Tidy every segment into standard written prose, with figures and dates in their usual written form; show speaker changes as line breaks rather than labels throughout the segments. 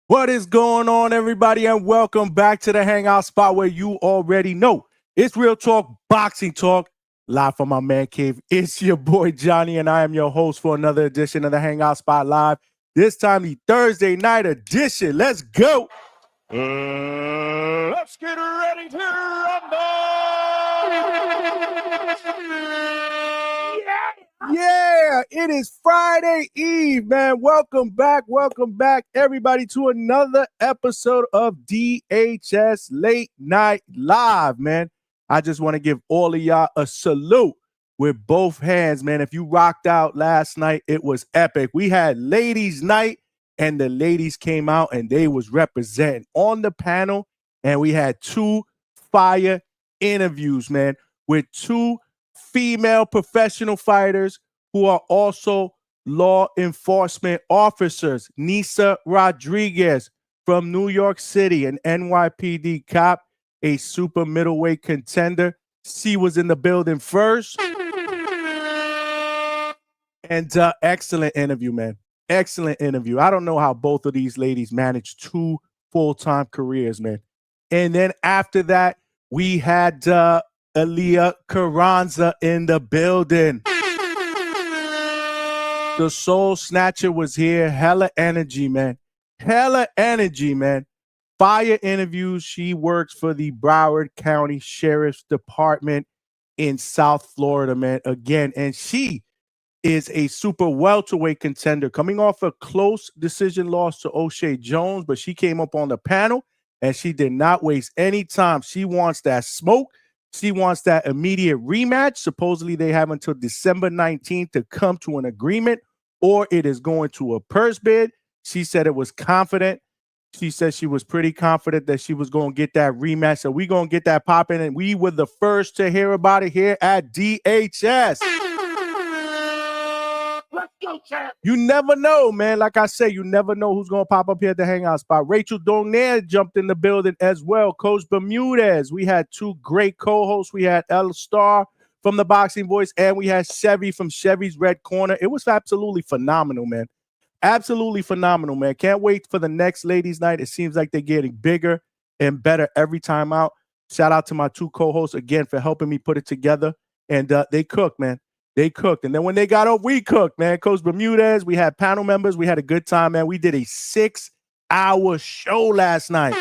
What is going on, everybody, and welcome back to the Hangout Spot where you already know it's real talk, boxing talk, live from my man cave. It's your boy Johnny, and I am your host for another edition of the Hangout Spot Live. This time, the Thursday night edition. Let's go.
Let's get ready to rumble!
Yeah, it is Friday Eve, man. Welcome back, everybody, to another episode of DHS Late Night Live, man. I just want to give all of y'all a salute with both hands, man. If you rocked out last night, it was epic. We had ladies' night, and the ladies came out, and they was representing on the panel, and we had two fire interviews, man, with two female professional fighters who are also law enforcement officers. Nisa Rodriguez from New York City, an NYPD cop, a super middleweight contender. She was in the building first. And excellent interview, man. Excellent interview. I don't know how both of these ladies managed two full-time careers, man. And then after that, we had Aaliyah Carranza in the building. The Soul Snatcher was here. Hella energy, man. Hella energy, man. Fire interviews. She works for the Broward County Sheriff's Department in South Florida, man. Again, and she is a super welterweight contender coming off a close decision loss to O'Shea Jones, but she came up on the panel and she did not waste any time. She wants that smoke. She wants that immediate rematch. Supposedly they have until December 19th to come to an agreement, or it is going to a purse bid. She said it was confident. She said she was pretty confident that she was going to get that rematch. So we're going to get that popping, and we were the first to hear about it here at DHS.
Let's go, champ!
You never know, man. Like I say, you never know who's going to pop up here at the Hangout Spot. Rachel Donaire jumped in the building as well. Coach Bermudez. We had two great co-hosts. We had El Star from the Boxing Voice, and we had Chevy from Chevy's Red Corner. It was absolutely phenomenal, man. Absolutely phenomenal, man. Can't wait for the next ladies' night. It seems like they're getting bigger and better every time out. Shout out to my two co-hosts again for helping me put it together. And they cooked, man. They cooked. And then when they got up, we cooked, man. Coach Bermudez, we had panel members. We had a good time, man. We did a 6-hour show last night.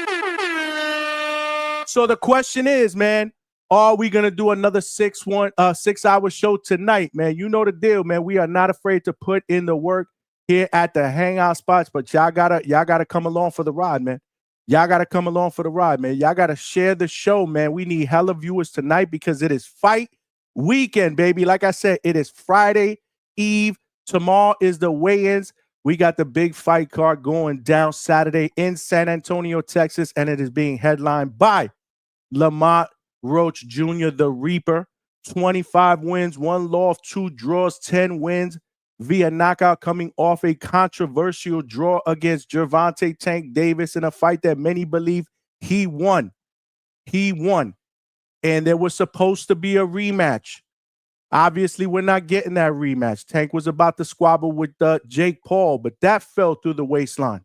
So the question is, man, are we going to do another 6-hour show tonight, man? You know the deal, man. We are not afraid to put in the work here at the Hangout Spots, but y'all gotta come along for the ride, man. Y'all gotta come along for the ride, man. Y'all gotta share the show, man. We need hella viewers tonight because it is fight weekend, baby. Like I said, it is Friday Eve. Tomorrow is the weigh-ins. We got the big fight card going down Saturday in San Antonio, Texas, and it is being headlined by Lamont Roach Jr., the Reaper. 25 wins, 1 loss, 2 draws, 10 wins via knockout, coming off a controversial draw against Gervonta Tank Davis in a fight that many believe he won. He won. And there was supposed to be a rematch. Obviously, we're not getting that rematch. Tank was about to squabble with Jake Paul, but that fell through the waistline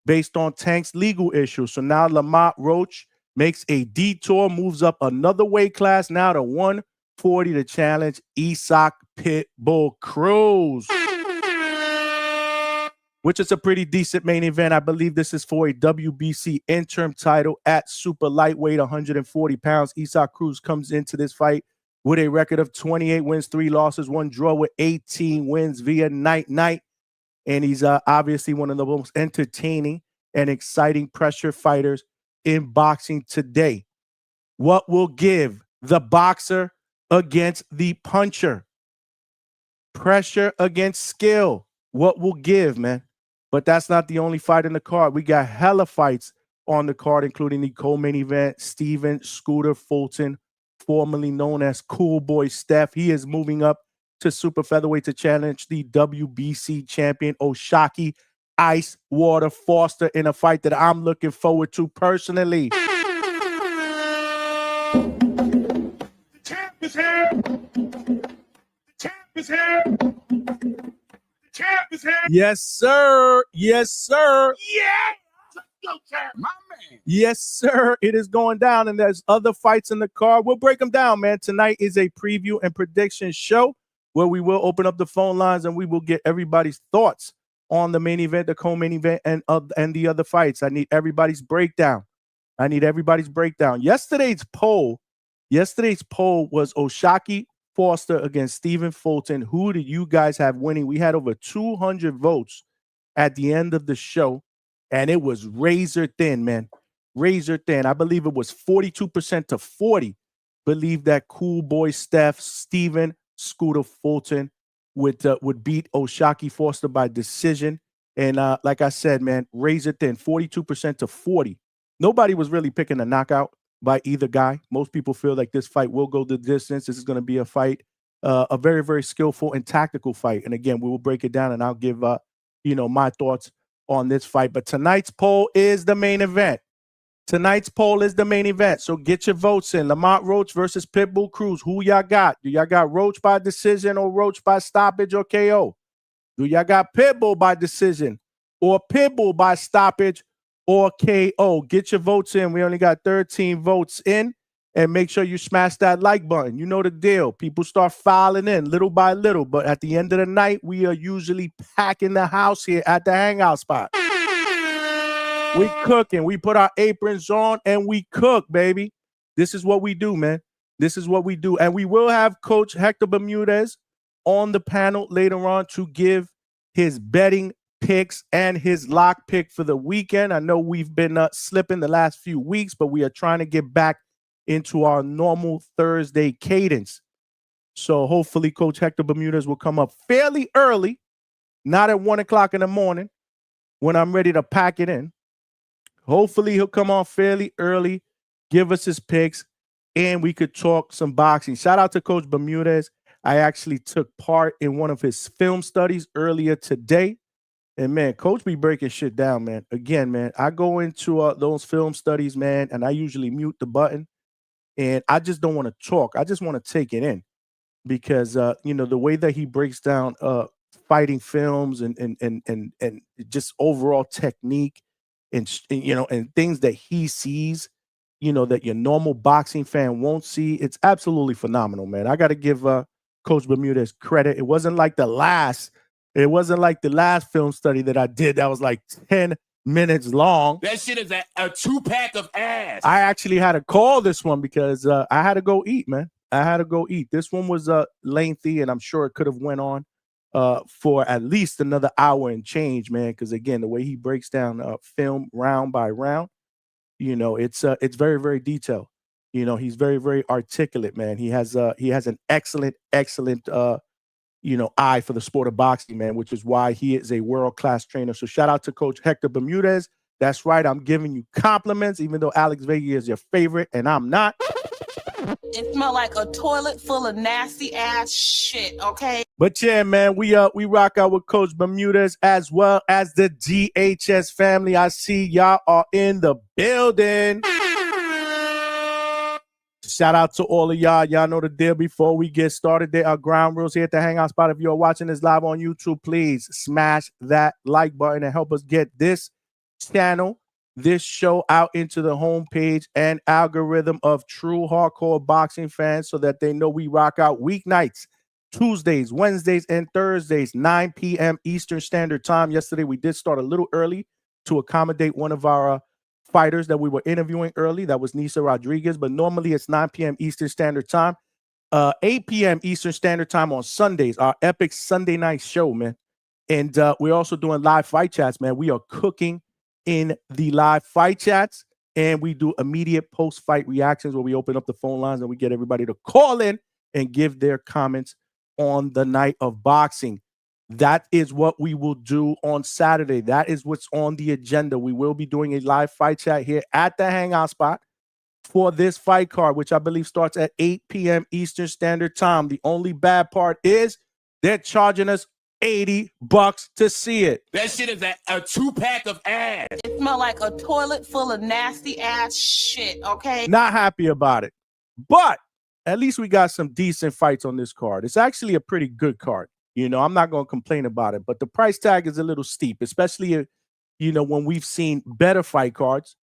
based on Tank's legal issues. So now Lamont Roach makes a detour, moves up another weight class, now to 140 to challenge Isaac Pitbull Cruz, which is a pretty decent main event. I believe this is for a WBC interim title at super lightweight, 140 pounds. Isaac Cruz comes into this fight with a record of 28 wins, 3 losses, 1 draw, with 18 wins via night. And he's obviously one of the most entertaining and exciting pressure fighters in boxing today. What will give the boxer against the puncher? Pressure against skill. What will give, man? But that's not the only fight in the card. We got hella fights on the card, including the co-main event. Steven Scooter Fulton, formerly known as Cool Boy Steph. He is moving up to super featherweight to challenge the WBC champion Oshaki Ice Water Foster in a fight that I'm looking forward to personally.
The champ is here! The champ is here! The champ is here!
Yes, sir. Yes, sir.
Yeah! My man.
Yes, sir. It is going down, and there's other fights in the card. We'll break them down, man. Tonight is a preview and prediction show where we will open up the phone lines and we will get everybody's thoughts on the main event, the co-main event, and the other fights. I need everybody's breakdown. Yesterday's poll was Oshaki Foster against Stephen Fulton. Who do you guys have winning? We had over 200 votes at the end of the show, and it was razor thin, man. Razor thin. I believe it was 42% to 40. Believe that cool boy Stephen Scooter Fulton would beat Oshaki Foster by decision. And like I said, man, razor thin, 42% to 40. Nobody was really picking a knockout by either guy. Most people feel like this fight will go the distance. This is going to be a fight, a very, very skillful and tactical fight. And again, we will break it down, and I'll give my thoughts on this fight. But tonight's poll is the main event. So get your votes in. Lamont Roach versus Pitbull Cruz. Who y'all got? Do y'all got Roach by decision or Roach by stoppage or KO? Do y'all got Pitbull by decision or Pitbull by stoppage or KO? Get your votes in. We only got 13 votes in. And make sure you smash that like button. You know the deal. People start filing in little by little. But at the end of the night, we are usually packing the house here at the hangout spot. We cooking. We put our aprons on and we cook, baby. This is what we do, man. This is what we do. And we will have Coach Hector Bermudez on the panel later on to give his betting picks and his lock pick for the weekend. I know we've been slipping the last few weeks, but we are trying to get back into our normal Thursday cadence. So hopefully Coach Hector Bermudez will come up fairly early, not at 1 o'clock in the morning when I'm ready to pack it in. Hopefully he'll come on fairly early, give us his picks, and we could talk some boxing. Shout out to Coach Bermudez. I actually took part in one of his film studies earlier today. And, man, Coach be breaking shit down, man. Again, man, I go into those film studies, man, and I usually mute the button. And I just don't want to talk. I just want to take it in because, the way that he breaks down fighting films and just overall technique and things that he sees, that your normal boxing fan won't see. It's absolutely phenomenal, man. I got to give Coach Bermudez credit. It wasn't like the last film study that I did that was like 10 minutes long.
That shit is a 2-pack of ass.
I actually had to call this one because I had to go eat, man. This one was lengthy, and I'm sure it could have went on for at least another hour and change, man. Because again, the way he breaks down film round by round, it's very, very detailed. He's very, very articulate, man. He has an excellent eye for the sport of boxing, man, which is why he is a world-class trainer. So shout out to Coach Hector Bermudez. That's right. I'm giving you compliments, even though Alex Vega is your favorite and I'm not.
It smelled like a toilet full of nasty ass shit, okay?
But yeah, man, we rock out with Coach Bermudez as well as the DHS family. I see y'all are in the building. Shout out to all of y'all. Y'all know the deal. Before we get started, there are ground rules here at the Hangout Spot. If you're watching this live on YouTube, please smash that like button and help us get this channel, this show out into the homepage and algorithm of true hardcore boxing fans so that they know we rock out weeknights, Tuesdays, Wednesdays, and Thursdays, 9 p.m. Eastern Standard Time. Yesterday, we did start a little early to accommodate one of our fighters that we were interviewing early. That was Nisa Rodriguez, but normally it's 9 p.m. Eastern Standard Time, 8 p.m. Eastern Standard Time on Sundays, our epic Sunday night show, man. And we're also doing live fight chats, man. We are cooking in the live fight chats, and we do immediate post-fight reactions where we open up the phone lines and we get everybody to call in and give their comments on the night of boxing. That is what we will do on Saturday. That is what's on the agenda. We will be doing a live fight chat here at the Hangout Spot for this fight card, which I believe starts at 8 p.m. Eastern Standard Time. The only bad part is they're charging us $80 to see it.
That shit is a 2-pack of ass.
It smelled like a toilet full of nasty ass shit, okay?
Not happy about it. But at least we got some decent fights on this card. It's actually a pretty good card. I'm not going to complain about it, but the price tag is a little steep, especially when we've seen better fight cards.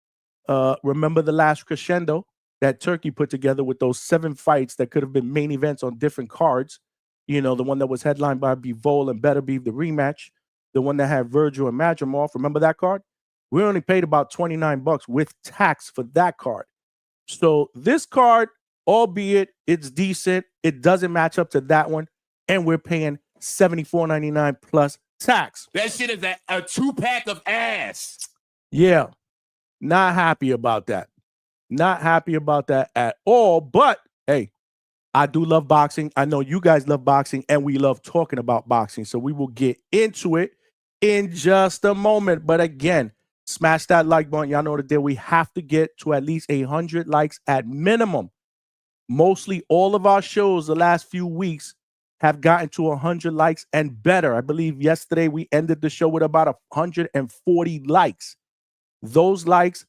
Remember the last crescendo that Turkey put together with those 7 fights that could have been main events on different cards. The one that was headlined by Bivol and Better Be the rematch. The one that had Virgil and Madrimov. Remember that card? We only paid about $29 with tax for that card. So this card, albeit it's decent, it doesn't match up to that one, and we're paying $74.99 plus tax.
That shit is a 2-pack of ass.
Yeah, not happy about that. Not happy about that at all. But hey, I do love boxing. I know you guys love boxing, and we love talking about boxing. So we will get into it in just a moment. But again, smash that like button. Y'all know the deal. We have to get to at least 100 likes at minimum. Mostly all of our shows the last few weeks have gotten to 100 likes and better. I believe yesterday we ended the show with about 140 likes. Those likes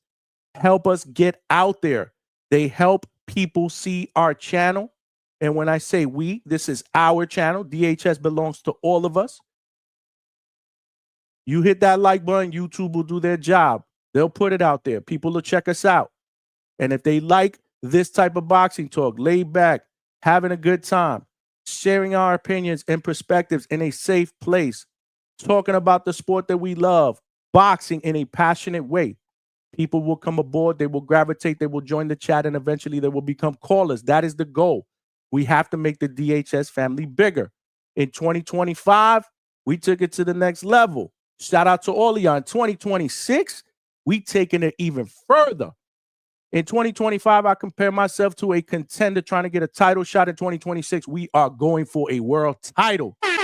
help us get out there. They help people see our channel. And when I say we, this is our channel. DHS belongs to all of us. You hit that like button, YouTube will do their job. They'll put it out there. People will check us out. And if they like this type of boxing talk, laid back, having a good time, sharing our opinions and perspectives in a safe place, talking about the sport that we love, boxing in a passionate way, people will come aboard, they will gravitate, they will join the chat, and eventually they will become callers. That is the goal. We have to make the DHS family bigger. In 2025, we took it to the next level. Shout out to all of y'all. In 2026, we taking it even further. In 2025, I compare myself to a contender trying to get a title shot. In 2026, we are going for a world title. Yeah.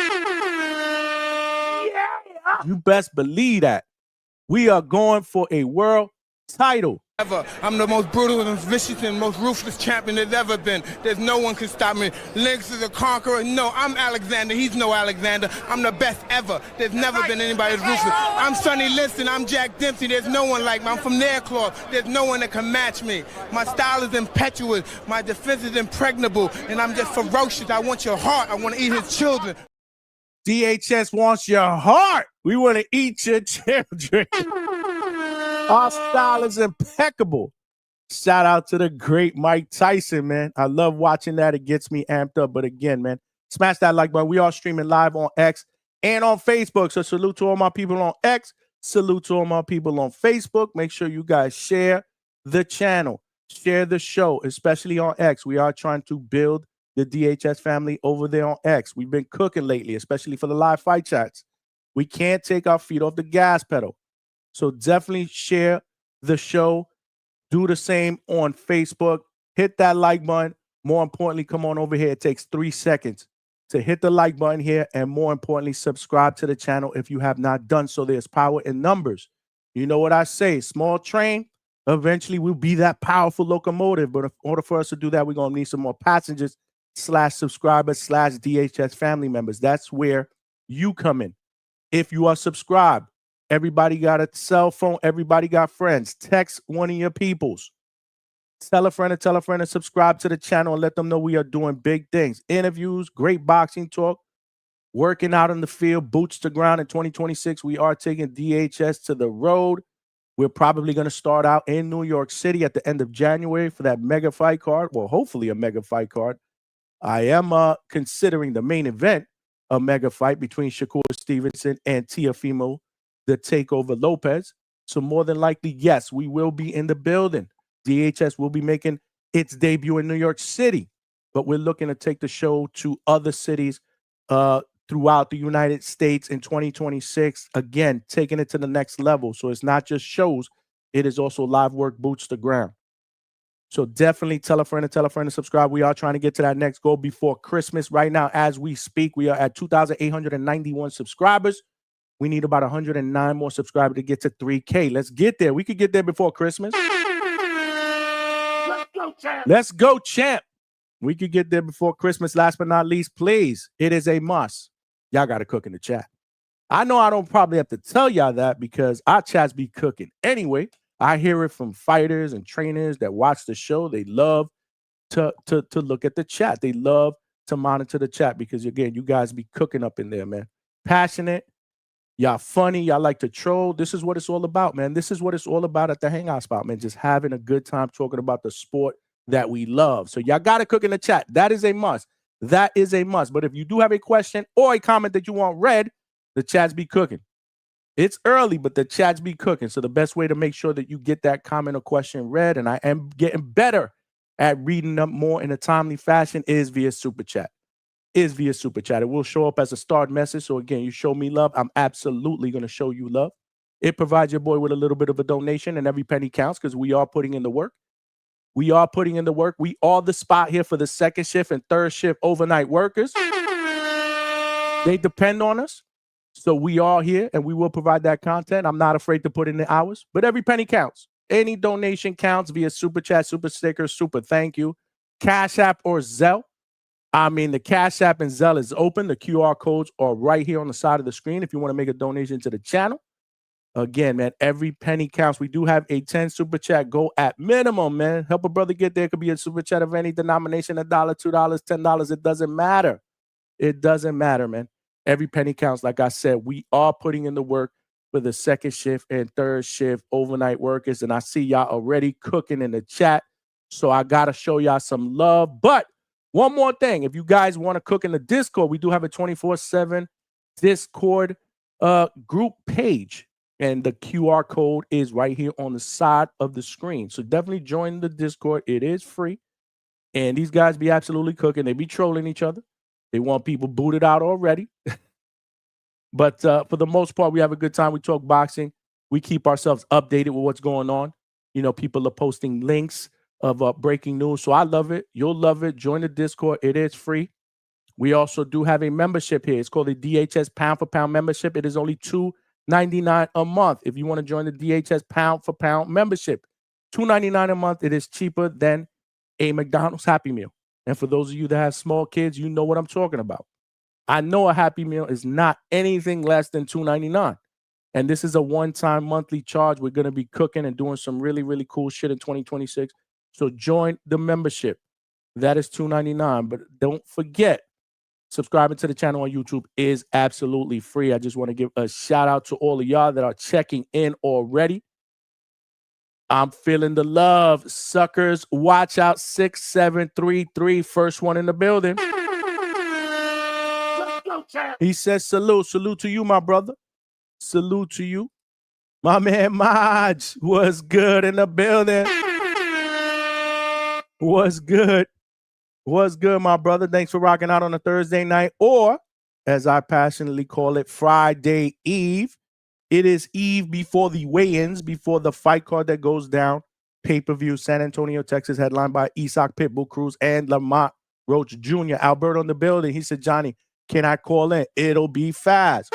You best believe that. We are going for a world title.
I'm the most brutal and vicious and most ruthless champion there's ever been. There's no one can stop me. Lynx is a conqueror. No, I'm Alexander. He's no Alexander. I'm the best ever. There's never been anybody as ruthless. I'm Sonny Liston. I'm Jack Dempsey. There's no one like me. I'm from Nairclaw. There's no one that can match me. My style is impetuous. My defense is impregnable. And I'm just ferocious. I want your heart. I want to eat his children.
DHS wants your heart. We want to eat your children. Our style is impeccable. Shout out to the great Mike Tyson, man. I love watching that. It gets me amped up. But again, man, smash that like button. We are streaming live on X and on Facebook. So salute to all my people on X. Salute to all my people on Facebook. Make sure you guys share the channel. Share the show, especially on X. We are trying to build the DHS family over there on X. We've been cooking lately, especially for the live fight chats. We can't take our feet off the gas pedal. So definitely share the show. Do the same on Facebook. Hit that like button. More importantly, come on over here. It takes 3 seconds to hit the like button here. And more importantly, subscribe to the channel if you have not done so. There's power in numbers. You know what I say? Small train eventually will be that powerful locomotive. But in order for us to do that, we're going to need some more passengers / subscribers / DHS family members. That's where you come in. If you are subscribed, everybody got a cell phone. Everybody got friends. Text one of your peoples. Tell a friend and subscribe to the channel and let them know we are doing big things. Interviews, great boxing talk, working out in the field, boots to ground. In 2026, we are taking DHS to the road. We're probably going to start out in New York City at the end of January for that mega fight card. Well, hopefully a mega fight card. I am considering the main event a mega fight between Shakur Stevenson and Teofimo the Takeover Lopez. So more than likely, yes, we will be in the building. DHS will be making its debut in New York City, but we're looking to take the show to other cities throughout the United States in 2026. Again, taking it to the next level. So it's not just shows. It is also live work, boots to ground. So definitely tell a friend and subscribe. We are trying to get to that next goal before Christmas. Right now, as we speak, we are at 2,891 subscribers. We need about 109 more subscribers to get to 3K. Let's get there. We could get there before Christmas.
Let's go, champ.
Let's go, champ. We could get there before Christmas. Last but not least, please, it is a must. Y'all got to cook in the chat. I know I don't probably have to tell y'all that because our chats be cooking. Anyway, I hear it from fighters and trainers that watch the show. They love to look at the chat. They love to monitor the chat because, again, you guys be cooking up in there, man. Passionate. Y'all funny. Y'all like to troll. This is what it's all about, man. This is what it's all about at the Hangout Spot, man. Just having a good time talking about the sport that we love. So y'all got to cook in the chat. That is a must. That is a must. But if you do have a question or a comment that you want read, the chats be cooking. It's early, but the chats be cooking. So the best way to make sure that you get that comment or question read, and I am getting better at reading them more in a timely fashion, is via Super Chat. It will show up as a starred message. So again, you show me love, I'm absolutely going to show you love. It provides your boy with a little bit of a donation, and every penny counts because we are putting in the work. We are the spot here for the second shift and third shift overnight workers. They depend on us. So we are here, and we will provide that content. I'm not afraid to put in the hours, but every penny counts. Any donation counts via Super Chat, Super Sticker, Super Thank You, Cash App, or Zelle. I mean, the Cash App and Zelle is open. The QR codes are right here on the side of the screen if you want to make a donation to the channel. Again, man, every penny counts. We do have a 10 Super Chat go at minimum, man. Help a brother get there. It could be a Super Chat of any denomination, $1, $2, $10. It doesn't matter. It doesn't matter, man. Every penny counts. Like I said, we are putting in the work for the second shift and third shift overnight workers. And I see y'all already cooking in the chat. So I got to show y'all some love. But one more thing. If you guys want to cook in the Discord, we do have a 24/7 Discord group page. And the QR code is right here on the side of the screen. So definitely join the Discord. It is free. And these guys be absolutely cooking. They be trolling each other. They want people booted out already. But for the most part, we have a good time. We talk boxing. We keep ourselves updated with what's going on. You know, people are posting links of breaking news. So I love it. You'll love it. Join the Discord. It is free. We also do have a membership here. It's called the DHS Pound for Pound membership. It is only $2.99 a month. If you want to join the DHS Pound for Pound membership, $2.99 a month. It is cheaper than a McDonald's Happy Meal. And for those of you that have small kids, you know what I'm talking about. I know a Happy Meal is not anything less than $2.99. And this is a one-time monthly charge. We're going to be cooking and doing some really, really cool shit in 2026. So join the membership. That is $2.99. But don't forget, subscribing to the channel on YouTube is absolutely free. I just want to give a shout out to all of y'all that are checking in already. I'm feeling the love. Suckers, watch out. 6733. First one in the building. He says salute. Salute to you, my brother. Salute to you. My man Maj was good in the building. What's good? What's good, my brother? Thanks for rocking out on a Thursday night, or as I passionately call it, Friday Eve. It is Eve before the weigh-ins, before the fight card that goes down. Pay-per-view, San Antonio, Texas, headlined by Isaac Pitbull Cruz and Lamont Roach Jr. Alberto in the building. He said, Johnny, can I call in? It'll be fast.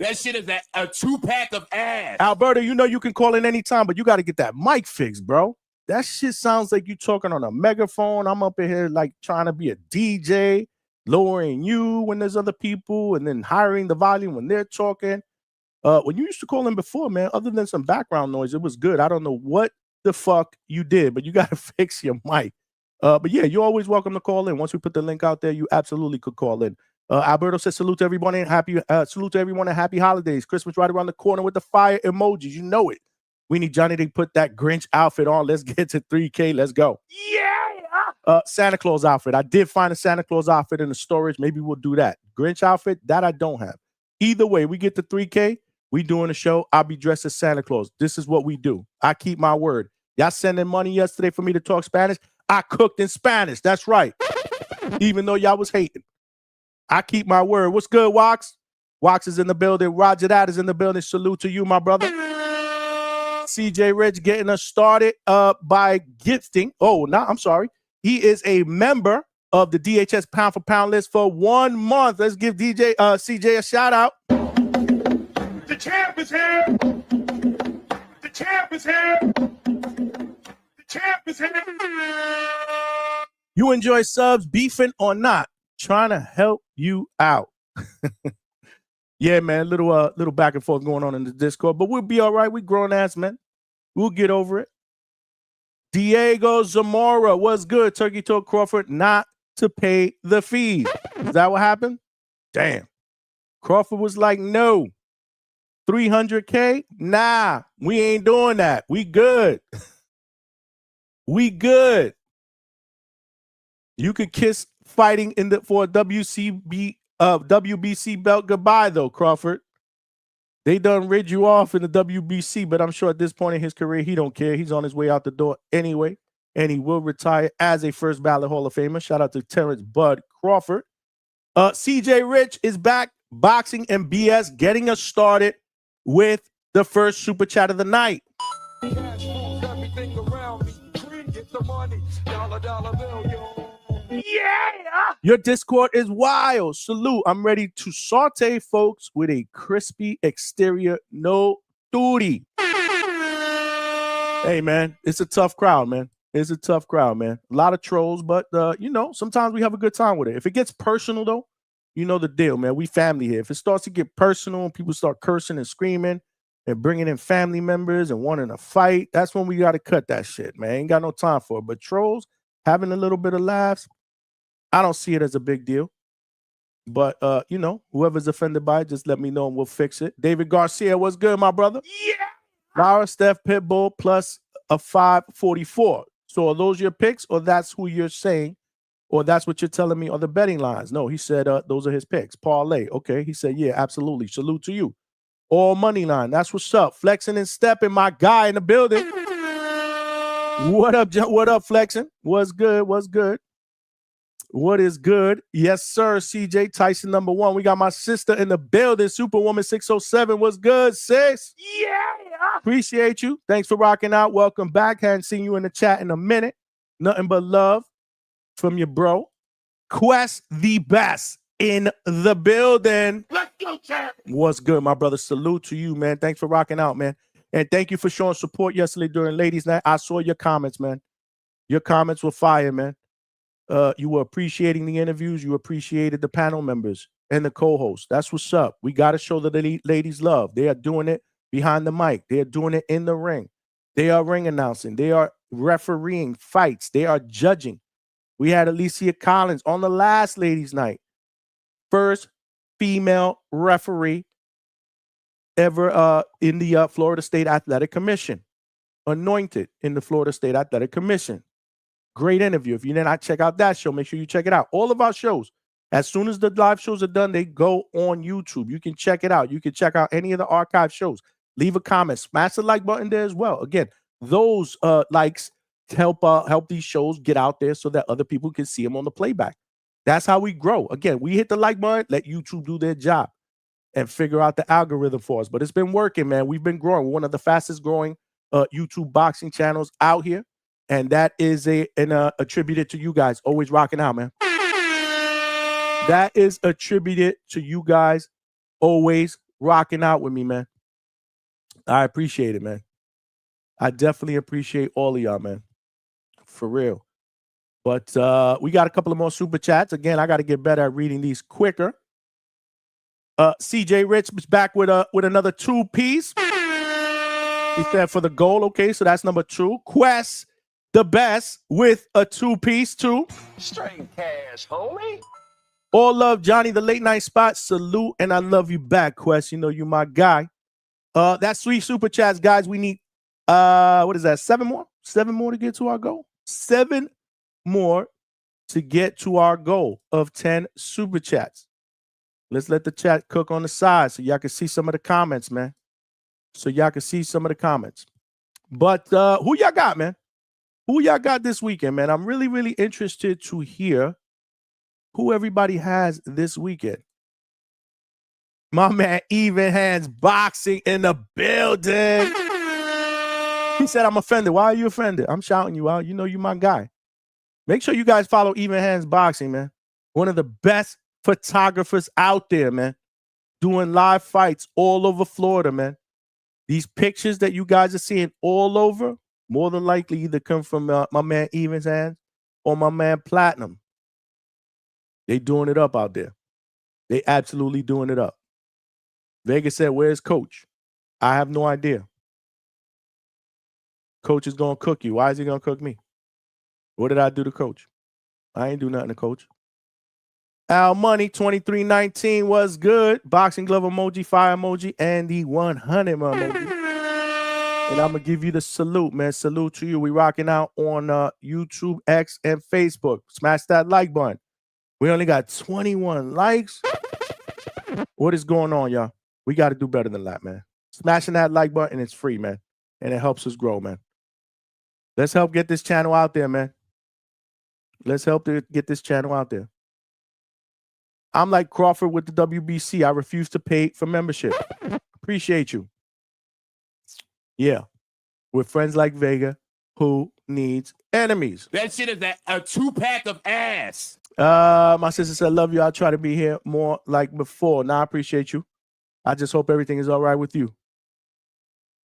That shit is a 2-pack of ass.
Alberto, you know you can call in anytime, but you got to get that mic fixed, bro. That shit sounds like you talking on a megaphone. I'm up in here like trying to be a DJ, lowering you when there's other people, and then hiring the volume when they're talking. When you used to call in before, man, other than some background noise, it was good. I don't know what the fuck you did, but you got to fix your mic. But yeah, you're always welcome to call in. Once we put the link out there, you absolutely could call in. Alberto says salute to everyone and happy holidays. Christmas right around the corner with the fire emojis. You know it. We need Johnny to put that Grinch outfit on. Let's get to 3K. Let's go. Yeah. Santa Claus outfit. I did find a Santa Claus outfit in the storage. Maybe we'll do that. Grinch outfit, that I don't have. Either way, we get to 3K. We doing a show. I'll be dressed as Santa Claus. This is what we do. I keep my word. Y'all sending money yesterday for me to talk Spanish. I cooked in Spanish. That's right. Even though y'all was hating. I keep my word. What's good, Wax? Wax is in the building. Roger that is in the building. Salute to you, my brother. CJ Rich getting us started by gifting. Oh, no, I'm sorry. He is a member of the DHS Pound for Pound list for 1 month. Let's give CJ a shout out.
The champ is here. The champ is here. The champ is here.
You enjoy subs, beefing or not? Trying to help you out. Yeah, man, little back and forth going on in the Discord, but we'll be all right. We grown ass men. We'll get over it. Diego Zamora, what's good? Turkey told Crawford not to pay the fees. Is that what happened? Damn. Crawford was like, no. 300K? Nah, we ain't doing that. We good. We good. You could kiss fighting for a WBC belt goodbye, though, Crawford. They done rid you off in the WBC, but I'm sure at this point in his career, he don't care. He's on his way out the door anyway, and he will retire as a first ballot Hall of Famer. Shout out to Terrence Bud Crawford. CJ Rich is back, boxing and BS, getting us started with the first super chat of the night.
Yeah!
Your Discord is wild. Salute. I'm ready to saute folks with a crispy exterior. No duty. Hey, man, it's a tough crowd, man. It's a tough crowd, man. A lot of trolls, but, sometimes we have a good time with it. If it gets personal, though, you know the deal, man. We family here. If it starts to get personal and people start cursing and screaming and bringing in family members and wanting to fight, that's when we got to cut that shit, man. Ain't got no time for it. But trolls, having a little bit of laughs, I don't see it as a big deal. But, whoever's offended by it, just let me know and we'll fix it. David Garcia, what's good, my brother?
Yeah!
Lara, Steph, Pitbull, plus a 544. So are those your picks, or that's who you're saying, or that's what you're telling me are the betting lines? No, he said those are his picks. Parlay. Okay, he said, yeah, absolutely. Salute to you. All money line. That's what's up. Flexing and stepping, my guy in the building. What up, what up, Flexing? What's good? What's good? What is good? Yes, sir. CJ Tyson, number one. We got my sister in the building. Superwoman 607. What's good, sis?
Yeah!
Appreciate you. Thanks for rocking out. Welcome back. Hadn't seen you in the chat in a minute. Nothing but love from your bro. Quest the best in the building.
Let's go, champ!
What's good, my brother? Salute to you, man. Thanks for rocking out, man. And thank you for showing support yesterday during Ladies Night. I saw your comments, man. Your comments were fire, man. You were appreciating the interviews. You appreciated the panel members and the co-hosts. That's what's up. We got to show the ladies love. They are doing it behind the mic. They are doing it in the ring. They are ring announcing. They are refereeing fights. They are judging. We had Alicia Collins on the last Ladies Night. First female referee ever in the Florida State Athletic Commission. Anointed in the Florida State Athletic Commission. Great interview. If you did not check out that show, make sure you check it out. All of our shows, as soon as the live shows are done, they go on YouTube. You can check it out. You can check out any of the archive shows. Leave a comment. Smash the like button there as well. Again, those likes help these shows get out there so that other people can see them on the playback. That's how we grow. Again, we hit the like button, let YouTube do their job and figure out the algorithm for us. But it's been working, man. We've been growing. We're one of the fastest growing YouTube boxing channels out here. And that is attributed to you guys always rocking out, man. That is attributed to you guys always rocking out with me, man. I appreciate it, man. I definitely appreciate all of y'all, man. For real. But we got a couple of more super chats. Again, I got to get better at reading these quicker. CJ Rich is back with another 2-piece. He said for the goal. Okay, so that's number 2. Quest the best with a 2-piece too.
Straight cash, homie.
All love, Johnny, the late night spot. Salute, and I love you back, Quest. You know you my guy. That's 3 super chats, guys. We need what is that? 7 more? 7 more to get to our goal. 7 more to get to our goal of 10 super chats. Let's let the chat cook on the side so y'all can see some of the comments, man. But who y'all got, man? Who y'all got this weekend, man? I'm really, really interested to hear who everybody has this weekend. My man, Even Hands Boxing in the building. He said, I'm offended. Why are you offended? I'm shouting you out. You know you my guy. Make sure you guys follow Even Hands Boxing, man. One of the best photographers out there, man. Doing live fights all over Florida, man. These pictures that you guys are seeing all over, more than likely either come from my man Even's Hands or my man Platinum. They doing it up out there. They absolutely doing it up. Vegas said, where's Coach? I have no idea. Coach is going to cook you. Why is he going to cook me? What did I do to Coach? I ain't do nothing to Coach. Al Money 2319 was good. Boxing glove emoji, fire emoji, and the 100 emoji. And I'm gonna give you the salute, man. Salute to you. We rocking out on YouTube, X, and Facebook. Smash that like button. We only got 21 likes. What is going on, y'all? We got to do better than that, man. Smashing that like button, it's free, man. And it helps us grow, man. Let's help get this channel out there, man. Let's help to get this channel out there. I'm like Crawford with the WBC. I refuse to pay for membership. Appreciate you. Yeah. With friends like Vega, who needs enemies?
That shit is a 2-pack of ass.
My sister said, love you. I'll try to be here more like before. Nah, I appreciate you. I just hope everything is all right with you.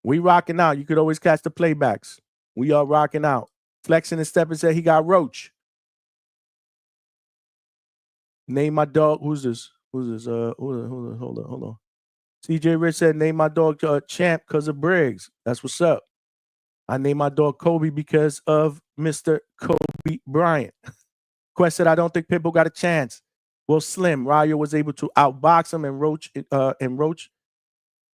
We rocking out. You could always catch the playbacks. We are rocking out. Flexing and stepping said he got Roach. Name my dog. Who's this? Hold on. CJ Rich said, name my dog Champ because of Briggs. That's what's up. I named my dog Kobe because of Mr. Kobe Bryant. Quest said, I don't think Pitbull got a chance. Well, Slim, Rayo was able to outbox him, and Roach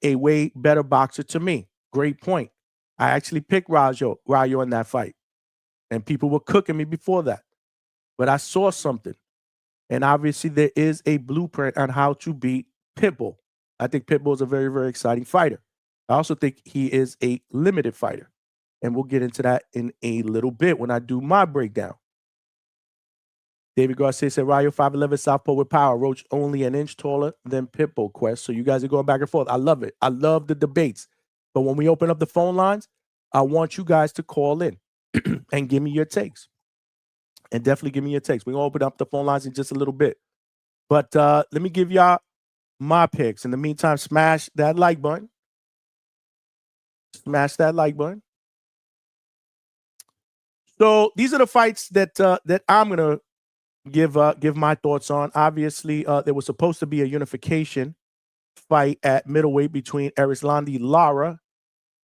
a way better boxer to me. Great point. I actually picked Rayo in that fight. And people were cooking me before that. But I saw something. And obviously there is a blueprint on how to beat Pitbull. I think Pitbull is a very, very exciting fighter. I also think he is a limited fighter. And we'll get into that in a little bit when I do my breakdown. David Garcia said, Rayo 5'11", southpaw with power. Roach only an inch taller than Pitbull, Quest. So you guys are going back and forth. I love it. I love the debates. But when we open up the phone lines, I want you guys to call in and give me your takes. And definitely give me your takes. We're going to open up the phone lines in just a little bit. But let me give y'all my picks. In the meantime, smash that like button. Smash that like button. So these are the fights that I'm going to give my thoughts on. Obviously, there was supposed to be a unification fight at middleweight between Erislandy Lara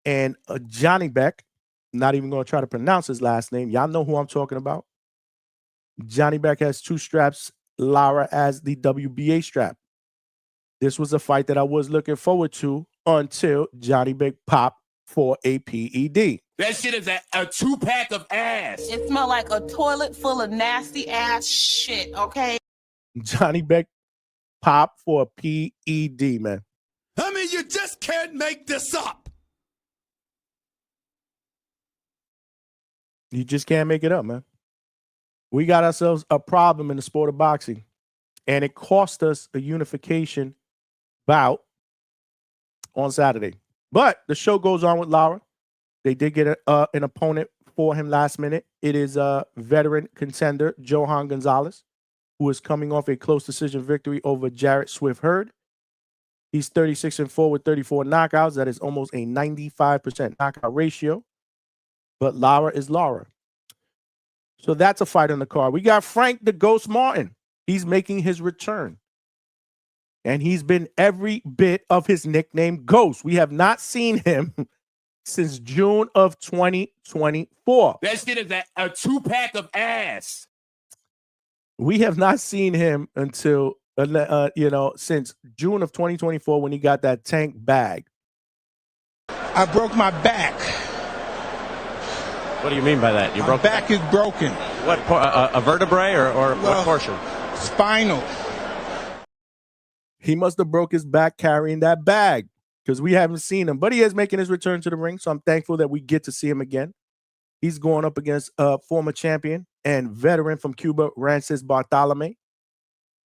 and Johnny Beck. Not even going to try to pronounce his last name. Y'all know who I'm talking about. Johnny Beck has 2 straps. Lara has the WBA strap. This was a fight that I was looking forward to until Johnny Beck popped for a PED.
That shit is a 2-pack of ass.
It smelled like a toilet full of nasty ass shit, okay?
Johnny Beck popped for a PED, man.
I mean, you just can't make this up.
You just can't make it up, man. We got ourselves a problem in the sport of boxing, and it cost us a unification bout on Saturday. But the show goes on with Lara. They did get an opponent for him last minute. It is a veteran contender, Johan Gonzalez, who is coming off a close decision victory over Jarrett Swift-Hurd. He's 36-4 with 34 knockouts. That is almost a 95% knockout ratio. But Lara is Lara. So that's a fight on the card. We got Frank the Ghost Martin. He's making his return. And he's been every bit of his nickname Ghost. We have not seen him since June of 2024.
That shit is a 2-pack of ass.
We have not seen him until, since June of 2024 when he got that tank bag.
I broke my back.
What do you mean by that?
My back is broken.
What, a vertebrae or what portion?
Spinal.
He must have broke his back carrying that bag because we haven't seen him. But he is making his return to the ring, so I'm thankful that we get to see him again. He's going up against a former champion and veteran from Cuba, Rances Bartholomew.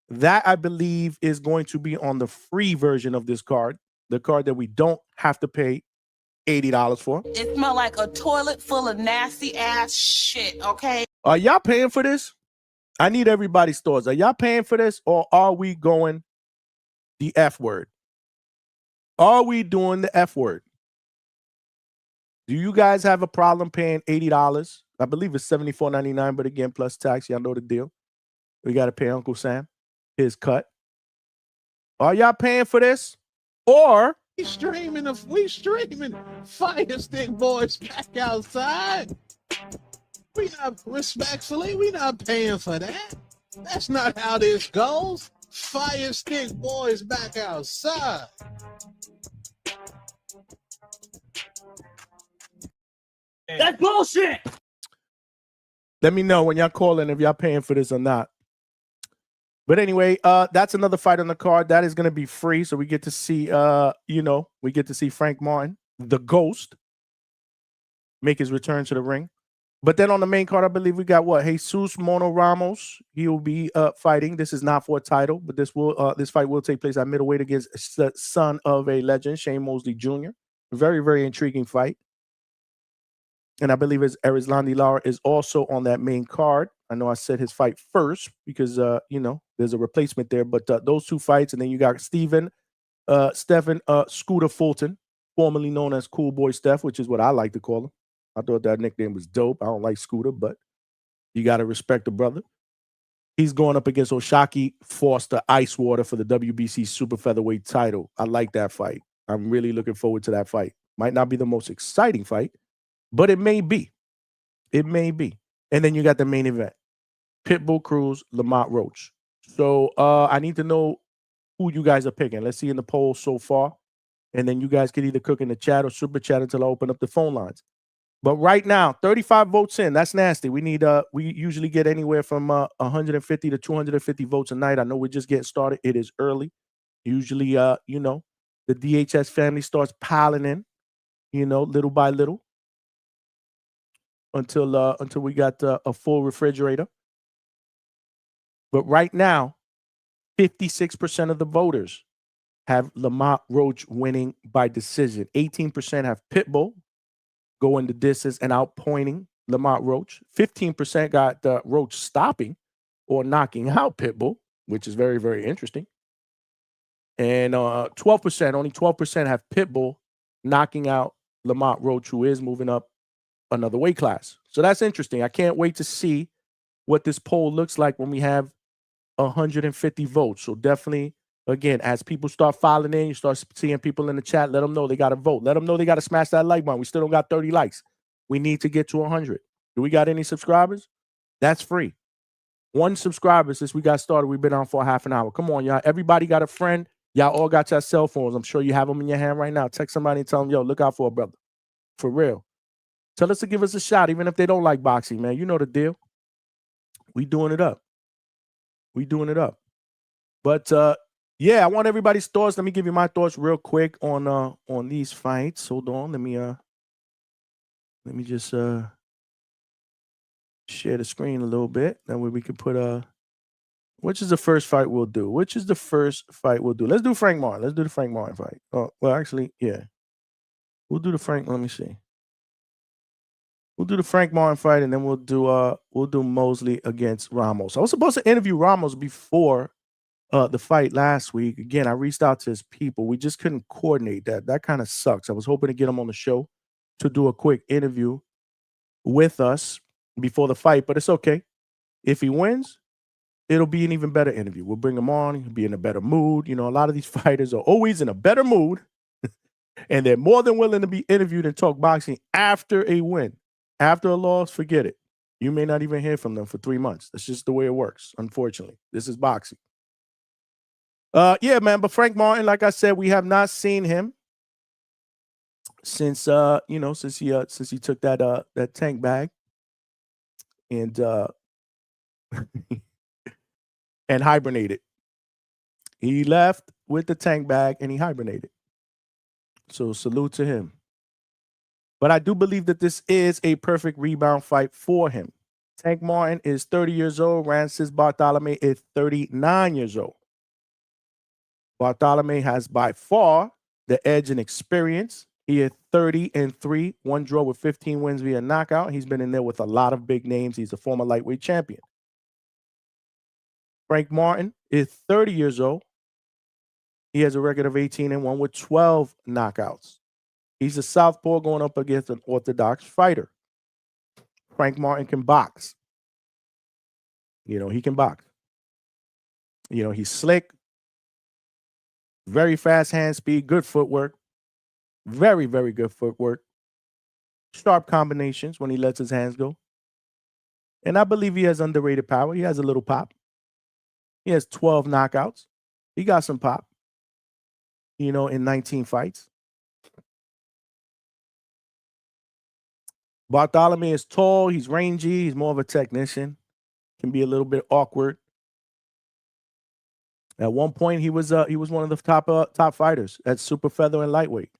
That, I believe, is going to be on the free version of this card, the card that we don't have to pay $80 for.
It smelled like a toilet full of nasty ass shit, okay?
Are y'all paying for this? I need everybody's thoughts. Are y'all paying for this, or are we going the F word? Are we doing the F word? Do you guys have a problem paying $80? I believe it's $74.99, but again, plus tax. Y'all know the deal. We got to pay Uncle Sam his cut. Are y'all paying for this? Or
We streaming Fire Stick Boys back outside. We not paying for that. That's not how this goes. Fire Stick Boys back outside.
That's bullshit.
Let me know when y'all calling if y'all paying for this or not. But anyway, that's another fight on the card. That is going to be free. So we get to see, we get to see Frank Martin, the Ghost, make his return to the ring. But then on the main card, I believe we got what? Jesus Mono Ramos. He will be fighting. This is not for a title, but this fight will take place at middleweight against the son of a legend, Shane Mosley Jr. Very, very intriguing fight. And I believe Erislandy Lara is also on that main card. I know I said his fight first because, there's a replacement there. But those two fights, and then you got Stephen Scooter Fulton, formerly known as Cool Boy Steph, which is what I like to call him. I thought that nickname was dope. I don't like Scooter, but you got to respect the brother. He's going up against Oshaki Foster Icewater for the WBC Super Featherweight title. I like that fight. I'm really looking forward to that fight. Might not be the most exciting fight, but it may be. It may be. And then you got the main event. Pitbull Cruz, Lamont Roach. So I need to know who you guys are picking. Let's see in the poll so far. And then you guys can either cook in the chat or super chat until I open up the phone lines. But right now, 35 votes in. That's nasty. We need we usually get anywhere from 150 to 250 votes a night. I know we're just getting started. It is early. Usually, the DHS family starts piling in, little by little until we got a full refrigerator. But right now, 56% of the voters have Lamont Roach winning by decision. 18% have Pitbull going the distance and outpointing Lamont Roach. 15% got Roach stopping or knocking out Pitbull, which is very, very interesting. And 12%, only 12% have Pitbull knocking out Lamont Roach, who is moving up another weight class. So that's interesting. I can't wait to see what this poll looks like when we have 150 votes. So definitely, again, as people start filing in, you start seeing people in the chat, let them know they got to vote. Let them know they got to smash that like button. We still don't got 30 likes. We need to get to 100. Do we got any subscribers? That's free. 1 subscriber since we got started. We've been on for half an hour. Come on, y'all. Everybody got a friend. Y'all all got your cell phones. I'm sure you have them in your hand right now. Text somebody and tell them, yo, look out for a brother. For real. Tell us to give us a shot, even if they don't like boxing, man. You know the deal. We doing it up. We doing it up. But yeah, I want everybody's thoughts. Let me give you my thoughts real quick on these fights. Hold on. Let me just share the screen a little bit. That way we can put which is the first fight we'll do? Let's do Frank Martin. Let's do the Frank Martin fight. Oh, well, actually, yeah. We'll do the Frank. Let me see. We'll do the Frank Martin fight, and then we'll do Mosley against Ramos. I was supposed to interview Ramos before the fight last week. Again, I reached out to his people. We just couldn't coordinate that. That kind of sucks. I was hoping to get him on the show to do a quick interview with us before the fight, but it's okay. If he wins, it'll be an even better interview. We'll bring him on. He'll be in a better mood. A lot of these fighters are always in a better mood, and they're more than willing to be interviewed and talk boxing after a win. After a loss, forget it. You may not even hear from them for 3 months. That's just the way it works, unfortunately. This is boxing. Yeah, man, but Frank Martin, like I said, we have not seen him since since he took that tank bag and and hibernated. He left with the tank bag and he hibernated. So salute to him. But I do believe that this is a perfect rebound fight for him. Tank Martin is 30 years old. Rancis Bartholomew is 39 years old. Bartholomew has by far the edge in experience. He is 30-3, 1 draw with 15 wins via knockout. He's been in there with a lot of big names. He's a former lightweight champion. Frank Martin is 30 years old. He has a record of 18-1 with 12 knockouts. He's a southpaw going up against an orthodox fighter. Frank Martin can box. He can box. He's slick. Very fast hand speed, good footwork. Very, very good footwork. Sharp combinations when he lets his hands go. And I believe he has underrated power. He has a little pop. He has 12 knockouts. He got some pop, in 19 fights. Bartholomew is tall. He's rangy. He's more of a technician. Can be a little bit awkward. At one point, he was one of the top fighters at super feather and lightweight.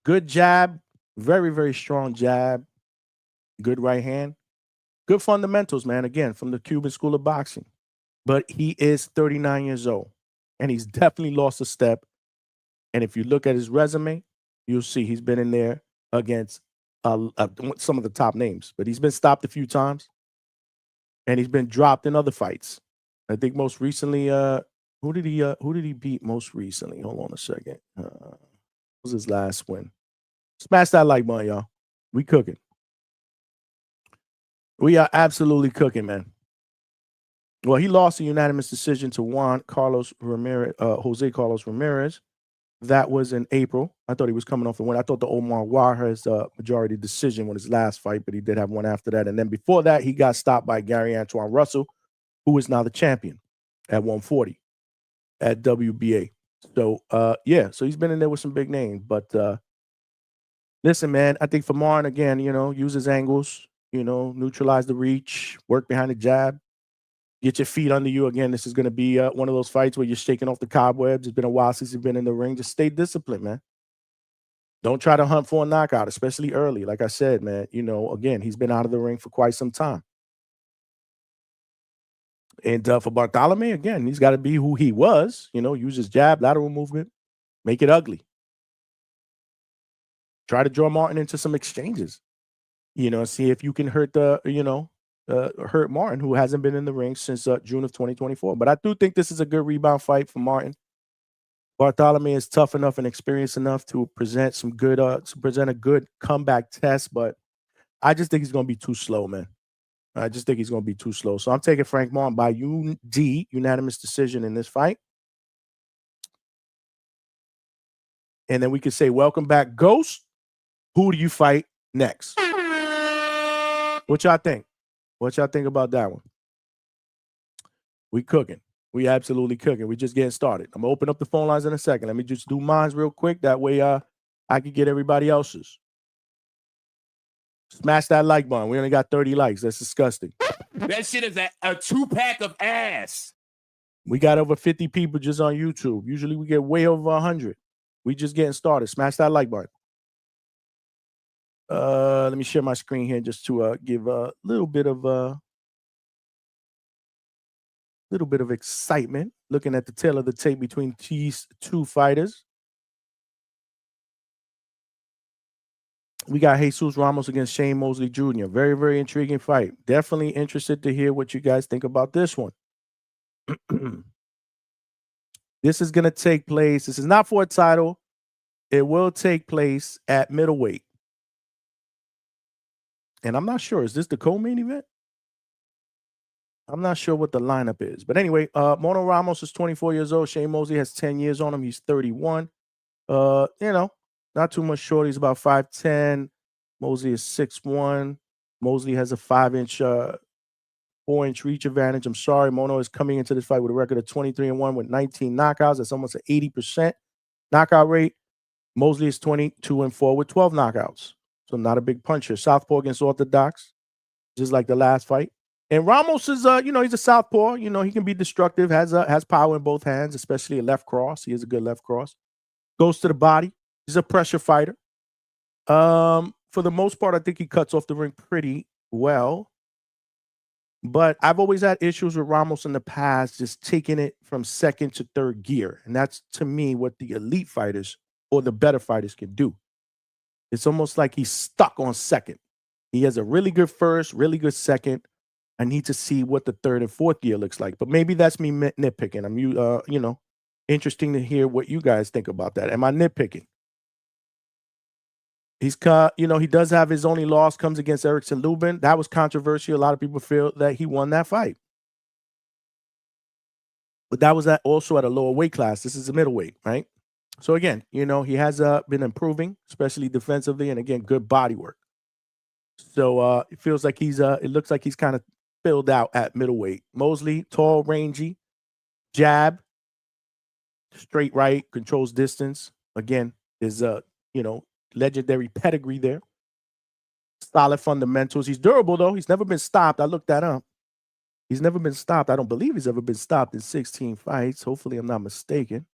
Good jab, very, very strong jab. Good right hand. Good fundamentals, man. Again, from the Cuban School of Boxing. But he is 39 years old, and he's definitely lost a step. And if you look at his resume, you'll see he's been in there against some of the top names. But he's been stopped a few times, and he's been dropped in other fights. I think most recently, who did he beat most recently? Hold on a second. What was his last win? Smash that like button, y'all. We cooking. We are absolutely cooking, man. Well, he lost a unanimous decision to Jose Carlos Ramirez. That was in April. I thought he was coming off the win. I thought the Omar Juarez majority decision was his last fight, but he did have one after that. And then before that, he got stopped by Gary Antoine Russell, who is now the champion at 140 at WBA. So, so he's been in there with some big names. But listen, man, I think for Martin, again, use his angles, neutralize the reach, work behind the jab. Get your feet under you. Again, this is going to be one of those fights where you're shaking off the cobwebs. It's been a while since you've been in the ring. Just stay disciplined, man. Don't try to hunt for a knockout, especially early. Like I said, man, again, he's been out of the ring for quite some time. And for Bartholomew, again, he's got to be who he was. Use his jab, lateral movement, make it ugly. Try to draw Martin into some exchanges. See if you can hurt hurt Martin, who hasn't been in the ring since June of 2024. But I do think this is a good rebound fight for Martin. Bartholomew is tough enough and experienced enough to present a good comeback test, but I just think he's going to be too slow, man. I just think he's going to be too slow. So I'm taking Frank Martin by unanimous decision in this fight. And then we could say, welcome back, Ghost. Who do you fight next? What y'all think? What y'all think about that one? We cooking. We absolutely cooking. We just getting started. I'm going to open up the phone lines in a second. Let me just do mine real quick. That way I can get everybody else's. Smash that like button. We only got 30 likes. That's disgusting.
That shit is a 2-pack of ass.
We got over 50 people just on YouTube. Usually we get way over 100. We just getting started. Smash that like button. Let me share my screen here just to give a little bit of excitement. Looking at the tail of the tape between these two fighters. We got Jesus Ramos against Shane Mosley Jr. Very, very intriguing fight. Definitely interested to hear what you guys think about this one. This is going to take place. This is not for a title. It will take place at middleweight. And I'm not sure. Is this the co-main event? I'm not sure what the lineup is. But anyway, Mono Ramos is 24 years old. Shane Mosley has 10 years on him. He's 31. Not too much short. He's about 5'10". Mosley is 6'1". Mosley has a 4-inch reach advantage. I'm sorry. Mono is coming into this fight with a record of 23-1 with 19 knockouts. That's almost an 80% knockout rate. Mosley is 22-4 with 12 knockouts. So not a big puncher. Southpaw against orthodox, just like the last fight. And Ramos is, he's a southpaw. He can be destructive, has power in both hands, especially a left cross. He has a good left cross. Goes to the body. He's a pressure fighter. For the most part, I think he cuts off the ring pretty well. But I've always had issues with Ramos in the past, just taking it from second to third gear. And that's, to me, what the elite fighters or the better fighters can do. It's almost like he's stuck on second. He has a really good first, really good second. I need to see what the third and fourth gear looks like. But maybe that's me nitpicking. I'm interesting to hear what you guys think about that. Am I nitpicking? He's he does have his only loss comes against Erickson Lubin. That was controversial. A lot of people feel that he won that fight. But that was also at a lower weight class. This is a middleweight, right? So again, he has been improving, especially defensively, and again, good body work. So it feels like it looks like he's kind of filled out at middleweight. Mosley, tall, rangy, Jab, straight right, controls distance. Again, is legendary pedigree there. Solid fundamentals. He's durable though. He's never been stopped. I looked that up. He's never been stopped. I don't believe he's ever been stopped in 16 fights. Hopefully, I'm not mistaken.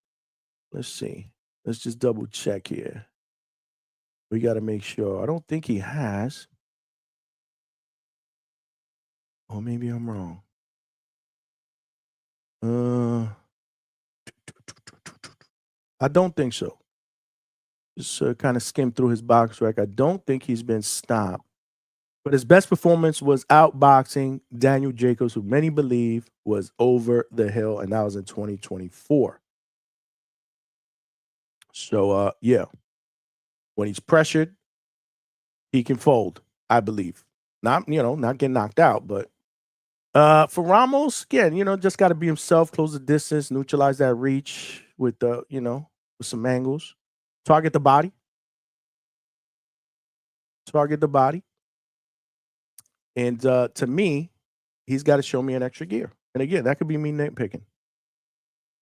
Let's see. Let's just double check here. We got to make sure. I don't think he has. Or maybe I'm wrong. I don't think so. Just kind of skimmed through his box rec. I don't think he's been stopped. But his best performance was outboxing Daniel Jacobs, who many believe was over the hill, and that was in 2024. So, yeah. When he's pressured, he can fold, I believe. Not getting knocked out, but for Ramos, again, just got to be himself, close the distance, neutralize that reach with with some angles. Target the body. And to me, he's got to show me an extra gear. And again, that could be me nitpicking.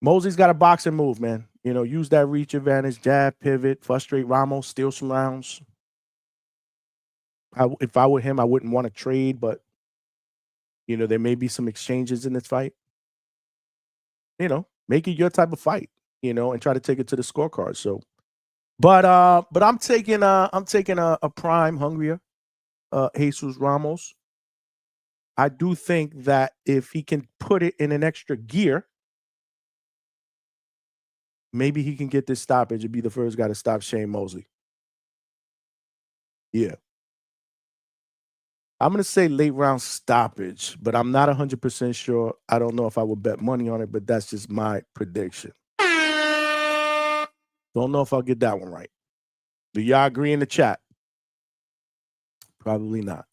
Mosley's got a boxing move, man. Use that reach advantage, jab, pivot, frustrate Ramos, steal some rounds. If I were him, I wouldn't want to trade, but, there may be some exchanges in this fight. Make it your type of fight, and try to take it to the scorecard. So, but I'm taking a prime hungrier, Jesus Ramos. I do think that if he can put it in an extra gear, maybe he can get this stoppage and be the first guy to stop Shane Mosley. Yeah. I'm going to say late round stoppage, but I'm not 100% sure. I don't know if I would bet money on it, but that's just my prediction. Don't know if I'll get that one right. Do y'all agree in the chat? Probably not.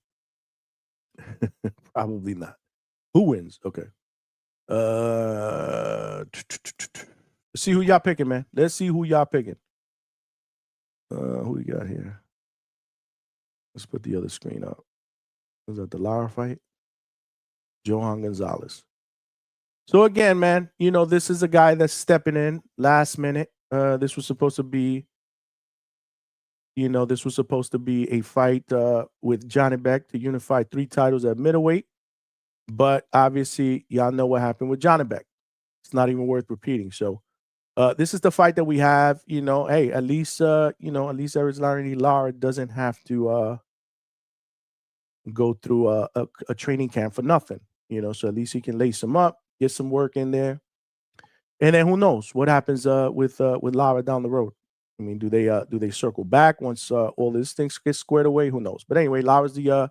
Probably not. Who wins? Okay. Let's see who y'all picking, man. Let's see who y'all picking. Who we got here? Let's put the other screen up. Was that the Lara fight? Johan Gonzalez. So again, man, this is a guy that's stepping in last minute. This was supposed to be, a fight with Johnny Beck to unify 3 titles at middleweight. But obviously, y'all know what happened with Johnny Beck. It's not even worth repeating. So this is the fight that we have. Hey, at least Arizona Lara doesn't have to go through a training camp for nothing. So at least he can lace him up, get some work in there. And then who knows what happens with Lara down the road. I mean, do they circle back once all these things get squared away? Who knows? But anyway, Lara's the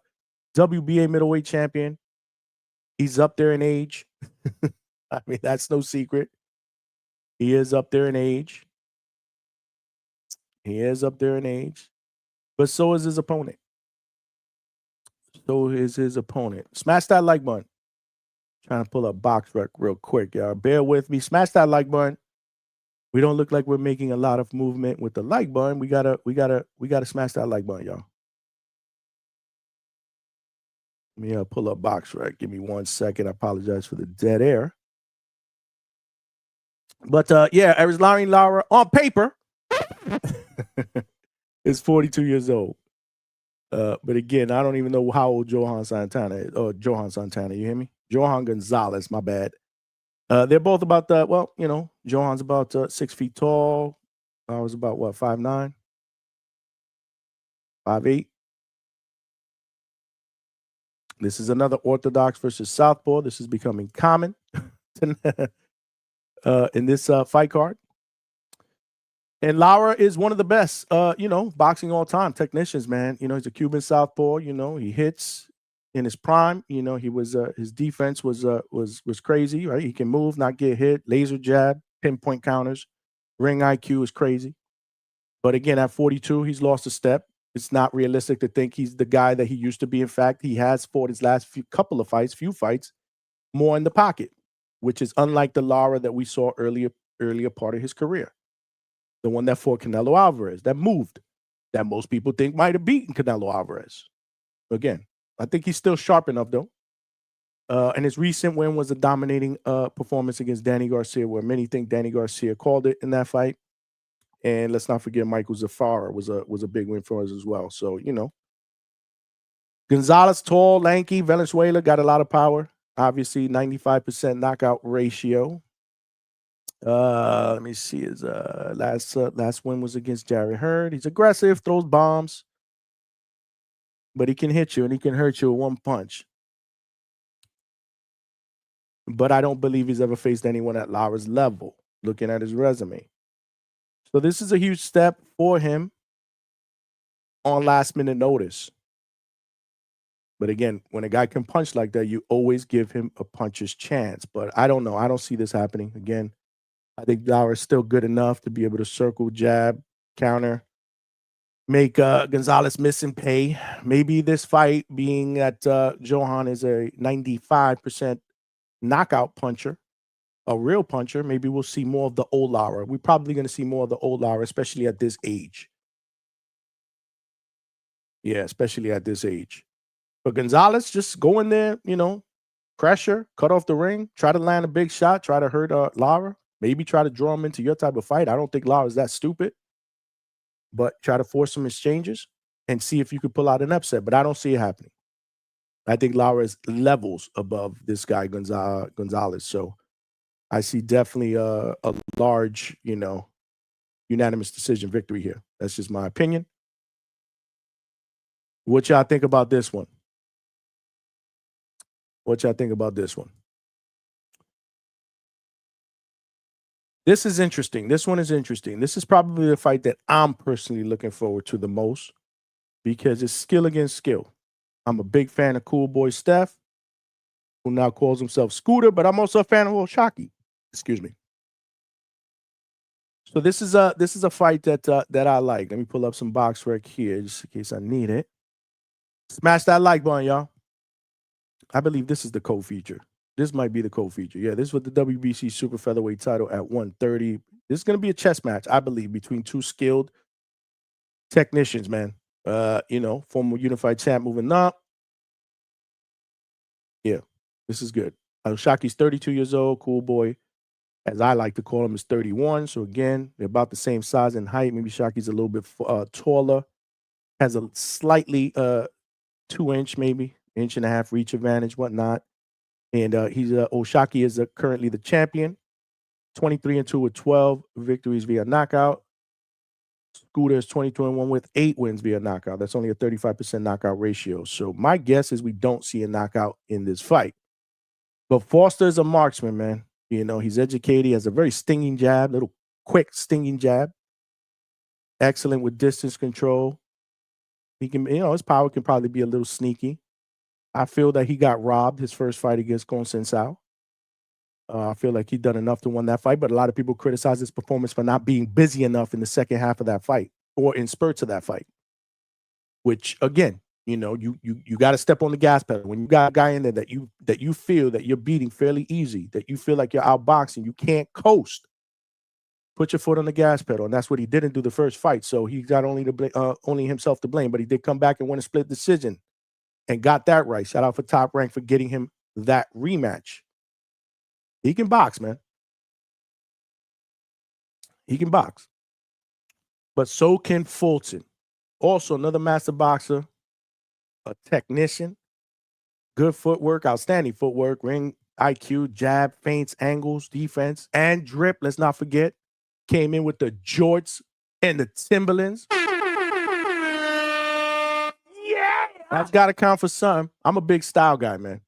WBA middleweight champion. He's up there in age. I mean, that's no secret. He is up there in age. But so is his opponent. Smash that like button. Trying to pull up box rec real quick, y'all. Bear with me. Smash that like button. We don't look like we're making a lot of movement with the like button. We gotta smash that like button, y'all. Let me pull up box rec. Give me 1 second. I apologize for the dead air. But Arizona Lara on paper is 42 years old. But again, I don't even know how old Johan Santana is. Oh, Johan Santana, you hear me? Johan Gonzalez, my bad. They're both about Johan's about 6 feet tall. I was about 5'9", 5'8". This is another Orthodox versus Southpaw. This is becoming common in this fight card. And Lara is one of the best, boxing all-time technicians, man. He's a Cuban Southpaw. He hits in his prime. He was his defense was crazy, right? He can move, not get hit, laser jab, pinpoint counters, ring IQ is crazy. But again, at 42, he's lost a step. It's not realistic to think he's the guy that he used to be. In fact, he has fought his last few fights, more in the pocket, which is unlike the Lara that we saw earlier part of his career. The one that fought Canelo Alvarez, that moved, that most people think might have beaten Canelo Alvarez. Again, I think he's still sharp enough, though. And his recent win was a dominating performance against Danny Garcia, where many think Danny Garcia called it in that fight. And let's not forget Michael Zafara was a big win for us as well. So, Gonzalez, tall, lanky, Venezuela, got a lot of power. Obviously, 95% knockout ratio. Let me see. His last win was against Jarrett Hurd. He's aggressive, throws bombs, but he can hit you and he can hurt you with one punch. But I don't believe he's ever faced anyone at Lara's level, looking at his resume. So this is a huge step for him on last-minute notice. But again, when a guy can punch like that, you always give him a puncher's chance. But I don't know. I don't see this happening. Again, I think Lara is still good enough to be able to circle, jab, counter, make Gonzalez miss and pay. Maybe this fight, being that Johan is a 95% knockout puncher, a real puncher, maybe we'll see more of the old Lara. We're probably going to see more of the old Lara, especially at this age. Yeah, especially at this age. But Gonzalez, just go in there, pressure, cut off the ring, try to land a big shot, try to hurt Lara. Maybe try to draw him into your type of fight. I don't think Lara's that stupid. But try to force some exchanges and see if you could pull out an upset. But I don't see it happening. I think Lara is levels above this guy, Gonzalez. So I see definitely a large, unanimous decision victory here. That's just my opinion. What y'all think about this one? This is interesting. This one is interesting. This is probably the fight that I'm personally looking forward to the most because it's skill against skill. I'm a big fan of Cool Boy Steph, who now calls himself Scooter, but I'm also a fan of Shockey. Excuse me. So this is a fight that I like. Let me pull up some box rec here just in case I need it. Smash that like button, y'all. I believe this is the co-feature. This might be the co-feature. Yeah, this is with the WBC super featherweight title at 130. This is going to be a chess match, I believe, between two skilled technicians, man. Former unified champ moving up. Yeah, this is good. Shockey's 32 years old. Cool Boy, as I like to call him, is 31. So again, they're about the same size and height. Maybe Shockey's a little bit taller. Has a slightly 2-inch, maybe inch and a half reach advantage, whatnot. And Shockey is currently the champion. 23-2 with 12 victories via knockout. Scooter is 22-1 with 8 wins via knockout. That's only a 35% knockout ratio. So my guess is we don't see a knockout in this fight. But Foster is a marksman, man. He's educated. He has a very stinging jab, little quick stinging jab. Excellent with distance control. He can, his power can probably be a little sneaky. I feel that he got robbed his first fight against Gonzalez. I feel like he done enough to win that fight, but a lot of people criticize his performance for not being busy enough in the second half of that fight or in spurts of that fight. Which again, you got to step on the gas pedal when you got a guy in there that you feel that you're beating fairly easy, that you feel like you're outboxing, you can't coast. Put your foot on the gas pedal, and that's what he didn't do the first fight. So he got only himself to blame, but he did come back and win a split decision. And got that right. Shout out for Top Rank for getting him that rematch. He can box, man. He can box. But so can Fulton. Also, another master boxer, a technician, good footwork, outstanding footwork, ring IQ, jab, feints, angles, defense, and drip. Let's not forget. Came in with the jorts and the Timberlands. That's got to count for something. I'm a big style guy, man.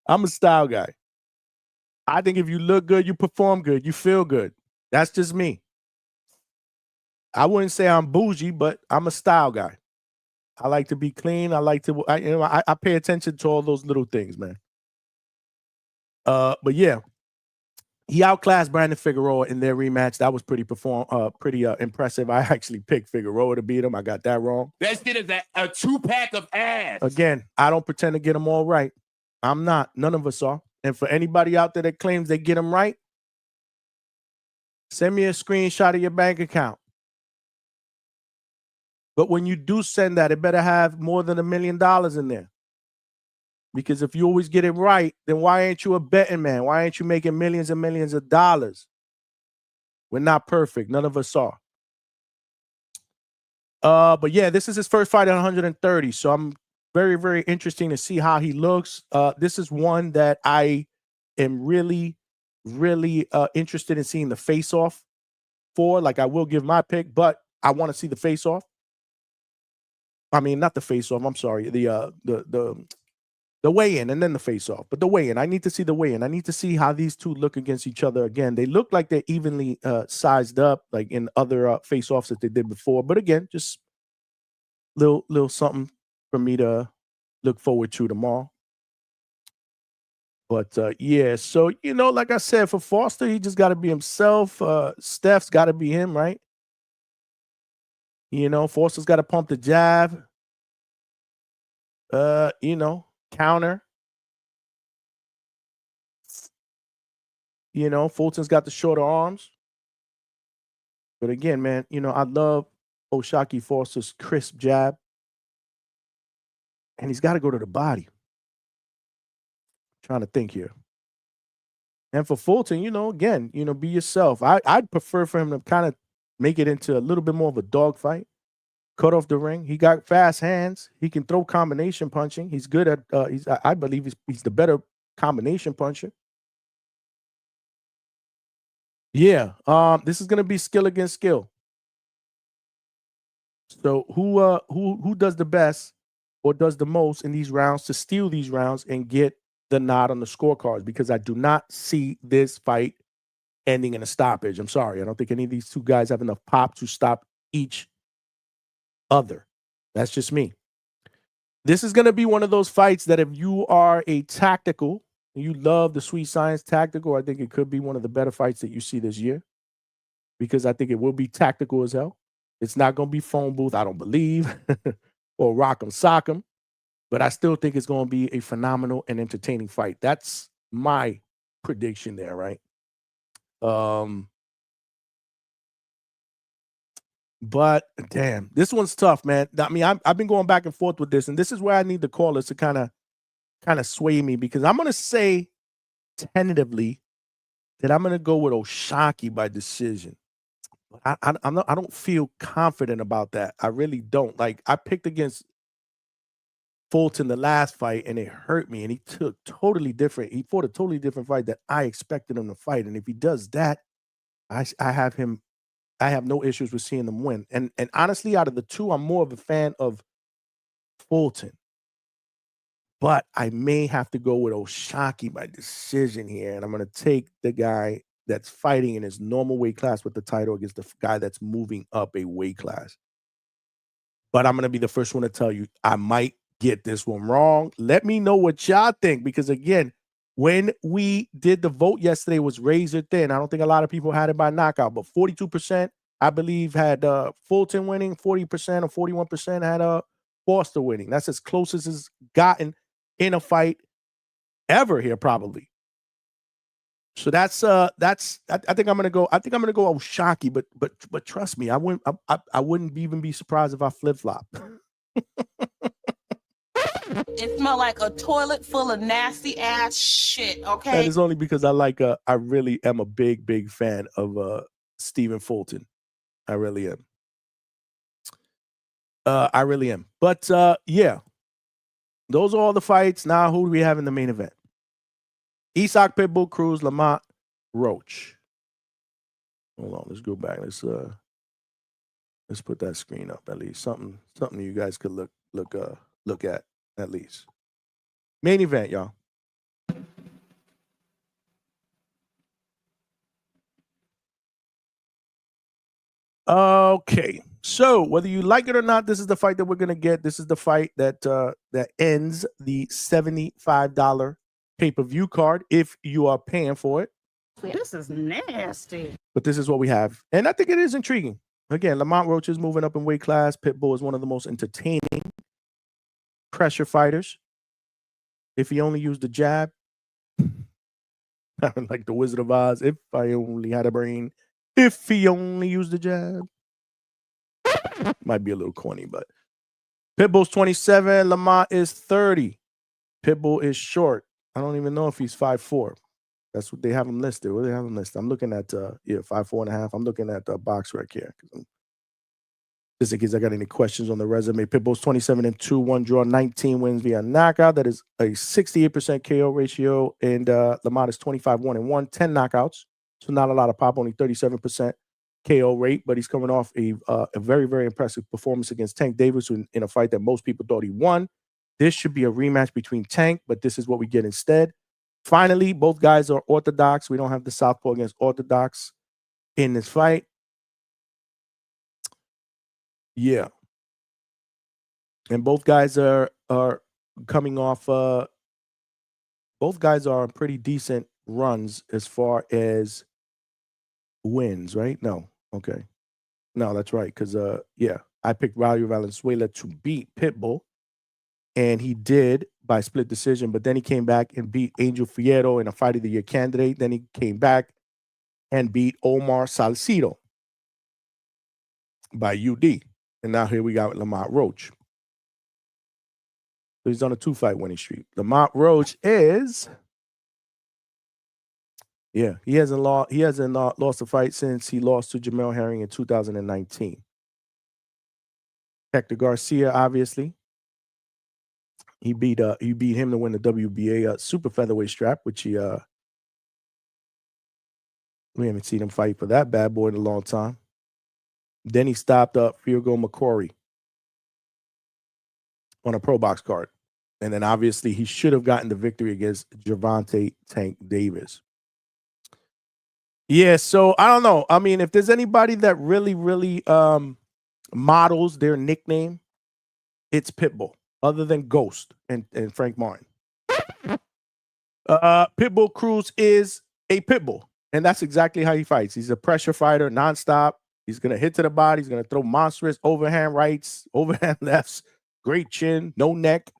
I'm a style guy. I think if you look good, you perform good, you feel good. That's just me. I wouldn't say I'm bougie, but I'm a style guy. I like to be clean. I like to, I pay attention to all those little things, man. But yeah, he outclassed Brandon Figueroa in their rematch. That was pretty impressive. I actually picked Figueroa to beat him. I got that wrong.
That shit is a 2-pack of ass.
Again, I don't pretend to get them all right. I'm not. None of us are. And for anybody out there that claims they get them right, send me a screenshot of your bank account. But when you do send that, it better have more than $1 million in there. Because if you always get it right, then why ain't you a betting man? Why ain't you making millions and millions of dollars? We're not perfect. None of us are. But yeah, this is his first fight at 130. So I'm very, very interesting to see how he looks. This is one that I am really, really interested in seeing the face-off for. Like, I will give my pick, but I want to see the face-off. I mean, not the face-off. I'm sorry. The weigh-in and then the face-off. But the weigh-in, I need to see the weigh-in. I need to see how these two look against each other again. They look like they're evenly sized up, like in other face-offs that they did before. But again, just little something for me to look forward to tomorrow. But yeah, so like I said, for Foster, he just got to be himself. Steph's got to be him, right? Foster's got to pump the jab. Counter. Fulton's got the shorter arms. But again, man, I love O'Shaquie Foster's crisp jab. And he's got to go to the body. Trying to think here. And for Fulton, again, be yourself. I'd prefer for him to kind of make it into a little bit more of a dogfight. Cut off the ring. He got fast hands. He can throw combination punching. He's good at. I believe he's the better combination puncher. Yeah. This is gonna be skill against skill. So who does the best or does the most in these rounds to steal these rounds and get the nod on the scorecards? Because I do not see this fight ending in a stoppage. I'm sorry. I don't think any of these two guys have enough pop to stop each other. That's just me. This is going to be one of those fights that if you are a tactical, you love the sweet science tactical, I think it could be one of the better fights that you see this year, because I think it will be tactical as hell. It's not going to be phone booth, I don't believe, or rock 'em, sock 'em, but I still think it's going to be a phenomenal and entertaining fight. That's my prediction there, right? But damn, this one's tough, man. I mean, I've been going back and forth with this, and this is where I need the callers to kind of sway me, because I'm gonna say tentatively that I'm gonna go with O'Shaquie by decision. But I don't feel confident about that. I really don't. Like, I picked against Fulton the last fight, and it hurt me, and he fought a totally different fight that I expected him to fight. And if he does that, I have no issues with seeing them win. And honestly, out of the two, I'm more of a fan of Fulton. But I may have to go with O'Shaquie by decision here. And I'm going to take the guy that's fighting in his normal weight class with the title against the guy that's moving up a weight class. But I'm going to be the first one to tell you, I might get this one wrong. Let me know what y'all think, because again, when we did the vote yesterday, it was razor thin. I don't think a lot of people had it by knockout, but 42%, I believe, had Fulton winning. 40% or 41% had Foster winning. That's as close as it's gotten in a fight ever here, probably. So I think I'm gonna go. I think I'm gonna go O'Shaquie, but trust me, I wouldn't even be surprised if I flip-flop.
It smelled like a toilet full of nasty ass shit, okay?
And it's only because I really am a big fan of Stephen Fulton. I really am. I really am. But yeah, those are all the fights. Now, who do we have in the main event? Isaac Pitbull Cruz, Lamont Roach. Hold on, let's go back. Let's put that screen up at least. Something you guys could look at least. Main event, y'all. Okay, so whether you like it or not, this is the fight that we're gonna get. This is the fight that ends the $75 pay-per-view card if you are paying for it.
This is nasty.
But this is what we have, and I think it is intriguing. Again, Lamont Roach is moving up in weight class. Pitbull is one of the most entertaining pressure fighters. If he only used the jab, like the Wizard of Oz, if I only had a brain, if he only used the jab. Might be a little corny, but Pitbull's 27, Lamont is 30. Pitbull is short. I don't even know if he's 5'4". That's what they have him listed. What do they have him listed? I'm looking at 5'4.5". I'm looking at the box right here. Just in case I got any questions on the resume. Pitbull's 27-2, 1 draw, 19 wins via knockout. That is a 68% KO ratio. And Lamont is 25-1-1, 10 knockouts. So not a lot of pop, only 37% KO rate. But he's coming off a very, very impressive performance against Tank Davis in a fight that most people thought he won. This should be a rematch between Tank, but this is what we get instead. Finally, both guys are orthodox. We don't have the southpaw against orthodox in this fight. Yeah. And both guys are coming off both guys are on pretty decent runs as far as wins, right? No. Okay. No, that's right. Because I picked Raul Valenzuela to beat Pitbull. And he did by split decision, but then he came back and beat Angel Fierro in a Fight of the Year candidate. Then he came back and beat Omar Salcido by UD. And now here we got Lamont Roach. So he's on a 2-fight winning streak. Lamont Roach is, he hasn't lost a fight since he lost to Jamel Herring in 2019. Hector Garcia, obviously. He beat him to win the WBA super featherweight strap, which we haven't seen him fight for that bad boy in a long time. Then he stopped up Firgo McCory on a pro box card. And then obviously he should have gotten the victory against Gervonta Tank Davis. Yeah, so I don't know. I mean, if there's anybody that really, really models their nickname, it's Pitbull. Other than Ghost and Frank Martin. Pitbull Cruz is a pitbull, and that's exactly how he fights. He's a pressure fighter, nonstop. He's going to hit to the body. He's going to throw monstrous overhand rights, overhand lefts, great chin, no neck.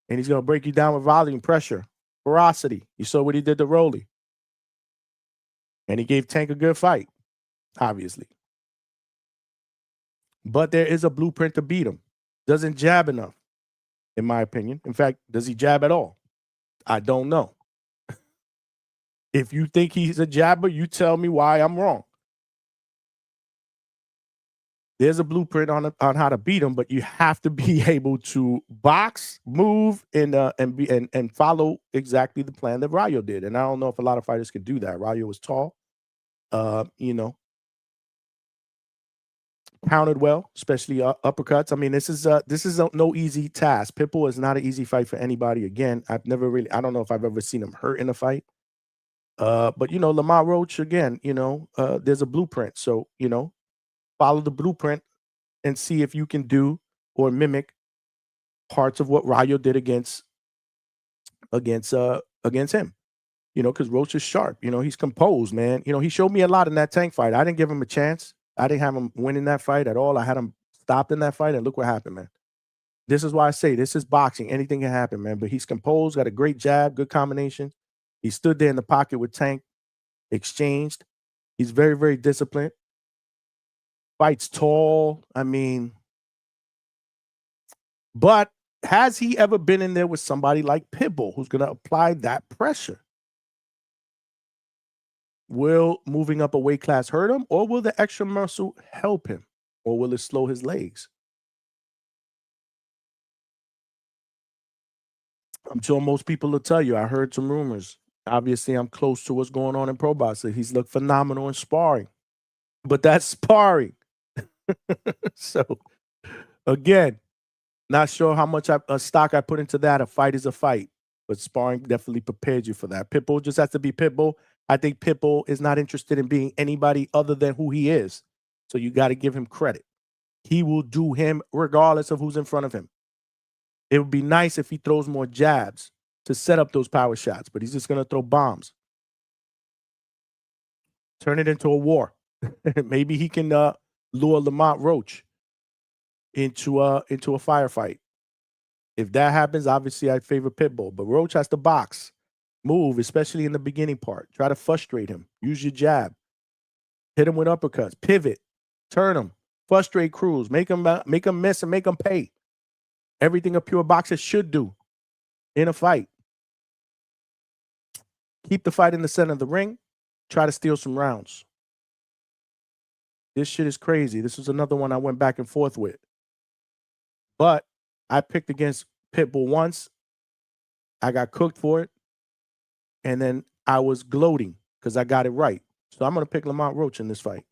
And he's going to break you down with volume, pressure, ferocity. You saw what he did to Rolly. And he gave Tank a good fight, obviously. But there is a blueprint to beat him. Doesn't jab enough, in my opinion. In fact, does he jab at all? I don't know. If you think he's a jabber, you tell me why I'm wrong. There's a blueprint on how to beat him, but you have to be able to box, move, and follow exactly the plan that Rayo did. And I don't know if a lot of fighters can do that. Rayo was tall, counted well, especially uppercuts. I mean, this is no easy task. Pitbull is not an easy fight for anybody. Again, I don't know if I've ever seen him hurt in a fight. But Lamont Roach, again, there's a blueprint. So, follow the blueprint and see if you can do or mimic parts of what Rayo did against him. Because Roach is sharp. He's composed, man. He showed me a lot in that Tank fight. I didn't give him a chance. I didn't have him winning that fight at all. I had him stopped in that fight, and look what happened, man. This is why I say this is boxing. Anything can happen, man. But he's composed, got a great jab, good combination. He stood there in the pocket with Tank, exchanged. He's very, very disciplined. Fights tall. I mean, but has he ever been in there with somebody like Pitbull who's going to apply that pressure? Will moving up a weight class hurt him, or will the extra muscle help him, or will it slow his legs? I'm sure most people will tell you. I heard some rumors. Obviously, I'm close to what's going on in pro boxing. He's looked phenomenal in sparring, but that's sparring. So, again, not sure how much stock I put into that. A fight is a fight, but sparring definitely prepared you for that. Pitbull just has to be Pitbull. I think Pitbull is not interested in being anybody other than who he is. So you got to give him credit. He will do him regardless of who's in front of him. It would be nice if he throws more jabs to set up those power shots, but he's just going to throw bombs. Turn it into a war. Maybe he can lure Lamont Roach into a firefight. If that happens, obviously I favor Pitbull, but Roach has to box. Move, especially in the beginning part. Try to frustrate him. Use your jab. Hit him with uppercuts. Pivot. Turn him. Frustrate Cruz. Make him miss and make him pay. Everything a pure boxer should do. in a fight. Keep the fight in the center of the ring. Try to steal some rounds. This shit is crazy. This was another one I went back and forth with. But I picked against Pitbull once. I got cooked for it. And then I was gloating because I got it right. So I'm going to pick Lamont Roach in this fight.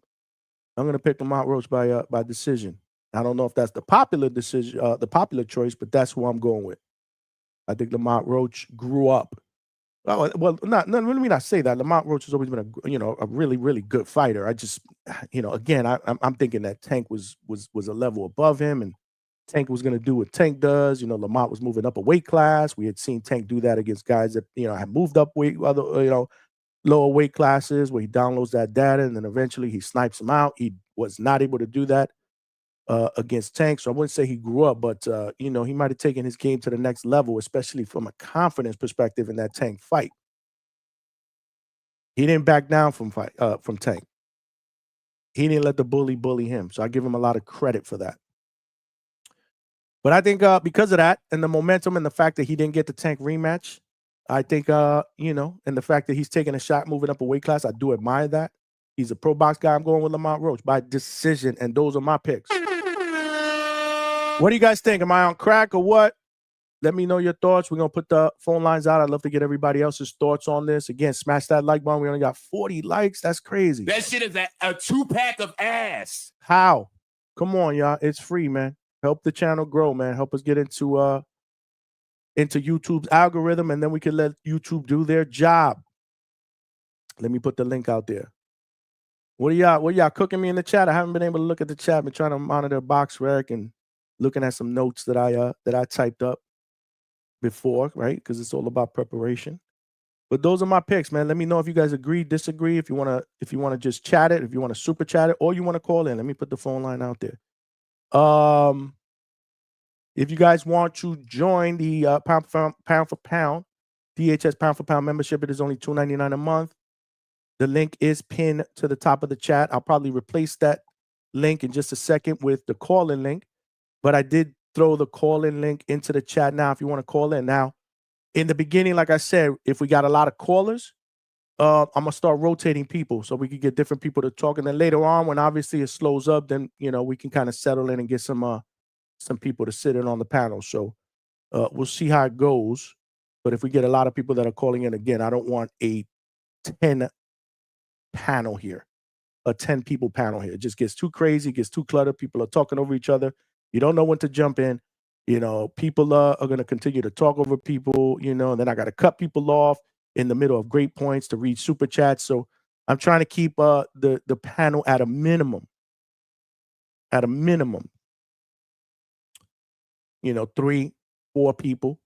I'm going to pick Lamont Roach by decision. I don't know if that's the popular decision, the popular choice, but that's who I'm going with. I think Lamont Roach grew up. Well, let me not say that. Lamont Roach has always been a really, really good fighter. I just, again, I'm thinking that Tank was a level above him, and Tank was going to do what Tank does. Lamont was moving up a weight class. We had seen Tank do that against guys that had moved up lower weight classes, where he downloads that data and then eventually he snipes him out. He was not able to do that against Tank. So I wouldn't say he grew up, but he might have taken his game to the next level, especially from a confidence perspective in that Tank fight. He didn't back down from Tank. He didn't let the bully him. So I give him a lot of credit for that. But I think because of that and the momentum and the fact that he didn't get the Tank rematch, I think, and the fact that he's taking a shot moving up a weight class, I do admire that. He's a pro box guy. I'm going with Lamont Roach by decision, and those are my picks. What do you guys think? Am I on crack or what? Let me know your thoughts. We're going to put the phone lines out. I'd love to get everybody else's thoughts on this. Again, smash that like button. We only got 40 likes. That's crazy.
That shit is a 2-pack of ass.
How? Come on, y'all. It's free, man. Help the channel grow, man. Help us get into YouTube's algorithm, and then we can let YouTube do their job. Let me put the link out there. What are y'all cooking me in the chat? I haven't been able to look at the chat. I've been trying to monitor box rec and looking at some notes that I typed up before, right? Because it's all about preparation. But those are my picks, man. Let me know if you guys agree, disagree, if you wanna just chat it, if you want to super chat it, or you want to call in. Let me put the phone line out there. If you guys want to join the pound for pound, DHS pound for pound membership, it is only $2.99 a month. The link is pinned to the top of the chat. I'll probably replace that link in just a second with the call-in link. But I did throw the call-in link into the chat now if you want to call in. Now, in the beginning, like I said, if we got a lot of callers, I'm going to start rotating people so we can get different people to talk. And then later on, when obviously it slows up, then, we can kind of settle in and get some people to sit in on the panel. So we'll see how it goes. But if we get a lot of people that are calling in, again, I don't want a 10 panel here, a 10 people panel here. It just gets too crazy, gets too cluttered. People are talking over each other. You don't know when to jump in. People are going to continue to talk over people, and then I got to cut people off in the middle of great points to read super chats. So I'm trying to keep the panel at a minimum. 3, 4 people.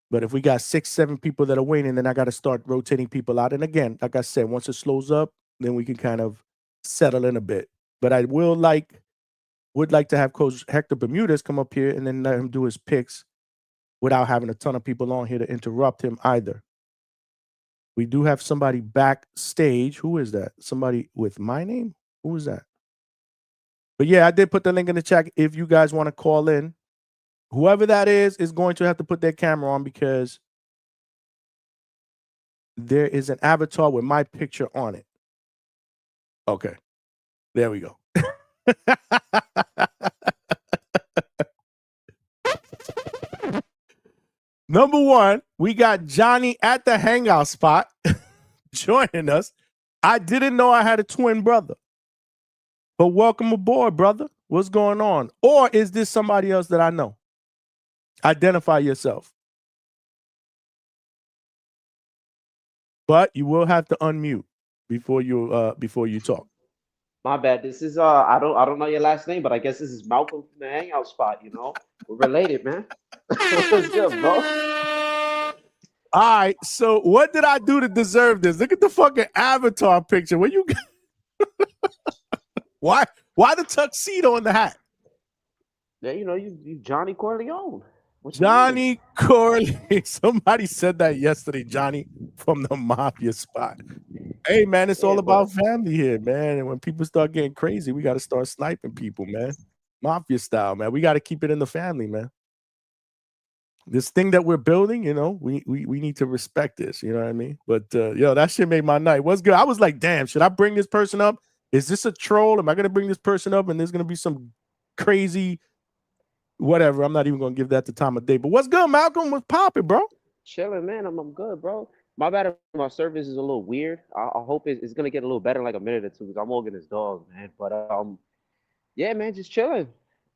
But if we got 6, 7 people that are waiting, then I got to start rotating people out. And again, like I said, once it slows up, then we can kind of settle in a bit. But I would like to have Coach Hector Bermudez come up here and then let him do his picks without having a ton of people on here to interrupt him either. We do have somebody backstage. Who is that? Somebody with my name? Who is that? But yeah, I did put the link in the chat if you guys want to call in. Whoever that is going to have to put their camera on because there is an avatar with my picture on it. Okay. There we go. Number 1, we got Johnny at the hangout spot joining us. I didn't know I had a twin brother. But welcome aboard, brother. What's going on? Or is this somebody else that I know? Identify yourself. But you will have to unmute before you talk.
My bad. This is I don't know your last name, but I guess this is Malcolm from the hangout spot, We're related, man. What's good, bro?
All right, so what did I do to deserve this? Look at the fucking avatar picture. Where you Why the tuxedo in the hat?
Yeah, you Johnny Corleone.
Johnny Corleone. Somebody said that yesterday, Johnny, from the mafia spot. Hey, man, it's all about family here, man. And when people start getting crazy, we got to start sniping people, man. Mafia style, man. We got to keep it in the family, man. this thing that we're building, you know, we need to respect this, you know what I mean? But yo, that shit made my night. What's good? I was like, damn, should I bring this person up? Is this a troll? Am I gonna bring this person up and there's gonna be some crazy whatever? I'm not even gonna give that the time of day. But what's good, Malcolm? What's popping, bro?
Chilling, man. I'm good, bro. My bad if my service is a little weird. I hope it's gonna get a little better in like a minute or two because I'm walking this dog, man. But yeah, man, just chilling.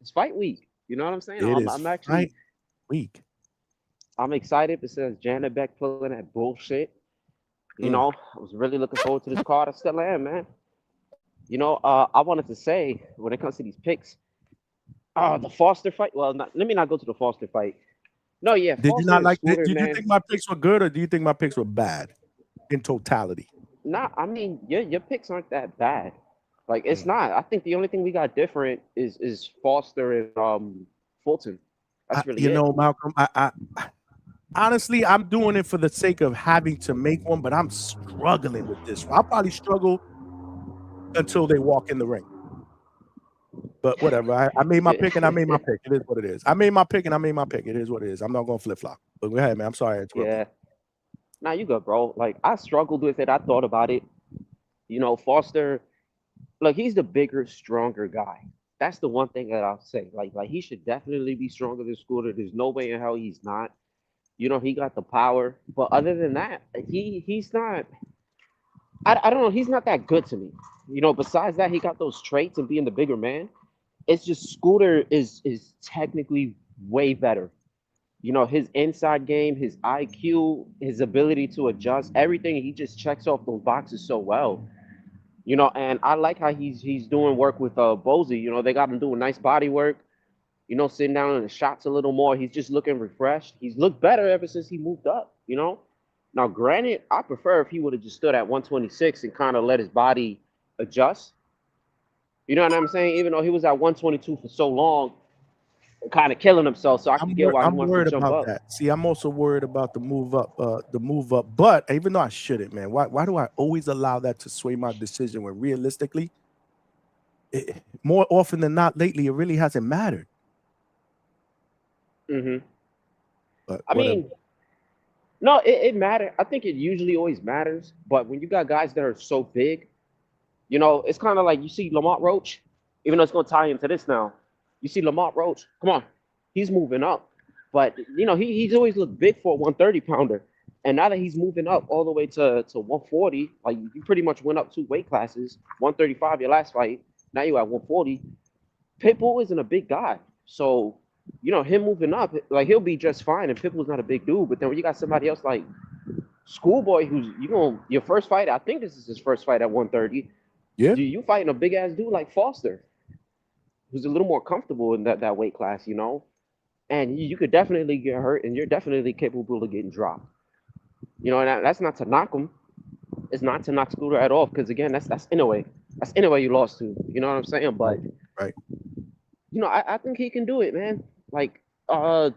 It's fight week. You know what I'm saying? I'm actually
fight week.
I'm excited because Janet Beck pulling that bullshit. You know, I was really looking forward to this card. I still am, man. You know, I wanted to say when it comes to these picks, the Foster fight. Well, let me not go to the Foster fight. No, yeah.
Did
Foster
you not like?
Scooter,
did you think my picks were good, or do you think my picks were bad in totality?
Nah, I mean your picks aren't that bad. Like it's not. I think the only thing we got different is Foster and Fulton. That's really
you
it.
know, Malcolm. I honestly, I'm doing it for the sake of having to make one, but I'm struggling with this. I'll probably struggle until they walk in the ring. But whatever. I made my pick and I made my pick. It is what it is. I made my pick and I made my pick. It is what it is. I'm not going to flip flop. But go ahead, man. I'm sorry.
Yeah. Nah, you good, bro. Like I struggled with it. I thought about it. You know, Foster, look, he's the bigger, stronger guy. That's the one thing that I'll say. Like he should definitely be stronger than Scooter. There's no way in hell he's not. You know, he got the power. But other than that, he's not. I don't know. He's not that good to me. You know, besides that, he got those traits and being the bigger man. It's just Scooter is technically way better. You know, his inside game, his IQ, his ability to adjust, everything, he just checks off those boxes so well. You know, and I like how he's doing work with Bozy. You know, they got him doing nice body work. You know, sitting down in the shots a little more. He's just looking refreshed. He's looked better ever since he moved up, you know. Now, granted, I prefer if he would have just stood at 126 and kind of let his body adjust. You know what I'm saying? Even though he was at 122 for so long, kind of killing himself. So I can get why he wants to jump up.
That. See, I'm also worried about the move up. But even though I shouldn't, man, why do I always allow that to sway my decision when realistically, more often than not, lately, it really hasn't mattered.
Mm-hmm.
But
I mean, no, it matters. I think it usually always matters. But when you got guys that are so big, you know, it's kind of like you see Lamont Roach, even though it's going to tie into this now. You see Lamont Roach, come on, he's moving up. But, you know, he's always looked big for a 130-pounder. And now that he's moving up all the way to 140, like you pretty much went up 2 weight classes, 135 your last fight, now you're at 140. Pitbull isn't a big guy. So, you know, him moving up, like he'll be just fine. And Pitbull's not a big dude. But then when you got somebody else like Schoolboy, who's, you know, your first fight, I think this is his first fight at 130.
Yeah.
You fighting a big ass dude like Foster, who's a little more comfortable in that weight class, you know, and you could definitely get hurt, and you're definitely capable of getting dropped, you know. And that's not to knock him. It's not to knock Scooter at all, because again, that's Inoue. That's Inoue you lost to. You know what I'm saying? But
right,
you know, I think he can do it, man. Like, I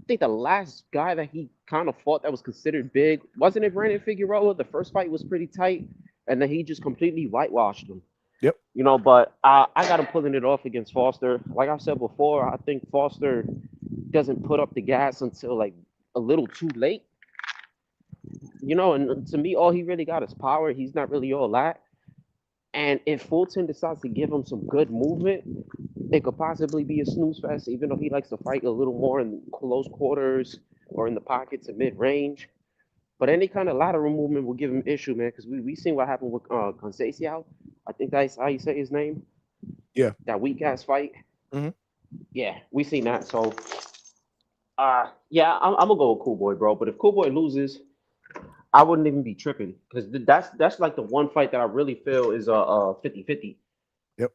think the last guy that he kind of fought that was considered big, wasn't it Brandon Figueroa? The first fight was pretty tight. And then he just completely whitewashed him.
Yep.
You know, but I got him pulling it off against Foster. Like I said before, I think Foster doesn't put up the gas until like a little too late. You know, and to me, all he really got is power. He's not really all that. And if Fulton decides to give him some good movement, it could possibly be a snooze fest, even though he likes to fight a little more in close quarters or in the pockets and mid-range. But any kind of lateral movement will give him issue, man, because we seen what happened with Gonzalez. I think that's how you say his name.
Yeah.
That weak-ass fight.
Mm-hmm.
Yeah, we seen that. So, yeah, I'm going to go with Cool Boy, bro. But if Cool Boy loses, I wouldn't even be tripping, because that's like the one fight that I really feel is 50-50.
Yep.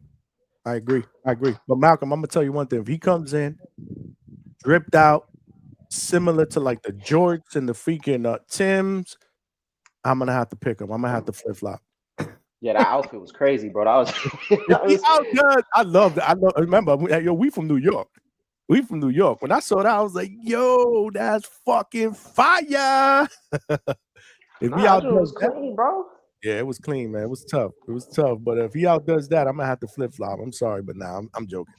I agree. But Malcolm, I'm going to tell you one thing. If he comes in, dripped out, similar to like the Jorts and the freaking Tims, I'm gonna have to pick him. I'm gonna have to flip flop.
Yeah, that outfit was crazy, bro.
I love that. Remember, we from New York. When I saw that, I was like, yo, that's fucking fire. If he outdoes that,
clean, bro.
Yeah, it was clean, man. It was tough. But if he outdoes that, I'm gonna have to flip flop. I'm sorry, but nah, I'm joking.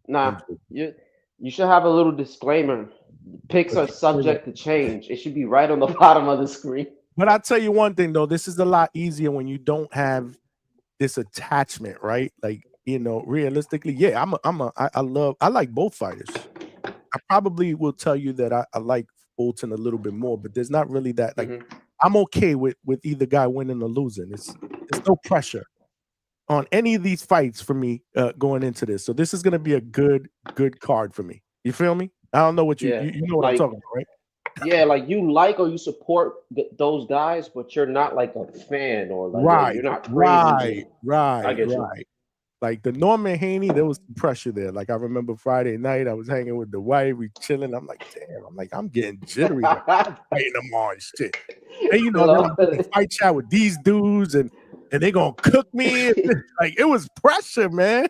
Nah, you should have a little disclaimer. Picks are subject to change. It should be right on the bottom of the screen.
But I'll tell you one thing though, this is a lot easier when you don't have this attachment, right? Like, realistically, yeah, I like both fighters. I probably will tell you that I like Fulton a little bit more, but there's not really that. Like, I'm okay with either guy winning or losing. It's no pressure on any of these fights for me going into this. So this is going to be a good card for me. You feel me? I don't know what you know what I'm talking about, right?
Yeah, like you like or you support those guys, but you're not like a fan or like you're not crazy.
Right. Like the Norman Haney, there was some pressure there. Like I remember Friday night, I was hanging with the wife, we chilling. I'm like, damn, I'm getting jittery fighting them on shit. And then fight chat with these dudes and they gonna cook me. Like it was pressure, man.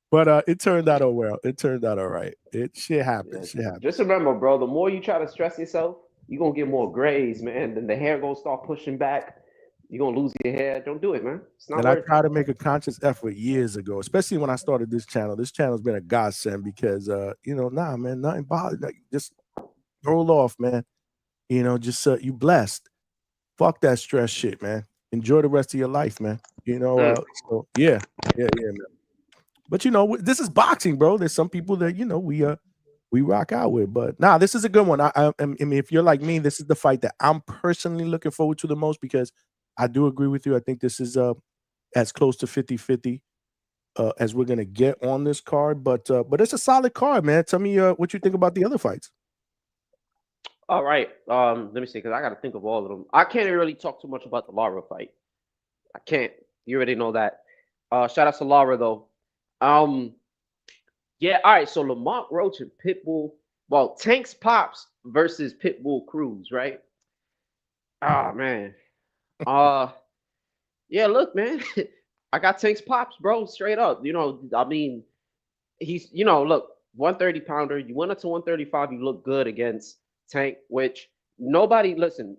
But it turned out well. It turned out all right. Shit happens.
Just remember, bro, the more you try to stress yourself, you're going to get more grays, man. Then the hair going to start pushing back. You're going to lose your hair. Don't do it, man. It's not worth it.
I tried to make a conscious effort years ago, especially when I started this channel. This channel's been a godsend because, man, nothing bothers. Like, just roll off, man. Just you blessed. Fuck that stress shit, man. Enjoy the rest of your life, man. So, yeah, man. But this is boxing, bro. There's some people that we rock out with. But this is a good one. I mean, if you're like me, this is the fight that I'm personally looking forward to the most because I do agree with you. I think this is as close to 50-50 as we're gonna get on this card. But it's a solid card, man. Tell me what you think about the other fights.
All right. Let me see, because I got to think of all of them. I can't really talk too much about the Lara fight. I can't. You already know that. Shout out to Lara though. Yeah, all right. So Lamont Roach and Pitbull, Tanks Pops versus Pitbull Cruz, right? Oh man. Yeah, look, man. I got Tanks Pops, bro, straight up. I mean, he's, look, 130 pounder. You went up to 135, you look good against Tank, which listen,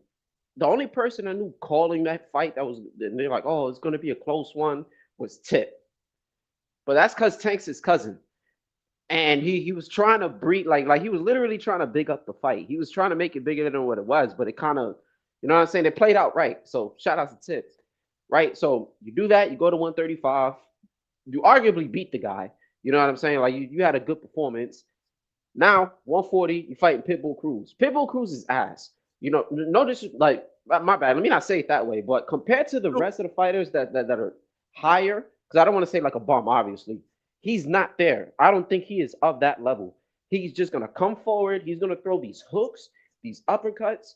the only person I knew calling that fight they're like, oh, it's gonna be a close one, was Tip. But that's because Tank's his cousin. And he was trying to breed, like he was literally trying to big up the fight. He was trying to make it bigger than what it was, but it kind of, you know what I'm saying? It played out right. So shout out to Tips, right? So you do that, you go to 135, you arguably beat the guy. You know what I'm saying? Like you had a good performance. Now 140, you fighting Pitbull Cruz. Pitbull Cruz is ass. Notice like my bad. Let me not say it that way, but compared to the rest of the fighters that are higher. Because I don't want to say like a bum, obviously. He's not there. I don't think he is of that level. He's just going to come forward. He's going to throw these hooks, these uppercuts.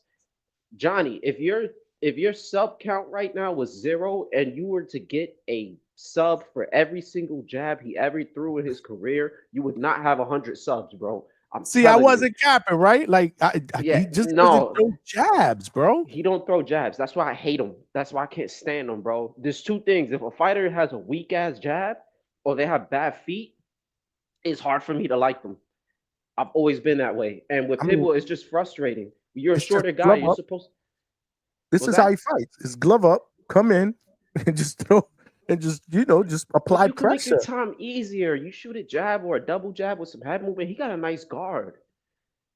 Johnny, if your sub count right now was 0 and you were to get a sub for every single jab he ever threw in his career, you would not have 100 subs, bro.
I wasn't capping, right? Like, he just doesn't throw jabs, bro.
He don't throw jabs. That's why I hate him. That's why I can't stand him, bro. There's two things. If a fighter has a weak ass jab or they have bad feet, it's hard for me to like them. I've always been that way. And with Pitbull, it's just frustrating. You're a shorter guy. You're supposed.
This is how he fights. It's glove up, come in, and just throw. And just apply pressure.
Make your time easier. You shoot a jab or a double jab with some head movement. He got a nice guard.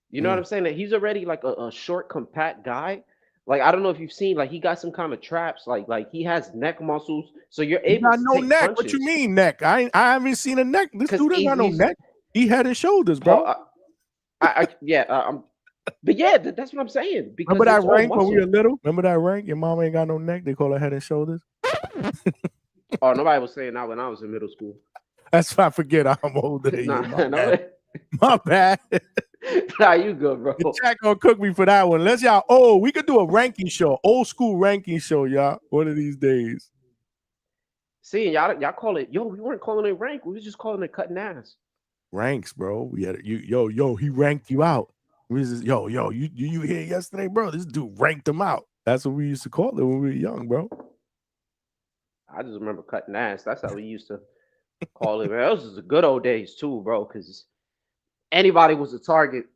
You know what I'm saying? That he's already like a short, compact guy. Like I don't know if you've seen, like he got some kind of traps. Like he has neck muscles, so you're able.
He got no neck. Punches. What you mean neck? I haven't seen a neck. This dude ain't got no neck. He had his shoulders, bro.
But yeah, that's what I'm saying. Because
remember that rank when we were little? Remember that rank? Your mama ain't got no neck. They call her head and shoulders.
Oh, nobody was saying that when I was in middle school.
That's why I forget I'm older than you. My bad.
Nah, you good, bro.
The chat gonna cook me for that one. Let's y'all. Oh, we could do a ranking show, old school ranking show, y'all. One of these days.
See, y'all call it. We weren't calling it rank. We was just calling it cutting ass.
Ranks, bro. We had yo. He ranked you out. We was just, yo. You here yesterday, bro? This dude ranked him out. That's what we used to call it when we were young, bro.
I just remember cutting ass. That's how we used to call it, man. Those was the good old days too, bro. Because anybody was a target.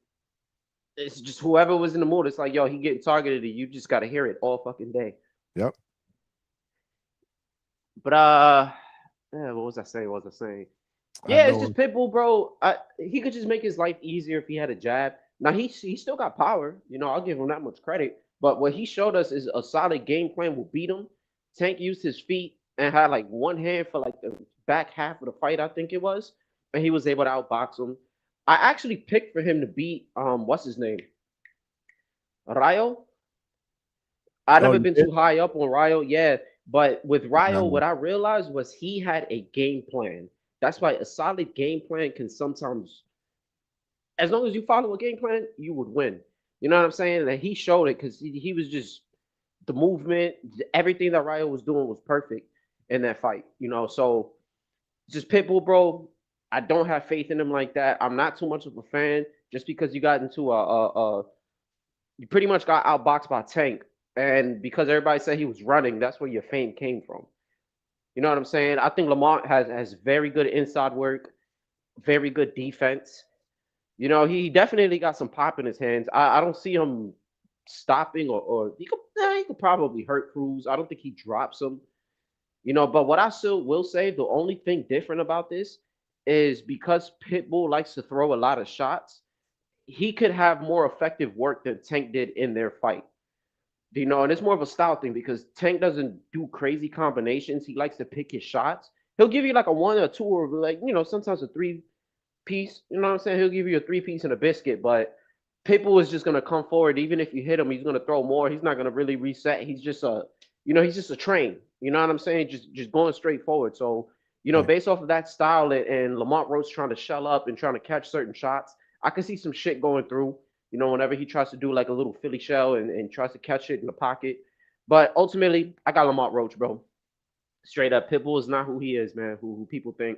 It's just whoever was in the mood. It's like, yo, he getting targeted, and you just got to hear it all fucking day.
Yep.
But what was I saying? Yeah, it's just Pitbull, bro. He could just make his life easier if he had a jab. Now he still got power. You know, I'll give him that much credit. But what he showed us is a solid game plan will beat him. Tank used his feet and had like one hand for like the back half of the fight, I think it was, and he was able to outbox him. I actually picked for him to beat what's his name? Rayo. I never been too high up on Rayo, yeah. But with Rayo, what I realized was he had a game plan. That's why a solid game plan can sometimes, as long as you follow a game plan, you would win. You know what I'm saying? And he showed it because he was just the movement, everything that Rayo was doing was perfect in that fight. You know, so just Pitbull, bro. I don't have faith in him like that. I'm not too much of a fan just because you got into you pretty much got outboxed by Tank. And because everybody said he was running, that's where your fame came from. You know what I'm saying? I think Lamont has very good inside work, very good defense. You know, he definitely got some pop in his hands. I don't see him stopping or he could probably hurt Cruz. I don't think he drops him. You know, but what I still will say, the only thing different about this is because Pitbull likes to throw a lot of shots, he could have more effective work than Tank did in their fight. You know, and it's more of a style thing because Tank doesn't do crazy combinations. He likes to pick his shots. He'll give you like a 1 or 2 or like, you know, sometimes a 3-piece. You know what I'm saying? He'll give you a 3-piece and a biscuit, but Pitbull is just going to come forward. Even if you hit him, he's going to throw more. He's not going to really reset. He's just he's just a train. You know what I'm saying? Just going straight forward. So, you know, based off of that style and Lamont Roach trying to shell up and trying to catch certain shots, I can see some shit going through. You know, whenever he tries to do like a little Philly shell and tries to catch it in the pocket. But ultimately, I got Lamont Roach, bro. Straight up, Pitbull is not who he is, man, who people think.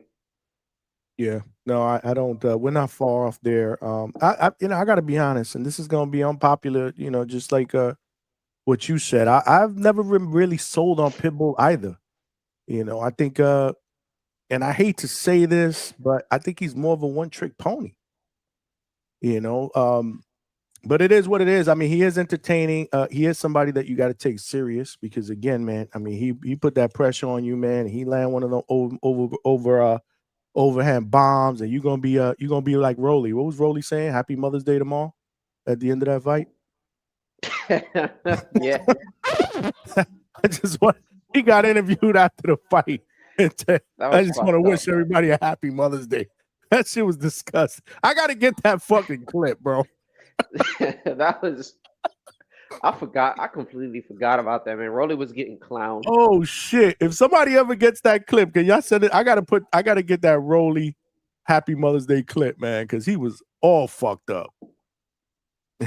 Yeah. No, I don't. We're not far off there. I got to be honest, and this is going to be unpopular, you know, just like what you said. I've never been really sold on Pitbull either. You know, I think, and I hate to say this, but I think he's more of a one-trick pony. You know, but it is what it is. I mean, he is entertaining. He is somebody that you got to take serious because, again, man, I mean, he put that pressure on you, man. He land one of the overhand bombs, and you're gonna be like Rolly. What was Rolly saying? Happy Mother's Day tomorrow at the end of that fight.
Yeah.
He got interviewed after the fight. I just want to wish everybody a happy Mother's Day. That shit was disgusting. I got to get that fucking clip, bro.
That was, I forgot. I completely forgot about that, man. Rolly was getting clowned.
Oh shit! If somebody ever gets that clip, can y'all send it? I gotta get that Rolly Happy Mother's Day clip, man, because he was all fucked up.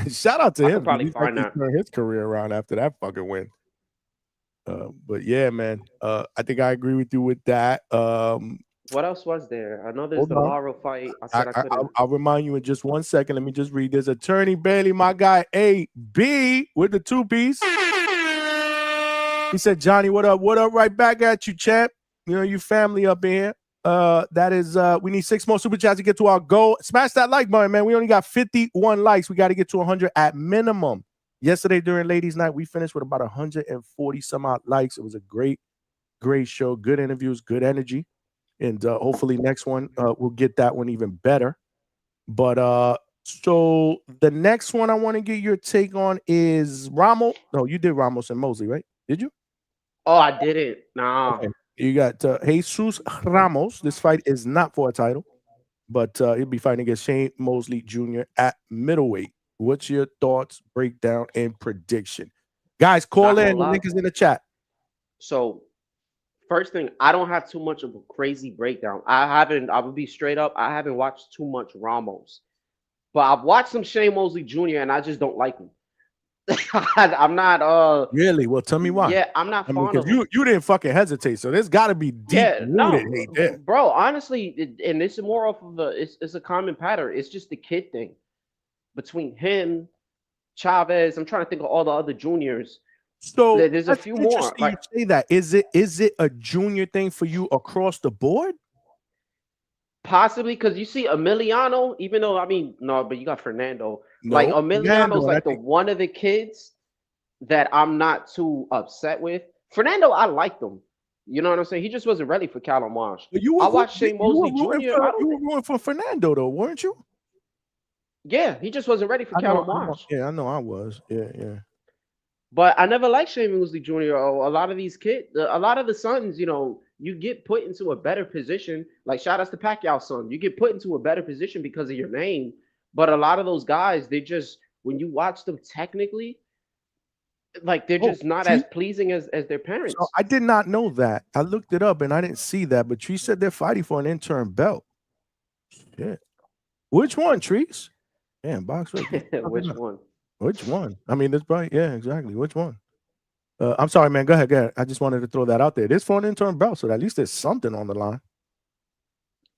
Shout out to him.
Probably find out.
Turn his career around after that fucking win. But yeah, man. I think I agree with you with that.
What else was there? I know there's the Lara fight.
I'll remind you in just 1 second. Let me just read this. Attorney Bailey, my guy AB with the 2-piece. He said, Johnny, what up? What up? Right back at you, champ. You know, you family up in here. That is, we need 6 more super chats to get to our goal. Smash that like button, man. We only got 51 likes. We got to get to 100 at minimum. Yesterday during ladies' night, we finished with about 140 some odd likes. It was a great show. Good interviews, good energy. And hopefully next one, we'll get that one even better. But so the next one I want to get your take on is Ramos. No, you did Ramos and Mosley, right? Did you?
Oh, I didn't. Nah.
Okay. You got Jesus Ramos. This fight is not for a title, but he'll be fighting against Shane Mosley Jr. at middleweight. What's your thoughts, breakdown, and prediction? Guys, call in. The link is in the chat.
So, first thing, I don't have too much of a crazy breakdown. I will be straight up. I haven't watched too much Ramos, but I've watched some Shane Mosley Jr. and I just don't like him. I'm not
really. Well, tell me why.
Yeah, I'm not fond of him.
You didn't fucking hesitate, so there's got to be deep rooted hate there,
bro. Honestly, and it's more off of it's a common pattern. It's just the kid thing between him, Chavez. I'm trying to think of all the other juniors.
So
there's a few more.
Like, you say that is it a junior thing for you across the board?
Possibly, because you see Emiliano, even though but you got Fernando. Like Emiliano's like one of the kids that I'm not too upset with. Fernando, I like them. You know what I'm saying? He just wasn't ready for Callum Walsh.
But you were,
I watched Shane Mosley Jr.
You were rooting for Fernando, though, weren't you?
Yeah, he just wasn't ready for Callum Walsh.
Yeah, I know I was. Yeah.
But I never liked Shane Mosley Jr. A lot of these kids, a lot of the sons, you know, you get put into a better position. Like shout outs to Pacquiao's son. You get put into a better position because of your name. But a lot of those guys, they just, when you watch them technically, like they're just not as pleasing as their parents.
So I did not know that. I looked it up and I didn't see that. But Treese said they're fighting for an interim belt. Shit. Which one, Treese? Damn, box right.
Which one?
Which one? I mean, that's probably, yeah, exactly. Which one? I'm sorry, man. Go ahead. I just wanted to throw that out there. It is for an interim belt, so at least there's something on the line.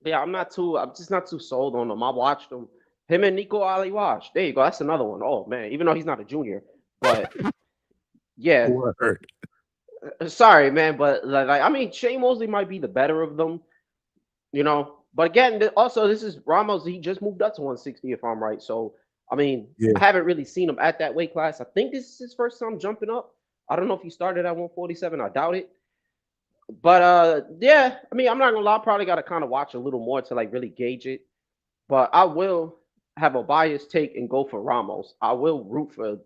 Yeah, I'm just not too sold on them. I watched them. Him and Nico Ali Wash. There you go. That's another one. Oh man, even though he's not a junior, but yeah. Sorry, man, but like I mean, Shane Mosley might be the better of them, you know. But again, also this is Ramos. He just moved up to 160, if I'm right. So I mean, I haven't really seen him at that weight class. I think this is his first time jumping up. I don't know if he started at 147. I doubt it. But yeah, I mean, I'm not gonna lie. I probably got to kind of watch a little more to like really gauge it. But I will have a biased take and go for Ramos. I will root for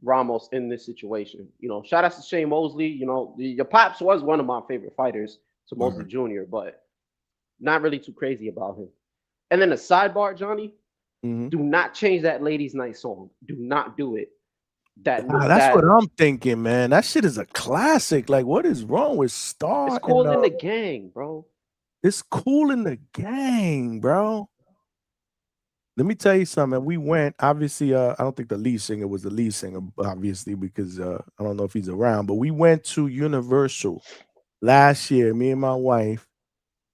Ramos in this situation. You know, shout out to Shane Mosley. You know, your pops was one of my favorite fighters, to Mosley Jr., but not really too crazy about him. And then the sidebar, Johnny, do not change that Ladies Night song. Do not do it. That's
what I'm thinking, man. That shit is a classic. Like, what is wrong with Star?
It's cool in the gang, bro.
It's cool in the gang, bro. Let me tell you something. We went, obviously, I don't think the lead singer was the lead singer, obviously, because I don't know if he's around, but we went to Universal last year, me and my wife,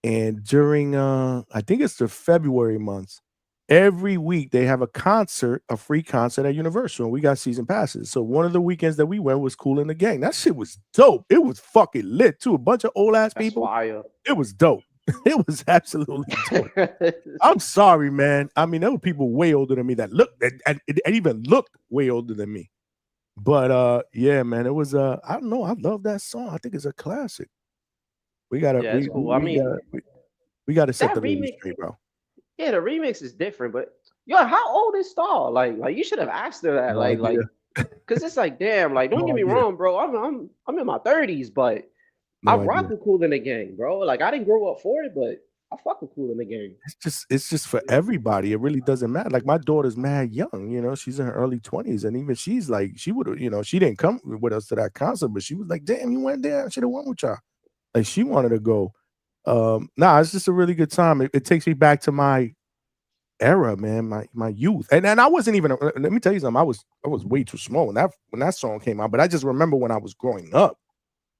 and during, I think it's the February months, every week they have a free concert at Universal, and we got season passes. So one of the weekends that we went was Cool in the Gang. That shit was dope. It was fucking lit, too. A bunch of old-ass people.
Fire.
It was dope. It was absolutely dope. I'm sorry, man. I mean, there were people way older than me that looked, and it even looked way older than me. But yeah, man, it was I don't know. I love that song. I think it's a classic. We gotta, we gotta set the remix straight, bro.
Yeah, the remix is different, but yo, how old is Star? Like you should have asked her that, like, because it's like, damn, like, don't get me wrong, bro. I'm in my 30s, but I rock with Cool in the Gang, bro. Like, I didn't grow up for it, but I fuck with Cool in the Gang.
It's just for everybody. It really doesn't matter. Like, my daughter's mad young, you know, she's in her early 20s, and even she's like, she would have, you know, she didn't come with us to that concert, but she was like, damn, you went there. I should have went with y'all. Like, she wanted to go. It's just a really good time. It takes me back to my era, man, my youth. And I wasn't even, let me tell you something, I was way too small when that song came out, but I just remember when I was growing up,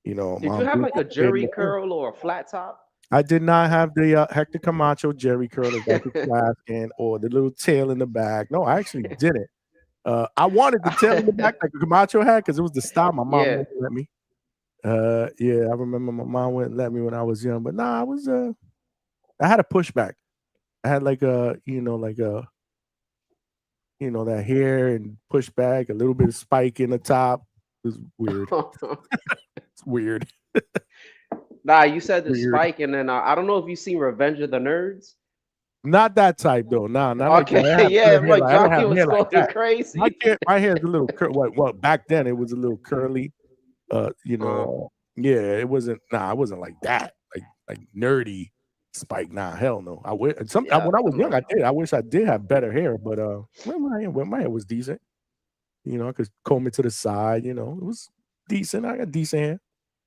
you know.
Did you have like a jerry curl or a flat top?
I did not have the Hector Camacho jerry curl or the little tail in the back. No, I actually didn't. I wanted the tail in the back like Camacho had because it was the style my mom wouldn't let me. I remember my mom wouldn't let me when I was young, but I had a pushback. I had like that hair and pushback, a little bit of spike in the top. It was weird. It's weird.
Nah, you said the spike, and then I don't know if you've seen Revenge of the Nerds.
Not that type though. Nah,
okay.
Like
yeah, like Johnny was going like crazy.
My hair is a little well, back then it was a little curly. It wasn't. Nah, I wasn't like that. Like nerdy spike. Nah, hell no. When I was young, I did. I wish I did have better hair, but my hair was decent. You know, I could comb it to the side. You know, it was decent. I got decent hair.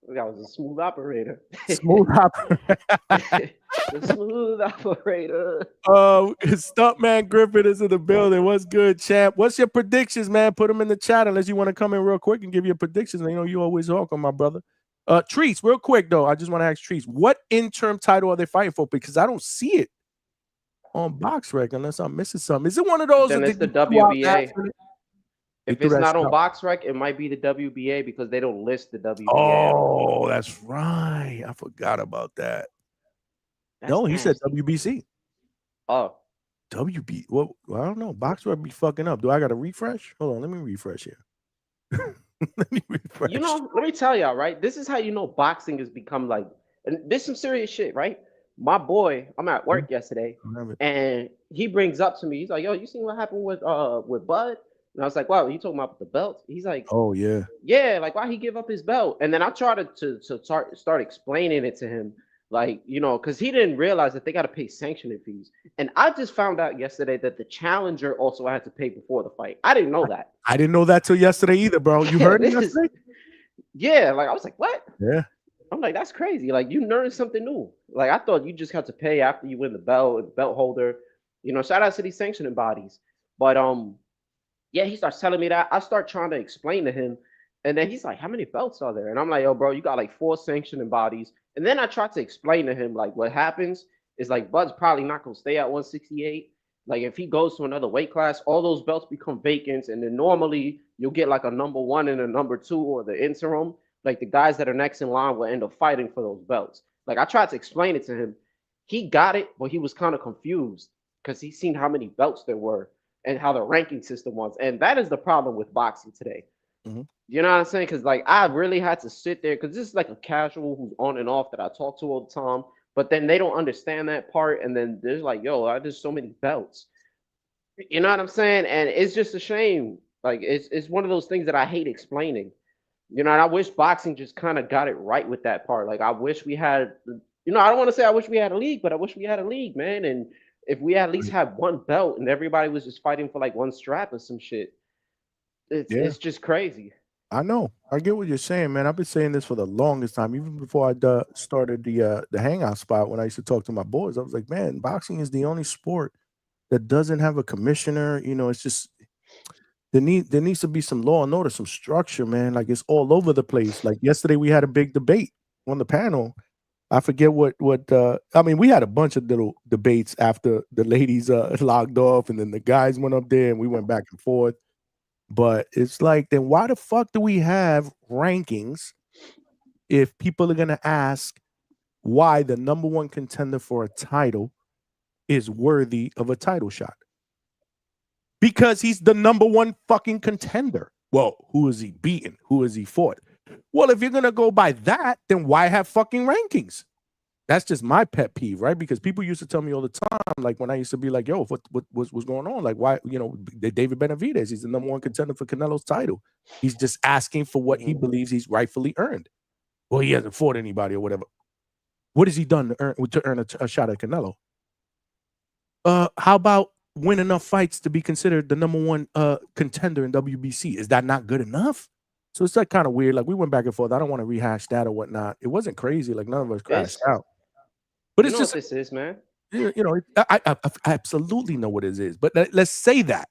I was a smooth operator.
Smooth operator.
The smooth operator.
Stuntman Griffin is in the building. What's good, champ? What's your predictions, man? Put them in the chat unless you want to come in real quick and give your predictions. You know, you always welcome, my brother. Treese, real quick though. I just want to ask Treese, what interim title are they fighting for? Because I don't see it on BoxRec unless I'm missing something. Is it one of those?
Then it's the WBA. If it's not on BoxRec, it might be the WBA because they don't list the WBA.
Oh, that's right. I forgot about that. No, he said WBC.
Oh.
WB. Well, I don't know. BoxRec be fucking up. Do I got to refresh? Hold on. Let me refresh here. Let me refresh.
You know, let me tell y'all, right? This is how you know boxing has become like, and this is some serious shit, right? My boy, I'm at work yesterday, and he brings up to me, he's like, "Yo, you seen what happened with Bud?" And I was like, "Wow, you talking about the belt?" He's like,
Oh yeah.
"Yeah, like why he give up his belt?" And then I tried to start explaining it to him, like, you know, because he didn't realize that they got to pay sanctioning fees. And I just found out yesterday that the challenger also had to pay before the fight. I didn't know that.
I didn't know that till yesterday either, bro. You heard it yesterday?
Yeah, like I was like, what?
Yeah.
I'm like, that's crazy. Like you learned something new. Like I thought you just had to pay after you win the belt and belt holder. You know, shout out to these sanctioning bodies. But yeah, he starts telling me that. I start trying to explain to him, and then he's like, "How many belts are there?" And I'm like, "Yo, bro, you got like 4 sanctioning bodies." And then I try to explain to him like what happens is like Bud's probably not gonna stay at 168. Like if he goes to another weight class, all those belts become vacants, and then normally you'll get like a number 1 and a number 2 or the interim. Like the guys that are next in line will end up fighting for those belts. Like I tried to explain it to him. He got it, but he was kind of confused because he seen how many belts there were and how the ranking system was. And that is the problem with boxing today.
Mm-hmm.
You know what I'm saying? Because like I really had to sit there because this is like a casual who's on and off that I talk to all the time. But then they don't understand that part. And then there's like, yo, I just so many belts. You know what I'm saying? And it's just a shame. Like it's one of those things that I hate explaining. You know, and I wish boxing just kind of got it right with that part. Like I wish we had, you know, I don't want to say I wish we had a league, but I wish we had a league, man. And if we at least had one belt and everybody was just fighting for like one strap or some shit, it's just crazy.
I know. I get what you're saying, man. I've been saying this for the longest time, even before I started the hangout spot. When I used to talk to my boys, I was like, man, boxing is the only sport that doesn't have a commissioner. You know, it's just there needs to be some law and order, some structure, man. Like it's all over the place. Like yesterday, we had a big debate on the panel. I forget what I mean, we had a bunch of little debates after the ladies logged off, and then the guys went up there, and we went back and forth. But it's like, then why the fuck do we have rankings if people are gonna ask why the number 1 contender for a title is worthy of a title shot? Because he's the number 1 fucking contender. Well, who is he beaten? Who is he fought? Well, if you're gonna go by that, then why have fucking rankings? That's just my pet peeve, right? Because people used to tell me all the time, like when I used to be like, "Yo, what's going on? Like, why? You know, David Benavidez, he's the number 1 contender for Canelo's title. He's just asking for what he believes he's rightfully earned. Well, he hasn't fought anybody or whatever. What has he done to earn a shot at Canelo? How about win enough fights to be considered the number 1 contender in WBC? Is that not good enough? So it's like kind of weird. Like we went back and forth. I don't want to rehash that or whatnot. It wasn't crazy. Like none of us crashed out. But it's just
what this is, man.
You know, I absolutely know what it is. But let's say that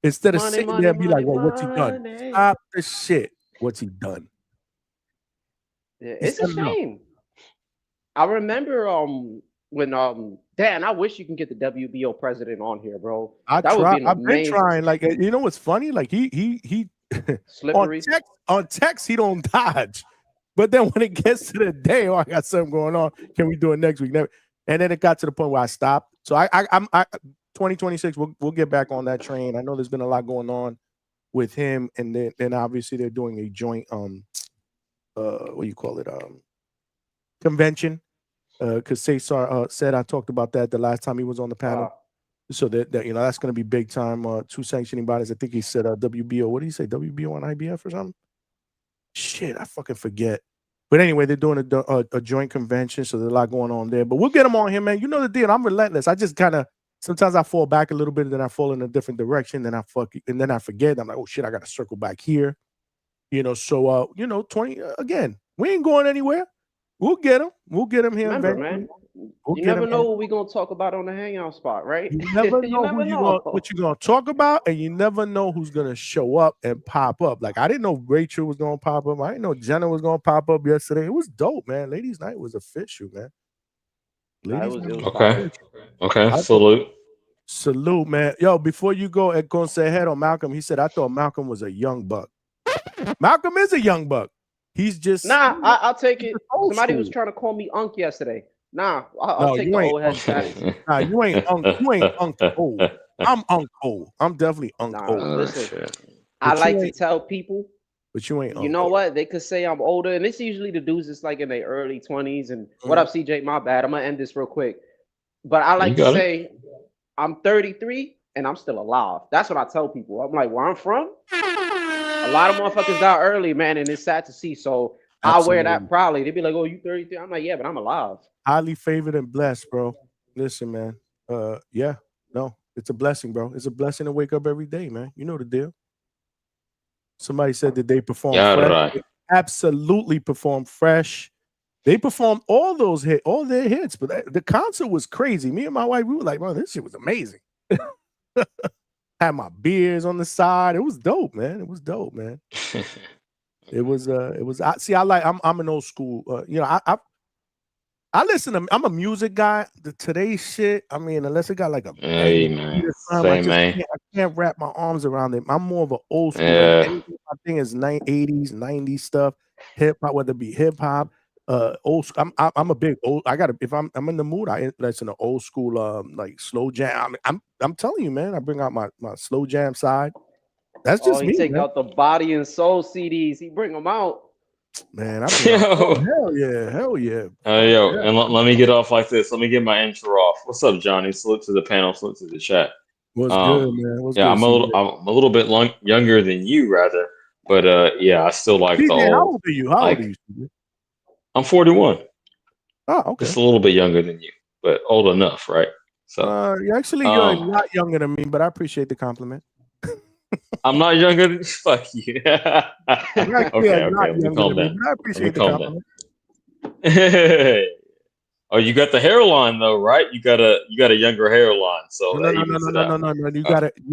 instead of sitting there and be like, "Well, what's he done?" Stop the shit. What's he done?
Yeah, it's a shame. I remember when Dan, I wish you can get the WBO president on here, bro. That would be
I've been trying. Like you know what's funny? Like he
slippery
on text he don't dodge. But then when it gets to the day, I got something going on. Can we do it next week? Never. And then it got to the point where I stopped. So I'm 2026. We'll get back on that train. I know there's been a lot going on with him, and then obviously they're doing a joint what do you call it convention. Because Cesar said I talked about that the last time he was on the panel. So that you know that's going to be big time. 2 sanctioning bodies. I think he said WBO. What did he say? WBO and IBF or something? Shit, I fucking forget. But anyway, they're doing a joint convention, so there's a lot going on there. But we'll get them on here, man. You know the deal. I'm relentless. I just kind of sometimes I fall back a little bit, and then I fall in a different direction. Then I forget. I'm like, oh shit, I got to circle back here. You know, so 20 again. We ain't going anywhere. We'll get him. We'll get him here.
Remember, man. You never know what we're gonna talk about on the hangout spot, right?
You never know what you're gonna talk about, and you never know who's gonna show up and pop up. Like I didn't know Rachel was gonna pop up. I didn't know Jenna was gonna pop up yesterday. It was dope, man. Ladies' night was official, man.
Okay.
Salute, man. Yo, before you go at Consejero Malcolm, he said I thought Malcolm was a young buck. Malcolm is a young buck. He's just
I'll take it. Somebody was trying to call me Unk yesterday. I'll take the old head status.
Nah, you ain't Unk old. I'm Unk old. I'm definitely Unk old.
Listen, I like to tell people
but you ain't.
You know what? They could say I'm older, and it's usually the dudes that's like in their early 20s. And what up, CJ? My bad. I'm gonna end this real quick. But I like to say I'm 33 and I'm still alive. That's what I tell people. I'm like, where I'm from, a lot of motherfuckers die early, man, and it's sad to see. So I wear that proudly. They'd be like, "Oh, you 33?" I'm like, "Yeah, but I'm alive."
Highly favored and blessed, bro. Listen, man. Yeah, no, it's a blessing, bro. It's a blessing to wake up every day, man. You know the deal. Somebody said that they perform fresh.
Right.
They absolutely perform fresh. They performed all their hits, but the concert was crazy. Me and my wife, we were like, "Bro, this shit was amazing." Had my beers on the side. It was dope, man. It was dope, man. It was. I'm an old school. I listen to. I'm a music guy. The today's shit. I mean, unless it got like a.
Hey man, same man.
I can't wrap my arms around it. I'm more of an old school. I think it's 80s, 90s stuff. Hip hop, whether it be hip hop. Old. I'm a big old. If I'm in the mood, I listen to old school. Like slow jam. I'm telling you, man. I bring out my slow jam side. That's just me.
He take out the body and soul CDs. He bring them out.
Man, hell yeah.
And let me get off like this. Let me get my intro off. What's up, Johnny? Salute to the panel. Salute to the chat.
What's good, man? What's
yeah,
good,
I'm a little bit younger than you, rather. But yeah, I still like the old.
How old are you? How old are you?
I'm 41.
Oh, okay.
Just a little bit younger than you, but old enough, right? So
you're not younger than me, but I appreciate the compliment.
I'm not younger than fuck you. Okay. Calm down.
I appreciate the compliment.
Oh, you got the hairline though, right? You got a younger hairline, so
no. You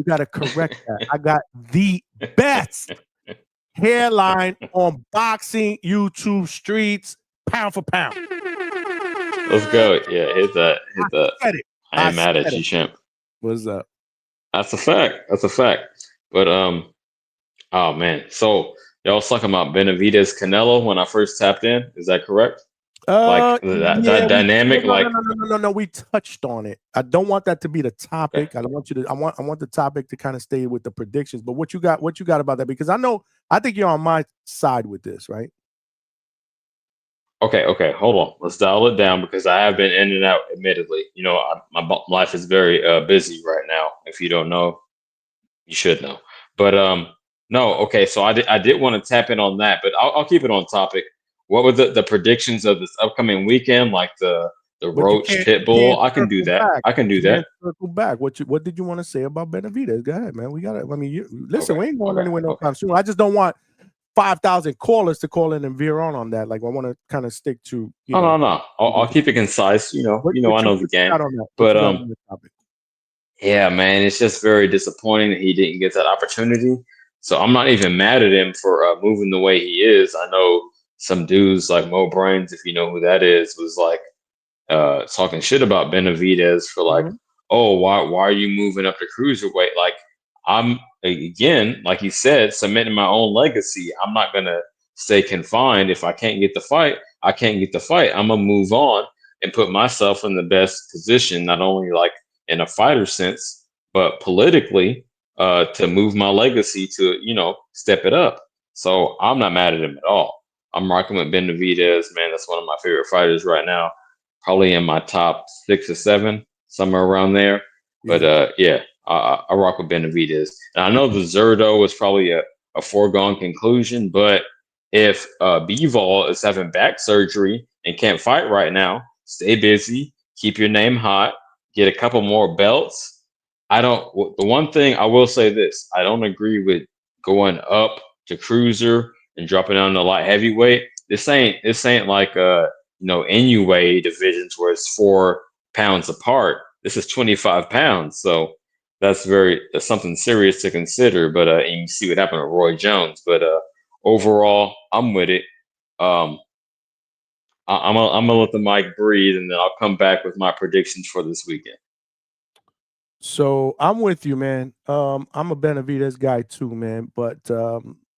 gotta correct that. I got the best hairline on boxing YouTube streets, pound for pound.
Let's go. Yeah, hit that. I ain't mad at you, champ.
What's up?
That's a fact. But oh man. So y'all was talking about Benavidez Canelo when I first tapped in. Is that correct? That dynamic.
No. We touched on it. I don't want that to be the topic. Okay. I don't want you to. I want the topic to kind of stay with the predictions. But what you got about that? Because I think you're on my side with this, right?
Okay. Hold on. Let's dial it down because I have been in and out. Admittedly, my life is very busy right now. If you don't know, you should know. But no. Okay. So I did want to tap in on that, but I'll keep it on topic. What were the predictions of this upcoming weekend? Like the Roach Pitbull. I can do that. I can do that.
Circle back. What did you want to say about Benavidez? Go ahead, man. We got it. I mean, listen. We ain't going anywhere no time soon. I just don't want 5,000 callers to call in and veer on that. Like I want to kind of stick to.
No. I'll keep it concise. I know the game. But yeah, man, it's just very disappointing that he didn't get that opportunity. So I'm not even mad at him for moving the way he is. I know some dudes like Mo Brains, if you know who that is, was like talking shit about Benavidez for like, oh, why are you moving up to cruiserweight? Like I'm again, like you said, cementing my own legacy. I'm not gonna stay confined. If I can't get the fight, I can't get the fight. I'm gonna move on and put myself in the best position, not only like in a fighter sense, but politically, to move my legacy to, step it up. So I'm not mad at him at all. I'm rocking with Benavidez, man. That's one of my favorite fighters right now. Probably in my top 6 or 7, somewhere around there. But I rock with Benavidez. And I know the Zerdo is probably a foregone conclusion, but if Bivol is having back surgery and can't fight right now, stay busy, keep your name hot, get a couple more belts. The one thing I will say this, I don't agree with going up to cruiser and dropping down to light heavyweight. This ain't like NUA divisions where it's 4 pounds apart. This is 25 pounds. So that's something serious to consider. But and you see what happened to Roy Jones. But overall, I'm with it. I'm gonna let the mic breathe, and then I'll come back with my predictions for this weekend.
So I'm with you, man. I'm a Benavidez guy too, man. But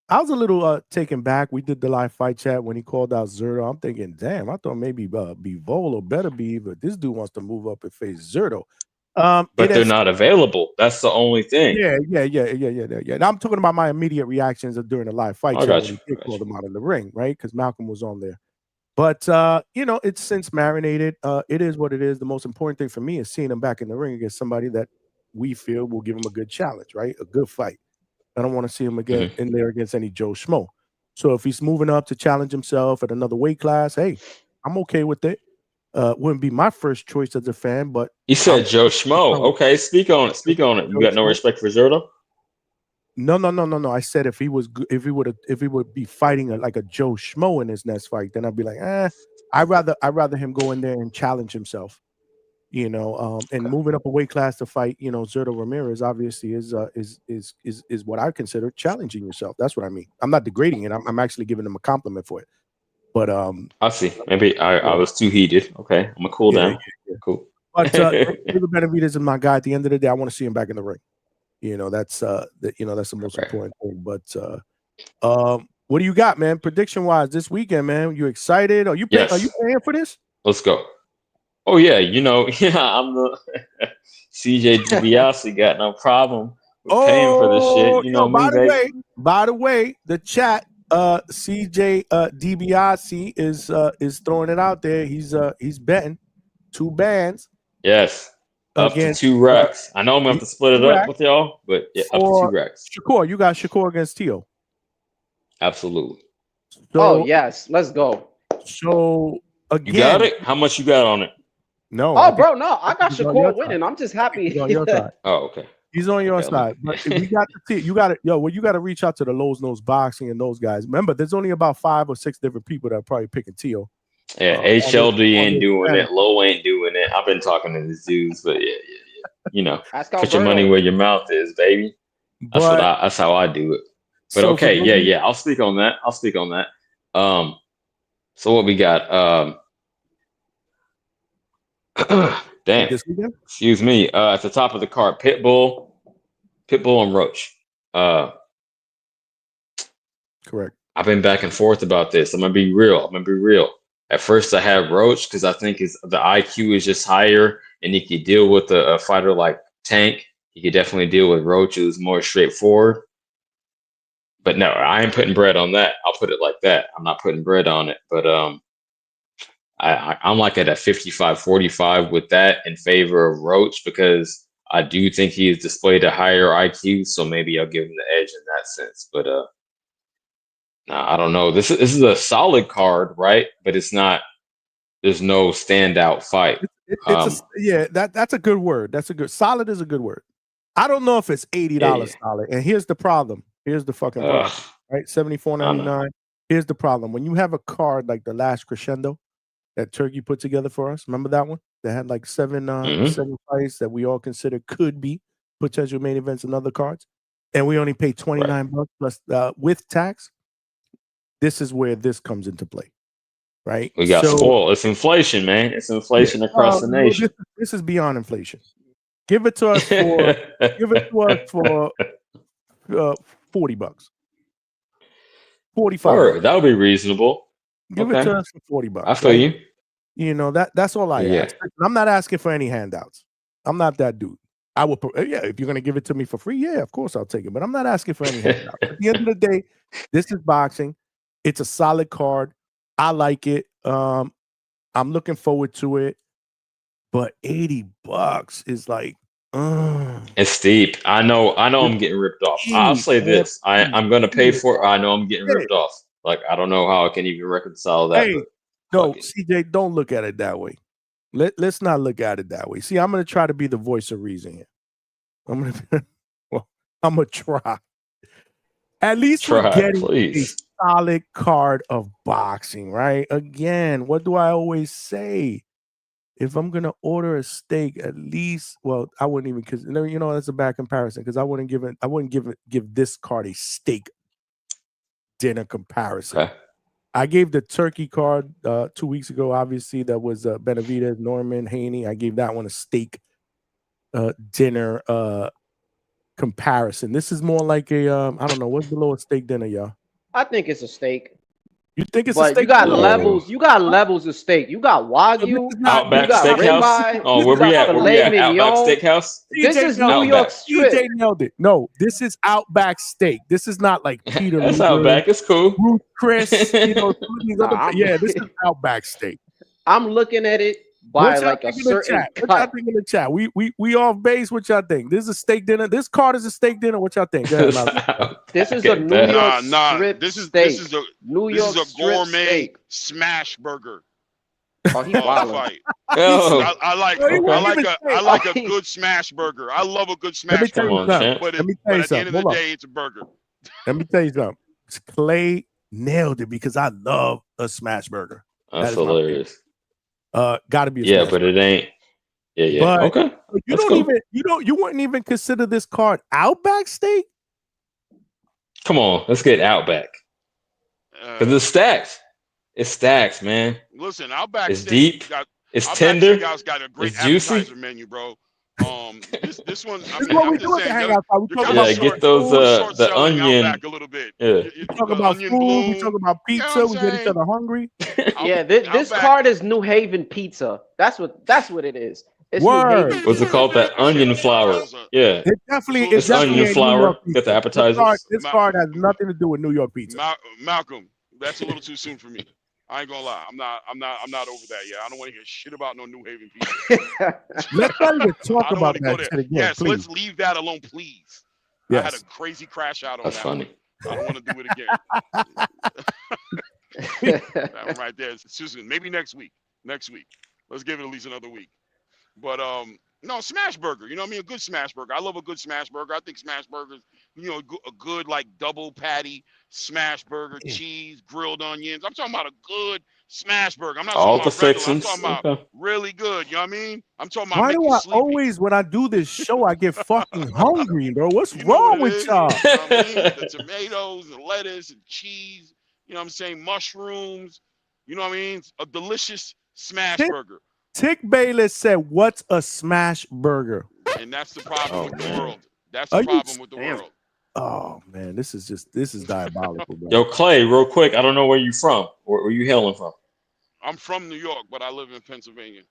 I was a little taken back. We did the live fight chat when he called out Zerdo. I'm thinking, damn, I thought maybe Bivol or better be, but this dude wants to move up and face Zerdo.
but they're not available. That's the only thing.
Yeah. Now, I'm talking about my immediate reactions during the live fight show when he called them out in the ring, right? Because Malcolm was on there. But it's since marinated. It is what it is. The most important thing for me is seeing him back in the ring against somebody that we feel will give him a good challenge, right? A good fight. I don't want to see him again in there against any Joe Schmo. So if he's moving up to challenge himself at another weight class, hey, I'm okay with it. Wouldn't be my first choice as a fan, but
you said Joe Schmo. Okay, speak on it. You got no respect for Zerto?
No. I said if he would be fighting like a Joe Schmo in his next fight, then I'd be like, I'd rather him go in there and challenge himself, and moving up a weight class to fight, Zerto Ramirez obviously is what I consider challenging yourself. That's what I mean. I'm not degrading it. I'm actually giving him a compliment for it. But
I see. Maybe I was too heated. Okay, I'm gonna cool down.
Yeah.
Cool.
But David Benavidez is my guy. At the end of the day, I want to see him back in the ring. That's that's the most important thing. But what do you got, man? Prediction wise this weekend, man. You excited? Are you paying for this?
Let's go. Oh yeah, I'm the CJ DiBiase, got no problem with paying for this shit.
By the way, the chat, CJ DiBiase is throwing it out there. He's betting 2 bands.
Yes. Up to 2 racks. I know I'm gonna have to split it up with y'all, but yeah, up to 2 racks.
Shakur, you got Shakur against Tio.
Absolutely.
So, yes, let's go.
So again,
you got it? How much you got on it?
No.
Oh, bro, no, I got Shakur winning. I'm just happy.
He's on your side.
Oh, okay.
He's on your side. But if we got the you got it. You got to reach out to the Lowe's Nose Boxing and those guys. Remember, there's only about 5 or 6 different people that are probably picking Tio.
Yeah, HLD ain't doing it. Low ain't doing it. I've been talking to these dudes, but yeah. Put your money where your mouth is, baby. That's how I do it. But so okay, yeah. I'll speak on that. So what we got? Damn. Excuse me. At the top of the card, Pitbull and Roach.
Correct.
I've been back and forth about this. I'm gonna be real. At first, I had Roach because I think the IQ is just higher, and he could deal with a fighter like Tank. He could definitely deal with Roach, who's more straightforward. But no, I ain't putting bread on that. I'll put it like that. I'm not putting bread on it. But I'm like at a 55-45 with that in favor of Roach because I do think he has displayed a higher IQ. So maybe I'll give him the edge in that sense. But I don't know. This is a solid card, right? But it's not. There's no standout fight.
That's a good word. Solid is a good word. I don't know if it's $80 solid. And here's the problem. Here's the fucking problem. Right, $74.99. Here's the problem. When you have a card like the Last Crescendo that Turkey put together for us, remember that one? That had like 7 fights that we all consider could be potential main events and other cards, and we only pay $29 plus with tax. This is where this comes into play, right?
We got spoiled. It's inflation, man. It's inflation across the nation.
This is beyond inflation. Give it to us for $40. 45.
Sure, that would be reasonable.
Give it to us for $40.
I feel you.
That's all I ask. I'm not asking for any handouts. I'm not that dude. I will, if you're gonna give it to me for free, yeah, of course I'll take it. But I'm not asking for any handouts. At the end of the day, this is boxing. It's a solid card. I like it. I'm looking forward to it. But $80 is like,
it's steep. I know. I'm getting ripped off. I'll say this: I'm gonna pay for it. I know I'm getting ripped off. Like I don't know how I can even reconcile that.
Hey, no, CJ, don't look at it that way. Let's not look at it that way. See, I'm gonna try to be the voice of reason here. I'm gonna try. At least we're getting a solid card of boxing, right? Again, what do I always say? If I'm gonna order a steak, at least, well, I wouldn't even, because that's a bad comparison, because I wouldn't give this card a steak dinner comparison.
Okay.
I gave the turkey card 2 weeks ago. Obviously, that was Benavidez, Norman, Haney. I gave that one a steak dinner comparison. This is more like a I don't know, what's below a steak dinner, y'all?
I think it's a steak.
You think it's a
But
steak?
you got
dinner?
levels. You got levels of steak. You got Wagyu.
Outback
You got
Steakhouse.
ribeye.
Oh,
You
where we
got
at? Where we
filet
at? Outback
mignon.
Steakhouse.
This is New
Outback.
York strip.
DJ nailed it. No, this is Outback Steak. This is not like Peter
That's
Luger,
Outback. It's cool.
Ruth Chris. You know, some of these
Nah,
other, this is Outback Steak.
I'm looking at it by
What y'all
like a
think in the
certain
chat? What y'all
cut.
think in the chat? We off base. What y'all think? This is a steak dinner. This card is a steak dinner. What y'all think? Go ahead, Malcolm.
This is a New
bet.
York
Nah.
strip
This is
steak.
a
New
this
York
is a
strip
gourmet
steak.
smash burger.
Oh, he wildin'.
Fight.
Yo,
I like
Yo, he won't
I
even
like
say-
a good smash burger. I love a good
Let me
smash
tell
burger.
you
on,
something.
champ.
But,
Let me tell you
at the end of
something.
the
Hold on.
day, it's a burger.
Let me tell you something. Clay nailed it because I love a smash burger.
that's
is my
hilarious.
Got to be a
Yeah,
smash
but
burger.
it ain't. Yeah.
But
Okay.
you
That's
don't
cool.
even you wouldn't even consider this card Outback Steak.
Come on, let's get Outback because it's stacked. It's stacked, man.
Listen, Outback
It's
Steak
deep.
got
It's
Outback
tender.
Steakhouse got a great
It's juicy.
appetizer menu, bro. This one. I
This is
mean,
what
I'm
we
just
do at the
saying,
hangout. We
you're
talk
kinda
about
Yeah,
short-
get those
you're short
the
selling
onion.
Outback a little bit.
Yeah.
We talk about
onion
food.
bloom.
We talk about
You know
pizza.
what
We
I'm
get each
saying?
other hungry.
Yeah, this
Outback-
card is New Haven pizza. That's what it is. It's
Word.
New Haven.
What's it called? That onion flour. Yeah.
It definitely
It's onion
ain't New
flour.
York
Got the
pizza.
appetizers.
This card has nothing to do with New York pizza.
Malcolm, that's a little too soon for me. I ain't gonna lie. I'm not over that yet. I don't want to hear shit about no New Haven pizza.
Let's not even talk
I don't
about
wanna go
that
there.
shit again,
Yes,
please.
let's leave that alone, please. I had a
Yes.
crazy crash out on
That's
that
funny.
one. I don't want to do it again. That one right there. Susan, maybe next week. Next week. Let's give it at least another week. But no, smash burger. You know what I mean? A good smash burger. I love a good smash burger. I think smash burgers, a good like double patty smash burger, cheese, grilled onions. I'm talking about a good smash burger. I'm not
All
talking
the
about regular. I'm
fixings.
talking about
Okay.
really good. You know what I mean? I'm talking about
Why
make
do
you
I
sleepy.
always, when I do this show, I get fucking hungry, bro? What's
You know
wrong
what it
with
is?
y'all?
You know what I mean? The tomatoes, the lettuce, and cheese. You know what I'm saying? Mushrooms. You know what I mean? A delicious smash burger.
Tick Bayless said, "What's a smash burger?"
And that's the problem with the world. That's
Are
the
you
problem with the world.
Oh man, this is diabolical, bro.
Yo, Clay, real quick. I don't know where you from. Where you hailing from?
I'm from New York, but I live in Pennsylvania.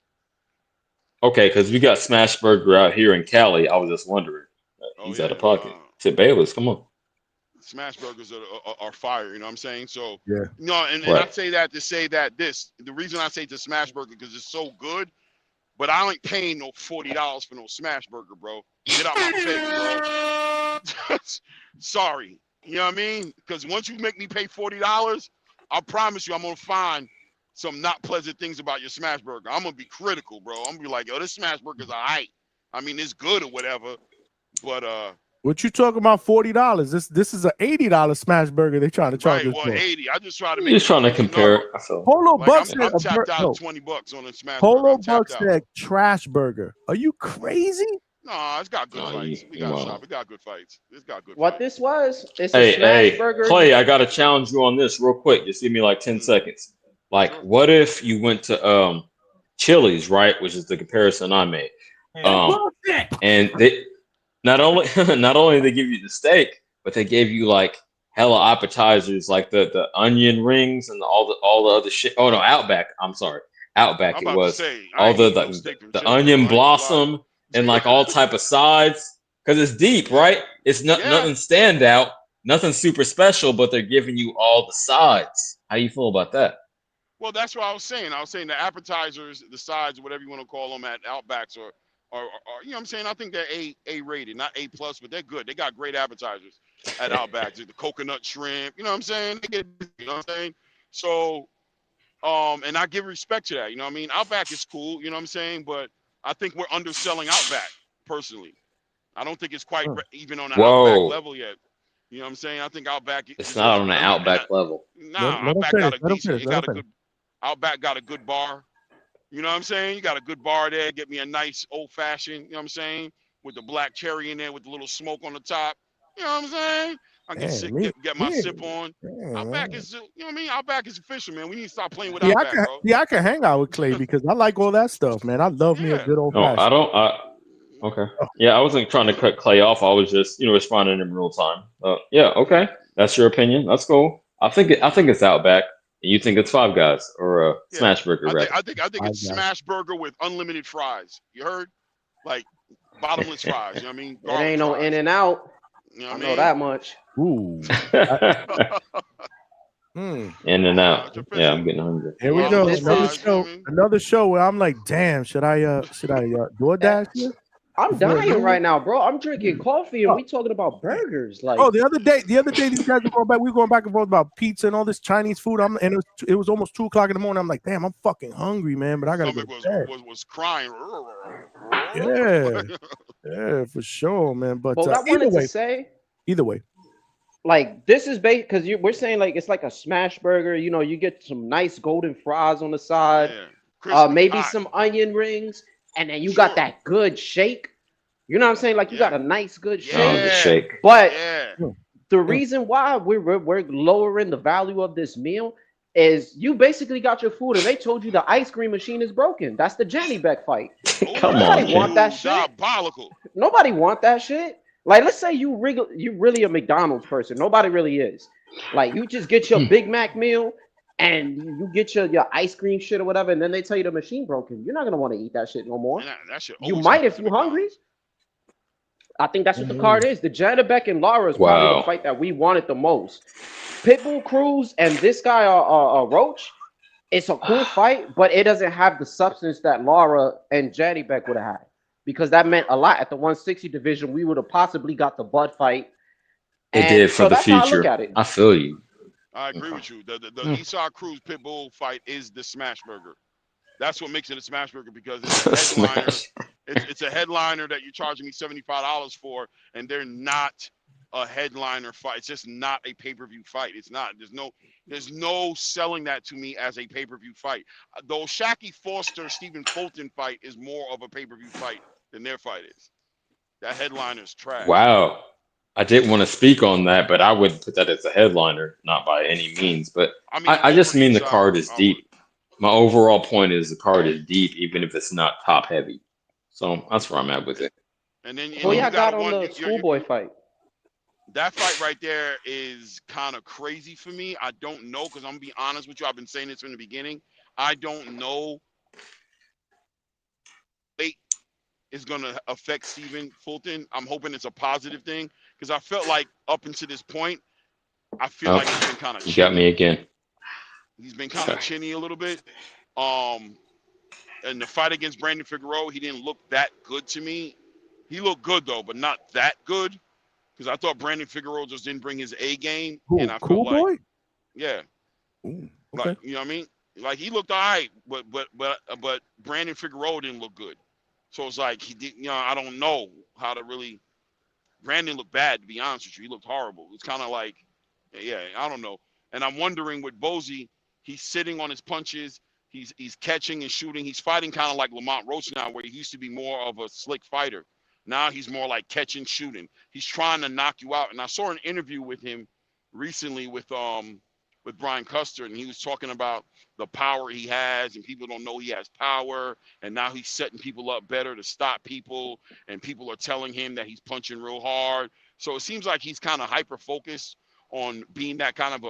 Okay, because we got Smash Burger out here in Cali. I was just wondering. He's out of pocket. Tip Bayless, come on.
Smash burgers are fire, you know what I'm saying? So,
yeah.
And I say that to say that the reason I say it's a smash burger because it's so good, but I ain't paying no $40 for no smash burger, bro. Get out my face, bro. Sorry. You know what I mean? Because once you make me pay $40, I promise you I'm going to find some not pleasant things about your smash burger. I'm going to be critical, bro. I'm going to be like, yo, this smash burger's all right. I mean, it's good or whatever, but
what you talking about? $40? This is an $80 smash burger. They trying to charge us
well,
for.
80. I just try to make.
You're just trying to compare it.
Polo
like,
Buck
I'm
said,
tapped out $20 on a smash
Polo
burger.
Buck said trash burger. Are you crazy?
No, it's got good fights. We got shop. It got good fights. It's got good.
What this was? It's
Hey,
a smash burger.
Clay, I gotta challenge you on this real quick. Just give me like 10 seconds. Like, what if you went to Chili's, right? Which is the comparison I made. And they not only they give you the steak, but they gave you like hella appetizers, like the onion rings and all the other shit. Oh no, Outback. I'm sorry, Outback. It was all the onion blossom and like all type of sides because it's deep, right? It's nothing standout, nothing super special, but they're giving you all the sides. How you feel about that?
Well, that's what I was saying. I was saying the appetizers, the sides, whatever you want to call them at Outbacks or you know what I'm saying? I think they're A rated, not A plus, but they're good. They got great appetizers at Outbacks. The coconut shrimp, you know what I'm saying? They get, you know what I'm saying? So, and I give respect to that. You know what I mean? Outback is cool, you know what I'm saying? But I think we're underselling Outback personally. I don't think it's quite even on the Outback level yet. You know what I'm saying? I think Outback.
It's not on the Outback level.
Nah, Outback got a decent. It got a good. Outback got a good bar. You know what I'm saying? You got a good bar there. Get me a nice old fashioned. You know what I'm saying? With the black cherry in there, with the little smoke on the top. You know what I'm saying? I can get my sip on. Outback is, you know what I mean? Outback is official, man. We need to stop playing with Outback, bro.
Yeah, I can hang out with Clay because I like all that stuff, man. I love me a good old fashioned.
No, I don't. Okay. Yeah, I wasn't trying to cut Clay off. I was just, responding in real time. Yeah, okay. That's your opinion. That's cool. I think it's Outback. And you think it's Five Guys or a Smash Burger, rather.
I think it's Smash Burger with unlimited fries. You heard? Like bottomless fries. You know what I mean?
It ain't no In and Out.
You know
I know that much.
Ooh.
In and Out. Yeah, I'm getting hungry.
Here we go. Another show where I'm like, damn, should I DoorDash here?
I'm dying right now, bro. I'm drinking coffee and we talking about burgers. Like,
the other day, these guys were going back. We were going back and forth about pizza and all this Chinese food. It was almost 2:00 in the morning. I'm like, damn, I'm fucking hungry, man. But I gotta go.
Was crying.
Yeah, for sure, man. But
what I wanted to say,
either way,
like this is based because we're saying like it's like a smash burger. You know, you get some nice golden fries on the side, maybe some onion rings. And then you got that good shake. You know what I'm saying? Like you got a nice good shake. But the reason why we're lowering the value of this meal is you basically got your food and they told you the ice cream machine is broken. That's the Jenny Beck fight.
Come
Nobody want that shit.
Diabolical.
Nobody want that shit. Like let's say you really a McDonald's person. Nobody really is. Like you just get your Big Mac meal. And you get your ice cream shit or whatever, and then they tell you the machine broken. You're not gonna want to eat that shit no more. You might if you're hungry. I think that's what the card is. The Beck and Lara is probably the fight that we wanted the most. Pitbull Cruz and this guy, Roach. It's a cool fight, but it doesn't have the substance that Lara and Beck would have had because that meant a lot at the 160 division. We would have possibly got the Bud fight.
It did for the future. I feel you.
I agree with you. The Esau Cruz Pitbull fight is the smash burger. That's what makes it a smash burger because it's a headliner. It's a headliner that you're charging me $75 for, and they're not a headliner fight. It's just not a pay-per-view fight. It's not. There's no selling that to me as a pay-per-view fight. The Shaki Foster Stephen Fulton fight is more of a pay-per-view fight than their fight is. That headliner's trash.
Wow. I didn't want to speak on that, but I would put that as a headliner, not by any means. But I just mean the card is deep. My overall point is the card is deep, even if it's not top heavy. So that's where I'm at with it.
And then
I got on the schoolboy fight.
That fight right there is kind of crazy for me. I don't know because I'm gonna be honest with you. I've been saying this from the beginning. I don't know. Is going to affect Stephen Fulton. I'm hoping it's a positive thing because I felt like up until this point, I feel like it's been kind of.
You got me again.
He's been kind of chinny a little bit. And the fight against Brandon Figueroa, he didn't look that good to me. He looked good though, but not that good because I thought Brandon Figueroa just didn't bring his A game. And I felt like, yeah,
okay.
Like, you know what I mean? Like he looked all right, but Brandon Figueroa didn't look good. So it's like he did, I don't know how to really. Brandon looked bad, to be honest with you. He looked horrible. It's kind of like, I don't know. And I'm wondering with Bozy, he's sitting on his punches. He's catching and shooting. He's fighting kind of like Lamont Roach now, where he used to be more of a slick fighter. Now he's more like catching, shooting. He's trying to knock you out. And I saw an interview with him recently with Brian Custer, and he was talking about the power he has, and people don't know he has power, and now he's setting people up better to stop people, and people are telling him that he's punching real hard. So it seems like he's kind of hyper focused on being that kind of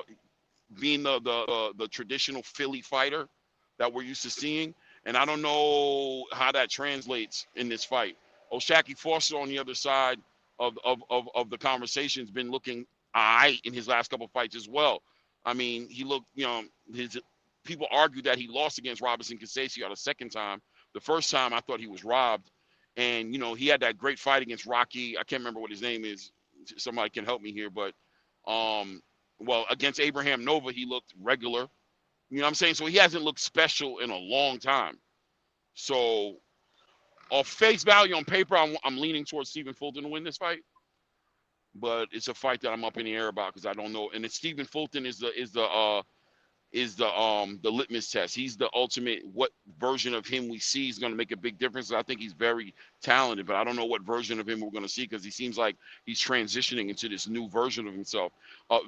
the traditional Philly fighter that we're used to seeing, and I don't know how that translates in this fight. Shaki Foster on the other side of the conversation has been looking all right in his last couple of fights as well. I mean, he looked, his people argued that he lost against Robinson Casasio the second time. The first time I thought he was robbed. And, he had that great fight against Rocky. I can't remember what his name is. Somebody can help me here. But, against Abraham Nova, he looked regular. You know what I'm saying? So he hasn't looked special in a long time. So, off face value on paper, I'm leaning towards Stephen Fulton to win this fight. But it's a fight that I'm up in the air about because I don't know. And it's Stephen Fulton is the litmus test. He's the ultimate. What version of him we see is going to make a big difference. I think he's very talented, but I don't know what version of him we're going to see because he seems like he's transitioning into this new version of himself.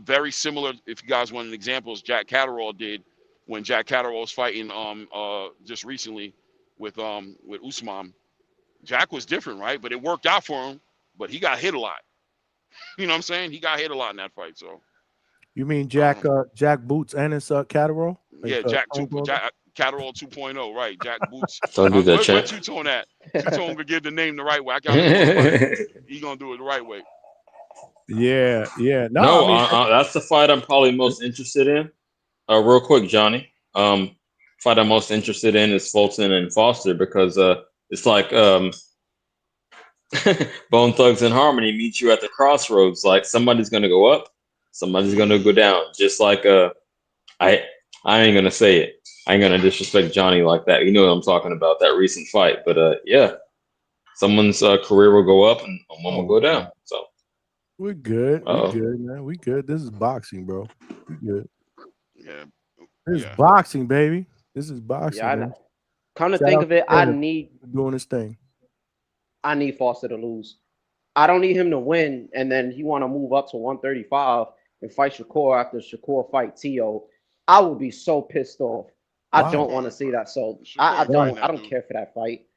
Very similar, if you guys want an example, as Jack Catterall did when Jack Catterall was fighting just recently with Usman. Jack was different, right? But it worked out for him. But he got hit a lot. You know what I'm saying? He got hit a lot in that fight. So,
You mean Jack Boots and his Catterall?
Yeah, Jack Catterall 2.0, right? Jack Boots.
Don't do that,
Where
Chat.
Two-Tone at? Two-Tone could give the name the right way. I got He's gonna do it the right way.
Yeah.
No,
I mean,
that's the fight I'm probably most interested in. Real quick, Johnny. Fight I'm most interested in is Fulton and Foster because it's like Bone Thugs and Harmony meet you at the crossroads. Like somebody's gonna go up, somebody's gonna go down. Just like I ain't gonna say it. I ain't gonna disrespect Johnny like that. You know what I'm talking about, that recent fight. But yeah, someone's career will go up and one will go down. So
we're good.
Uh-oh.
We're good, man. We good. This is boxing, bro. We good.
Yeah.
This is boxing, baby. This is boxing.
Yeah,
man.
Come to think of it, I need
doing this thing.
I need Foster to lose. I don't need him to win, and then he want to move up to 135 and fight Shakur after Shakur fight Tio. I would be so pissed off. I don't want to see that. So I don't care for that fight.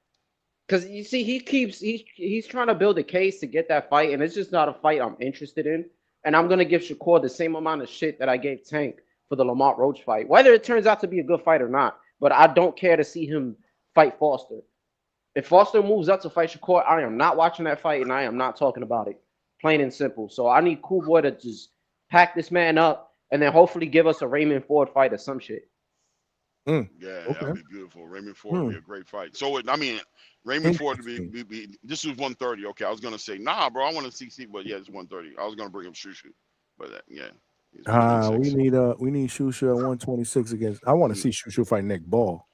Because you see, he's trying to build a case to get that fight, and it's just not a fight I'm interested in. And I'm gonna give Shakur the same amount of shit that I gave Tank for the Lamont Roach fight, whether it turns out to be a good fight or not. But I don't care to see him fight Foster. If Foster moves up to fight Shakur, I am not watching that fight, and I am not talking about it. Plain and simple. So I need Cool Boy to just pack this man up and then hopefully give us a Raymond Ford fight or some shit.
Yeah, that'd be beautiful. Raymond Ford would be a great fight. So, Raymond Ford would be this was 130. Okay, I was going to say, nah, bro, I want to see, but yeah, it's 130. I was going to bring him Shushu. But yeah.
We need Shushu at 126 against. I want to see Shushu fight Nick Ball.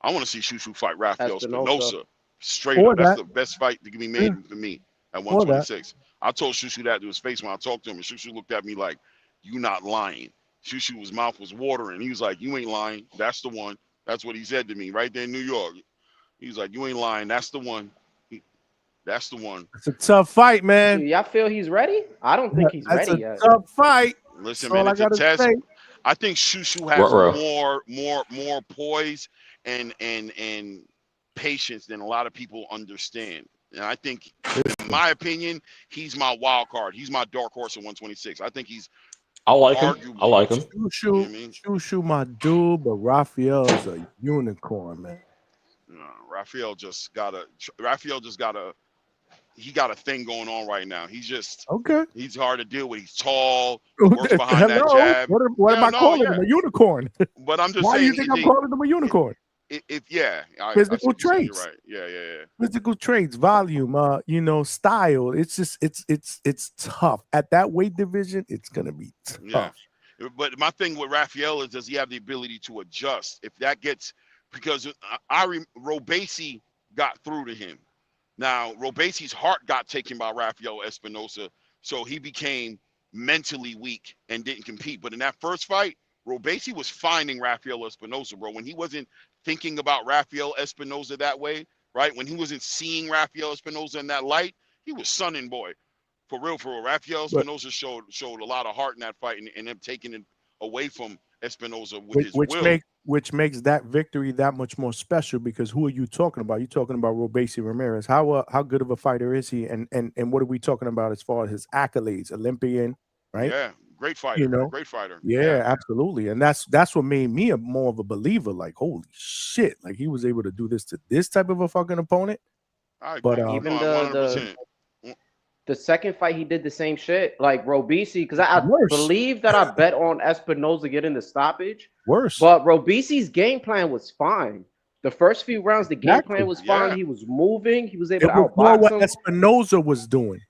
I want to see Shushu fight Rafael Espinosa. Straight up. That's the best fight to be made for me at 126. I told Shushu that to his face when I talked to him, and Shushu looked at me like, "You not lying." Shushu's mouth was watering. He was like, "You ain't lying. That's the one." That's what he said to me right there in New York. He was like, "You ain't lying. That's the one. That's the one."
It's a tough fight, man.
Do y'all feel he's ready? I don't think he's ready yet.
It's a tough fight.
Listen, man, it's a test. I think Shushu has more poise and patience than a lot of people understand. And I think, in my opinion, he's my wild card. He's my dark horse at 126. I think he's.
I like him.
Shushu, my dude, but Raphael's a unicorn, man.
Raphael just got a thing going on right now. He's just He's hard to deal with. He's tall. Works behind that jab.
What am I calling him? A unicorn?
But I'm just
Why
saying.
Why do you think I'm calling him a unicorn?
Physical
traits.
Right. Yeah.
Physical traits, volume, style. It's just it's tough. At that weight division, it's gonna be tough.
Yeah. But my thing with Raphael is, does he have the ability to adjust? If that gets, because Robesi got through to him. Now, Robesi's heart got taken by Rafael Espinosa, so he became mentally weak and didn't compete. But in that first fight, Robesi was finding Rafael Espinosa, bro. When he wasn't thinking about Rafael Espinosa that way, right? When he wasn't seeing Rafael Espinosa in that light, he was sunning, boy. For real. Rafael Espinosa showed a lot of heart in that fight, and them taking it away from Espinosa with his will.
Which makes that victory that much more special, because who are you talking about? You're talking about Robesi Ramirez. How good of a fighter is he? And what are we talking about as far as his accolades? Olympian, right?
Yeah, great fighter. Great fighter.
Yeah, absolutely. And that's what made me more of a believer. Like, holy shit! Like, he was able to do this to this type of a fucking opponent.
But even the second fight, he did the same shit. Like Robesi, because I believe that I bet on Espinosa getting the stoppage.
Worse.
But Robesi's game plan was fine. The first few rounds, the game plan was fine. He was moving. He was able to outbox
what
him.
Espinosa was doing.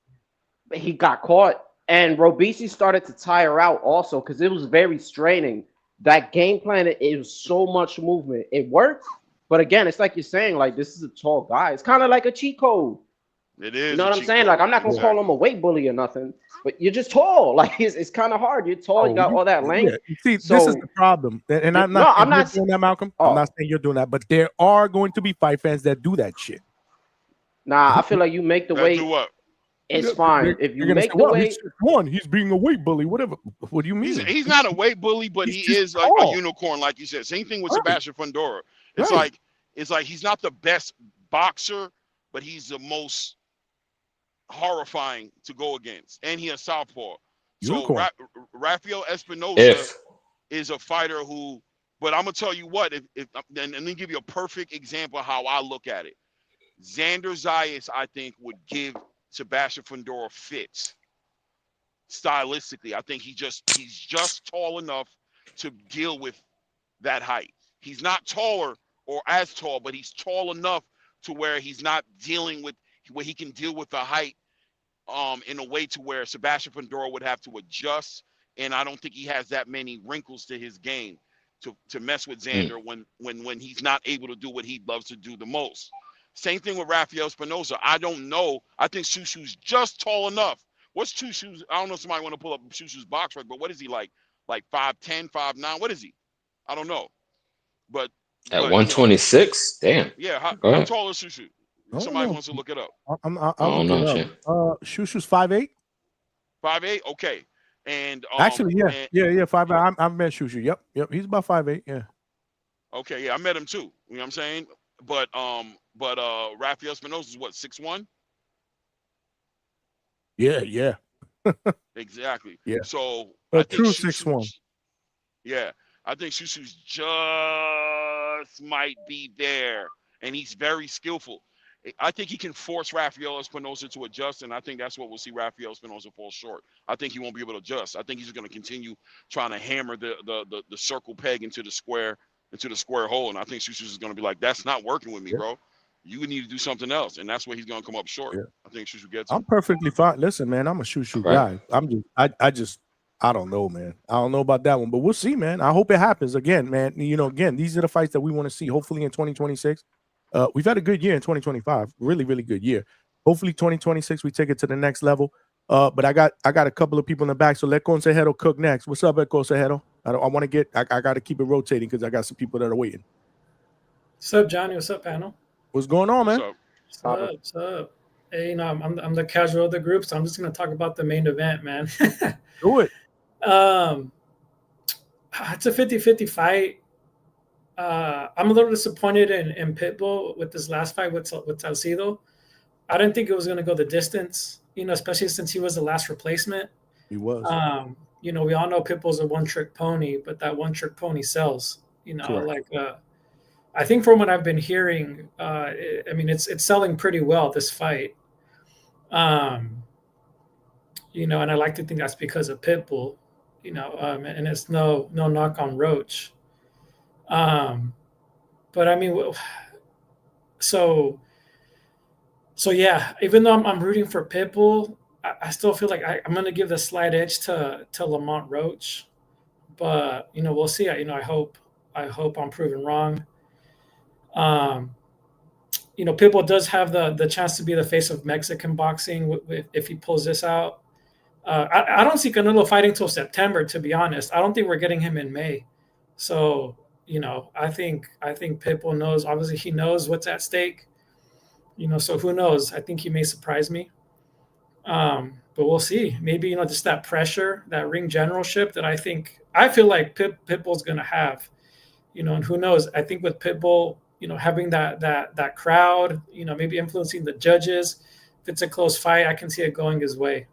But he got caught. And Robesi started to tire out also, because it was very straining. That game plan, it was so much movement. It worked. But again, it's like you're saying, like, this is a tall guy. It's kind of like a cheat code.
It is.
You know what I'm saying? Like, I'm not gonna call him a weight bully or nothing, but you're just tall. Like, it's kind of hard. You're tall. You got all that length.
Yeah. See, this is the problem. And I'm not doing that, Malcolm. I'm not saying you're doing that, but there are going to be fight fans that do that shit.
Nah, I feel like you make the weight. It's fine. If you make the weight,
he's being a weight bully. Whatever. What do you mean?
He's not a weight bully, but he is like a unicorn, like you said. Same thing with Sebastian Fundora. It's like he's not the best boxer, but he's the most horrifying to go against, and he a southpaw. So Rafael Espinosa is a fighter who, but I'm gonna tell you what, and let me give you a perfect example of how I look at it. Xander Zayas, I think, would give Sebastian Fundora fits stylistically. I think he's just tall enough to deal with that height. He's not taller or as tall, but he's tall enough to where he's not dealing with where he can deal with the height in a way to where Sebastian Fundora would have to adjust. And I don't think he has that many wrinkles to his game to mess with Xander when he's not able to do what he loves to do the most. Same thing with Rafael Espinosa. I don't know. I think Shushu's just tall enough. What's Shushu's? I don't know if somebody want to pull up Shushu's box right, but what is he like? Like 5'10", 5'9"? What is he? I don't know. But
at 126? Damn.
Yeah, how tall is Shushu? Somebody wants to look it up.
I'll look it up. Shushu's 5'8"?
5'8"? Okay. And
actually, yeah, 5'8". I've met Shushu. Yep. He's about 5'8". Yeah.
Okay, yeah, I met him too. You know what I'm saying? But Rafael Espinosa is what, 6'1"?
Yeah.
Exactly.
Yeah.
So
a true 6'1".
Yeah, I think Shushu's just might be there, and he's very skillful. I think he can force Rafael Espinosa to adjust, and I think that's what we'll see Rafael Espinosa fall short. I think he won't be able to adjust. I think he's going to continue trying to hammer the circle peg into the square hole, and I think Shushu is going to be like, that's not working with me, bro. You need to do something else, and that's where he's going to come up short. Yeah. I think Shushu gets it.
I'm perfectly fine. Listen, man, I'm a Shushu guy. I don't know, man. I don't know about that one, but we'll see, man. I hope it happens again, man. Again, these are the fights that we want to see. Hopefully in 2026. We've had a good year in 2025. Really, really good year. Hopefully 2026 we take it to the next level. But I got a couple of people in the back, so let Consejero cook next. What's up, Consejero? I got to keep it rotating because I got some people that are waiting.
What's up, Johnny? What's up, panel?
What's going on, man?
What's up? Hey, I'm the casual of the group, so I'm just gonna talk about the main event, man.
Do it.
It's a 50-50 fight. I'm a little disappointed in Pitbull with this last fight with Salcido. I didn't think it was going to go the distance, especially since he was the last replacement.
He was.
We all know Pitbull's a one-trick pony, but that one-trick pony sells. I think from what I've been hearing, it's selling pretty well, this fight. And I like to think that's because of Pitbull, and it's no knock on Roach. But I mean, so yeah, even though I'm rooting for Pitbull, I still feel like I'm going to give the slight edge to Lamont Roach, but we'll see. I hope I'm proven wrong. Pitbull does have the chance to be the face of Mexican boxing if he pulls this out. I don't see Canelo fighting till September, to be honest. I don't think we're getting him in May. So, I think Pitbull knows. Obviously, he knows what's at stake. So who knows? I think he may surprise me. But we'll see. Maybe, just that pressure, that ring generalship that I feel like Pitbull's going to have. And who knows? I think with Pitbull, having that crowd, maybe influencing the judges. If it's a close fight, I can see it going his way.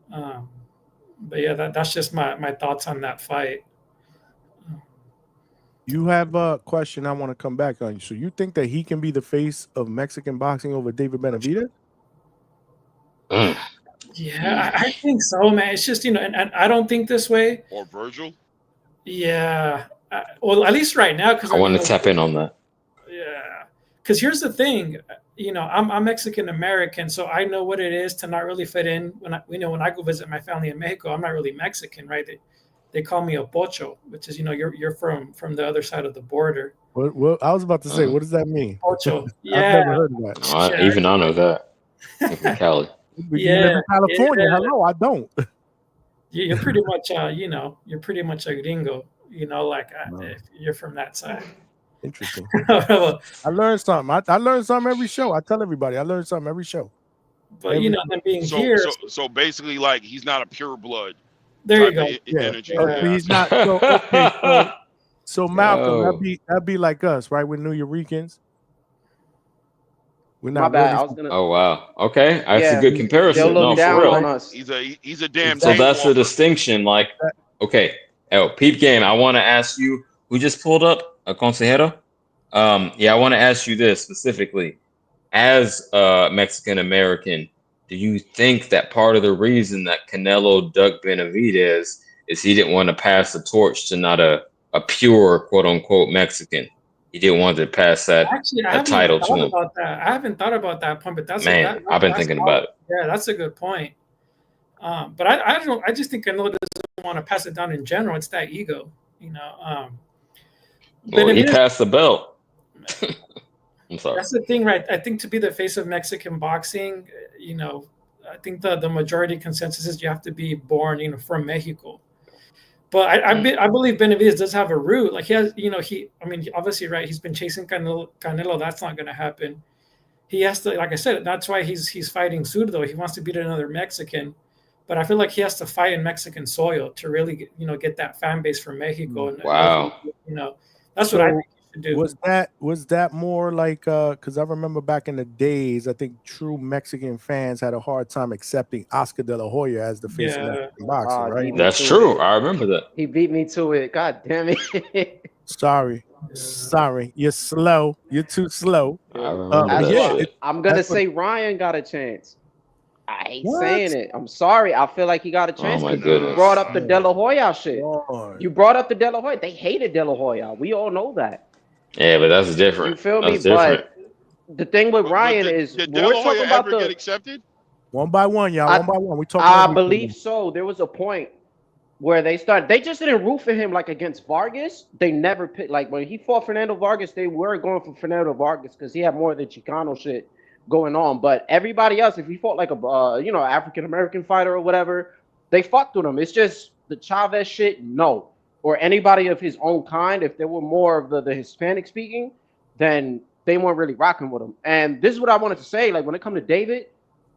But yeah, that's just my thoughts on that fight.
You have a question I want to come back on you. So you think that he can be the face of Mexican boxing over David Benavidez?
Yeah, I think so, man. It's just, and I don't think this way.
Or Virgil?
Yeah. Well, at least right now.
I want to tap in on that.
Yeah. Because here's the thing. I'm Mexican-American, so I know what it is to not really fit in. When I go visit my family in Mexico, I'm not really Mexican, right? They call me a pocho, which is, you're from the other side of the border.
What I was about to say, what does that mean?
Pocho. Yeah.
I've never heard of that.
I know that. In Cali.
You live in California. Yeah. Hello, I don't.
You're pretty much, you're pretty much a gringo, if you're from that side.
Interesting. I learned something. I learned something every show. I tell everybody I learned something every show.
But them being here.
So basically, like, he's not a pure blood.
There you go.
Energy.
He's not. So Malcolm, that'd be like us, right? We're New Yorkers. We're
My
not
bad.
really.
I was gonna.
Oh wow. Okay, that's
Yeah,
a good comparison.
They'll look
No,
down
for real.
on us.
He's a damn.
So that's the
daywalker.
distinction. Like, okay, peep game. I want to ask you. We just pulled up a consejero. Yeah, I want to ask you this specifically. As a Mexican American, do you think that part of the reason that Canelo ducked Benavidez is he didn't want to pass the torch to not a pure quote unquote Mexican? He didn't want to pass that title to him.
About that. I haven't thought about that point, but that's
I've been thinking about it.
Yeah, that's a good point. But I don't. I just think Canelo doesn't want to pass it down in general. It's that ego, you know.
Well, he passed the belt. I'm sorry.
That's the thing, right? I think to be the face of Mexican boxing, you know, I think the majority consensus is you have to be born, you know, from Mexico. But I believe Benavidez does have a root. Like he has, you know, obviously, right, he's been chasing Canelo. That's not going to happen. He has to, like I said, that's why he's fighting Zurdo. He wants to beat another Mexican. But I feel like he has to fight in Mexican soil to really, you know, get that fan base from Mexico.
Wow.
You know, that's what I think he should do.
Was that more like because I remember back in the days, I think true Mexican fans had a hard time accepting Oscar De La Hoya as the face of Mexican boxing, right?
That's true. I remember that.
He beat me to it. God damn it.
Sorry. You're slow. You're too slow.
I remember that.
I'm gonna say Ryan got a chance. I hate saying it. I'm sorry. I feel like he got a chance.
Oh my goodness.
You brought up the De La Hoya shit.
Lord.
You brought up the De La Hoya. They hated De La Hoya. We all know that.
Yeah, but that's different.
You feel
that's
me?
Different.
But the thing with Ryan is
did
we're
De La
talking
Hoya
about
ever get accepted?
One by one, y'all. One by one. We talking.
I believe so. There was a point where they just didn't root for him like against Vargas. They never picked, like when he fought Fernando Vargas, they were going for Fernando Vargas because he had more of the Chicano shit going on. But everybody else, if he fought like a African American fighter or whatever, they fucked with him. It's just the Chavez shit, no. Or anybody of his own kind, if they were more of the Hispanic speaking, then they weren't really rocking with him. And this is what I wanted to say. Like when it comes to David,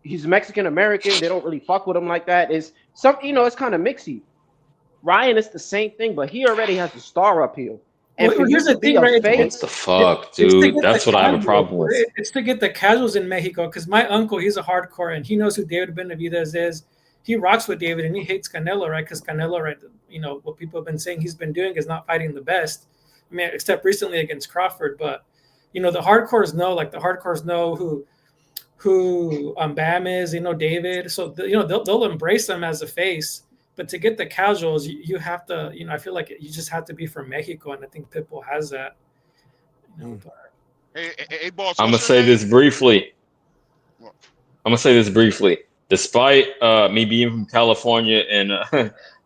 he's Mexican American. They don't really fuck with him like that. It's it's kind of mixy. Ryan is the same thing, but he already has the star appeal. And
well, here's the thing, right?
What the fuck, dude? That's what I have a problem with.
It's to get the casuals in Mexico because my uncle, he's a hardcore and he knows who David Benavidez is. He rocks with David and he hates Canelo, right? Because Canelo, right, you know, what people have been saying he's been doing is not fighting the best. I mean, except recently against Crawford. But, you know, the hardcores know who Bam is, you know, David. So, they'll embrace them as a face. But to get the casuals, you have to, you know, I feel like you just have to be from Mexico. And I think Pitbull has that. You know,
Hey, boss.
I'm going to say this briefly. Despite me being from California and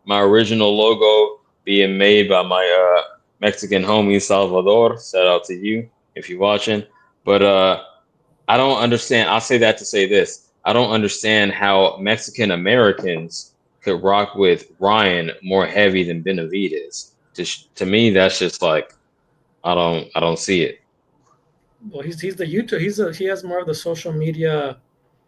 my original logo being made by my Mexican homie Salvador, shout out to you if you're watching. But I don't understand. I'll say that to say this. I don't understand how Mexican Americans could rock with Ryan more heavy than Benavidez. To me, that's just like I don't see it.
Well, he's the YouTube. He has more of the social media.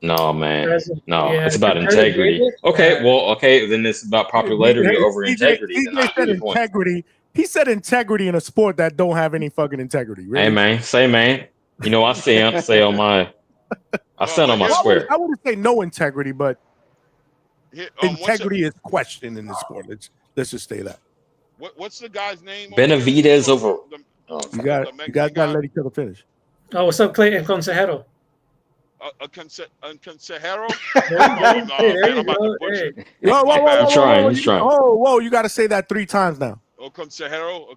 No, man. No,
yeah,
it's about integrity. Okay, then it's about popularity over integrity.
He said integrity. He said integrity in a sport that don't have any fucking integrity. Really?
Hey, man. You know, I stand on my square.
I wouldn't say no integrity, but integrity is questioned in this sport. Let's just say that.
What's the guy's name?
Benavidez over.
You guys got to let each other finish.
Oh, what's up, Clay and Consejero?
A consejero?
He's trying.
Whoa, you got to say that 3 times now.
Consejero.
I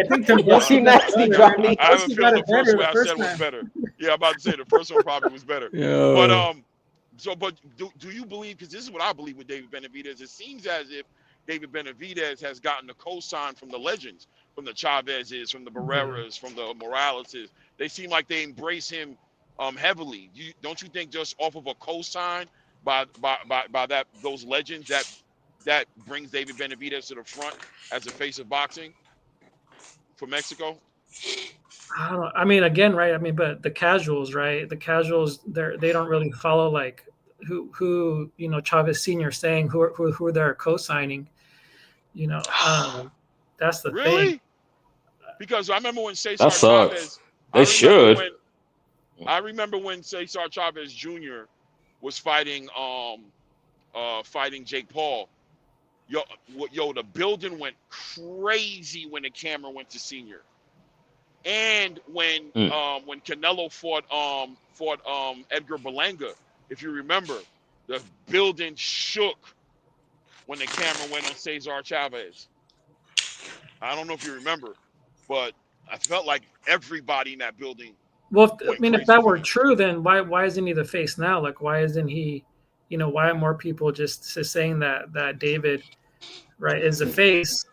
think the
I have a feeling the first way I said was better. Yeah, I'm about to say the first one probably was better.
Yo.
But do you believe, because this is what I believe with David Benavidez, it seems as if David Benavidez has gotten the cosign from the legends, from the Chavezes, from the Barreras, from the Moraleses. They seem like they embrace him heavily. Don't you think just off of a cosign by those legends that brings David Benavidez to the front as the face of boxing for Mexico?
I mean, again, right? I mean, but the casuals, right? The casuals, they don't really follow like who you know Chavez Sr. saying who they're co-signing. You know, that's the thing.
Because I remember when Cesar
that sucks.
Chavez,
They should.
I remember when Cesar Chavez Jr. was fighting Jake Paul. Yo, the building went crazy when the camera went to Senior. And when Canelo fought Edgar Berlanga, if you remember, the building shook when the camera went on Cesar Chavez. I don't know if you remember, but I felt like everybody in that building.
Well, if that were true, then why isn't he the face now? Like, why isn't he? Why are more people just saying that David, right, is the face?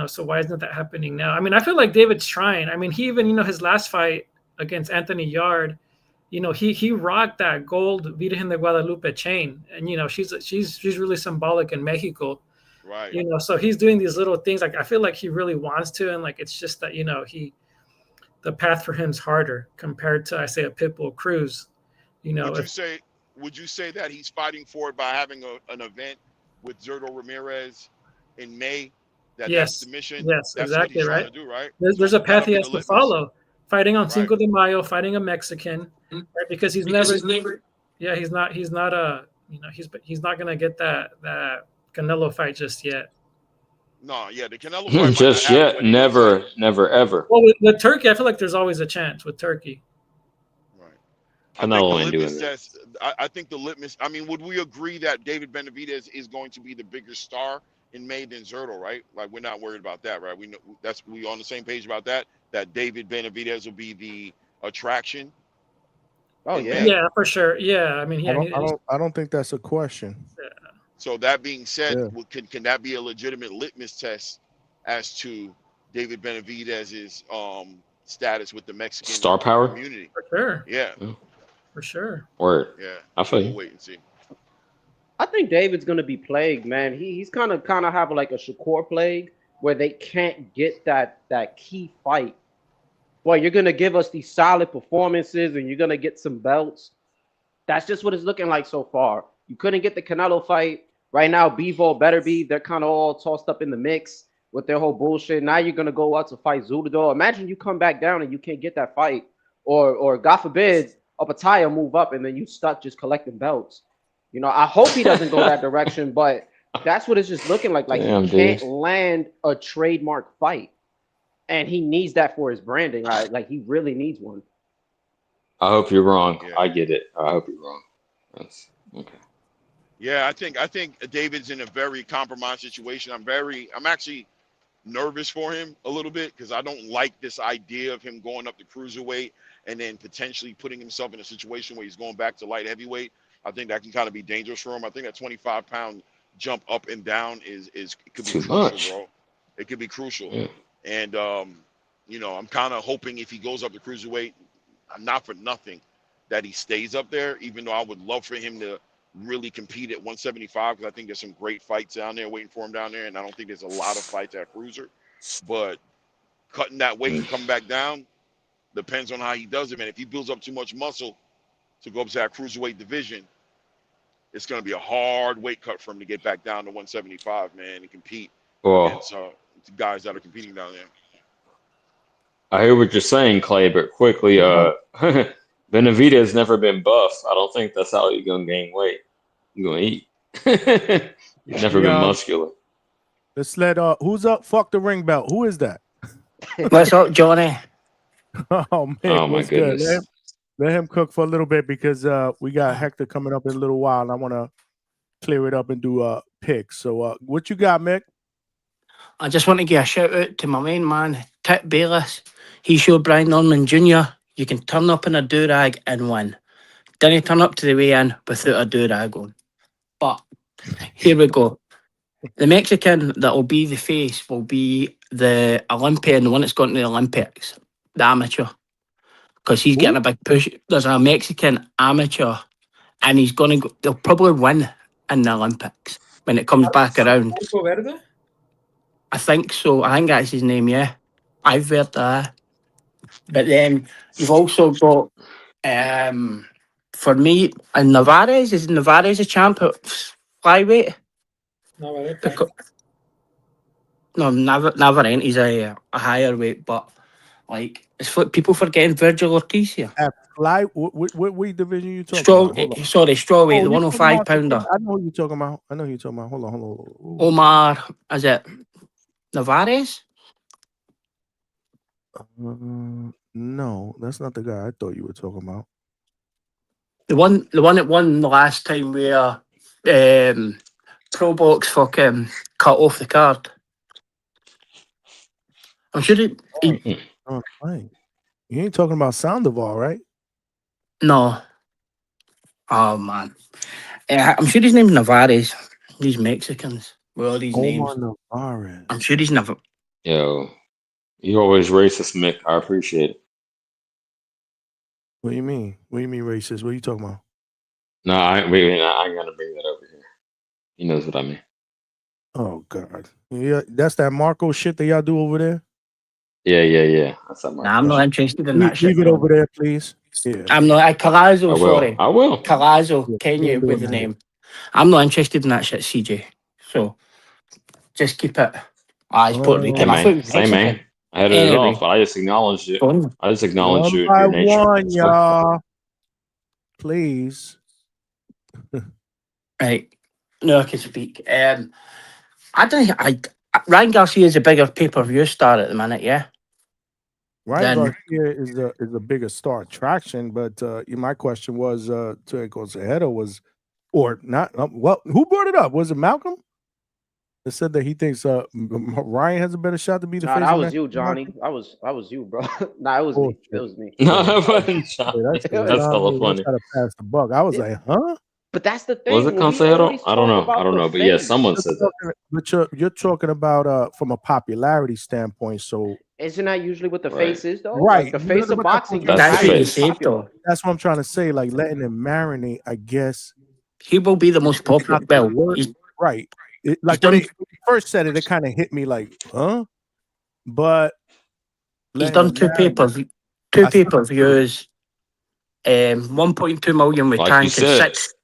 So why isn't that happening now? I mean, I feel like David's trying. I mean, he even, his last fight against Anthony Yard, he rocked that gold Virgen de Guadalupe chain, and she's really symbolic in Mexico,
right?
So he's doing these little things. Like I feel like he really wants to, and like it's just that the path for him's harder compared to a Pitbull Cruz.
Would you say that he's fighting for it by having an event with Zurdo Ramirez in May? That's the mission.
Yes,
that's
exactly,
what he's
right.
Trying to do, right?
There's a path he has to follow. Fighting on Cinco de Mayo, fighting a Mexican, right? Because he's not gonna get that Canelo fight just yet.
No, yeah, the Canelo fight
just yet, never, ever.
Well, with Turkey, I feel like there's always a chance with Turkey.
Right.
Canelo ain't doing that.
I think the litmus. I mean, would we agree that David Benavidez is going to be the bigger star in May than Zurdo, right? Like we're not worried about that, right? We know we on the same page about that. That David Benavidez will be the attraction.
Oh yeah,
yeah, for sure. Yeah, I mean,
I don't think that's a question.
Yeah.
So that being said, can that be a legitimate litmus test as to David Benavidez's status with the Mexican
star power
community?
For sure.
Yeah.
For sure.
Word.
Yeah.
I feel you.
We'll wait and see.
I think David's gonna be plagued, man. He's kind of have like a Shakur plague where they can't get that key fight. Boy, you're gonna give us these solid performances and you're gonna get some belts. That's just what it's looking like so far. You couldn't get the Canelo fight. Right now, Bivol, Beterbiev, they're kind of all tossed up in the mix with their whole bullshit. Now you're gonna go out to fight Zurdo. Imagine you come back down and you can't get that fight, or God forbid, Opataya move up and then you stuck just collecting belts. I hope he doesn't go that direction, but that's what it's just looking like. Like he can't land a trademark fight, and he needs that for his branding. Right? Like he really needs one.
I hope you're wrong. Yeah. I get it. I hope you're wrong. That's okay.
Yeah, I think David's in a very compromised situation. I'm actually nervous for him a little bit because I don't like this idea of him going up to cruiserweight and then potentially putting himself in a situation where he's going back to light heavyweight. I think that can kind of be dangerous for him. I think that 25-pound jump up and down it could be crucial, bro. It could be crucial. Yeah. And I'm kind of hoping if he goes up to cruiserweight, not for nothing, that he stays up there, even though I would love for him to really compete at 175 because I think there's some great fights down there waiting for him down there, and I don't think there's a lot of fights at cruiser. But cutting that weight and coming back down depends on how he does it, man. If he builds up too much muscle to go up to that cruiserweight division, it's going to be a hard weight cut for him to get back down to 175, man, and compete against guys that are competing down there.
I hear what you're saying, Clay, but quickly, Benavidez never been buff. I don't think that's how you're going to gain weight. You're going to eat. You've never been muscular.
Let's let who's up? Fuck the ring belt. Who is that?
What's up, Johnny?
Oh man,
oh my goodness.
Good? Let him cook for a little bit because we got Hector coming up in a little while, and I want to clear it up and do picks. So what you got, Mick?
I just want to give a shout out to my main man, Tip Bayless. He showed Brian Norman Jr. you can turn up in a do-rag and win. Didn't turn up to the weigh-in without a do-rag on. But here we go. The Mexican that will be the face will be the Olympian, the one that's gone to the Olympics, the amateur. Because he's getting a big push. There's a Mexican amateur, and he's going to go, they'll probably win in the Olympics when it comes back around. I think so. I think that's his name, yeah. I've heard that. But then you've also got, for me, Navarez. Is Navarez a champ at flyweight? No, Navarez is a higher weight, but Like, it's like people forgetting Virgil Ortiz here.
At light, what weight division you talking
Straw,
about?
sorry, strawweight, the
you talking
105
about-
pounder.
I know who you're talking about. Hold on. Ooh.
Omar, is it Navarez?
No, that's not the guy I thought you were talking about.
The one that won the last time where Pro Box fucking cut off the card. I'm sure he
Oh, fine. You ain't talking about Sandoval, right?
no. Oh man. I'm sure his name's Navarez. These Mexicans with all these names.
Omar Navarez.
I'm sure he's never.
Yo, you always racist, Mick. I appreciate it.
What do you mean? What do you mean racist? What are you talking about?
No, I ain't gonna bring that over here. He knows what I mean.
Oh God. Yeah, that's that Marco shit that y'all do over there.
Yeah. That's not
Nah, I'm not interested in that shit.
Leave it over there, please. Yeah.
I'm not. Calazo, sorry.
I will.
Calazo, Kenya with the name. I'm not interested in that shit, CJ. So just keep it. It's Puerto Rican.
Same man. I had it off, but I just acknowledged it. I just acknowledged
One
your
by
nature.
one, y'all. Please.
Right. No, I can speak. I don't think Ryan Garcia is a bigger pay-per-view star at the minute, yeah.
Ryan Garcia is a bigger star attraction, but my question was to Gonzalez was, or not? Well, who brought it up? Was it Malcolm? That said that he thinks Ryan has a better shot to be the face.
That was you, Johnny. That was you, bro. Nah, it was me. It was me.
No, it wasn't Johnny.
That's
hella funny.
Try to pass the buck. I was like, huh?
But that's the thing.
Was it Consejero? I don't know. But yeah, someone said that.
But you're talking about from a popularity standpoint. So
isn't that usually what the face is, though?
Right.
Like the face of boxing.
That's what you say, though.
That's what I'm trying to say. Like letting him marinate, I guess.
He will be the most popular. Well,
right. Like when he first said it, it kind of hit me like, huh? But
he's done two pay-per-views, 1.2 million with
Like
Tank
you
and
said.
6.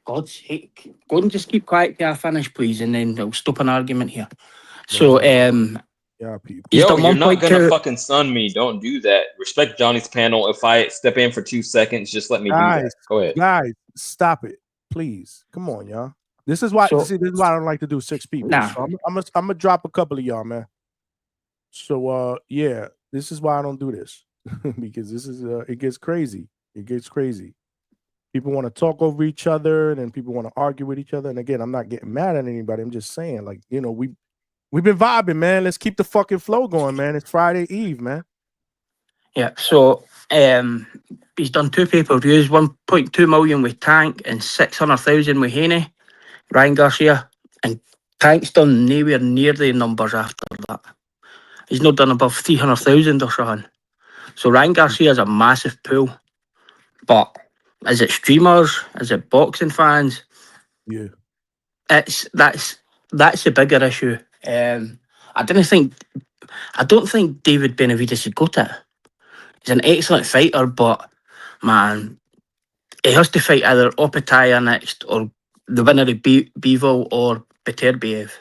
God's sake. Go and just keep quiet till I finish, please, and then I'll stop an argument here. So,
yeah, people.
he's
Yo,
done
you're not
1.2.
gonna fucking stun me. Don't do that. Respect Johnny's panel. If I step in for 2 seconds, just let me do that. Go ahead.
Guys, stop it, please. Come on, y'all. This is why. This is why I don't like to do 6 people.
Nah.
So I'm gonna drop a couple of y'all, man. So yeah, this is why I don't do this because this is it gets crazy. It gets crazy. People want to talk over each other, and then people want to argue with each other. And again, I'm not getting mad at anybody. I'm just saying, like, we've been vibing, man. Let's keep the fucking flow going, man. It's Friday Eve, man.
Yeah, so he's done 2 pay-per-views, 1.2 million with Tank and 600,000 with Haney, Ryan Garcia. And Tank's done nowhere near the numbers after that. He's not done above 300,000 or something. So Ryan Garcia is a massive pool. But is it streamers? Is it boxing fans?
Yeah.
That's the bigger issue. I don't think David Benavidez should go to it. He's an excellent fighter, but man, he has to fight either Opetaya next or the winner of Bivol or Beterbiev.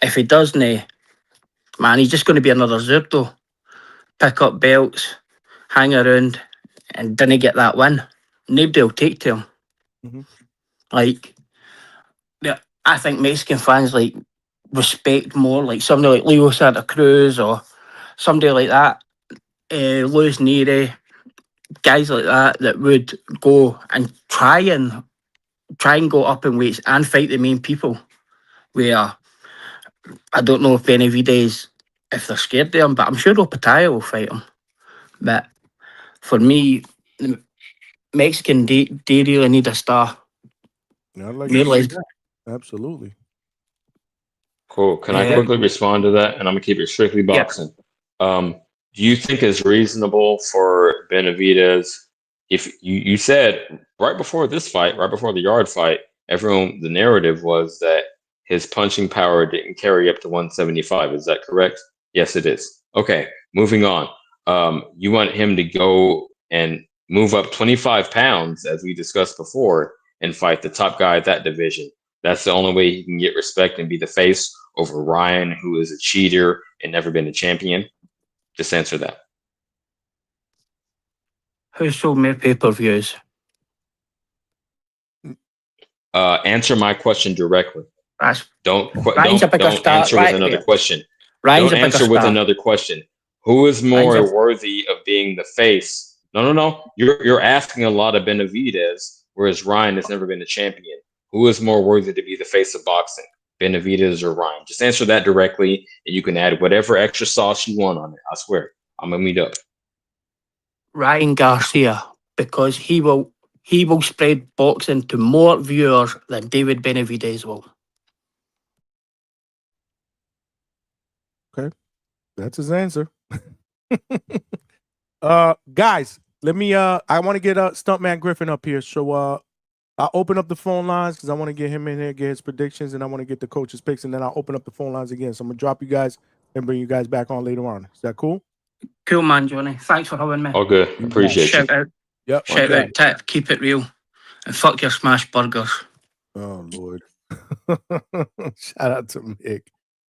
If he doesn't, man, he's just going to be another Zurdo. Pick up belts, hang around, and didn't get that win. Nobody will take to him.
Mm-hmm.
Like, yeah, I think Mexican fans like respect more like somebody like Leo Santa Cruz or somebody like that, Luis Neri, guys like that would go and try and go up in weights and fight the main people. Where I don't know if Benavidez, if they're scared of him, but I'm sure Opetaya will fight him. But for me, the Mexican they really need a star.
Yeah, I'd like
Really?
to see that. Absolutely.
Cool. Can I quickly respond to that? And I'm gonna keep it strictly boxing. Do you think it's reasonable for Benavidez, if you said right before this fight, right before the Yard fight, the narrative was that his punching power didn't carry up to 175. Is that correct? Yes, it is. Okay, moving on. You want him to go and move up 25 pounds, as we discussed before, and fight the top guy at that division. That's the only way he can get respect and be the face over Ryan, who is a cheater and never been a champion. Just answer that.
Who sold more pay-per-views?
Answer my question directly. Don't
Ryan's a bigger
don't
star.
answer with another question.
Ryan's
Don't
a bigger
answer with
star.
another question. Who is more worthy of being the face? No. You're asking a lot of Benavidez, whereas Ryan has never been a champion. Who is more worthy to be the face of boxing? Benavidez or Ryan? Just answer that directly, and you can add whatever extra sauce you want on it. I swear. I'm gonna meet up.
Ryan Garcia, because he will spread boxing to more viewers than David Benavidez will.
Okay, that's his answer. Guys, let me. I want to get Stuntman Griffin up here, so I'll open up the phone lines because I want to get him in here, get his predictions, and I want to get the coach's picks, and then I'll open up the phone lines again. So I'm gonna drop you guys and bring you guys back on later on. Is that cool?
Cool, man, Johnny. Thanks for having me.
All good. Appreciate you.
Shout out.
Yep.
Shout out, Tip. Keep it real. And fuck your smash burgers.
Oh, Lord. Shout out to Mick.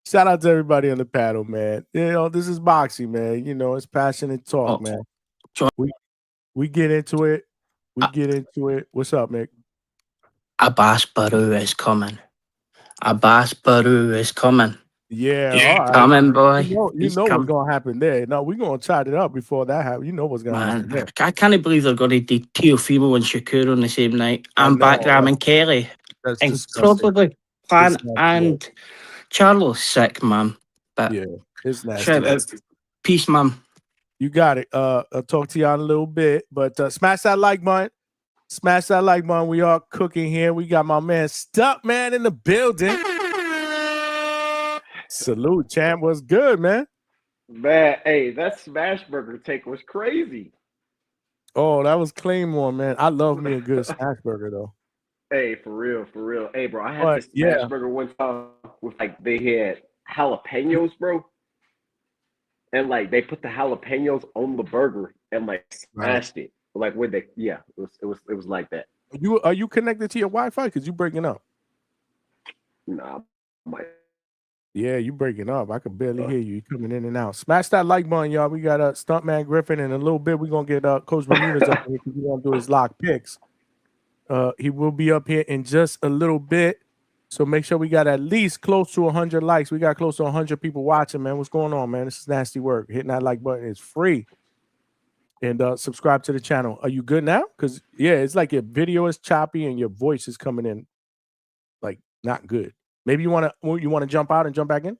Shout out to everybody on the panel, man. You know, this is boxing, man. You know, it's passionate talk, man. We get into it. Get into it. What's up, Mick?
Abbas Baru is coming. Abbas Baru is coming.
Yeah,
He's
all right.
coming, boy.
You know what's going to happen there. No, we're going to chat it up before that happens. You know what's going to happen there.
I can't believe they're going to do Teofimo and Shakur on the same night. And Backram and Kelly.
That's
and
disgusting.
probably Plan and Charlo's sick, man. But
yeah, it's nasty.
Shout out. Peace, man.
You got it. I'll talk to y'all in a little bit. But smash that like button. Smash that like button. We are cooking here. We got my man Stuntman in the building. Salute, champ. What's good, man?
Man, hey, that smash burger take was crazy.
Oh, that was Claymore, man. I love me a good smash burger, though.
Hey, for real. Hey, bro, I had this smash burger one time with, like, they had jalapenos, bro. And, like, they put the jalapenos on the burger and, like, smashed it. Like, where they, it was like that.
Are you connected to your Wi-Fi? Because you breaking up.
Nah,
yeah, you breaking up. I could barely hear you. You coming in and out. Smash that like button, y'all. We got Stuntman Griffin, and in a little bit we're gonna get Coach Bermudez up here because we're gonna do his lock picks. He will be up here in just a little bit, so make sure we got at least close to 100 likes. We got close to 100 people watching, man. What's going on, man? This is nasty work. Hitting that like button is free, and subscribe to the channel. Are you good now? Because it's like your video is choppy and your voice is coming in like not good. Maybe you want to jump out and jump back in?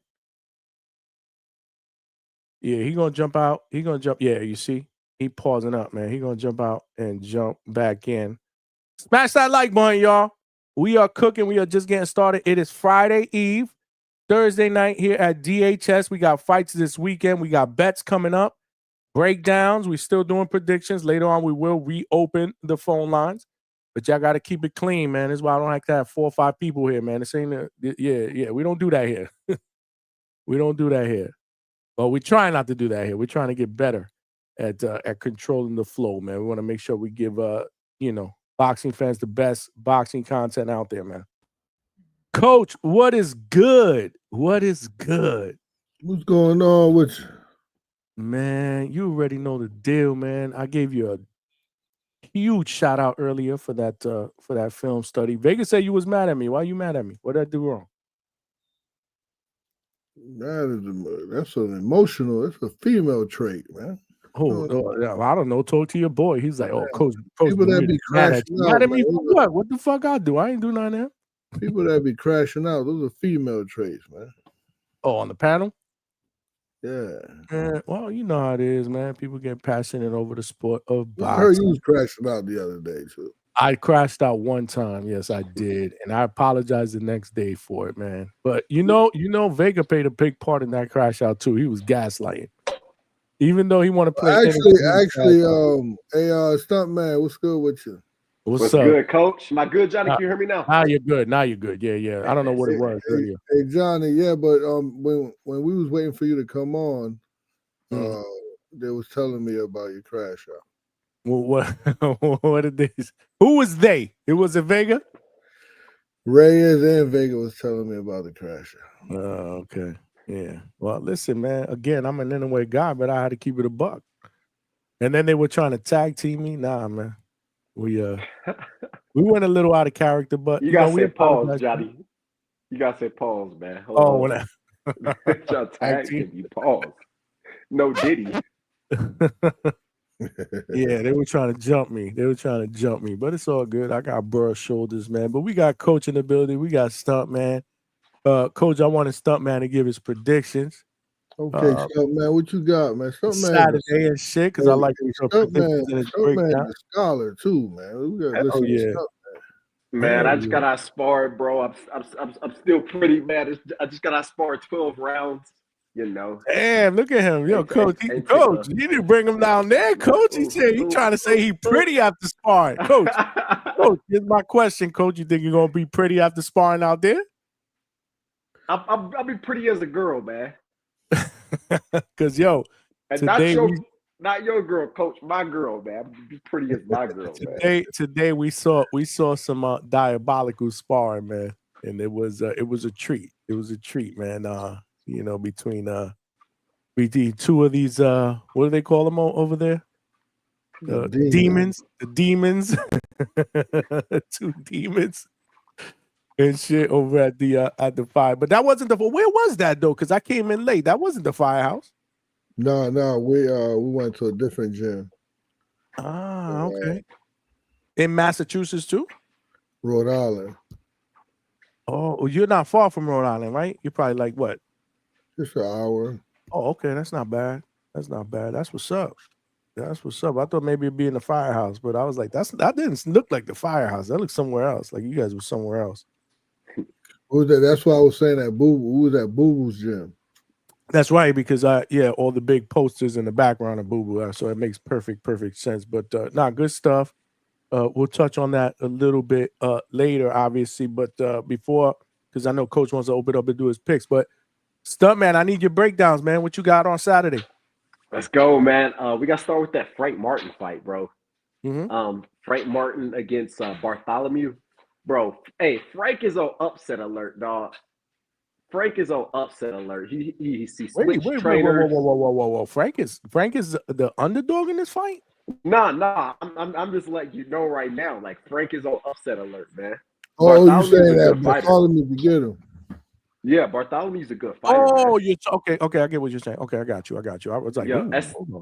Yeah, he going to jump out. He going to jump. Yeah, you see? He pausing up, man. He going to jump out and jump back in. Smash that like button, y'all. We are cooking. We are just getting started. It is Friday Eve, Thursday night here at DHS. We got fights this weekend. We got bets coming up, breakdowns. We're still doing predictions. Later on, we will reopen the phone lines. But y'all got to keep it clean, man. That's why I don't like to have 4 or 5 people here, man. This ain't we don't do that here. We don't do that here. Well, we try not to do that here. We're trying to get better at controlling the flow, man. We want to make sure we give boxing fans the best boxing content out there, man. Coach, what is good? What is good?
What's going on with you?
Man, you already know the deal, man. I gave you a huge shout out earlier for that film study. Vegas said you was mad at me. Why you mad at me? What did I do wrong?
That's an emotional. It's a female trait, man.
Oh, I don't know. Talk to your boy. He's like, coach.
People that be crashing out.
Mad at me for what? What the fuck I do? I ain't do nothing.
People that be crashing out. Those are female traits, man.
Oh, on the panel.
Yeah.
Well, you know how it is, man. People get passionate over the sport of boxing.
I heard you was crashing out the other day, too.
I crashed out one time. Yes, I did. And I apologized the next day for it, man. But you know, Vega played a big part in that crash out, too. He was gaslighting. Even though he wanted to play.
Actually, Stuntman, what's good with you?
What's up? Good, Coach? Am I good, Johnny? Can you hear me now?
Now you're good. Yeah. I don't know what it was earlier.
Hey, Johnny, but when we was waiting for you to come on, they was telling me about your crash out.
Well, what did they? Who was they? It was a Vega.
Reyes and Vega was telling me about the crash out.
Oh, okay. Yeah. Well, listen, man. Again, I'm an anyway guy, but I had to keep it a buck. And then they were trying to tag team me. Nah, man. We went a little out of character, but
you gotta
we
say pause,
apologize.
Johnny. You gotta say pause, man.
Hold
when I tag team you, pause. No Diddy.
Yeah, they were trying to jump me. But it's all good. I got broad shoulders, man. But we got Coach in the building. We got Stuntman. Coach, I want Stuntman to give his predictions.
Okay, Stuntman, what you got, man? Stuntman
Saturday and shit, because I like
Stuntman the scholar too, man. We gotta listen to Stuntman.
Man, I just got out sparred, bro. I'm still pretty mad. I just got out sparred 12 rounds. You know.
Damn, look at him. Yo, Coach, Coach, you didn't bring him down there, Coach. He said he trying to say he pretty after sparring. Coach, here's my question, Coach. You think you're gonna be pretty after sparring out there?
I'll be pretty as a girl, man.
Cause yo,
and
today
not your girl, Coach, my girl, man. I'll be pretty as my girl, man.
Today we saw some diabolical sparring, man, and it was a treat. It was a treat, man. Between two of these what do they call them over there? Demons. The demons. 2 demons and shit over at the fire. But that wasn't where was that though? Because I came in late. That wasn't the firehouse.
No, we went to a different gym.
Ah, okay. In Massachusetts too?
Rhode Island.
Oh, you're not far from Rhode Island, right? You're probably like what?
Just an hour.
Oh, okay. That's not bad. That's what's up. I thought maybe it'd be in the firehouse, but I was like, that didn't look like the firehouse. That looked somewhere else. Like you guys were somewhere else.
What was that? That's why I was saying that Boo was at Boo Boo's gym.
That's right, because all the big posters in the background of Boo Boo, so it makes perfect sense. But good stuff. We'll touch on that a little bit later, obviously. But before, because I know Coach wants to open up and do his picks, but Stuntman, I need your breakdowns, man. What you got on Saturday?
Let's go, man. We got to start with that Frank Martin fight, bro.
Mm-hmm.
Frank Martin against Bartholomew. Bro, hey, Frank is on upset alert, dog. Frank is on upset alert. He sees switch trainers.
Whoa. Frank is the underdog in this fight?
Nah. I'm just letting you know right now. Like, Frank is on upset alert, man.
Oh, you saying that Bartholomew to get him?
Yeah, Bartholomew's a good fighter.
Oh, you're okay. I get what you're saying. Okay, I got you. I was like,
yeah,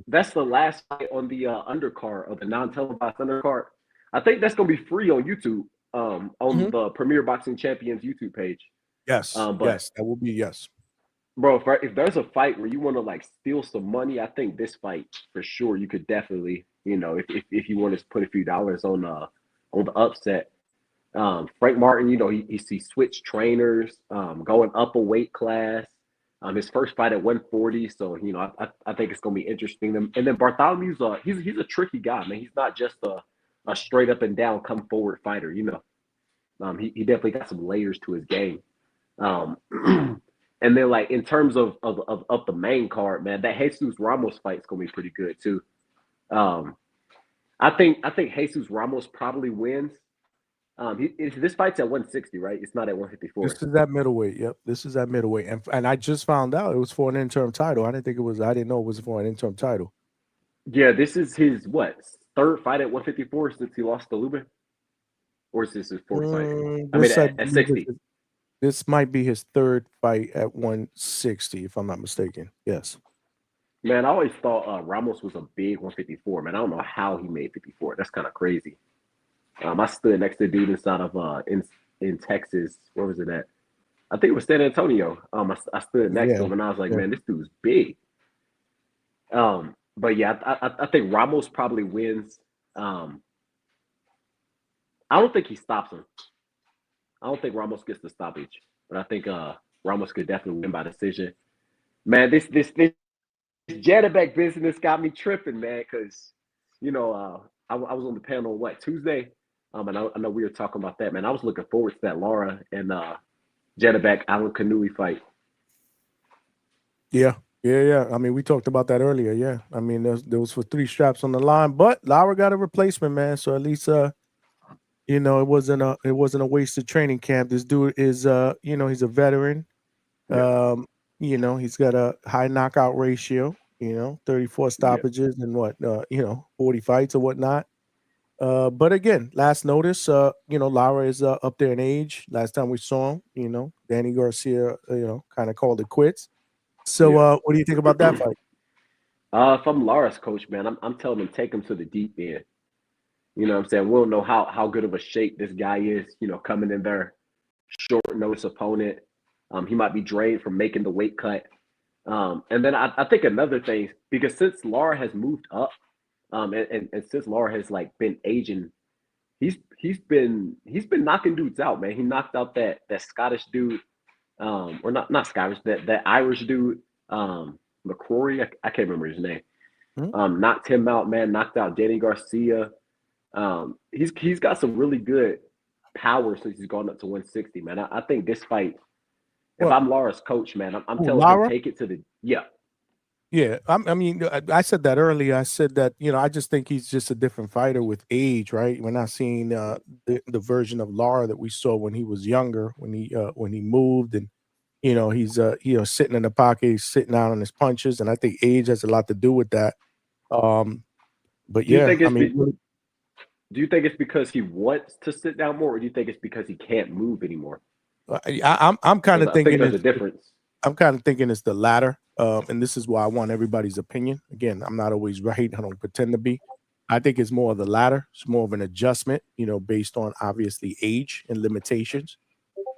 that's the last fight on the undercard of the non-televised undercard. I think that's gonna be free on YouTube, on the Premier Boxing Champions YouTube page.
Yes, yes, that will be yes.
Bro, if there's a fight where you want to like steal some money, I think this fight for sure you could definitely, if you want to put a few dollars on the upset. Frank Martin, he sees switch trainers, going up a weight class. His first fight at 140, so I think it's gonna be interesting. And then Bartholomew's he's a tricky guy, man. He's not just a straight up and down come forward fighter, He definitely got some layers to his game. And then like in terms of the main card, man, that Jesus Ramos fight is gonna be pretty good too. I think Jesus Ramos probably wins. This fight's at 160, right? It's not at 154.
This is at middleweight. Yep, this is at middleweight, and I just found out it was for an interim title. I didn't know it was for an interim title.
Yeah, this is his third fight at 154 since he lost to Lubin, or is this his fourth fight? At 60.
This might be his third fight at 160, if I'm not mistaken. Yes.
Man, I always thought Ramos was a big 154. Man, I don't know how he made 54. That's kind of crazy. I stood next to a dude inside of in Texas. Where was it at? I think it was San Antonio. I stood next to him and I was like, man, this dude's big. But yeah, I think Ramos probably wins. I don't think he stops him. I don't think Ramos gets the stoppage, but I think Ramos could definitely win by decision. Man, this Janabek business got me tripping, man, because I was on the panel Tuesday. And I know we were talking about that, man. I was looking forward to that Lara and Janabek Alan Kanui fight. Yeah. I mean, we talked about that earlier. Yeah, I mean, there was for 3 straps on the line, but Lara got a replacement, man. So at least it wasn't a wasted training camp. This dude is he's a veteran. Yeah. He's got a high knockout ratio.
34 stoppages and 40 fights or whatnot. But again, last notice, Lara is up there in age. Last time we saw him, Danny Garcia, kind of called it quits. So what do you think about that fight?
If I'm Lara's coach, man, I'm telling him take him to the deep end. You know what I'm saying? We don't know how good of a shape this guy is, coming in there, short notice opponent. He might be drained from making the weight cut. And then I think another thing, because since Lara has moved up, and since Lara has been aging, he's been knocking dudes out, man. He knocked out that Scottish dude, or not Scottish, that Irish dude, McCrory, I can't remember his name. Knocked him out, man. Knocked out Danny Garcia. He's got some really good power since he's gone up to 160, man. I think this fight, if I'm Lara's coach, man, I'm telling him take it to the
Yeah, I said that earlier. I said that I just think he's just a different fighter with age, right? We're not seeing the version of Lara that we saw when he was younger, when he moved, and he's sitting in the pocket, he's sitting out on his punches, and I think age has a lot to do with that. But
do you think it's because he wants to sit down more, or do you think it's because he can't move anymore?
I'm kind of thinking
there's a difference.
I'm kind of thinking it's the latter, and this is why I want everybody's opinion. Again, I'm not always right. I don't pretend to be. I think it's more of the latter. It's more of an adjustment, based on obviously age and limitations.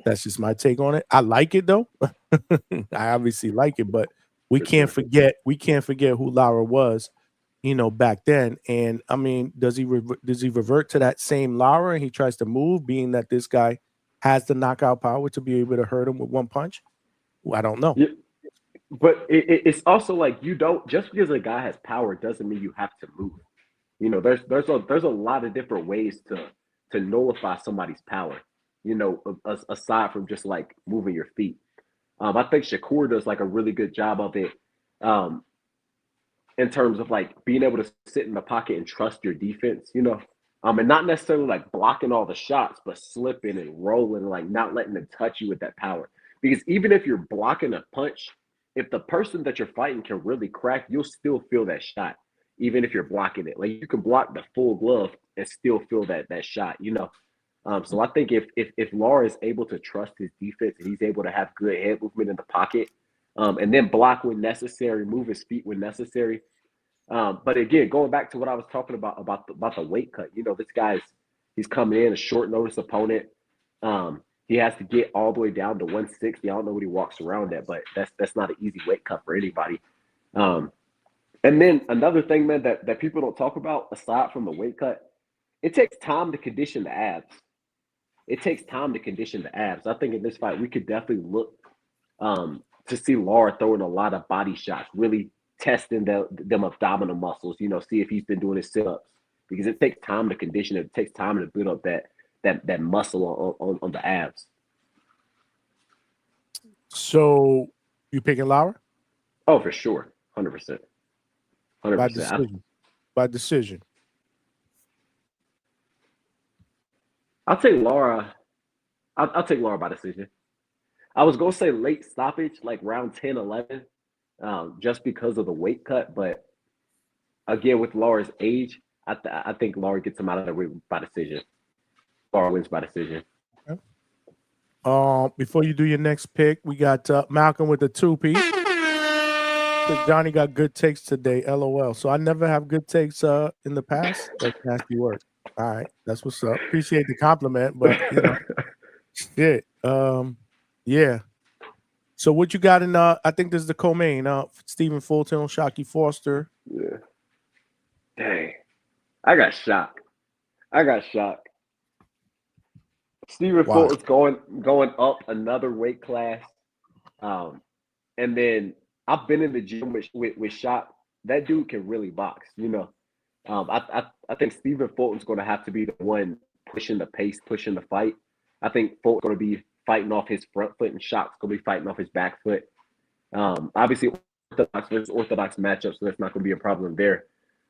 That's just my take on it. I like it though. I obviously like it, but we can't forget who Lara was, back then. And I mean, does he revert to that same Lara and he tries to move, being that this guy has the knockout power to be able to hurt him with one punch? Well, I don't know.
Yeah, but it's also you don't, just because a guy has power doesn't mean you have to move. There's a lot of different ways to nullify somebody's power. Aside from just moving your feet. I think Shakur does a really good job of it, in terms of being able to sit in the pocket and trust your defense. And not necessarily blocking all the shots, but slipping and rolling, not letting them touch you with that power. Because even if you're blocking a punch, if the person that you're fighting can really crack, you'll still feel that shot, even if you're blocking it. You can block the full glove and still feel that shot, So I think if Lara is able to trust his defense and he's able to have good head movement in the pocket, and then block when necessary, move his feet when necessary. But again, going back to what I was talking about the weight cut, this he's coming in a short notice opponent. He has to get all the way down to 160. I don't know what he walks around at, but that's not an easy weight cut for anybody. And then another thing, man, that people don't talk about aside from the weight cut, it takes time to condition the abs. It takes time to condition the abs. I think in this fight, we could definitely look to see Lara throwing a lot of body shots, really testing them abdominal muscles, see if he's been doing his sit-ups, because it takes time to condition it. It takes time to build up that muscle on the abs.
So you picking Lara?
Oh, for sure. 100%. 100%.
By decision.
I'll take Lara. I'll take Lara by decision. I was going to say late stoppage, round 10, 11, just because of the weight cut. But again, with Lara's age, I think Lara gets him out of the ring by decision. Lara wins by decision.
Okay. Before you do your next pick, we got Malcolm with the 2-piece. Johnny got good takes today, LOL. So I never have good takes in the past. That's nasty work. All right, that's what's up. Appreciate the compliment, but shit. Yeah. So what you got in? I think this is the co-main. Stephen Fulton, Shockey Foster.
Yeah. Dang, I got shocked. Stephen Fulton's going up another weight class, and then I've been in the gym with Shock. That dude can really box, I think Stephen Fulton's going to have to be the one pushing the pace, pushing the fight. I think Fulton's going to be fighting off his front foot, and Shock's going to be fighting off his back foot. Obviously, orthodox matchup, so that's not going to be a problem there.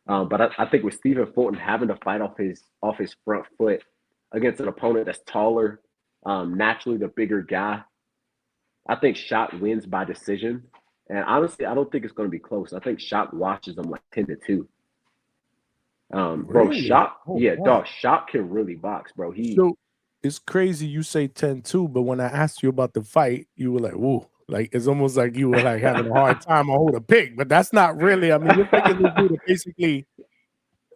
But I think with Stephen Fulton having to fight off his front foot against an opponent that's taller, naturally the bigger guy, I think Shock wins by decision. And honestly, I don't think it's going to be close. I think Shock washes them like 10-2. Bro,
Really?
Shock,
Oh,
yeah,
wow.
dog, Shock can really box, bro.
So it's crazy you say 10-2, but when I asked you about the fight, you were like, whoa. Like, it's almost like you were like having a hard time on who to pick, but that's not really. I mean, you're picking this dude to basically,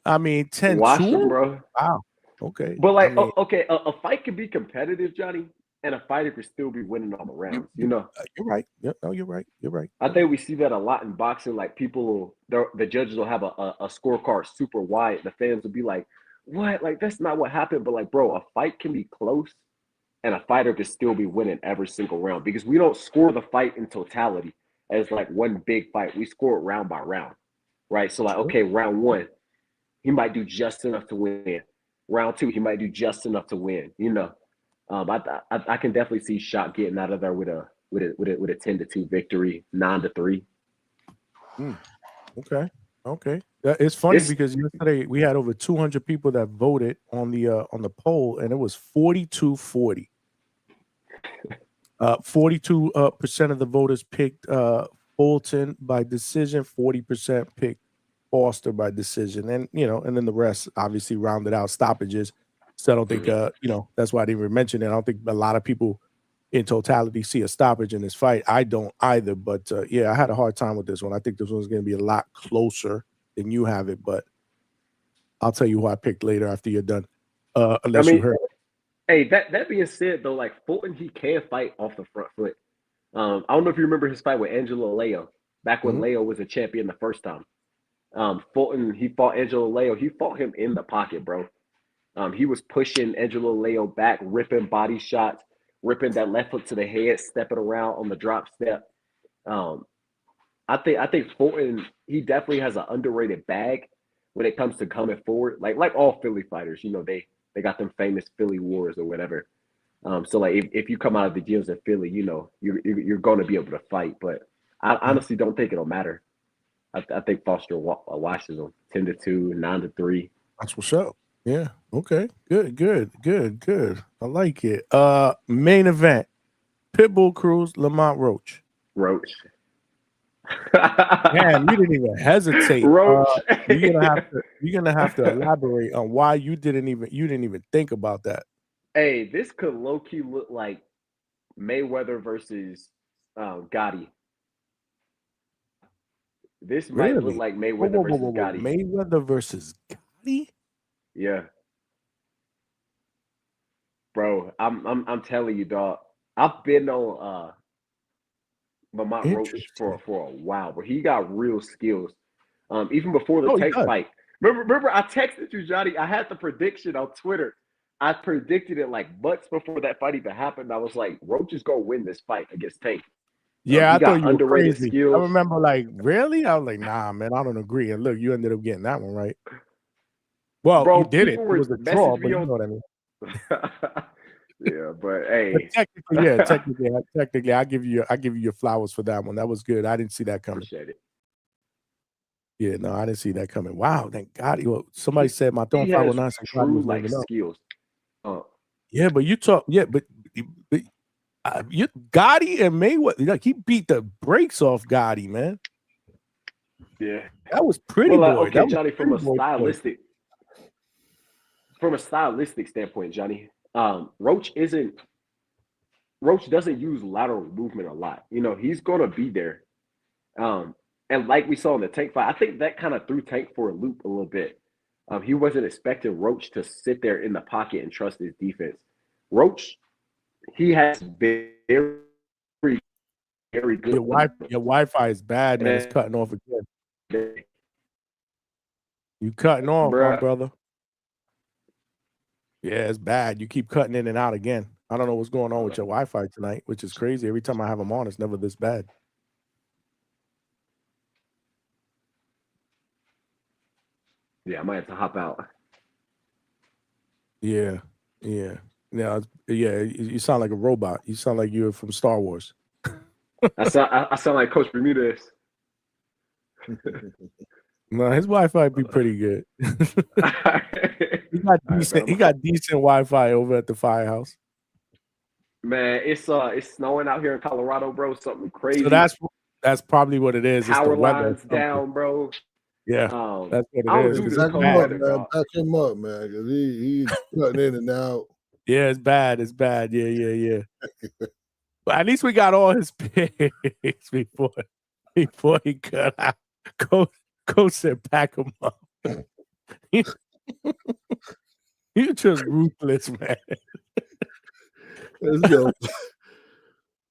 I mean, 10-2.
Watch him, bro.
Wow. Okay.
But like,
I mean,
okay, a fight can be competitive, Johnny, and a fighter can still be winning all the rounds. You know,
you're right. No, you're right. You're right.
I think we see that a lot in boxing. Like the judges will have a scorecard super wide. The fans will be like, "What? Like that's not what happened." But like, bro, a fight can be close, and a fighter can still be winning every single round because we don't score the fight in totality as like one big fight. We score it round by round, right? So like, okay, round 1, he might do just enough to win. Round 2, he might do just enough to win. You know, I can definitely see Shock getting out of there with a 10-2 victory, 9-3.
Okay. It's funny because yesterday we had over 200 people that voted on the poll, and it was 42-40. 42% of the voters picked Fulton by decision. 40% picked Foster by decision, and and then the rest obviously rounded out stoppages. So I don't think that's why I didn't even mention it. I don't think a lot of people in totality see a stoppage in this fight. I don't either, but I had a hard time with this one. I think this one's going to be a lot closer than you have it, but I'll tell you who I picked later after you're done. Unless you heard.
Hey, that being said, though, like Fulton, he can fight off the front foot. I don't know if you remember his fight with Angelo Leo back when Leo was a champion the first time. Fulton, he fought Angelo Leo. He fought him in the pocket, bro. He was pushing Angelo Leo back, ripping body shots, ripping that left hook to the head, stepping around on the drop step. I think Fulton, he definitely has an underrated bag when it comes to coming forward. Like all Philly fighters, they got them famous Philly wars or whatever. So like if you come out of the gyms in Philly, you're going to be able to fight. But I honestly don't think it'll matter. I think Foster washes them 10-2, 9-3.
That's what's up. Yeah. Okay. Good. I like it. Main event: Pitbull Cruz, Lamont Roach. Man, you didn't even hesitate.
Roach.
You're gonna have to elaborate on why you didn't even think about that.
Hey, this could low key look like Mayweather versus Gotti. This might look like Mayweather versus Gotti.
Mayweather versus Gotti?
Yeah. Bro, I'm telling you, dog. I've been on Lamont Roach for a while, but he got real skills. Even before the Tank fight. Remember, I texted you, Johnny. I had the prediction on Twitter. I predicted it like months before that fight even happened. I was like, Roach is gonna win this fight against Tank.
Yeah, I thought you were crazy.
Skills.
I remember, like, really? I was like, nah, man, I don't agree. And look, you ended up getting that one right. Well,
bro,
you did it. It was a draw, but you know what I mean.
Yeah, but hey,
but technically, I give you your flowers for that one. That was good. I didn't see that coming.
Appreciate it.
Yeah, no, I didn't see that coming. Wow, thank God. Somebody said my throwing 509
true like skills.
Yeah, but you talk. Yeah, but you Gotti and Mayweather, like he beat the brakes off Gotti, man.
Yeah,
that was pretty.
Well,
boy.
Okay,
that
Johnny, from a stylistic standpoint, Johnny, Roach doesn't use lateral movement a lot. He's gonna be there. And like we saw in the Tank fight, I think that kind of threw Tank for a loop a little bit. He wasn't expecting Roach to sit there in the pocket and trust his defense. Roach, he has very, very good.
Your Wi-Fi is bad, man. It's cutting off again. You cutting off, my brother. Yeah, it's bad. You keep cutting in and out again. I don't know what's going on with your Wi-Fi tonight, which is crazy. Every time I have them on, it's never this bad.
Yeah, I might have to hop out.
Yeah. You sound like a robot. You sound like you're from Star Wars.
I sound like Coach Bermudez.
No, his Wi-Fi be pretty good. He got decent Wi-Fi over at the firehouse.
Man, it's snowing out here in Colorado, bro. Something crazy.
So That's probably what it is. It's the
Power
weather.
lines down, bro.
Yeah, that's what
I
it
don't
is.
do
'cause
this
it's
Back him
cold
up,
bad.
weather,
man.
dog.
Back him up, man, because he cutting in and out.
Yeah, it's bad. It's bad. Yeah. But at least we got all his picks before he cut out. Coach said, "Pack him up." You just ruthless, man.
Let's go.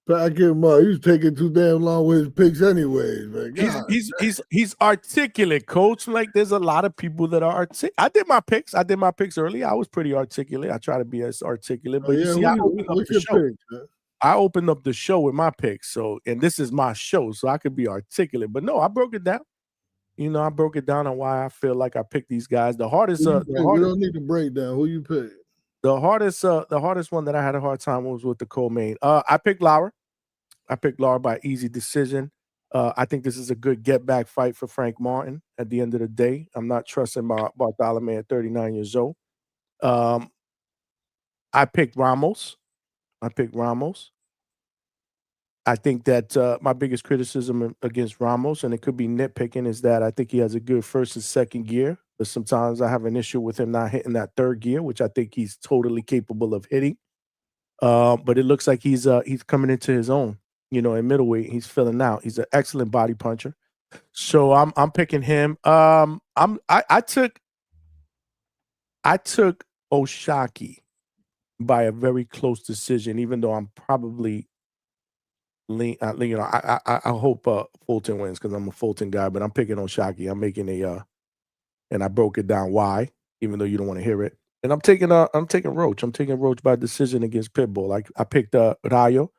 Pack him up. He's taking too damn long with his picks, anyways, man. God.
He's articulate, Coach. Like there's a lot of people that are articulate. I did my picks early. I was pretty articulate. I try to be as articulate, but you see, I opened up the show.
Picks, man?
I opened up the show with my picks. So, and this is my show, so I could be articulate. But no, I broke it down. I broke it down on why I feel like I picked these guys. The hardest,
we don't need to break down. Who you pick?
The hardest one that I had a hard time was with the co-main. I picked Lara. I picked Lara by easy decision. I think this is a good get-back fight for Frank Martin at the end of the day. I'm not trusting Bartholomew at 39 years old. I picked Ramos. I think that my biggest criticism against Ramos, and it could be nitpicking, is that I think he has a good first and second gear, but sometimes I have an issue with him not hitting that third gear, which I think he's totally capable of hitting. But it looks like he's coming into his own. In middleweight, he's filling out. He's an excellent body puncher, so I'm picking him. I took Oshaki by a very close decision, even though I'm probably I hope Fulton wins because I'm a Fulton guy, but I'm picking Oshaki. I'm making and I broke it down why, even though you don't want to hear it. And I'm taking Roach. I'm taking Roach by decision against Pitbull. I picked Rayo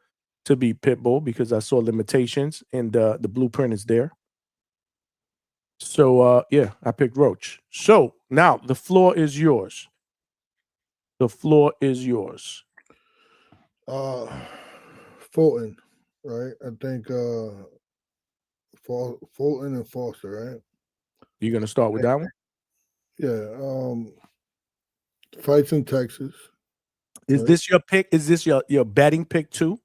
to beat Pitbull because I saw limitations and the blueprint is there. So I picked Roach. So now the floor is yours. The floor is yours.
Fulton, right? I think Fulton and Foster, right?
You're gonna start with that one?
Yeah. Fights in Texas.
Is this your pick? Is this your betting pick too?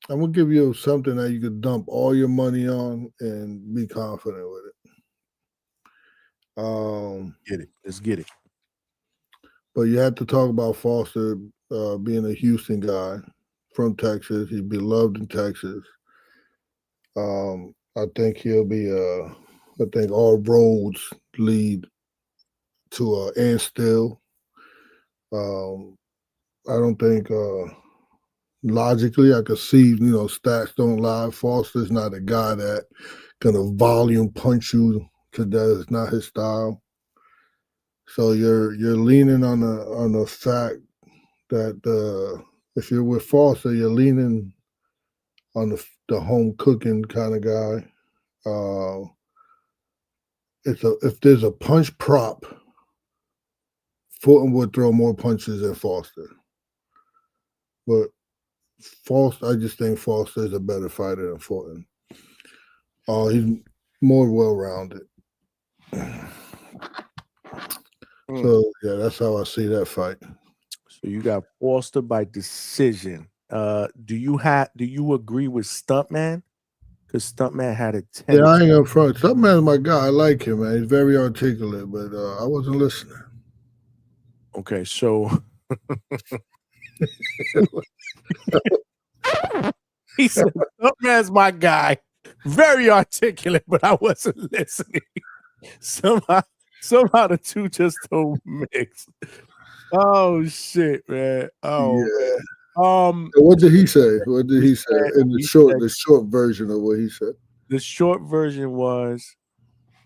I'm gonna give you something that you could dump all your money on and be confident with it.
Get it. Let's get it.
But you have to talk about Foster being a Houston guy from Texas. He's beloved in Texas. I think he'll be I think all roads lead to and still. I don't think logically I could see, stats don't lie. Foster's not a guy that gonna volume punch you to death. It's not his style. So you're leaning on the fact that if you're with Foster, you're leaning on the home cooking kind of guy. If there's a punch prop, Fulton would throw more punches than Foster. But I just think Foster is a better fighter than Fulton. He's more well-rounded. So yeah, that's how I see that fight.
So you got Foster by decision. Do you agree with Stuntman? Because Stuntman had a 10.
Yeah, I ain't up front. Stuntman's my guy. I like him, man. He's very articulate, but I wasn't listening.
Okay, so he said Stuntman's my guy. Very articulate, but I wasn't listening. Somehow the two just don't mix. Oh shit, man. Oh
yeah.
Man.
What did he say? What did he say in the short version of what he said?
The short version was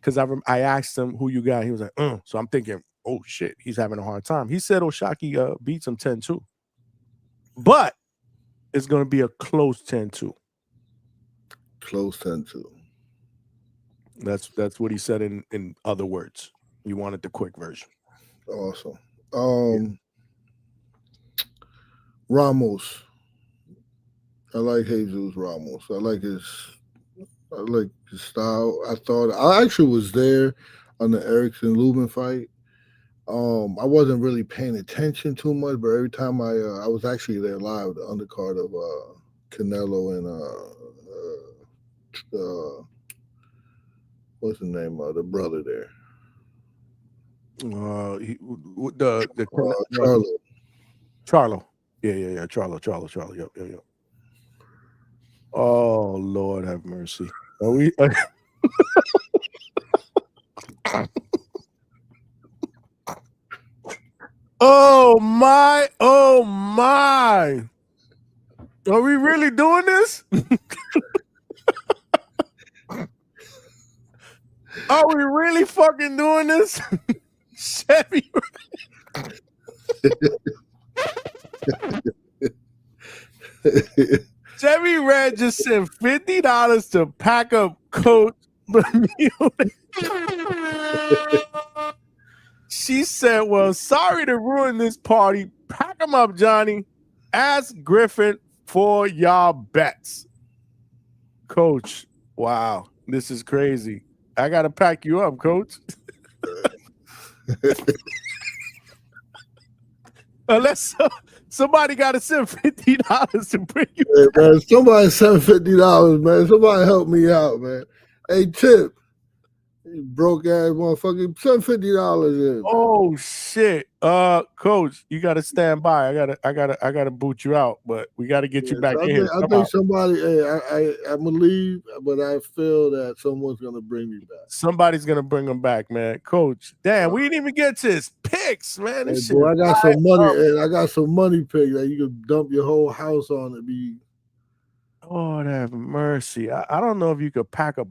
because I asked him who you got. He was like, So I'm thinking, oh shit, he's having a hard time. He said Oshaki beats him 10-2. But it's gonna be a close 10-2.
Close 10-2.
That's what he said in other words. You wanted the quick version.
Awesome. Ramos. I like Jesus Ramos. I like his style. I actually was there on the Erickson Lubin fight. I wasn't really paying attention too much, but every time I was actually there live, the undercard of Canelo and what's the name of the brother there?
Charlo. Yeah. Charlo. Yep. Oh, Lord have mercy. Are we? Oh my! Are we really doing this? Are we really fucking doing this? Chevy. Chevy Red just sent $50 to pack up Coach Bermudez. She said, well, sorry to ruin this party. Pack them up, Johnny. Ask Griffin for y'all bets. Coach, wow, this is crazy. I got to pack you up, Coach. Unless somebody got to send $50 to bring you.
Hey, man, somebody send $50, man. Somebody help me out, man. Hey, Tip, you broke ass motherfucker, send $50 in.
Oh shit, Coach, you got to stand by. I gotta boot you out, but we got to get you back in here.
I think somebody. Hey, I'm gonna leave, but I feel that someone's gonna bring me back.
Somebody's gonna bring him back, man. Coach, damn, we didn't even get to his picks, man.
Hey, boy, I got some money. I got some money picks that you can dump your whole house on and be.
Lord have mercy. I don't know if you could pack up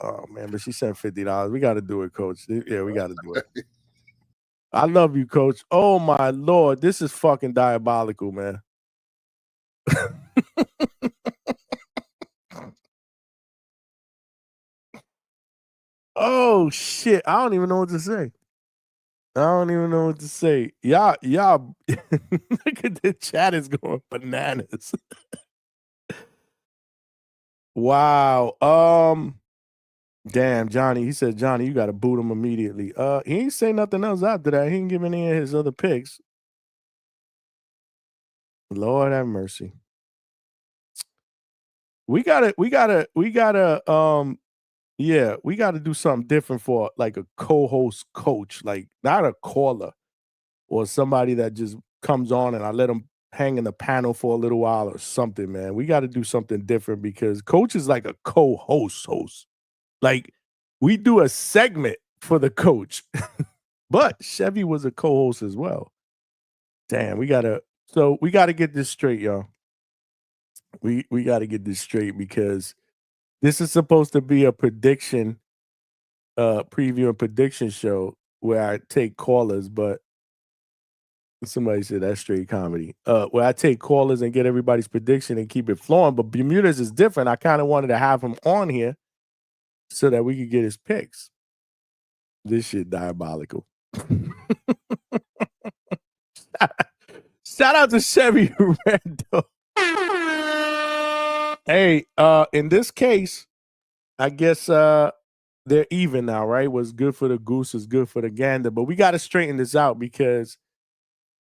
oh man, but she sent $50. We got to do it, Coach. Yeah, we got to do it. I love you, Coach. Oh my Lord, this is fucking diabolical, man. Oh shit, I don't even know what to say. Y'all, look at the chat is going bananas. Wow. Damn, Johnny. He said, Johnny, you got to boot him immediately. He ain't say nothing else after that. He ain't giving any of his other picks. Lord have mercy. We gotta do something different for like a co-host coach, like not a caller or somebody that just comes on and I let them hang in the panel for a little while or something, man. We got to do something different because Coach is like a co-host host. Like we do a segment for the coach, but Chevy was a co-host as well. Damn, we got to get this straight, y'all. We got to get this straight because this is supposed to be a prediction, preview and prediction show where I take callers, but somebody said that's straight comedy. Where I take callers and get everybody's prediction and keep it flowing. But Bermudez is different. I kind of wanted to have him on here so that we could get his picks. This shit diabolical. Shout out to Chevy Rando. Hey, in this case, I guess they're even now, right? What's good for the goose is good for the gander. But we got to straighten this out because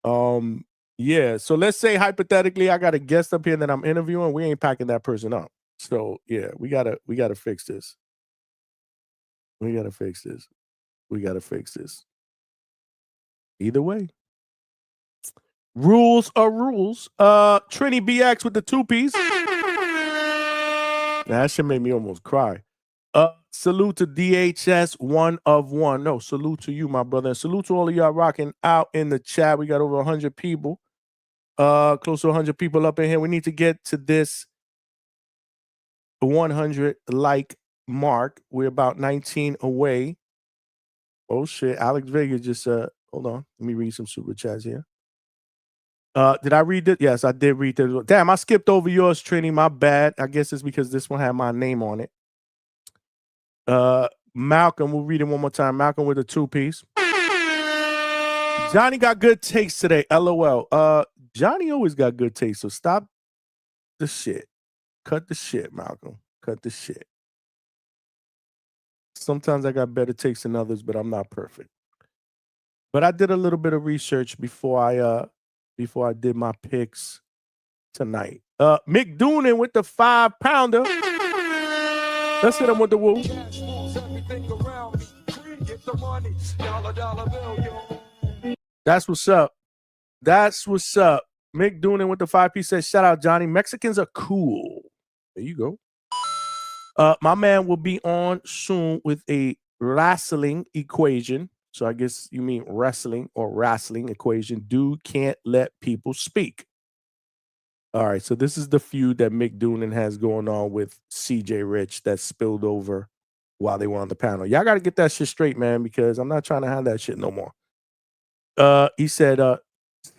yeah, so let's say hypothetically I got a guest up here that I'm interviewing, we ain't packing that person up. So yeah, we gotta fix this. We gotta fix this. Either way. Rules are rules. Trini BX with the 2-piece. That shit made me almost cry. Salute to DHS 1 of 1. No, salute to you, my brother. And salute to all of y'all rocking out in the chat. We got over 100 people. Close to 100 people up in here. We need to get to this 100 like mark. We're about 19 away. Oh shit. Alex Vega just hold on. Let me read some super chats here. Did I read it? Yes, I did read it. Damn, I skipped over yours, Trini. My bad. I guess it's because this one had my name on it. Malcolm, we'll read it one more time. Malcolm with a 2-piece. Johnny got good takes today. LOL. Johnny always got good takes, so stop the shit. Cut the shit, Malcolm. Cut the shit. Sometimes I got better takes than others, but I'm not perfect. But I did a little bit of research before I did my picks tonight. Mick Doonan with the 5-pounder. Let's hit him with the woo. That's what's up. That's what's up. Mick Doonan with the 5-piece says, shout out, Johnny. Mexicans are cool. There you go. My man will be on soon with a wrestling equation. So I guess you mean wrestling or wrestling equation. Dude can't let people speak. All right, so this is the feud that Mick Doonan has going on with CJ Rich that spilled over while they were on the panel. Y'all got to get that shit straight, man, because I'm not trying to have that shit no more. He said,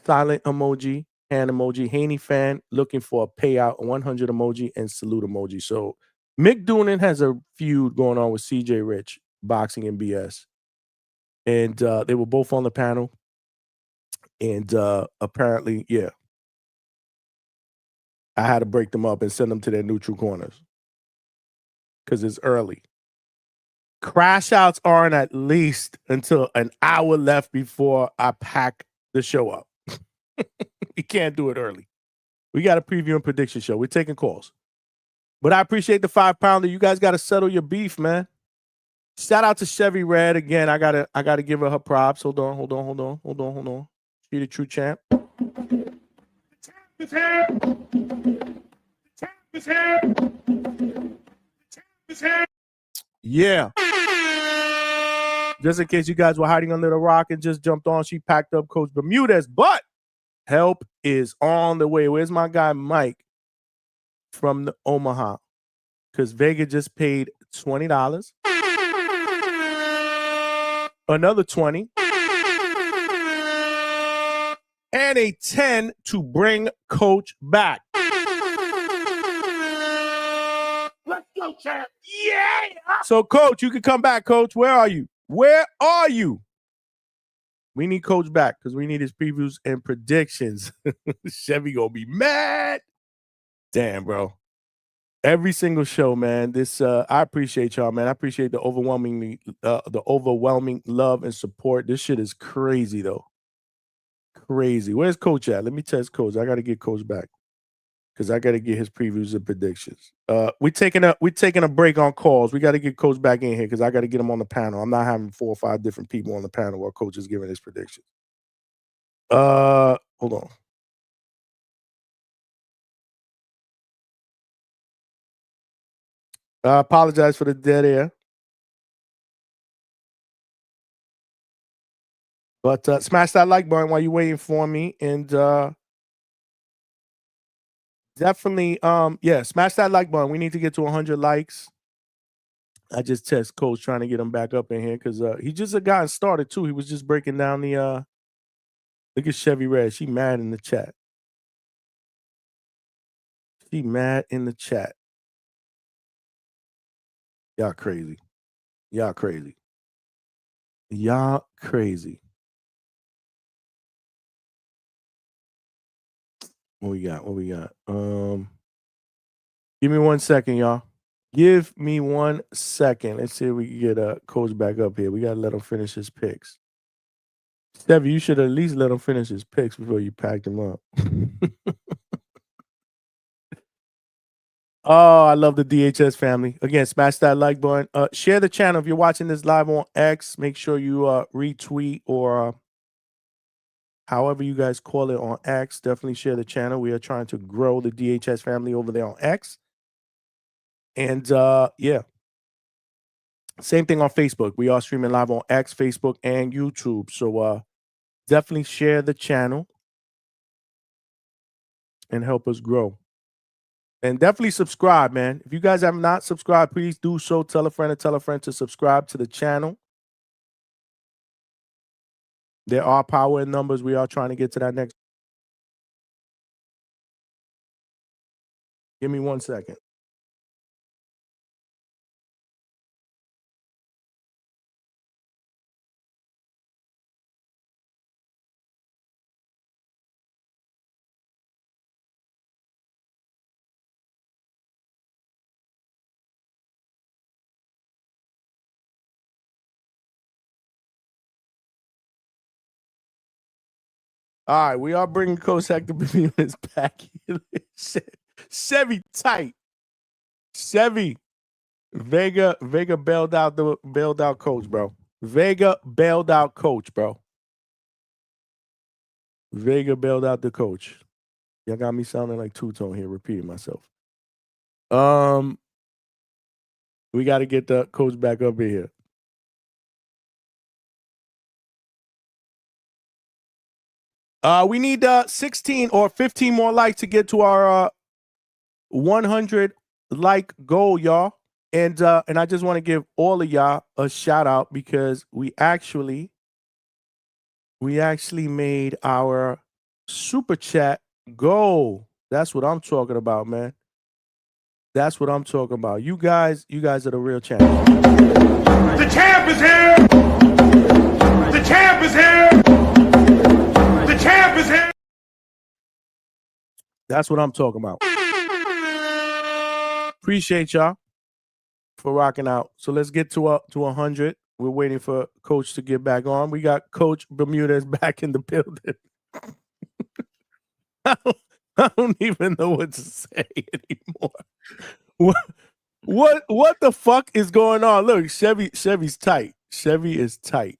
silent emoji, hand emoji, Haney fan looking for a payout, 100 emoji, and salute emoji. So Mick Doonan has a feud going on with CJ Rich, boxing and BS. And they were both on the panel. And apparently, yeah, I had to break them up and send them to their neutral corners because it's early. Crash outs aren't at least until an hour left before I pack the show up. We can't do it early. We got a preview and prediction show. We're taking calls. But I appreciate the 5-pounder. You guys got to settle your beef, man. Shout out to Chevy Red again. I gotta give her props. Hold on. She the true champ. Yeah. Just in case you guys were hiding under the rock and just jumped on, she packed up Coach Bermudez, but help is on the way. Where's my guy Mike from the Omaha? Because Vega just paid $20. Another 20. And a 10 to bring Coach back. Let's go, champ. Yeah. So, Coach, you can come back, Coach. Where are you? Where are you? We need Coach back because we need his previews and predictions. Chevy gonna be mad. Damn, bro. Every single show, man. This I appreciate y'all, man. I appreciate the overwhelming love and support. This shit is crazy, though. Crazy. Where's Coach at? Let me test Coach. I got to get Coach back because I got to get his previews and predictions. We're taking a break on calls. We got to get Coach back in here because I got to get him on the panel. I'm not having 4 or 5 different people on the panel while Coach is giving his predictions. Hold on. I apologize for the dead air. But smash that like button while you're waiting for me. And definitely, smash that like button. We need to get to 100 likes. I just test Coach trying to get him back up in here because he just gotten started too. He was just breaking down the look at Chevy Red. She mad in the chat. She mad in the chat. Y'all crazy. Y'all crazy. Y'all crazy. What we got? Give me 1 second, y'all. Give me 1 second. Let's see if we can get Coach back up here. We got to let him finish his picks. Stevie, you should at least let him finish his picks before you packed him up. Oh, I love the DHS family. Again, smash that like button. Share the channel. If you're watching this live on X, make sure you retweet or however you guys call it on X. Definitely share the channel. We are trying to grow the DHS family over there on X. And yeah, same thing on Facebook. We are streaming live on X, Facebook, and YouTube. So definitely share the channel and help us grow. And definitely subscribe, man. If you guys have not subscribed, please do so. Tell a friend to subscribe to the channel. There are power in numbers. We are trying to get to that next. Give me 1 second. All right, we are bringing Coach Hector Bermudez back. Chevy tight. Chevy, Vega bailed out coach, bro. Vega bailed out coach, bro. Vega bailed out the coach. Y'all got me sounding like two-tone here, repeating myself. We got to get the coach back up in here. We need 16 or 15 more likes to get to our 100 like goal, y'all. And I just want to give all of y'all a shout out because we actually made our super chat go. That's what I'm talking about, man. That's what I'm talking about. You guys are the real champions.
The champ is here. The champ is here. The champ is here.
That's what I'm talking about. Appreciate y'all for rocking out. So let's get to 100. We're waiting for Coach to get back on. We got Coach Bermudez back in the building. I don't even know what to say anymore. What the fuck is going on? Look, Chevy's tight. Chevy is tight.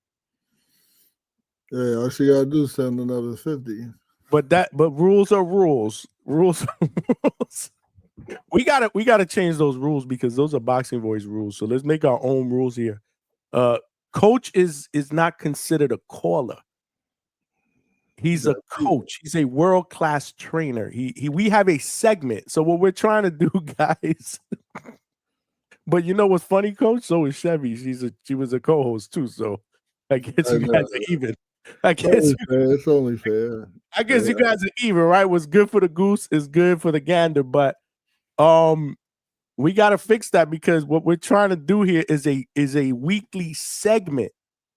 Yeah, all she gotta do is send another 50.
But rules are rules. Rules are rules. We gotta change those rules because those are Boxing Voice rules. So let's make our own rules here. Coach is not considered a caller. He's a coach. He's a world-class trainer. We have a segment. So what we're trying to do, guys. But you know what's funny, Coach? So is Chevy. She was a co-host too. So I guess you guys are even.
It's only fair.
I guess you guys are even, right? What's good for the goose is good for the gander. But we gotta fix that because what we're trying to do here is a weekly segment.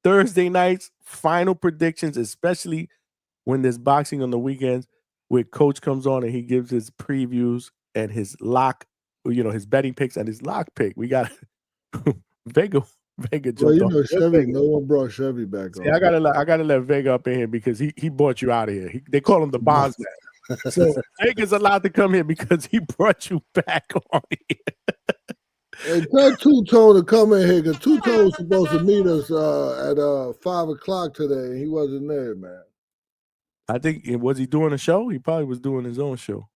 Thursday nights, final predictions, especially when there's boxing on the weekends, where Coach comes on and he gives his previews and his lock, his betting picks and his lock pick. We got Vega jumped on.
Chevy. No one brought Chevy back on.
I gotta let Vega up in here because he brought you out of here. They call him the bondsman. So Vega's allowed to come here because he brought you back on here.
And tell Two-Tone to come in here because Two-Tone was supposed to meet us at 5:00 today. He wasn't there, man.
I think was he doing a show? He probably was doing his own show.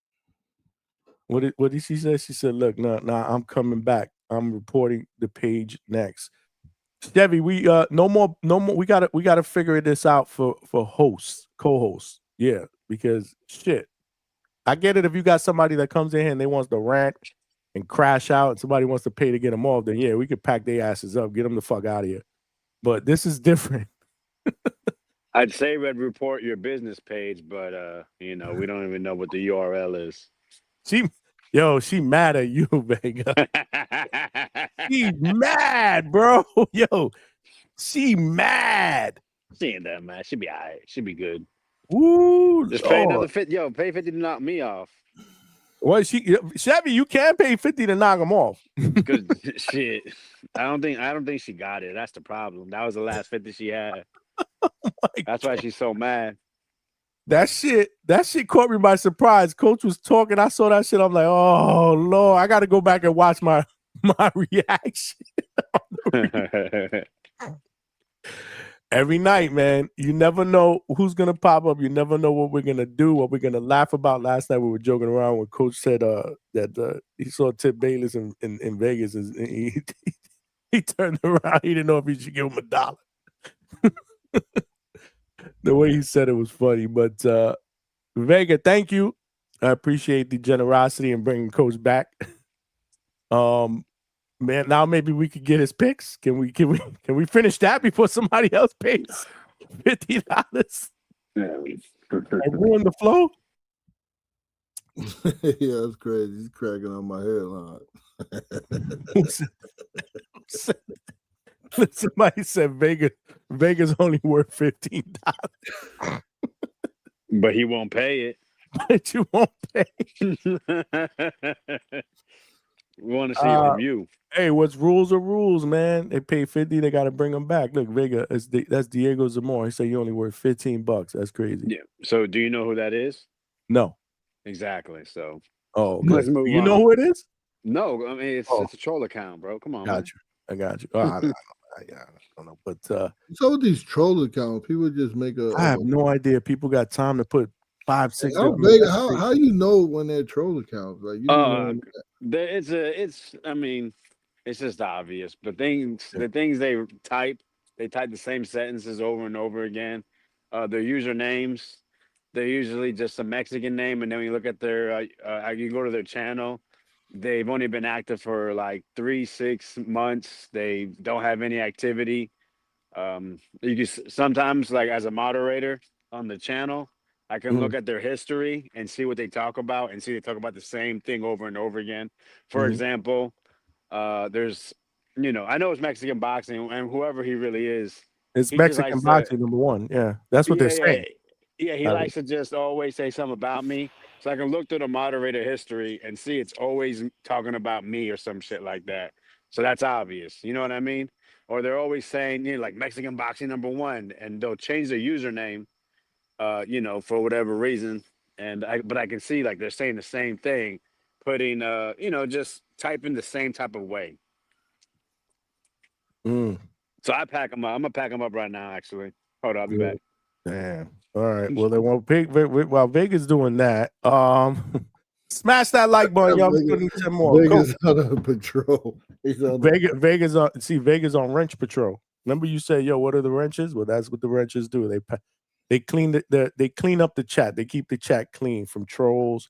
What did she say? She said, "Look, nah, I'm coming back. I'm reporting the page next." Chevy, we no more. We gotta figure this out for hosts, co-hosts. Yeah, because shit, I get it if you got somebody that comes in here and they wants to rant and crash out, and somebody wants to pay to get them off. Then yeah, we could pack their asses up, get them the fuck out of here. But this is different.
I'd say Red report your business page, but we don't even know what the URL is.
She mad at you, Vega. She mad, bro. Yo, she mad.
She ain't that mad. She'll be all right. She'll be good.
Ooh,
just pay another 50. Yo, pay 50 to knock me off.
Well, Chevy, you can pay 50 to knock him off.
Because shit, I don't think she got it. That's the problem. That was the last 50 she had. That's why she's so mad.
That shit caught me by surprise. Coach was talking. I saw that shit. I'm like, oh Lord, I got to go back and watch my reaction. Every night, man. You never know who's gonna pop up. You never know what we're gonna do, what we're gonna laugh about. Last night we were joking around when Coach said that he saw Tip Bayless in Vegas, and he turned around. He didn't know if he should give him $1. The way he said it was funny. But Vega, thank you. I appreciate the generosity in bringing Coach back. Man, now maybe we could get his picks. Can we finish that before somebody else pays $50? And ruin the flow.
Yeah, that's crazy. He's cracking on my head.
Somebody said Vega's only worth $15.
But he won't pay it.
But you won't pay.
We want to see it from you.
Hey, what's rules are rules, man. They pay 50, they got to bring them back. Look, Vega, that's Diego Zamora. He said you only worth $15. That's crazy.
Yeah. So do you know who that is?
No.
Exactly. So
oh,
let's move on.
You know who it is?
No, I mean it's a troll account, bro. Come on, man.
I got you. Oh, I don't know, but
so with these troll accounts, people just make
I have no idea. People got time to put 5, 6.
How you know when they're troll accounts? Like you know,
I mean, it's just obvious. But the things they type the same sentences over and over again. Their usernames, they're usually just a Mexican name, and then when you look at their, you go to their channel, they've only been active for like 3-6 months. They don't have any activity. You can sometimes, like as a moderator on the channel, I can look at their history and see what they talk about, and see they talk about the same thing over and over again. For example, there's, I know it's Mexican boxing, and whoever he really is,
it's Mexican boxing number 1. Yeah, that's what they're saying.
Yeah, he likes to just always say something about me. So I can look through the moderator history and see it's always talking about me or some shit like that. So that's obvious. You know what I mean? Or they're always saying, like Mexican boxing number 1, and they'll change their username, for whatever reason. But I can see like they're saying the same thing, putting, just typing the same type of way. So I pack them up. I'm gonna pack them up right now. Actually, hold on, I'll be back.
Damn. All right. Well, then while Vegas doing that, smash that like button, y'all. Vegas, more.
Vegas on patrol.
Vegas on wrench patrol. Remember you said, "Yo, what are the wrenches?" Well, that's what the wrenches do. They clean they clean up the chat. They keep the chat clean from trolls,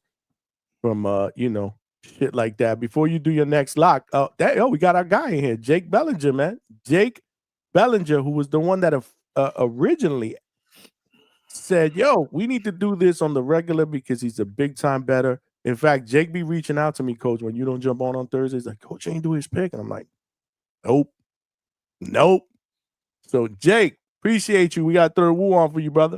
from shit like that. Before you do your next lock, we got our guy in here, Jake Bellinger, man. Jake Bellinger, who was the one that originally said, "Yo, we need to do this on the regular because he's a big time better." In fact, Jake be reaching out to me, Coach, when you don't jump on Thursdays. Like, Coach ain't do his pick, and I'm like, nope. So, Jake, appreciate you. We got third woo on for you, brother.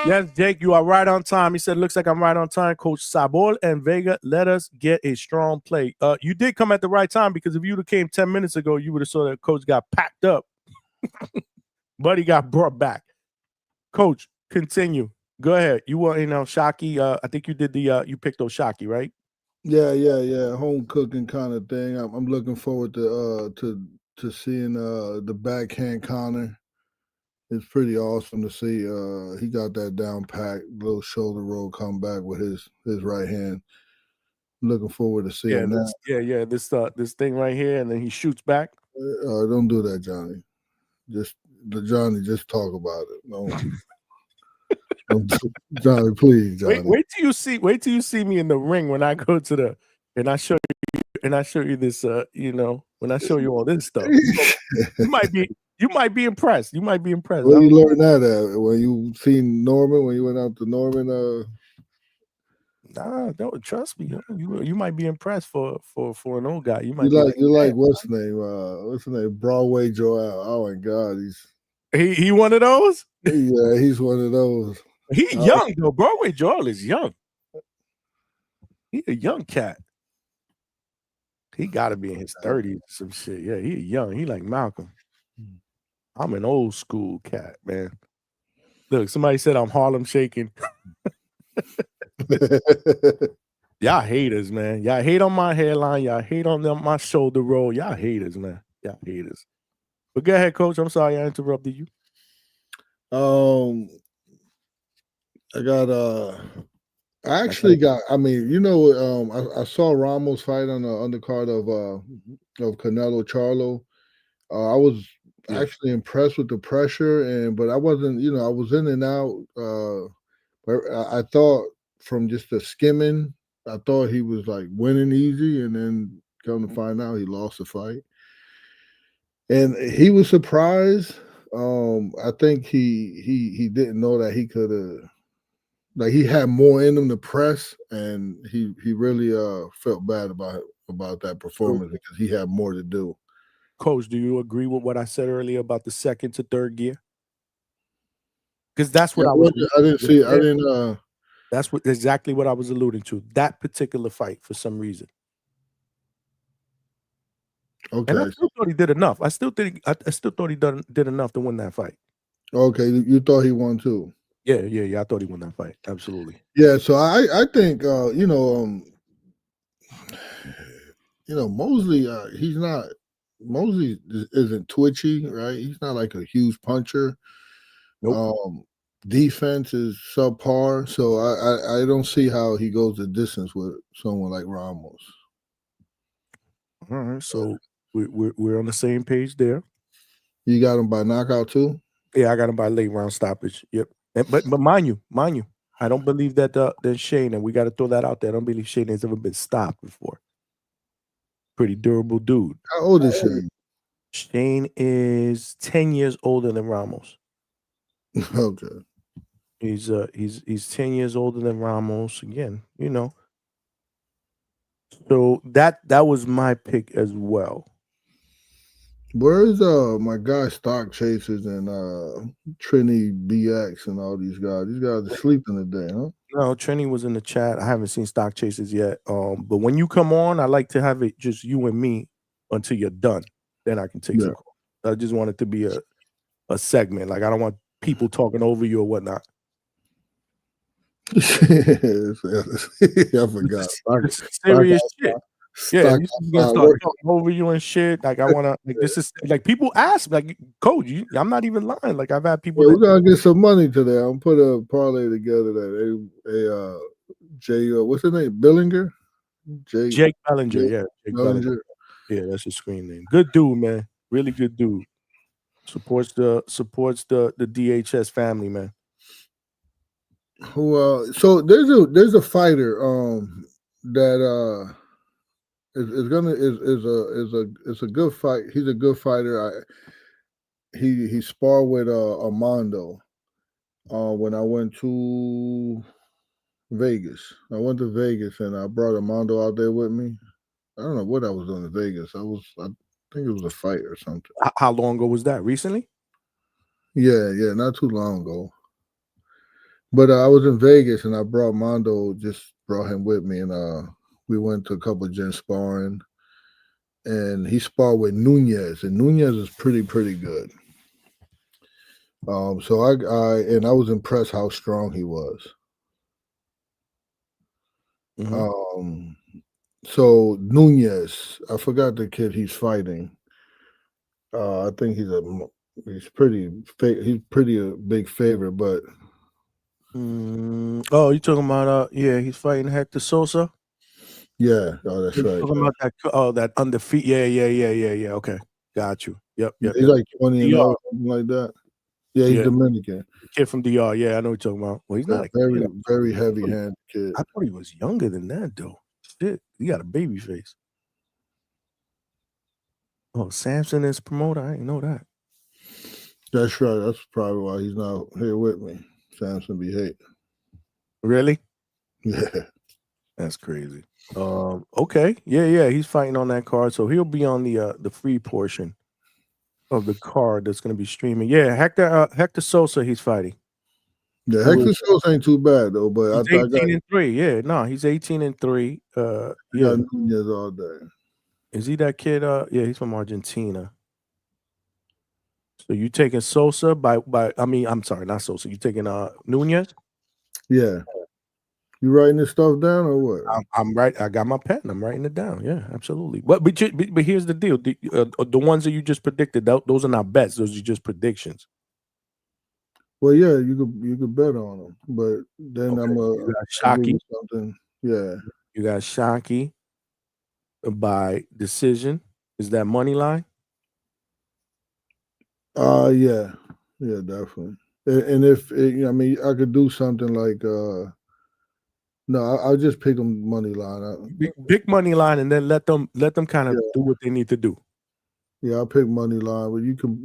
Yes, Jake, you are right on time. He said, looks like I'm right on time. Coach Sabol and Vega, let us get a strong play. You did come at the right time, because if you would have came 10 minutes ago, you would have saw that Coach got packed up. But he got brought back. Coach, continue. Go ahead. You were Shockey. I think you did you picked Oshaki, right?
Yeah. Home cooking kind of thing. I'm looking forward to seeing the backhand Connor. It's pretty awesome to see. He got that down pat, little shoulder roll come back with his right hand. Looking forward to seeing that.
This thing right here, and then he shoots back.
Don't do that, Johnny. Just talk about it. No, Johnny, please, Johnny.
Wait till you see me in the ring when I go to and I show you this. When I show you all this stuff, you might be impressed. You might be impressed.
Where you learned that at? When you seen Norman? When you went out to Norman?
Nah, don't trust me. You might be impressed for an old guy. You
like what's his name? What's his name? Broadway Joel. Oh my God,
he one of those.
Yeah, he's one of those.
He young though. Broadway Joel is young. He a young cat. He got to be in his 30s or some shit. Yeah, he young. He like Malcolm. I'm an old school cat, man. Look, somebody said I'm Harlem shaking. Y'all haters, man. Y'all hate on my hairline. Y'all hate on my shoulder roll. Y'all haters, man. Y'all haters. But go ahead, Coach. I'm sorry I interrupted you.
I actually got. I mean, I saw Ramos fight on the undercard of Canelo Charlo. I was actually impressed with the pressure, but I wasn't. I was in and out. But I thought from just the skimming, I thought he was like winning easy, and then come to find out he lost the fight. And he was surprised. I think he didn't know that he could have. Like he had more in him to press, and he really felt bad about that performance because he had more to do.
Coach, do you agree with what I said earlier about the second to third gear? Because that's what
I didn't see. I didn't.
That's exactly what I was alluding to. That particular fight, for some reason.
Okay.
And I still thought he did enough. I still thought he did enough to win that fight.
Okay, you thought he won too.
Yeah. I thought he won that fight. Absolutely.
Yeah, so I think Mosley Mosley isn't twitchy, right? He's not like a huge puncher.
Nope.
Defense is subpar, so I don't see how he goes the distance with someone like Ramos.
All right, so we're on the same page there.
You got him by knockout too?
Yeah, I got him by late round stoppage. Yep. But mind you, I don't believe that Shane, and we got to throw that out there. I don't believe Shane has ever been stopped before. Pretty durable dude.
How old is Shane?
Shane is 10 years older than Ramos.
Okay.
He's 10 years older than Ramos again, So that was my pick as well.
Where's my guy Stock Chasers and Trini BX and all these guys? These guys are sleeping today, huh?
No, Trini was in the chat. I haven't seen Stock Chasers yet. But when you come on, I like to have it just you and me until you're done. Then I can take some calls. I just want it to be a segment. Like I don't want people talking over you or whatnot.
I forgot.
Serious shit. Yeah, you gonna start talking over you and shit. Like I want to. Like this is like people ask. Like Coach, I'm not even lying. Like I've had people.
Yeah, we gotta get some money today. I'm put a parlay together that Jay. What's his name? Billinger.
Jake Bellinger. Yeah, Jake Bellinger. Yeah, that's his screen name. Good dude, man. Really good dude. Supports the DHS family, man.
Who so there's a fighter that is a good fight. He's a good fighter. He sparred with Armando when I went to Vegas. I went to Vegas and I brought Armando out there with me. I don't know what I was doing in Vegas. I think it was a fight or something.
How long ago was that? Recently?
Yeah, not too long ago. But I was in Vegas and I brought him with me, and we went to a couple of gym sparring, and he sparred with Nunez, and Nunez is pretty good. So I was impressed how strong he was.
Mm-hmm.
So Nunez, I forgot the kid he's fighting. I think he's pretty a big favorite, but.
Oh, you talking about he's fighting Hector Sosa?
Yeah, that's right.
Talking about that undefeated. Yeah. Okay, got you. Yep.
He's like 20 and something like that. Yeah, he's Dominican.
Kid from DR. Yeah, I know what you're talking about. Well, he's not a
very heavy-handed kid.
I thought he was younger than that, though. Shit, he got a baby face. Oh, Samson is promoter. I didn't know that.
That's right. That's probably why he's not here with me. Samson be hate.
Really?
Yeah.
That's crazy. Okay. Yeah. He's fighting on that card, so he'll be on the free portion of the card that's going to be streaming. Yeah, Hector Sosa. He's fighting.
Yeah, Hector Sosa ain't too bad though. But
he's 18-3. Yeah, no, he's 18-3.
Yeah, Nunez all day.
Is he that kid? Yeah, he's from Argentina. So you taking Sosa I'm sorry, not Sosa. You taking Nunez?
Yeah. You writing this stuff down or what?
I'm right. I got my pen. I'm writing it down. Yeah, absolutely. But here's the deal: the ones that you just predicted, those are not bets. Those are just predictions.
Well, yeah, you could bet on them, but then I'm
you got Shockey.
Something. Yeah,
you got Shockey by decision. Is that money line?
Yeah, definitely. And if I could do something like no, I'll just pick them money line.
Pick money line, and then let them kind of do what they need to do.
Yeah, I'll pick money line, but you could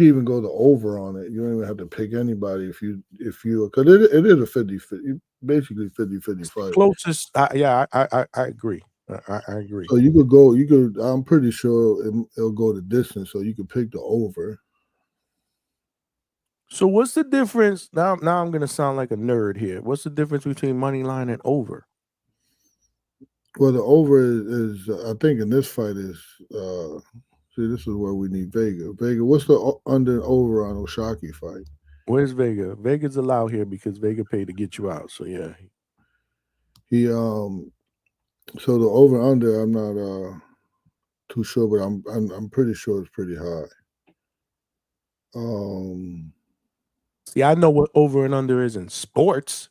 even go the over on it. You don't even have to pick anybody if you because it is a 50-50, basically 50-50 fight.
Closest, I agree. I agree.
So you could. I'm pretty sure it'll go the distance. So you could pick the over.
So what's the difference? Now I'm gonna sound like a nerd here. What's the difference between money line and over?
Well, the over is I think in this fight is see, this is where we need Vega. What's the under and over on Oshaki fight?
Where's Vega? Vega's allowed here because Vega paid to get you out. So yeah.
He so the over under I'm not too sure, but I'm pretty sure it's pretty high.
See, I know what over and under is in sports.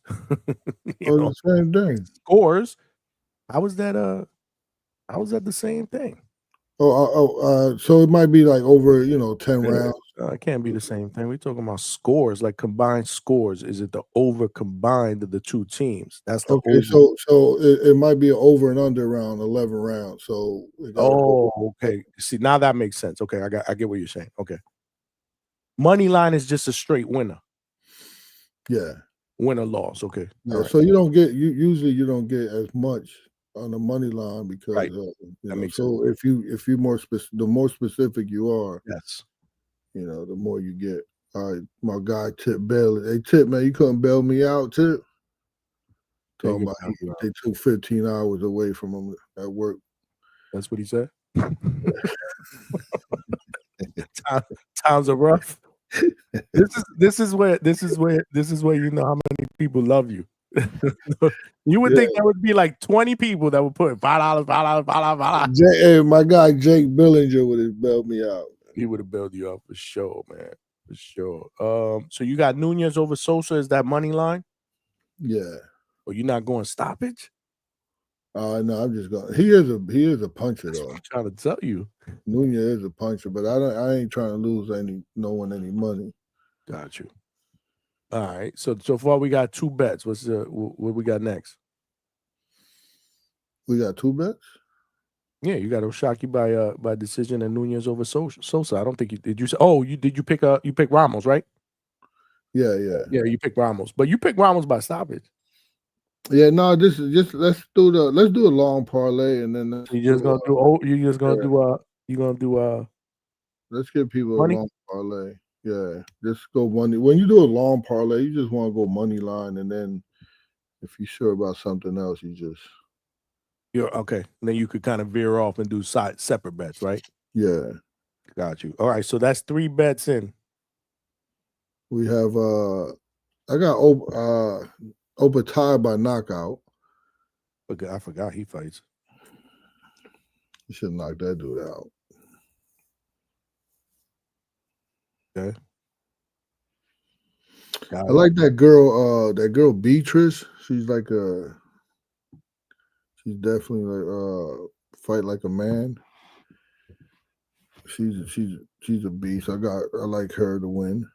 The same thing.
Scores. How was that the same thing?
So it might be like over 10 rounds.
It can't be the same thing. We're talking about scores, like combined scores. Is it the over combined of the two teams? That's the
okay.
over.
So it might be an over and under around 11 rounds. So
okay. See, now that makes sense. Okay, I get what you're saying. Okay. Money line is just a straight winner.
Yeah.
Winner loss. Okay.
Yeah.
Right.
So you don't get usually you don't get as much on the money line because
right.
That makes so sense. if you more the more specific you are,
yes,
the more you get. All right, my guy Tip Bailey. Hey Tip, man, you couldn't bail me out, Tip. Talking about they took 15 hours away from him at work.
That's what he said. Times are rough. This is where you know how many people love you. You would think there would be like 20 people that would put $5.
Hey, my guy Jake Billinger would have bailed me out.
He would have bailed you out for sure, man. For sure. So you got Nunez over Sosa. Is that money line?
Yeah.
Or you're not going stoppage?
No, I'm just going. He is a puncher though.
I'm trying to tell you,
Nunez is a puncher, but I ain't trying to lose no one any money.
Got you. All right. So far we got 2 bets. What we got next?
We got 2 bets.
Yeah, you got Oshaki by decision and Nunez over Sosa. I don't think you did. You say, oh, you pick Ramos, right?
Yeah.
You pick Ramos, but you pick Ramos by stoppage.
Yeah, no, this is just let's do a long parlay and then
Let's
give people
money?
a long parlay. Yeah, just go money. When you do a long parlay, you just want to go money line, and then if you're sure about something else,
you're okay. Then you could kind of veer off and do separate bets, right?
Yeah.
Got you. All right, so that's 3 bets in.
We have I got Obatai by knockout.
Okay, I forgot he fights.
You should knock that dude out.
Okay.
I like that girl Beatrice. She's definitely like fight like a man. She's a beast. I like her to win.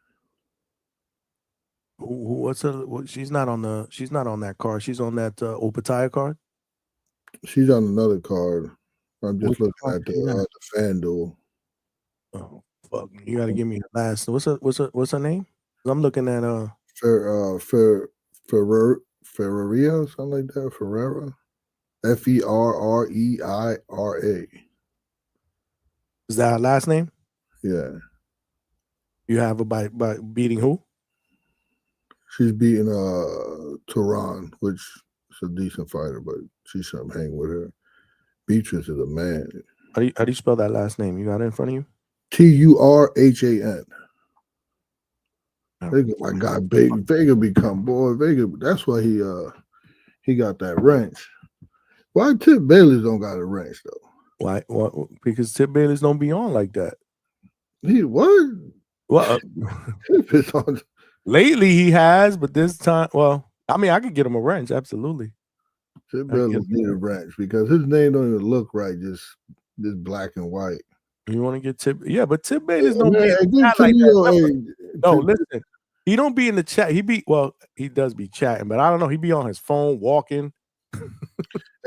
She's not on that card. She's on that Opataya card.
She's on another card. I'm just looking at the FanDuel.
Oh fuck! You got to give me the last. What's her name? I'm looking at
Ferreria, something like that. Ferreira, Ferreira.
Is that her last name?
Yeah.
You have her by beating who?
She's beating Tehran, which is a decent fighter, but she shouldn't hang with her. Beatrice is a man.
How do you spell that last name? You got it in front of you?
Turhan. My guy Vega become Vega. That's why he got that wrench. Why Tip Bailey don't got a wrench though?
Why? Because Tip Bailey's don't be on like that.
He what?
Well,
Tip is on.
Lately he has, but this time, well, I mean, I could get him a wrench, absolutely.
Tip Bailey need a wrench because his name don't even look right, just black and white.
You want to get Tip? Yeah, but Tip Bailey's don't be in the chat like that. No, listen, he don't be in the chat. He does be chatting, but I don't know. He be on his phone walking.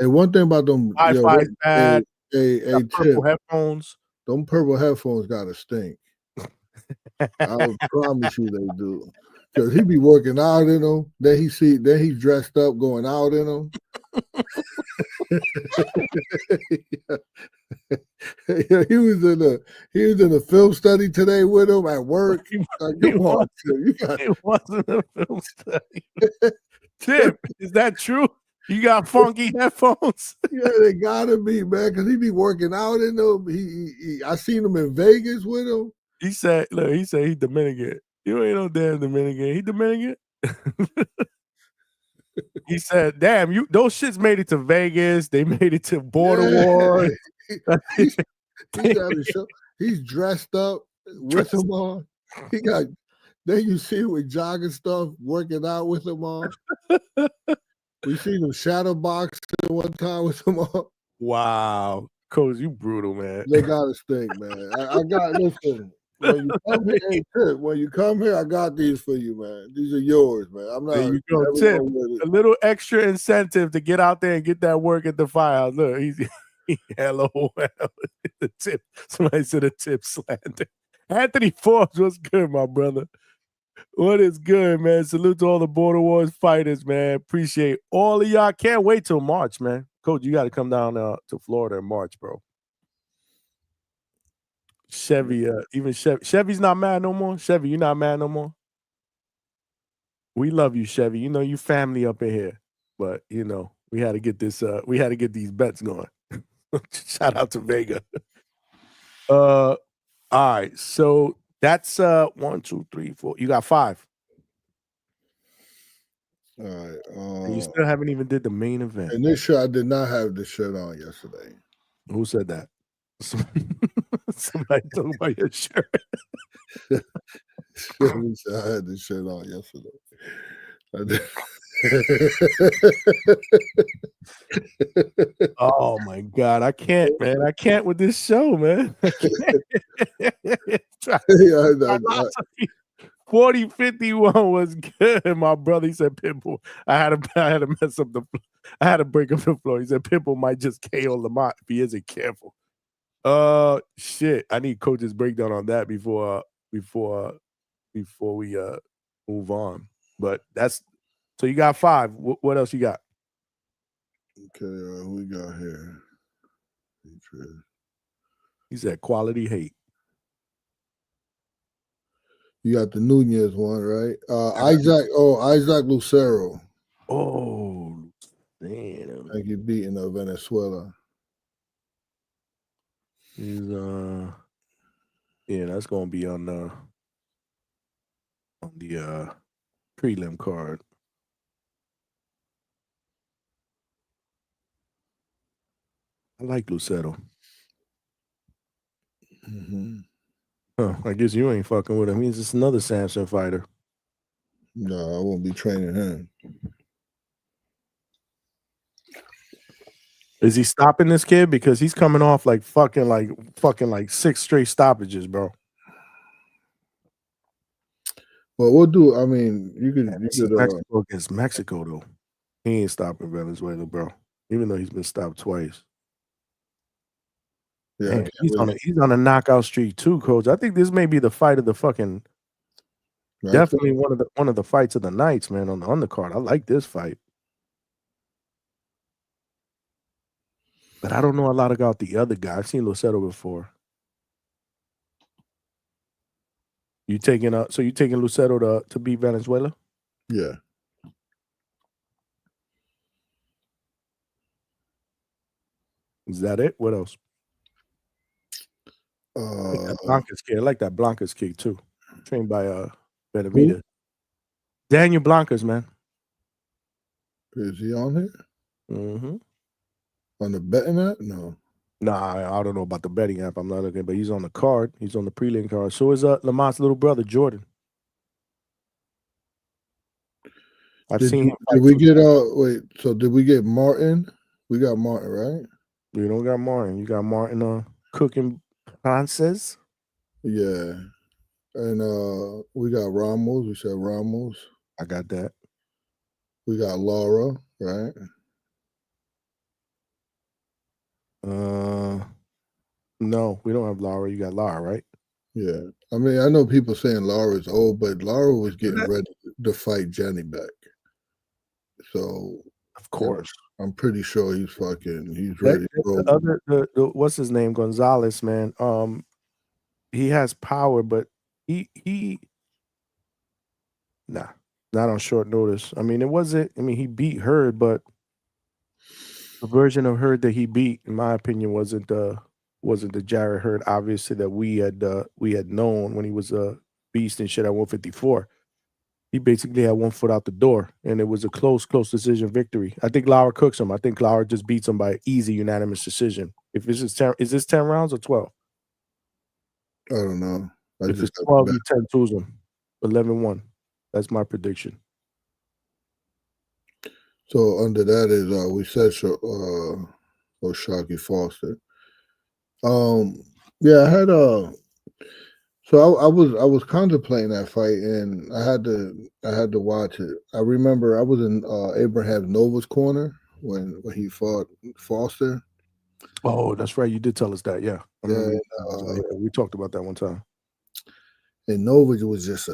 Hey, one thing about them
Wi-Fi's bad.
Purple
headphones.
Them purple headphones gotta stink. I promise you they do. Because he be working out in them. Then he's dressed up going out in them. Yeah, he was in a film study today with him at work.
It wasn't a film study. Tip, is that true? You got funky headphones?
Yeah, they gotta be, man, because he be working out in them. I seen him in Vegas with him.
He said he's Dominican. You ain't no damn Dominican. He Dominican? He said, damn, those shits made it to Vegas. They made it to Border Wars.
He got a show. He's dressed up with him on. He got, then you see him with jogging stuff, working out with him on. We seen him shadow boxing one time with him on.
Wow. Coach, you brutal, man.
They got a stink, man. I got, listen, when you come here, hey, Tip, when you come here, I got these for you, man. These are yours, man. I'm not.
There you go, Tip. A little extra incentive to get out there and get that work at the firehouse. Look, he's LOL. The tip. Somebody said a tip slander. Anthony Forbes, what's good, my brother? What is good, man? Salute to all the Border Wars fighters, man. Appreciate all of y'all. Can't wait till March, man. Coach, you got to come down to Florida in March, bro. Chevy, even Chevy's not mad no more. Chevy, you not mad no more. We love you, Chevy. You know you family up in here, but you know we had to get this. We had to get these bets going. Shout out to Vega. All right, so that's 1, 2, 3, 4. You got 5.
All right.
And you still haven't even did the main event.
And this shirt, I did not have this shirt on yesterday.
Who said that? Somebody talking about your shirt.
I had this shirt on yesterday.
Oh my God, I can't, man. I can't with this show, man. 40-51 was good, my brother. He said Pitbull. I had to mess up I had to break up the floor. He said Pitbull might just KO Lamont if he isn't careful. Shit. I need coach's breakdown on that before we move on. But that's so you got 5. What else you got?
Okay, who we got here?
He said quality hate.
You got the Nunez one, right? Isaac Lucero.
Oh, damn.
I think he's beating Venezuela.
He's yeah, that's gonna be on the prelim card. I like Lucero.
Mm-hmm.
Huh, I guess you ain't fucking with him. He's just another Samson fighter.
No, I won't be training him.
Is he stopping this kid? Because he's coming off like fucking 6 straight stoppages, bro.
Well, we'll do. I mean, you could
Mexico against Mexico though. He ain't stopping Venezuela, bro. Even though he's been stopped twice.
Yeah,
man, he's on a knockout streak too, coach. I think this may be the fight of the fucking definitely one of the fights of the nights, man, on the undercard. I like this fight. But I don't know a lot about the other guy. I've seen Lucero before. You taking Lucero to beat Venezuela?
Yeah.
Is that it? What else? That Blanca's kid. I like that Blanca's kid too. Trained by Benavidez. Daniel Blancas, man.
Is he on here?
Mm-hmm.
On the betting app? No.
Nah, I don't know about the betting app. I'm not looking, but he's on the card. He's on the prelim card. So is Lamont's little brother, Jordan. I've seen him.
Did we get so did we get Martin? We got Martin, right?
We don't got Martin. You got Martin cooking Frances.
Yeah. And we got Ramos. We said Ramos.
I got that.
We got Lara, right?
No, we don't have Lara. You got Lara, right?
Yeah. I mean, I know people saying Lara's old, but Lara was getting ready to fight Jenny back. So
of course.
I'm pretty sure he's ready to
go. What's his name? Gonzalez, man. He has power, but he not on short notice. I mean, he beat Hurd, but the version of Hurd that he beat, in my opinion, wasn't the Jared Hurd, obviously, that we had known when he was beast and shit at 154. He basically had 1 foot out the door, and it was a close decision victory. I think Lara cooks him. I think Lara just beats him by easy unanimous decision. If this is 10, is this 10 rounds or 12?
I don't know.
If it's 12, you 10-2s him. 11-1. That's my prediction.
So under that is we said O'Shaquie Foster. Yeah, I had so I was contemplating that fight, and I had to watch it. I remember I was in Abraham Nova's corner when he fought Foster.
Oh, that's right. You did tell us that. Yeah.
Yeah,
we talked about that one time.
And Nova was just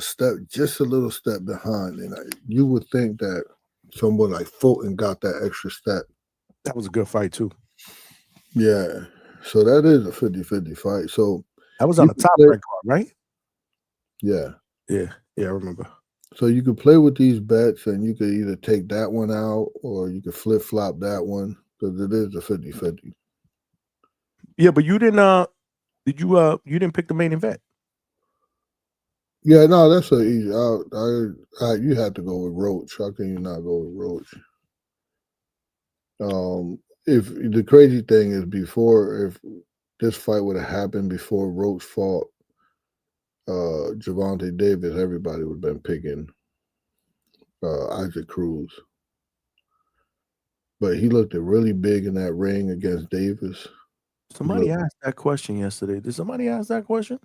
a little step behind, and you would think that someone like Fulton got that extra step.
That was a good fight too.
Yeah. So that is a 50-50 fight. So
that was on the top rank card, right?
Yeah.
Yeah, I remember.
So you could play with these bets, and you could either take that one out or you could flip-flop that one, because it is a 50-50.
Yeah, but you didn't you didn't pick the main event.
Yeah, no, that's a easy. You had to go with Roach. How can you not go with Roach? If the crazy thing is, if this fight would have happened before Roach fought Gervonta Davis, everybody would have been picking Isaac Cruz. But he looked really big in that ring against Davis.
Somebody asked that question yesterday. Did somebody ask that question?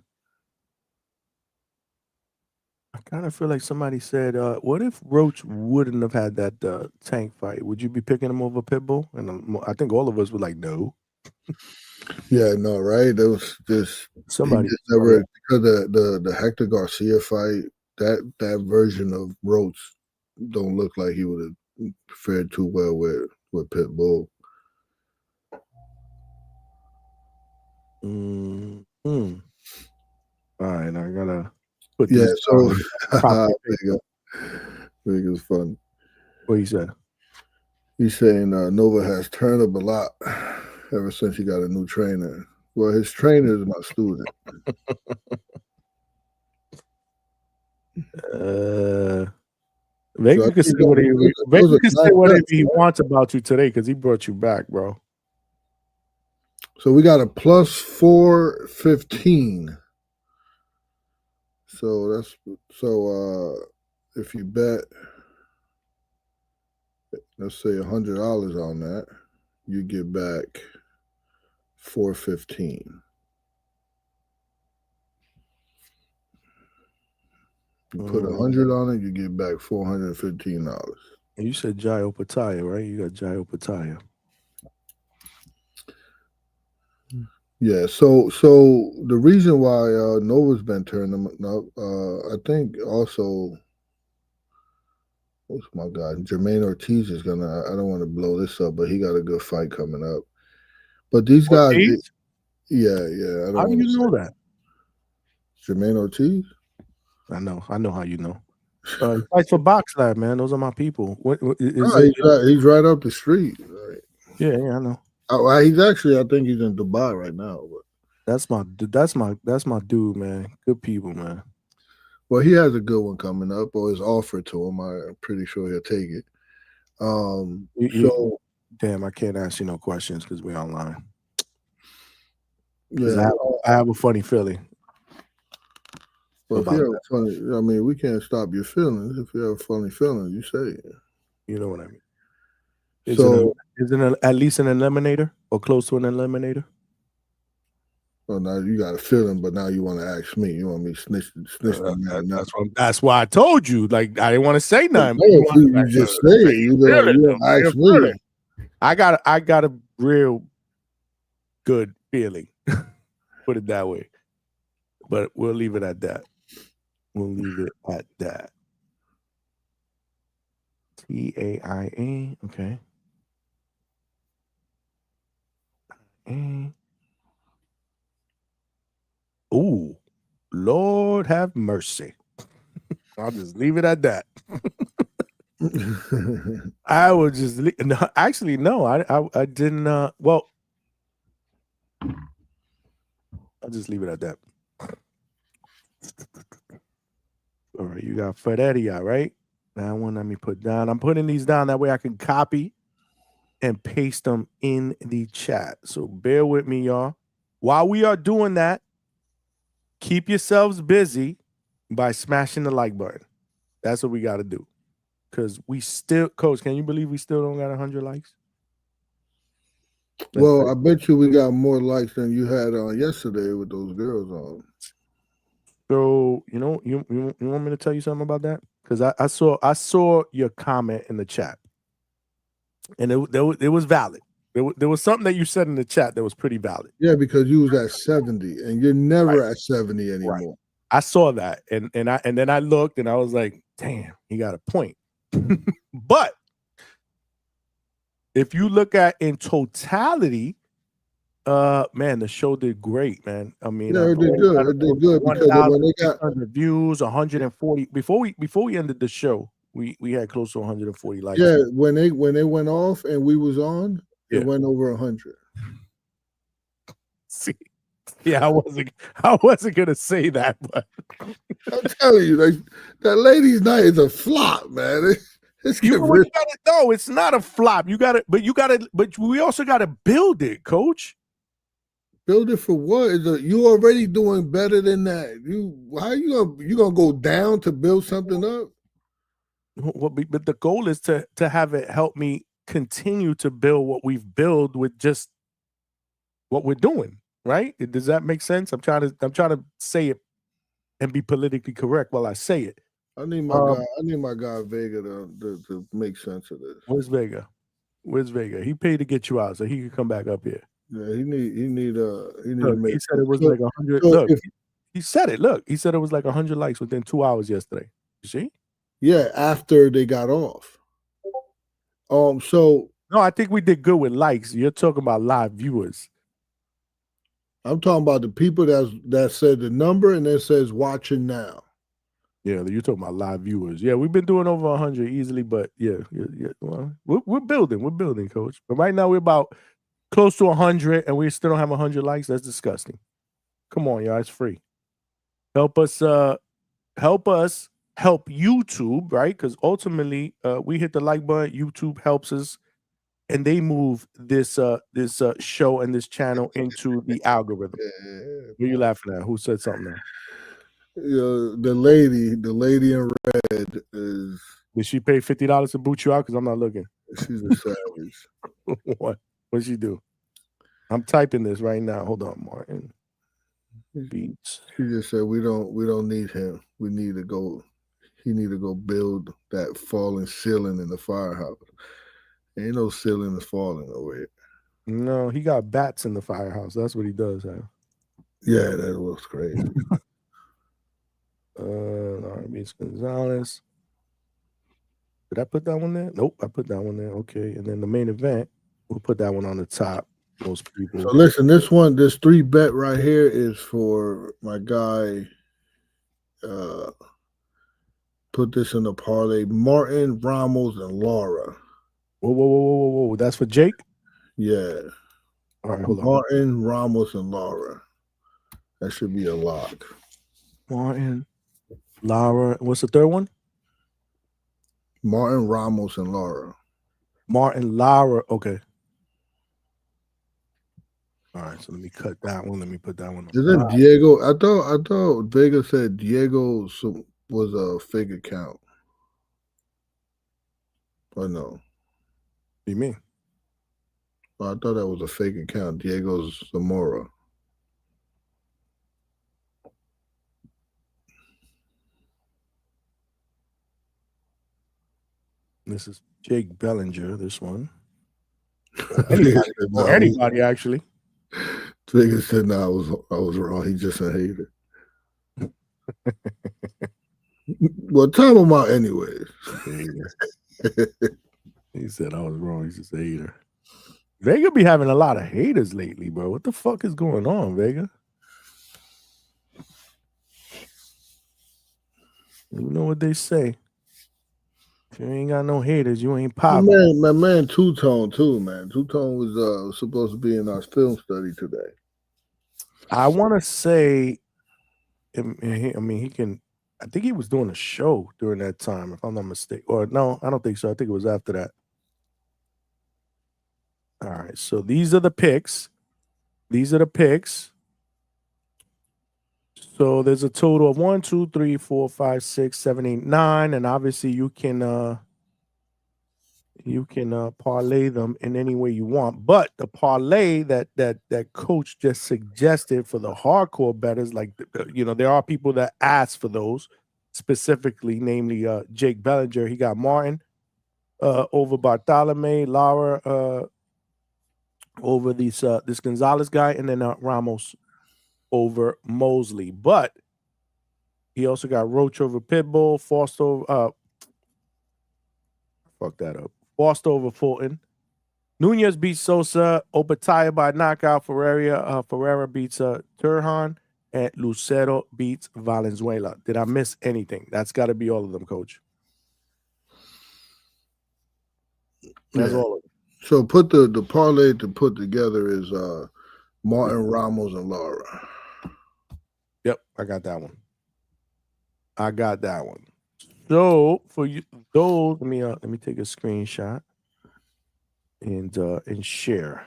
I kind of feel like somebody said, what if Roach wouldn't have had that Tank fight? Would you be picking him over Pitbull? And I think all of us were like, no.
Yeah, no, right? There was just
somebody
never, because the Hector Garcia fight, that version of Roach don't look like he would have fared too well with Pitbull.
All right, I gotta put
Yeah,
this.
so there you go. I think it was fun.
What he said?
He's saying Nova has turned up a lot ever since he got a new trainer. Well, his trainer is my student.
Vega can say whatever he wants about you today because he brought you back, bro.
So we got a plus 415. So if you bet, let's say $100 on that, you get back 415. You put 100 on it, you get back $415.
And you said Jayo Pataya, right? You got Jayo Pataya.
Yeah, so the reason why Nova's been turning up, I think also, what's my guy? Jermaine Ortiz is gonna. I don't want to blow this up, but he got a good fight coming up. But these guys, yeah.
How do you know that?
Jermaine Ortiz?
I know how you know. He fights for Box Lab, man. Those are my people.
He's right up the street. Right?
Yeah, I know.
He's actually, I think he's in Dubai right now. But
that's my dude, man. Good people, man.
Well, he has a good one coming up, or is offered to him. I'm pretty sure he'll take it.
Damn, I can't ask you no questions because we're online.
Yeah,
I have a funny feeling.
Well, if you have funny, I mean, we can't stop your feelings. If you have a funny feeling, you say it.
You know what I mean? Is it at least an eliminator or close to an eliminator?
Well, now you got a feeling, but now you want to ask me. You want me snitching?
That's why I told you. Like, I didn't want to say nothing.
You just say it. You don't ask me.
I got a real good feeling. Put it that way. But we'll leave it at that. We'll leave it at that. TAIA. Okay. Ooh, Lord have mercy. I'll just leave it at that. I would just no, actually no. I didn't. Well, I'll just leave it at that. right, you got Ferreria, right? That one let me put down. I'm putting these down that way I can copy and paste them in the chat. So bear with me, y'all. While we are doing that, keep yourselves busy by smashing the like button. That's what we got to do. Because we still, Coach, can you believe we still don't got 100 likes?
Well, I bet you we got more likes than you had on yesterday with those girls on.
So, you know, you want me to tell you something about that? Because I saw your comment in the chat. And it was valid. There was something that you said in the chat that was pretty valid.
Yeah, because you was at 70 and you're never at 70 anymore.
Right. I saw that. And then I looked and I was like, damn, he got a point. But if you look at in totality, man, the show did great, man. I mean,
yeah, it did good. It did good because when they got
100 views, 140 before we ended the show, we had close to 140 likes.
Yeah, when they went off and we was on,
Yeah.
it went over 100.
See, yeah, I wasn't gonna say that, but
I'm telling you, like that ladies' night is a flop, man.
No, it's not a flop. But we also gotta build it, Coach.
Build it for what? You already doing better than that. How you gonna go down to build something up?
But the goal is to have it help me continue to build what we've built with just what we're doing, right? Does that make sense? I'm trying to say it and be politically correct while I say it.
I need my guy Vega to make sense of this.
Where's Vega? He paid to get you out so he can come back up here.
Yeah, he need
look,
to make.
He said it was like 100. Look, he said it. Look, he said it was like 100 likes within 2 hours yesterday. You see?
Yeah, after they got off. So
no, I think we did good with likes. You're talking about live viewers.
I'm talking about the people that said the number and it says watching now.
Yeah, you're talking about live viewers. Yeah, we've been doing over 100 easily, but yeah. Well, we're building, Coach. But right now we're about close to 100, and we still don't have 100 likes. That's disgusting. Come on, y'all, it's free. Help us help YouTube, right? Because ultimately, we hit the like button. YouTube helps us, and they move this show and this channel into the algorithm. What are you laughing at? Who said something there?
The lady in red is.
Did she pay $50 to boot you out? Because I'm not looking.
She's a savage.
What'd she do? I'm typing this right now. Hold on, Martin. Beats.
She just said we don't need him. We need to go. He need to go build that falling ceiling in the firehouse. Ain't no ceiling is falling over here.
No, he got bats in the firehouse. That's what he does, huh?
Yeah, that looks crazy.
Ramos Gonzalez. Did I put that one there? Nope, I put that one there. Okay, and then the main event, we'll put that one on the top. Most people.
So listen, this 3-bet right here is for my guy. Put this in the parlay. Martin, Ramos, and Lara.
Whoa. That's for Jake?
Yeah.
All right, hold on.
Martin, Ramos, and Lara. That should be a lock.
Martin, Lara. What's the third one?
Martin, Ramos, and Lara.
Martin, Lara. Okay. All right, so let me cut that one. Let me put that one on.
Isn't Diego? I thought Vega said Diego was a fake account. Or no?
What do you mean?
Well, I thought that was a fake account. Diego Zamora.
This is Jake Bellinger, this one. Anybody actually.
Vega said, no, I was wrong. He's just a hater. Well, tell him out anyways.
He said I was wrong. He's just a hater. Vega be having a lot of haters lately, bro. What the fuck is going on, Vega? You know what they say. If you ain't got no haters, you ain't popping.
My man Two-Tone too, man. Two-Tone was supposed to be in our film study today.
I want to say, I mean, he can I think he was doing a show during that time, if I'm not mistaken. Or no, I don't think so. I think it was after that. All right, so these are the picks. These are the picks. So there's a total of 1, 2, 3, 4, 5, 6, 7, 8, 9, and obviously you can parlay them in any way you want. But the parlay that coach just suggested for the hardcore bettors, like there are people that ask for those specifically, namely Jake Bellinger. He got Martin over Bartholomew, Lara over this Gonzalez guy, and then Ramos over Mosley. But he also got Roach over Pitbull, Foster Foster over Fulton. Nunez beats Sosa, Opataya by knockout. Ferreira beats Turhan, and Lucero beats Valenzuela. Did I miss anything? That's got to be all of them, Coach. That's all of them.
So put the parlay to put together is Martin, Ramos, and Lara.
Yep, I got that one. So for you, those, let me take a screenshot and share.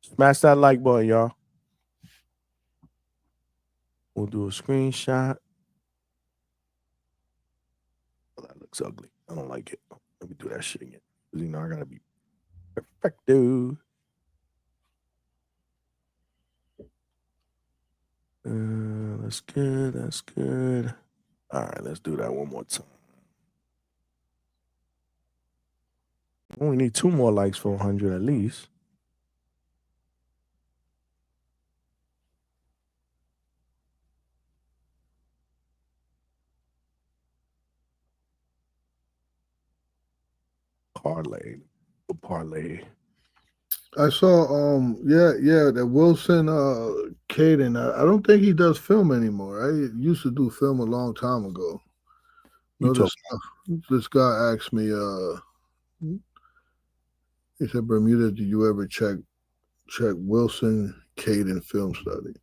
Smash that like button, y'all. We'll do a screenshot. Oh, that looks ugly. I don't like it. Let me do that shit again. Because I gotta be perfecto. That's good. That's good. All right, let's do that one more time. Only need 2 more likes for 100 at least. Parlay.
I saw that Wilson Caden. I don't think he does film anymore. I used to do film a long time ago. This guy asked me, he said, Bermuda, did you ever check Wilson Caden film study?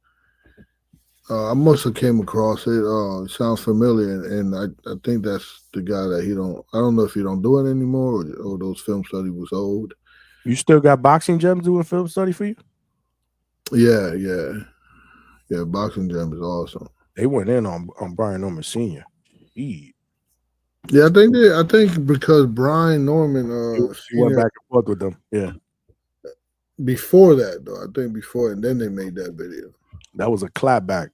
I must have came across it. It sounds familiar, and I think that's the guy that I don't know if he don't do it anymore or those film study was old.
You still got Boxing Gems doing film study for you?
Yeah. Boxing Gem is awesome.
They went in on Brian Norman Sr.
Yeah, I think because Brian Norman
went back and forth with them. Yeah.
Before that, though, I think before, and then they made that video.
That was a clapback.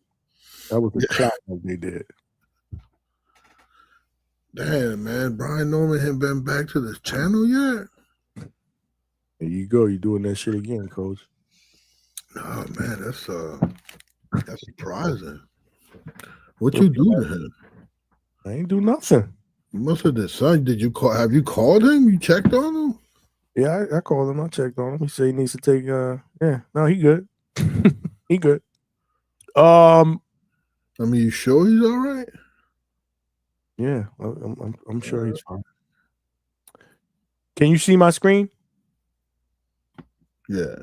That was a clapback they did.
Damn, man, Brian Norman hadn't been back to this channel yet.
There you go. You're doing that shit again, Coach.
Oh man, that's surprising. What you do to him?
I ain't do nothing.
You must have decided. Did you call? Have you called him? You checked on him?
Yeah, I called him. I checked on him. He said he needs to take. No, he good. He good.
I mean, you sure he's all right?
Yeah, I'm sure he's fine. Can you see my screen?
Yeah.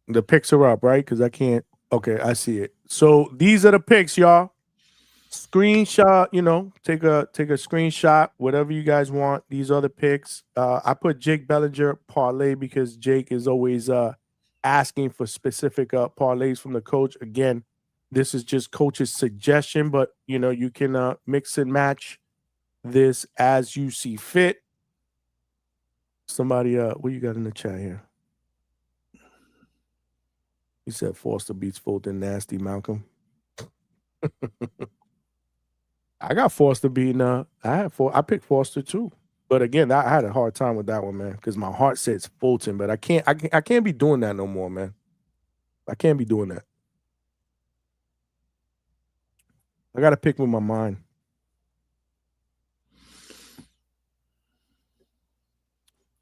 The picks are up, right? Because I can't. Okay, I see it. So these are the picks, y'all. Screenshot, take a screenshot, whatever you guys want. These are the picks. I put Jake Bellinger parlay because Jake is always asking for specific parlays from the coach. Again, this is just coach's suggestion, but you can mix and match this as you see fit. Somebody, what you got in the chat here? He said Foster beats Fulton nasty, Malcolm. I got Foster beating. I picked Foster too, but again, I had a hard time with that one, man, because my heart says Fulton, but I can't be doing that no more, man. I can't be doing that. I got to pick with my mind.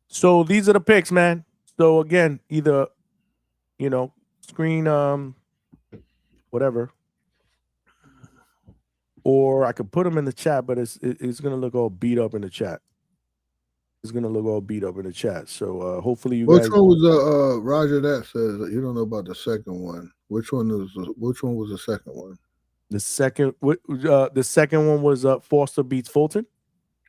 So these are the picks, man. So again, either screen whatever, or I could put them in the chat, but it's gonna look all beat up in the chat. It's gonna look all beat up in the chat. So hopefully you guys.
Which one was Roger that says you don't know about the second one? Which one was the second one?
The second one was Foster beats Fulton.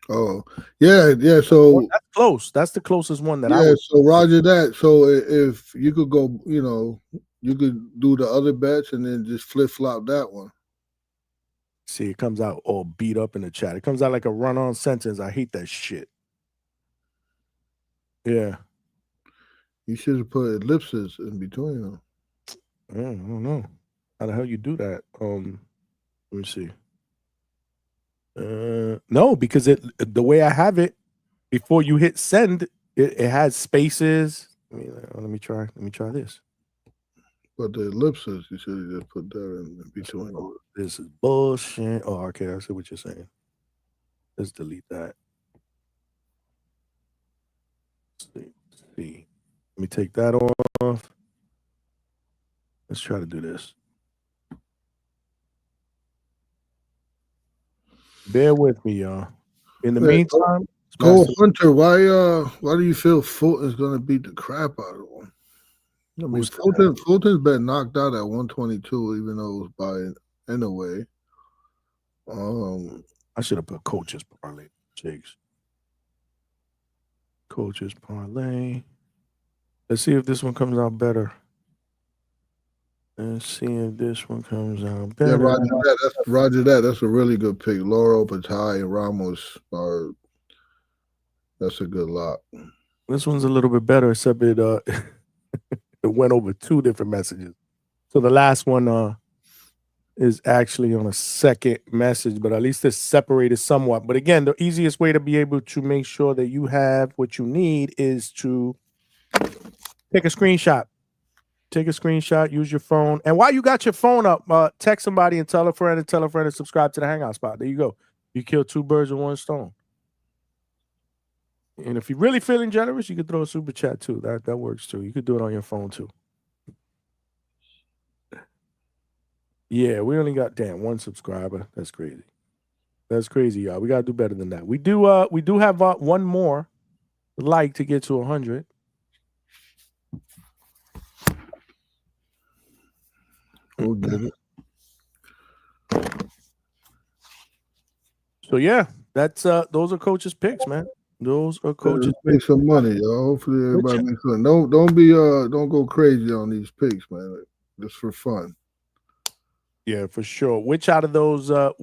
Oh, yeah. So
that's close. That's the closest one that I
yeah.
would.
So Roger that. So if you could go, you could do the other bets and then just flip flop that one.
See, it comes out all beat up in the chat. It comes out like a run-on sentence. I hate that shit. Yeah.
You should have put ellipses in between them.
I don't know. How the hell you do that? Let me see. No, because the way I have it, before you hit send, it has spaces. Let me try this.
But the ellipses, you should have just put that in between.
This is bullshit. Oh, okay. I see what you're saying. Let's delete that. Let's see. Let me take that off. Let's try to do this. Bear with me, y'all. In the meantime,
Cole Hunter, why do you feel Fulton's gonna beat the crap out of him? I mean, Fulton's been knocked out at 122, even though it was by in a way.
I should have put coaches parlay. Jakes. Coaches parlay. Let's see if this one comes out better. Let's see if this one comes out better.
Yeah, Roger that. That's a really good pick. Lara, Patai, and Ramos are. That's a good lot.
This one's a little bit better, except it it went over 2 different messages. So the last one is actually on a second message, but at least it's separated somewhat. But again, the easiest way to be able to make sure that you have what you need is to take a screenshot. Take a screenshot, use your phone. And while you got your phone up, text somebody and tell a friend and subscribe to the Hangout Spot. There you go. You kill 2 birds with 1 stone. And if you're really feeling generous, you could throw a super chat too. That works too. You could do it on your phone too. Yeah, we only got 1 subscriber. That's crazy. That's crazy, y'all. We gotta do better than that. We do have 1 more like to get to 100.
We'll get it.
So yeah, that's those are coaches' picks, man. Those are coaches.
Make some money, y'all. Hopefully everybody makes fun. Don't go crazy on these picks, man. Just for fun.
Yeah, for sure. Which out of those who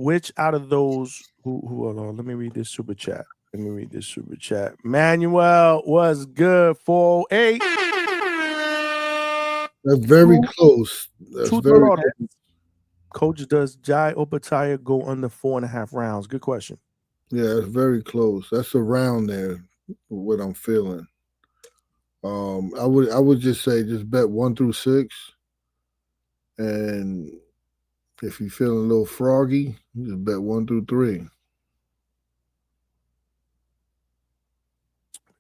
hold on, let me read this super chat. Manuel was good. 408.
That's very close. That's very close.
Coach, does Jai Opataya go under 4.5 rounds? Good question.
Yeah, it's very close. That's around there. What I'm feeling. I would just say just bet 1 through 6, and if you're feeling a little froggy, just bet 1 through 3.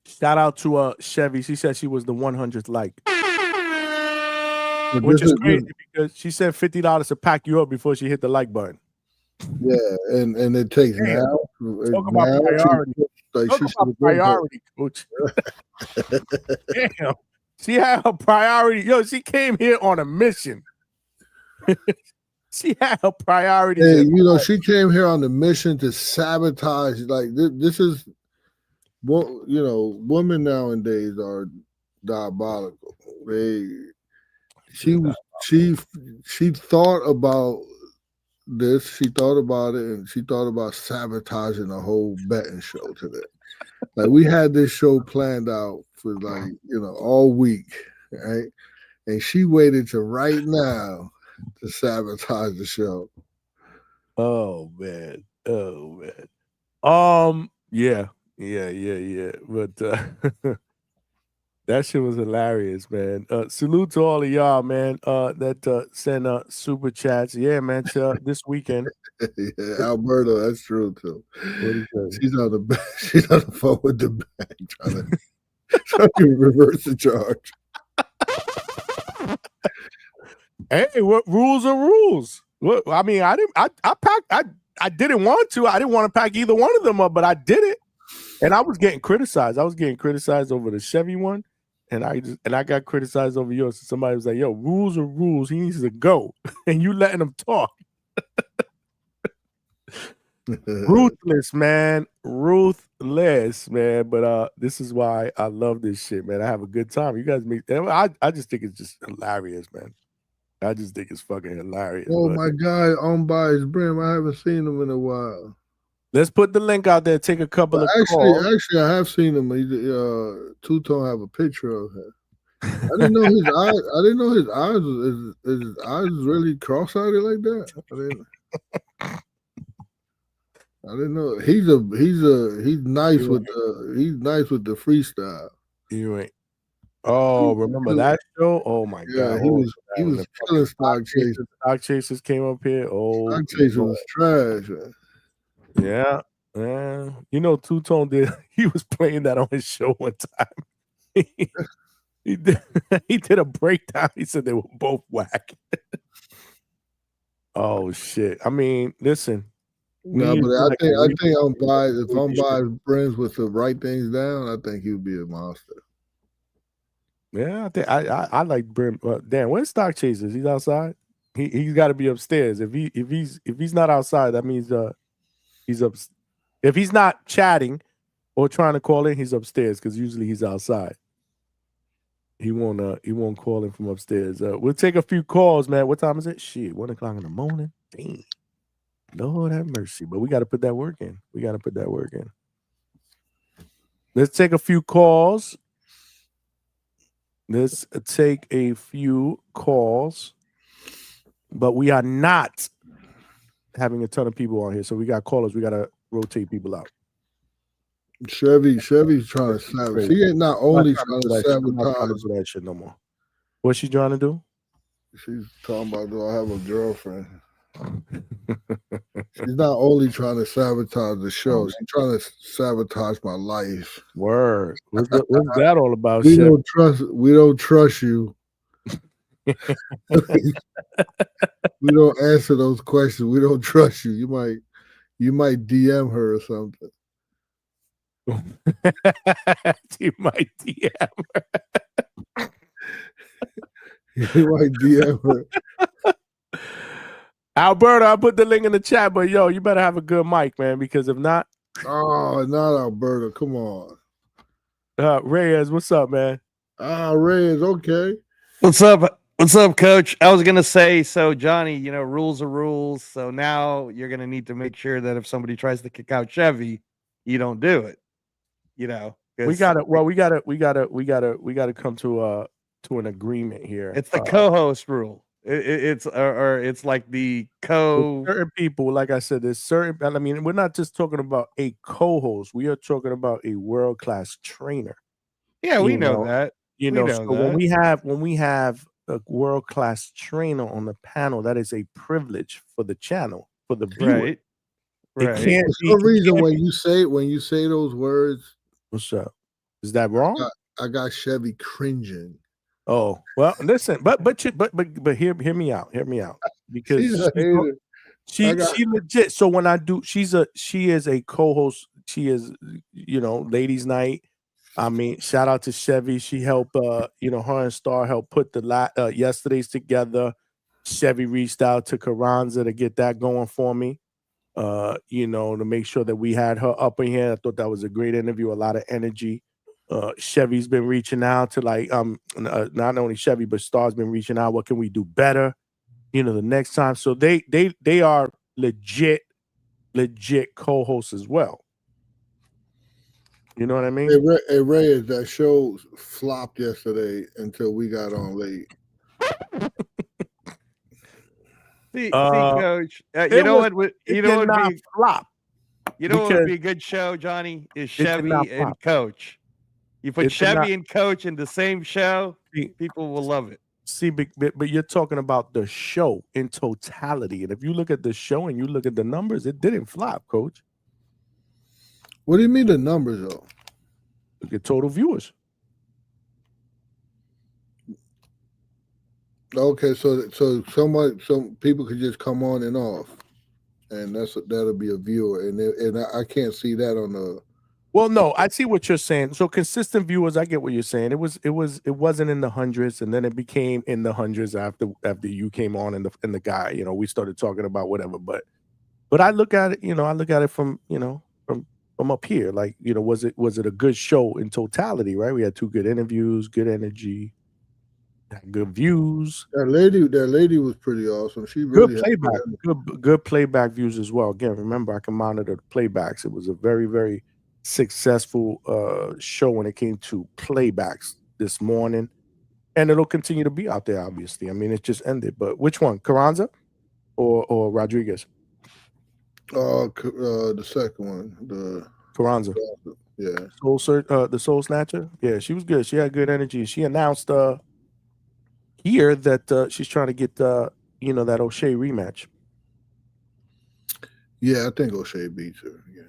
Shout out to Chevy. She said she was the 100th like. Which is crazy because she said $50 to pack you up before she hit the like button.
Yeah, and it takes now.
Talk about priority. Talk about priority, coach. Damn. She had her priority. Yo, she came here on a mission. She had her priorities.
Hey, she came here on the mission to sabotage. Like this is, women nowadays are diabolical. She thought about this. She thought about it, and she thought about sabotaging the whole betting show today. Like we had this show planned out for all week, right? And she waited to right now to sabotage the show.
Oh man. Yeah. But that shit was hilarious, man. Salute to all of y'all, man. That send super chats. Yeah, man. This weekend.
Yeah, Alberto, that's true too. She's on the phone with the bank trying to reverse the charge.
Hey, what rules are rules? What I mean, I didn't want to. I didn't want to pack either one of them up, but I did it. And I was getting criticized. I was getting criticized over the Chevy one, and I got criticized over yours. So somebody was like, "Yo, rules are rules. He needs to go," and you letting him talk. Ruthless, man. Ruthless, man. But this is why I love this shit, man. I have a good time. You guys make I just think it's just hilarious, man. I just think it's fucking hilarious.
Oh,
but
my guy on by his brim. I haven't seen him in a while.
let's put the link out there. Take a couple
But
of
actually,
calls.
I have seen him. Two-Tone have a picture of him. I didn't know his eyes. I didn't know his eyes really cross-eyed like that. I didn't know. He's nice with the freestyle.
You ain't. Oh, remember that show? Oh my god.
He was killing Stock Chasers.
Stock Chasers came up here. Oh,
Stock Chasers was trash, man.
Yeah. Yeah. You know, Two-Tone did. He was playing that on his show one time. He did a breakdown. He said they were both whack. Oh shit. I mean, listen.
No, but I think I'm biased. If I'm biased friends with the right things down, I think he'd be a monster.
Yeah, I think I like Brim. Dan, where's Stock Chasers? He's outside. He's got to be upstairs. If he's not outside, that means he's up. If he's not chatting or trying to call in, he's upstairs because usually he's outside. He won't call in from upstairs. We'll take a few calls, man. What time is it? Shit, 1 o'clock in the morning. Damn. Lord have mercy. But we got to put that work in. Let's take a few calls. But we are not having a ton of people on here. So we got callers. We got to rotate people out.
Chevy's trying to sabotage. She ain't not only trying to sabotage
that shit no more. What's she trying to do?
She's talking about, do I have a girlfriend? She's not only trying to sabotage the show, she's trying to sabotage my life.
Word. What's that all about?
We don't trust you. We don't answer those questions. We don't trust you. You might DM her or something.
You might DM her.
You might DM her.
Alberto, I put the link in the chat, but yo, you better have a good mic, man, because if not.
Oh, not Alberto. Come on.
Reyes, what's up, man?
Reyes, okay.
What's up? What's up, Coach? I was gonna say, so Johnny, rules are rules. So now you're gonna need to make sure that if somebody tries to kick out Chevy, you don't do it.
We gotta come to an agreement here.
It's the co-host rule. It's like the
certain people, like I said, there's certain. I mean, we're not just talking about a co-host. We are talking about a world-class trainer.
Yeah, we know that.
When we have a world-class trainer on the panel, that is a privilege for the channel, for the viewer.
Right. There's no reason when you say those words.
What's up? Is that wrong?
I got Chevy cringing.
Oh well, listen, but hear me out, because she legit. So when I do, she is a co-host. She is, ladies' night. I mean, shout out to Chevy. She helped, her and Star helped put the yesterday's together. Chevy reached out to Carranza to get that going for me. To make sure that we had her up in here. I thought that was a great interview, a lot of energy. Chevy's been reaching out to not only Chevy, but Star's been reaching out. What can we do better? The next time. So they are legit co-hosts as well. You know what I mean?
Hey Reyes, that show flopped yesterday until we got on late.
See, Coach. You know what would
flop?
You know what would be a good show, Johnny? Is Chevy and Coach. You put Chevy and Coach in the same show, people will love it.
See, but you're talking about the show in totality, and if you look at the show and you look at the numbers, it didn't flop, Coach.
What do you mean the numbers, though?
Look at total viewers.
Okay, so some people could just come on and off, and that'll be a viewer, and I can't see that on
Well, no, I see what you're saying. So consistent viewers, I get what you're saying. It wasn't in the hundreds, and then it became in the hundreds after you came on and the guy, we started talking about whatever. But I look at it, I look at it from from up here. Like, was it a good show in totality, right? We had 2 good interviews, good energy, good views.
That lady was pretty awesome. She really
Good playback, good playback views as well. Again, remember I can monitor the playbacks. It was a very, very successful show when it came to playbacks this morning, and it'll continue to be out there. Obviously, I mean it just ended. But which one, Carranza or Rodriguez?
The second one, the
Carranza.
Yeah,
the Soul Snatcher. Yeah, she was good. She had good energy. She announced here that she's trying to get that O'Shea rematch.
Yeah, I think O'Shea beats her. Yeah.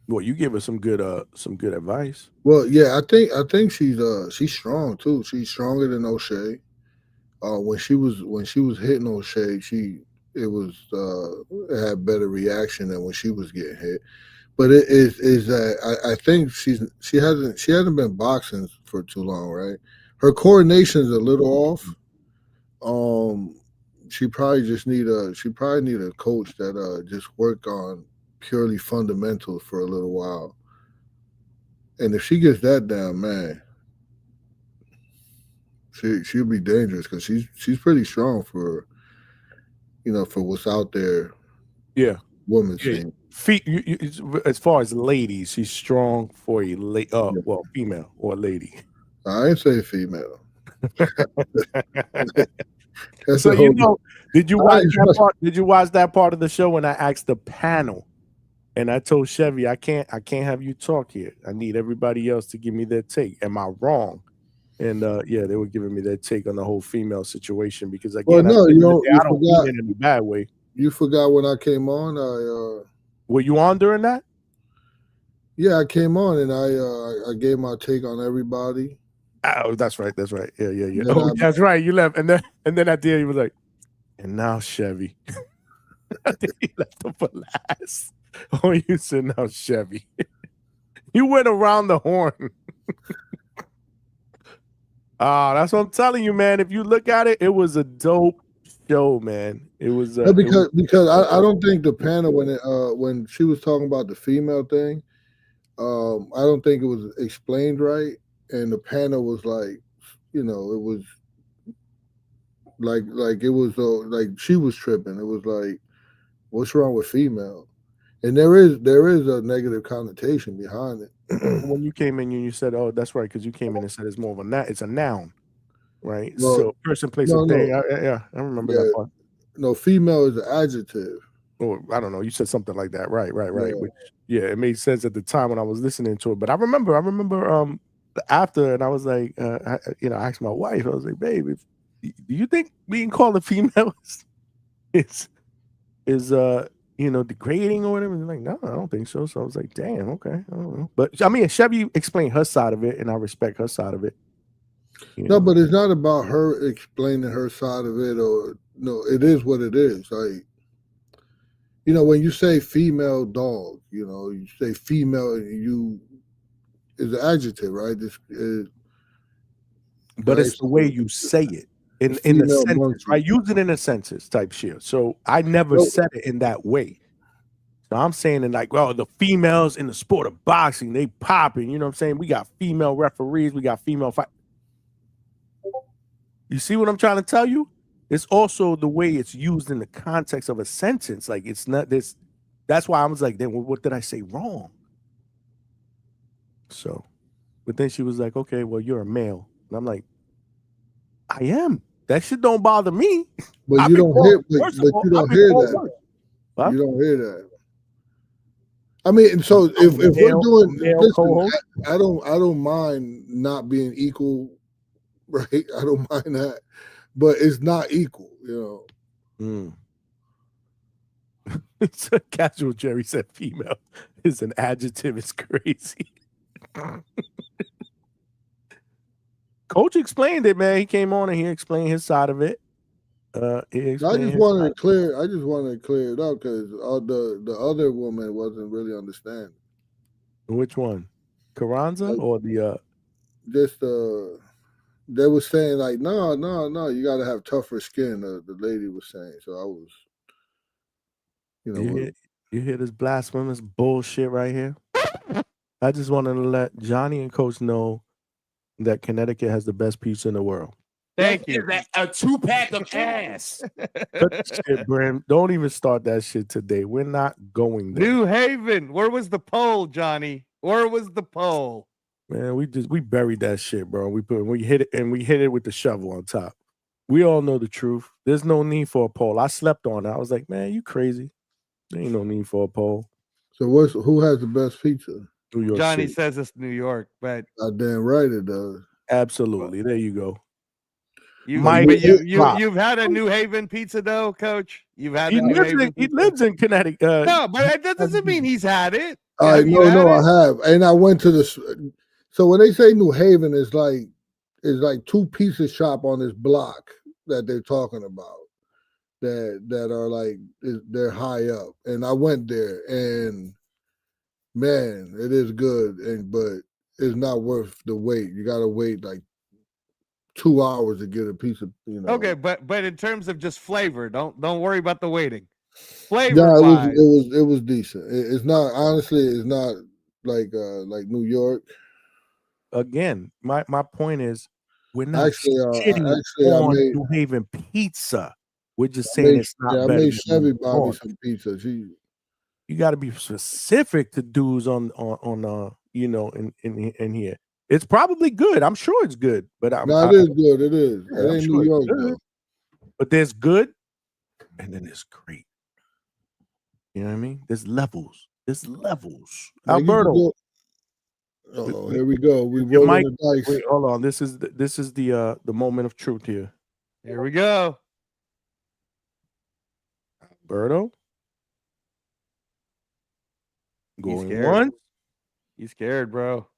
Well, you give her some good advice.
Well, yeah, I think she's strong too. She's stronger than O'Shea. When she was hitting O'Shea, it had better reaction than when she was getting hit. But it is that I think she hasn't been boxing for too long, right? Her coordination is a little off. She probably need a coach that just work on purely fundamentals for a little while. And if she gets that down, man, she'll be dangerous because she's pretty strong for for what's out there.
Yeah,
women's scene.
As far as ladies, she's strong for a female or lady.
I ain't say female.
So did you watch that part? Did you watch that part of the show when I asked the panel, and I told Chevy, I can't have you talk here. I need everybody else to give me their take. Am I wrong? And they were giving me their take on the whole female situation because again, I don't mean it in a bad way.
You forgot when I came on.
Were you on during that?
Yeah, I came on and I gave my take on everybody.
Oh, that's right. Yeah. Oh, that's right. You left, and then at the end he was like, "And now Chevy." I think he left him for last. Oh, you said now Chevy. You went around the horn. That's what I'm telling you, man. If you look at it, it was a dope show, man. It was
because I don't think the panel when she was talking about the female thing, I don't think it was explained right, and the panel was like, it was like it was like she was tripping. It was like, what's wrong with female? And there is a negative connotation behind it.
When you came in, you said, "Oh, that's right," because you came in and said it's more of it's a noun, right?
Well,
so person, place, or thing. I remember that part.
No, female is an adjective.
Or I don't know. You said something like that, right? Yeah. Which, it made sense at the time when I was listening to it. But I remember after, and I was like, I asked my wife, I was like, "Babe, do you think being called a female is degrading or whatever?" And like, "No, I don't think so." So I was like, "Damn, okay, I don't know." But I mean, Chevy explained her side of it, and I respect her side of it.
No, but it's not about her explaining her side of it, or no, it is what it is. Like, when you say female dog, you say female, is an adjective, right?
But it's the way you say it. In a sentence, right? Use it in a sentence type shit. So I never said it in that way. So I'm saying it like, well, the females in the sport of boxing, they popping. You know what I'm saying? We got female referees, we got female fight. You see what I'm trying to tell you? It's also the way it's used in the context of a sentence. Like it's not this. That's why I was like, then what did I say wrong? So, but then she was like, okay, well, you're a male. And I'm like, I am. That shit don't bother me.
But you don't hear that. Huh? You don't hear that. I mean, so if we're doing listen, I don't mind not being equal, right? I don't mind that, but it's not equal,
It's a casual. Jerry said female is an adjective. It's crazy. Coach explained it, man. He came on and he explained his side of it.
I just wanted to clear it up because the other woman wasn't really understanding.
Which one? Carranza or the
just they were saying like no, you got to have tougher skin. The lady was saying. So I was,
you hear this blasphemous bullshit right here? I just wanted to let Johnny and Coach know that Connecticut has the best pizza in the world.
Thank you.
A 2-pack of ass.
Shit, Bram. Don't even start that shit today. We're not going there.
New Haven. Where was the poll, Johnny? Where was the poll?
Man, we buried that shit, bro. We hit it with the shovel on top. We all know the truth. There's no need for a poll. I slept on it. I was like, man, you crazy. There ain't no need for a poll.
So who has the best pizza?
New York
Johnny
City.
says it's New York, but
damn right it does.
Absolutely. There you go.
You've had a New Haven pizza though, Coach. You've had a New Haven.
He lives in Connecticut.
No, but that doesn't mean he's had it.
No, I have, and I went to this. So when they say New Haven, it's like two pizza shop on this block that they're talking about that are like they're high up, and I went there, and man, it is good, but it's not worth the wait. You got to wait like 2 hours to get a piece of,
Okay, but in terms of just flavor, don't worry about the waiting. Flavor.
Yeah, it was decent. It's not, honestly, it's not like New York.
Again, my point is we're not shitting on New Haven pizza. We're just saying it's not better.
I made Chevy buy me some pizza.
You got to be specific to dudes on in here. It's probably good. I'm sure it's good, but
it is good. It is.
Yeah,
it ain't New York though.
But there's good, and then there's great. You know what I mean? There's levels. Alberto.
Here we go. We
Your
rolling
mic,
the dice.
wait, hold on. This is the moment of truth here.
Here we go.
Alberto. Going
once. He's scared, bro.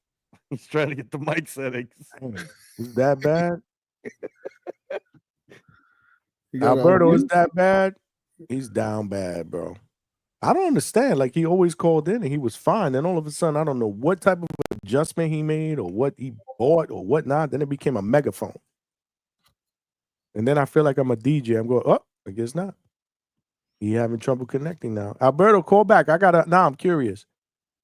He's trying to get the mic settings.
Is that bad? Alberto, is that bad? He's down bad, bro. I don't understand. Like, he always called in and he was fine. Then all of a sudden, I don't know what type of adjustment he made or what he bought or whatnot. Then it became a megaphone. And then I feel like I'm a DJ. I'm going, I guess not. He having trouble connecting now. Alberto, call back. I'm curious.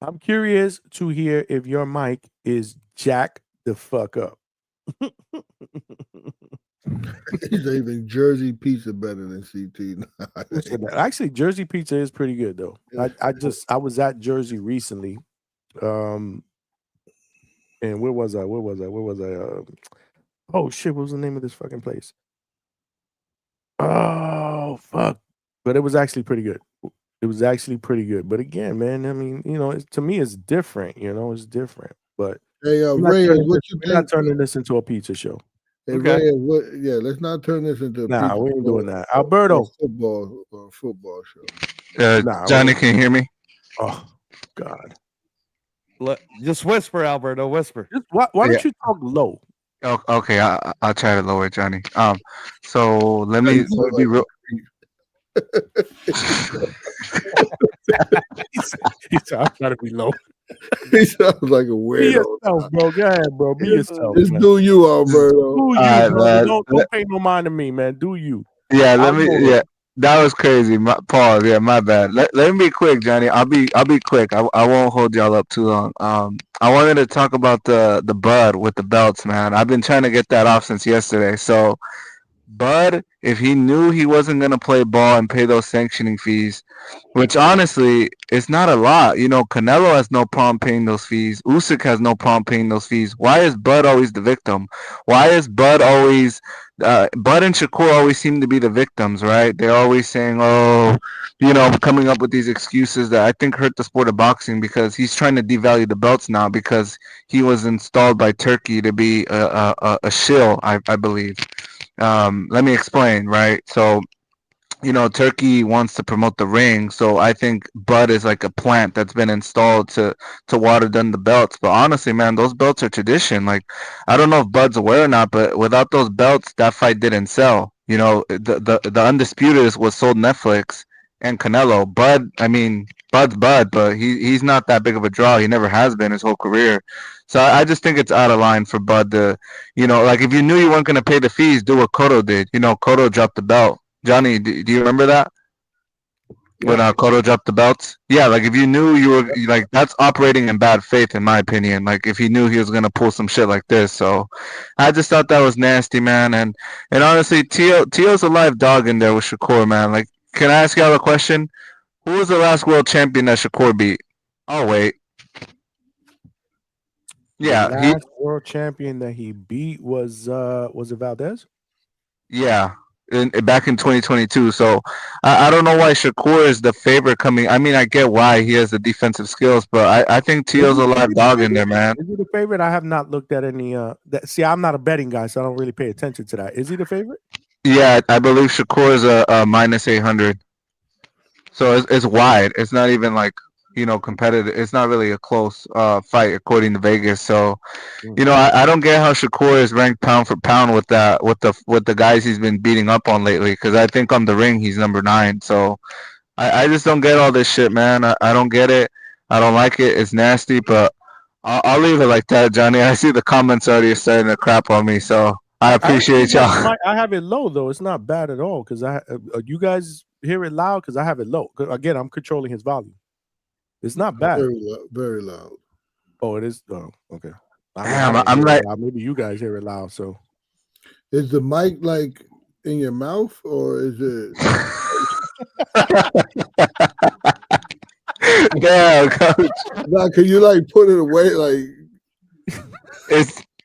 I'm curious to hear if your mic is jack the fuck up.
He's even Jersey pizza better than CT.
Actually, Jersey pizza is pretty good though. I was at Jersey recently. And where was I? Oh shit, what was the name of this fucking place? Oh fuck. But it was actually pretty good. But again, man, I mean, to me, it's different. It's different. But
hey, Ray, what you think?
We're not turning this into a pizza show.
Hey, okay. Ray, let's not turn this into a pizza
we ain't doing that. Alberto,
football show.
Johnny, can you hear me?
Oh God!
Just whisper, Alberto. Whisper.
Why don't you talk low?
Oh, okay, I'll try to lower it, Johnny. So let me be real.
He said, I'm trying to be low.
He sounds like a weirdo.
Be yourself, bro. Go ahead, bro. Be yourself.
Just do you, Alberto.
Do you, bro. Don't pay no mind to me, man. Do you?
Yeah, that was crazy. Pause. Yeah, my bad. Let me be quick, Johnny. I'll be quick. I won't hold y'all up too long. I wanted to talk about the Bud with the belts, man. I've been trying to get that off since yesterday. So Bud, if he knew he wasn't going to play ball and pay those sanctioning fees, which honestly, it's not a lot. Canelo has no problem paying those fees. Usyk has no problem paying those fees. Why is Bud always the victim? Why is Bud always Bud and Shakur always seem to be the victims, right? They're always saying, coming up with these excuses that I think hurt the sport of boxing, because he's trying to devalue the belts now because he was installed by Turkey to be a shill, I believe. Let me explain, right? So, Turkey wants to promote the ring, so I think Bud is like a plant that's been installed to water down the belts. But honestly, man, those belts are tradition. Like, I don't know if Bud's aware or not, but without those belts, that fight didn't sell. The Undisputed was sold Netflix and Canelo. Bud, I mean, Bud's Bud, but he's not that big of a draw. He never has been his whole career. So I just think it's out of line for Bud to, like if you knew you weren't going to pay the fees, do what Cotto did. Cotto dropped the belt. Johnny, do you remember that? When Cotto dropped the belts? Yeah, like if you knew you were like, that's operating in bad faith, in my opinion. Like if he knew he was gonna pull some shit like this, so I just thought that was nasty, man. And honestly, Tio's a live dog in there with Shakur, man. Like, can I ask y'all a question? Who was the last world champion that Shakur beat? Oh wait, yeah,
the last world champion that he beat was it Valdez?
Yeah. Back in 2022. So I don't know why Shakur is the favorite coming. I mean, I get why he has the defensive skills, but I think Tio's a live dog in there, man.
Is he the favorite? I have not looked at any. See, I'm not a betting guy, so I don't really pay attention to that. Is he the favorite?
Yeah, I believe Shakur is a minus 800. So it's wide. It's not even like, competitive. It's not really a close fight according to Vegas. So, I don't get how Shakur is ranked pound for pound with the guys he's been beating up on lately. Because I think on the ring he's number 9. So I just don't get all this shit, man. I don't get it. I don't like it. It's nasty. But I'll leave it like that, Johnny. I see the comments already starting to crap on me. So I appreciate y'all.
I have it low though. It's not bad at all. Because you guys hear it loud? Because I have it low. Again, I'm controlling his volume. It's not bad.
Very loud.
Oh, it is. Oh, okay.
I'm like,
maybe you guys hear it loud. So,
is the mic like in your mouth or is it?
Damn, coach.
Now, can you like put it away? Like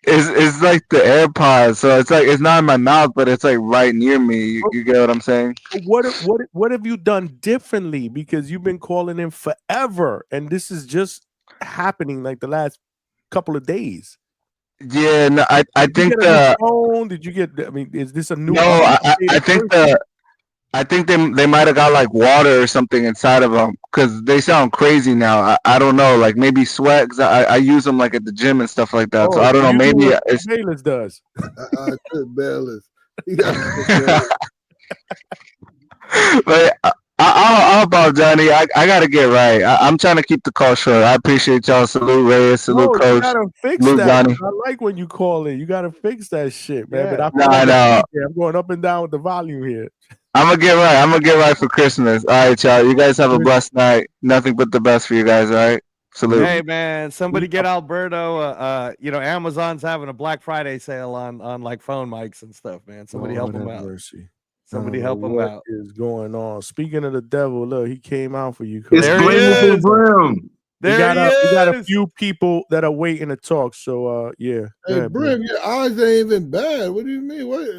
it's like the AirPods, so it's like it's not in my mouth, but it's like right near me. You get what I'm saying?
What have you done differently? Because you've been calling in forever, and this is just happening like the last couple of days.
Yeah, no, I think
phone? Did you get? I mean, is this a new?
No, I think they might have got like water or something inside of them because they sound crazy now. I don't know, like maybe sweat. Cause I use them like at the gym and stuff like that. So I don't know. Maybe
it's Bayless does.
Bayless.
But I'll about Johnny. I gotta get right. I'm trying to keep the call short. I appreciate y'all. Salute Reyes. Salute Coach.
You gotta fix
Salute
that.
Johnny.
I like when you call in. You gotta fix that shit, man.
Yeah.
But
I know.
I'm going up and down with the volume here.
I'm gonna get right. I'm gonna get right for Christmas. All right, y'all. You guys have a blessed night. Nothing but the best for you guys. All right. Salute.
Hey man, somebody get Alberto. Amazon's having a Black Friday sale on like phone mics and stuff, man. Somebody help him out.
Mercy.
Somebody help him out.
What is going on? Speaking of the devil, look, he came out for you.
It's Brim Brim.
We got a few people that are waiting to talk. So yeah.
Hey, Brim, your eyes ain't even bad. What do you mean? What?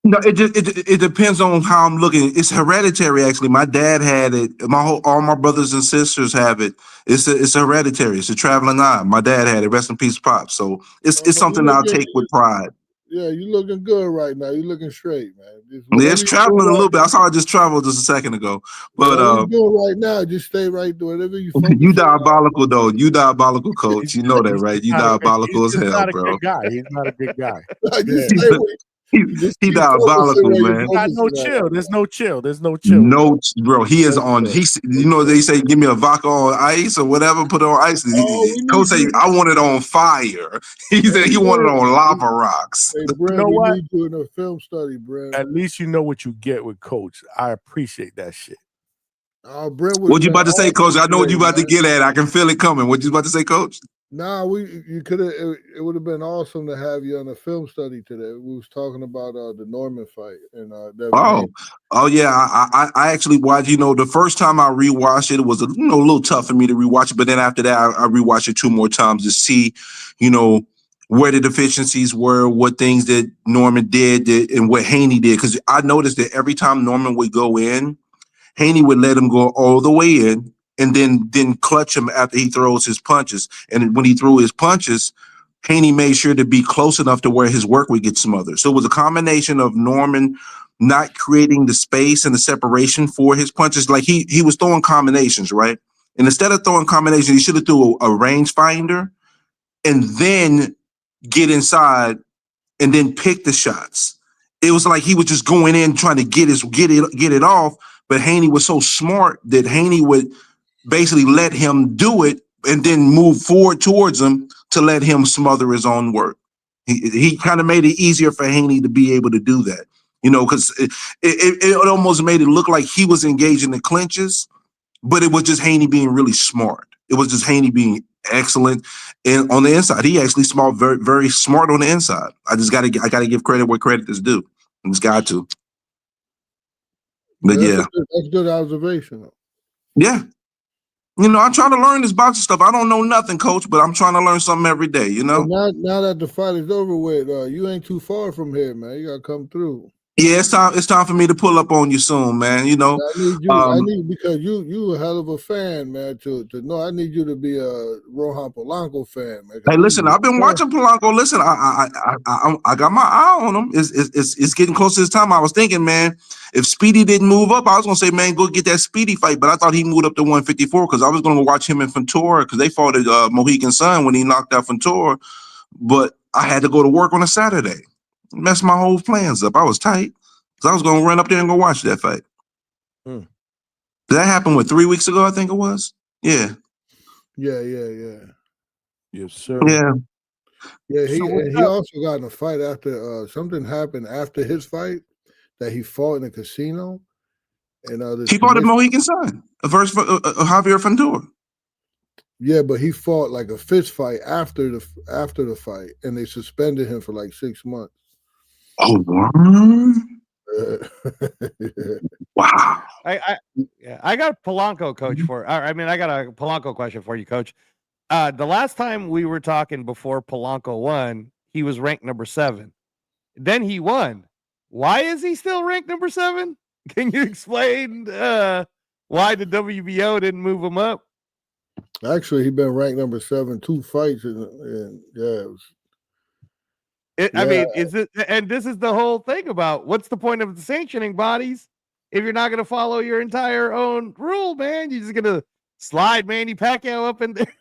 No, it depends on how I'm looking. It's hereditary, actually. My dad had it. All my brothers and sisters have it. It's hereditary. It's a traveling eye. My dad had it. Rest in peace, Pop. So it's something I'll take with pride.
Yeah, you looking good right now. You looking straight, man.
It's traveling a little bit. I saw it just traveled just a second ago. But
what you doing right now, just stay right there. Whatever you.
You diabolical though. You diabolical, coach. You know that, right? You diabolical as hell, bro.
He's not a good guy.
He diabolical, man.
No chill. There's no chill.
No, bro. He is on. They say give me a vodka on ice or whatever. Put it on ice. Coach say I want it on fire. He said he wanted it on lava rocks.
Hey, Brent,
You know what?
We doing a film study, Brent.
At least you know what you get with Coach. I appreciate that shit.
Brent,
what you about to say, Coach? I know what you about to get at. I can feel it coming. What you about to say, Coach?
Nah, you could have. It would have been awesome to have you on a film study today. We was talking about the Norman fight and
yeah. I actually watched. The first time I rewatched it, it was a little tough for me to rewatch it. But then after that, I rewatched it 2 more times to see, where the deficiencies were, what things that Norman did, and what Haney did. Because I noticed that every time Norman would go in, Haney would let him go all the way in. And then clutch him after he throws his punches. And when he threw his punches, Haney made sure to be close enough to where his work would get smothered. So it was a combination of Norman not creating the space and the separation for his punches. Like he was throwing combinations, right? And instead of throwing combinations, he should have threw a rangefinder and then get inside and then pick the shots. It was like he was just going in trying to get it off. But Haney was so smart that Haney would basically let him do it and then move forward towards him to let him smother his own work. He kind of made it easier for Haney to be able to do that, because it almost made it look like he was engaged in the clinches, but it was just Haney being really smart. It was just Haney being excellent and on the inside. He actually smart, very, very smart on the inside. I gotta give credit where credit is due. I just got to. But
that's a good observation.
Yeah. I'm trying to learn this boxing stuff. I don't know nothing, Coach, but I'm trying to learn something every day,
Now that the fight is over with, you ain't too far from here, man. You gotta come through.
Yeah, it's time for me to pull up on you soon, man.
I need you. I need because you a hell of a fan, man. To know, I need you to be a Rohan Polanco fan, man.
Hey, listen, I've been watching Polanco. Listen, I got my eye on him. It's getting close to this time. I was thinking, man, if Speedy didn't move up, I was gonna say, man, go get that Speedy fight. But I thought he moved up to 154 because I was gonna watch him and Fontoura because they fought at Mohegan Sun when he knocked out Fontoura. But I had to go to work on a Saturday. Messed my whole plans up. I was tight because I was gonna run up there and go watch that fight. Did that happen 3 weeks ago? I think it was. Yeah.
Yeah.
Yes, sir.
Yeah.
Yeah, he also got in a fight after something happened after his fight that he fought in a casino. And
he fought at Mohegan Sun versus Javier Fontoura.
Yeah, but he fought like a fist fight after the fight, and they suspended him for like 6 months.
Oh, wow!
I got a Polanco coach I got a Polanco question for you, Coach. The last time we were talking before Polanco won, he was ranked number 7. Then he won. Why is he still ranked number 7? Can you explain why the WBO didn't move him up?
Actually, he's been ranked number 7 2 fights, and yeah,
I mean, is it? And this is the whole thing about what's the point of the sanctioning bodies if you're not going to follow your entire own rule, man? You're just going to slide Manny Pacquiao up in there.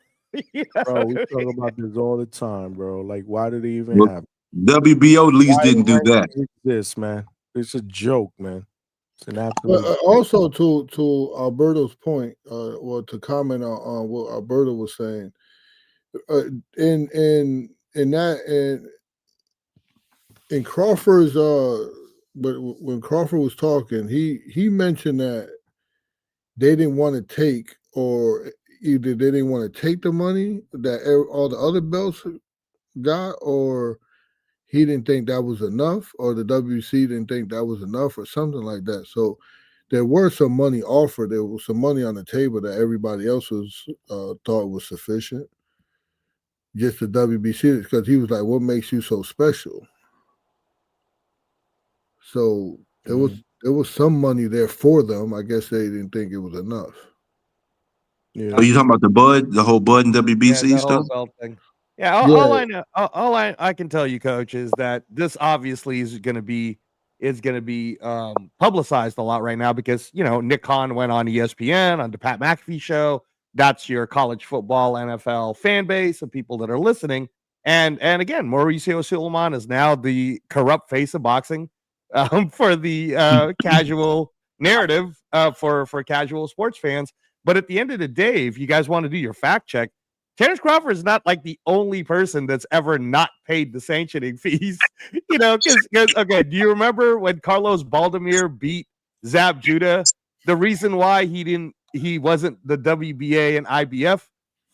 Bro, we talk about this all the time, bro. Like, why did it even happen?
WBO at least didn't do that.
This, man, it's a joke, man. It's an absolute.
Also, to Alberto's point, or to comment on what Alberto was saying, in Crawford's but when Crawford was talking, he mentioned that they didn't want to take, or either they didn't want to take the money that all the other belts got, or he didn't think that was enough, or the WC didn't think that was enough, or something like that. So there were some money offered. There was some money on the table that everybody else was thought was sufficient. Just the WBC, because he was like, "What makes you so special?" So there was some money there for them. I guess they didn't think it was enough.
Yeah. Are you talking about the whole Bud and WBC stuff?
Thing. Yeah, all I know, all I can tell you, Coach, is that this obviously is going to be publicized a lot right now because Nick Khan went on ESPN on the Pat McAfee show. That's your college football NFL fan base of people that are listening. And again, Mauricio Sulaiman is now the corrupt face of boxing for the casual narrative for casual sports fans. But at the end of the day, if you guys want to do your fact check, Terrence Crawford is not like the only person that's ever not paid the sanctioning fees, because okay, do you remember when Carlos Baldomir beat Zab Judah? The reason why he wasn't the WBA and IBF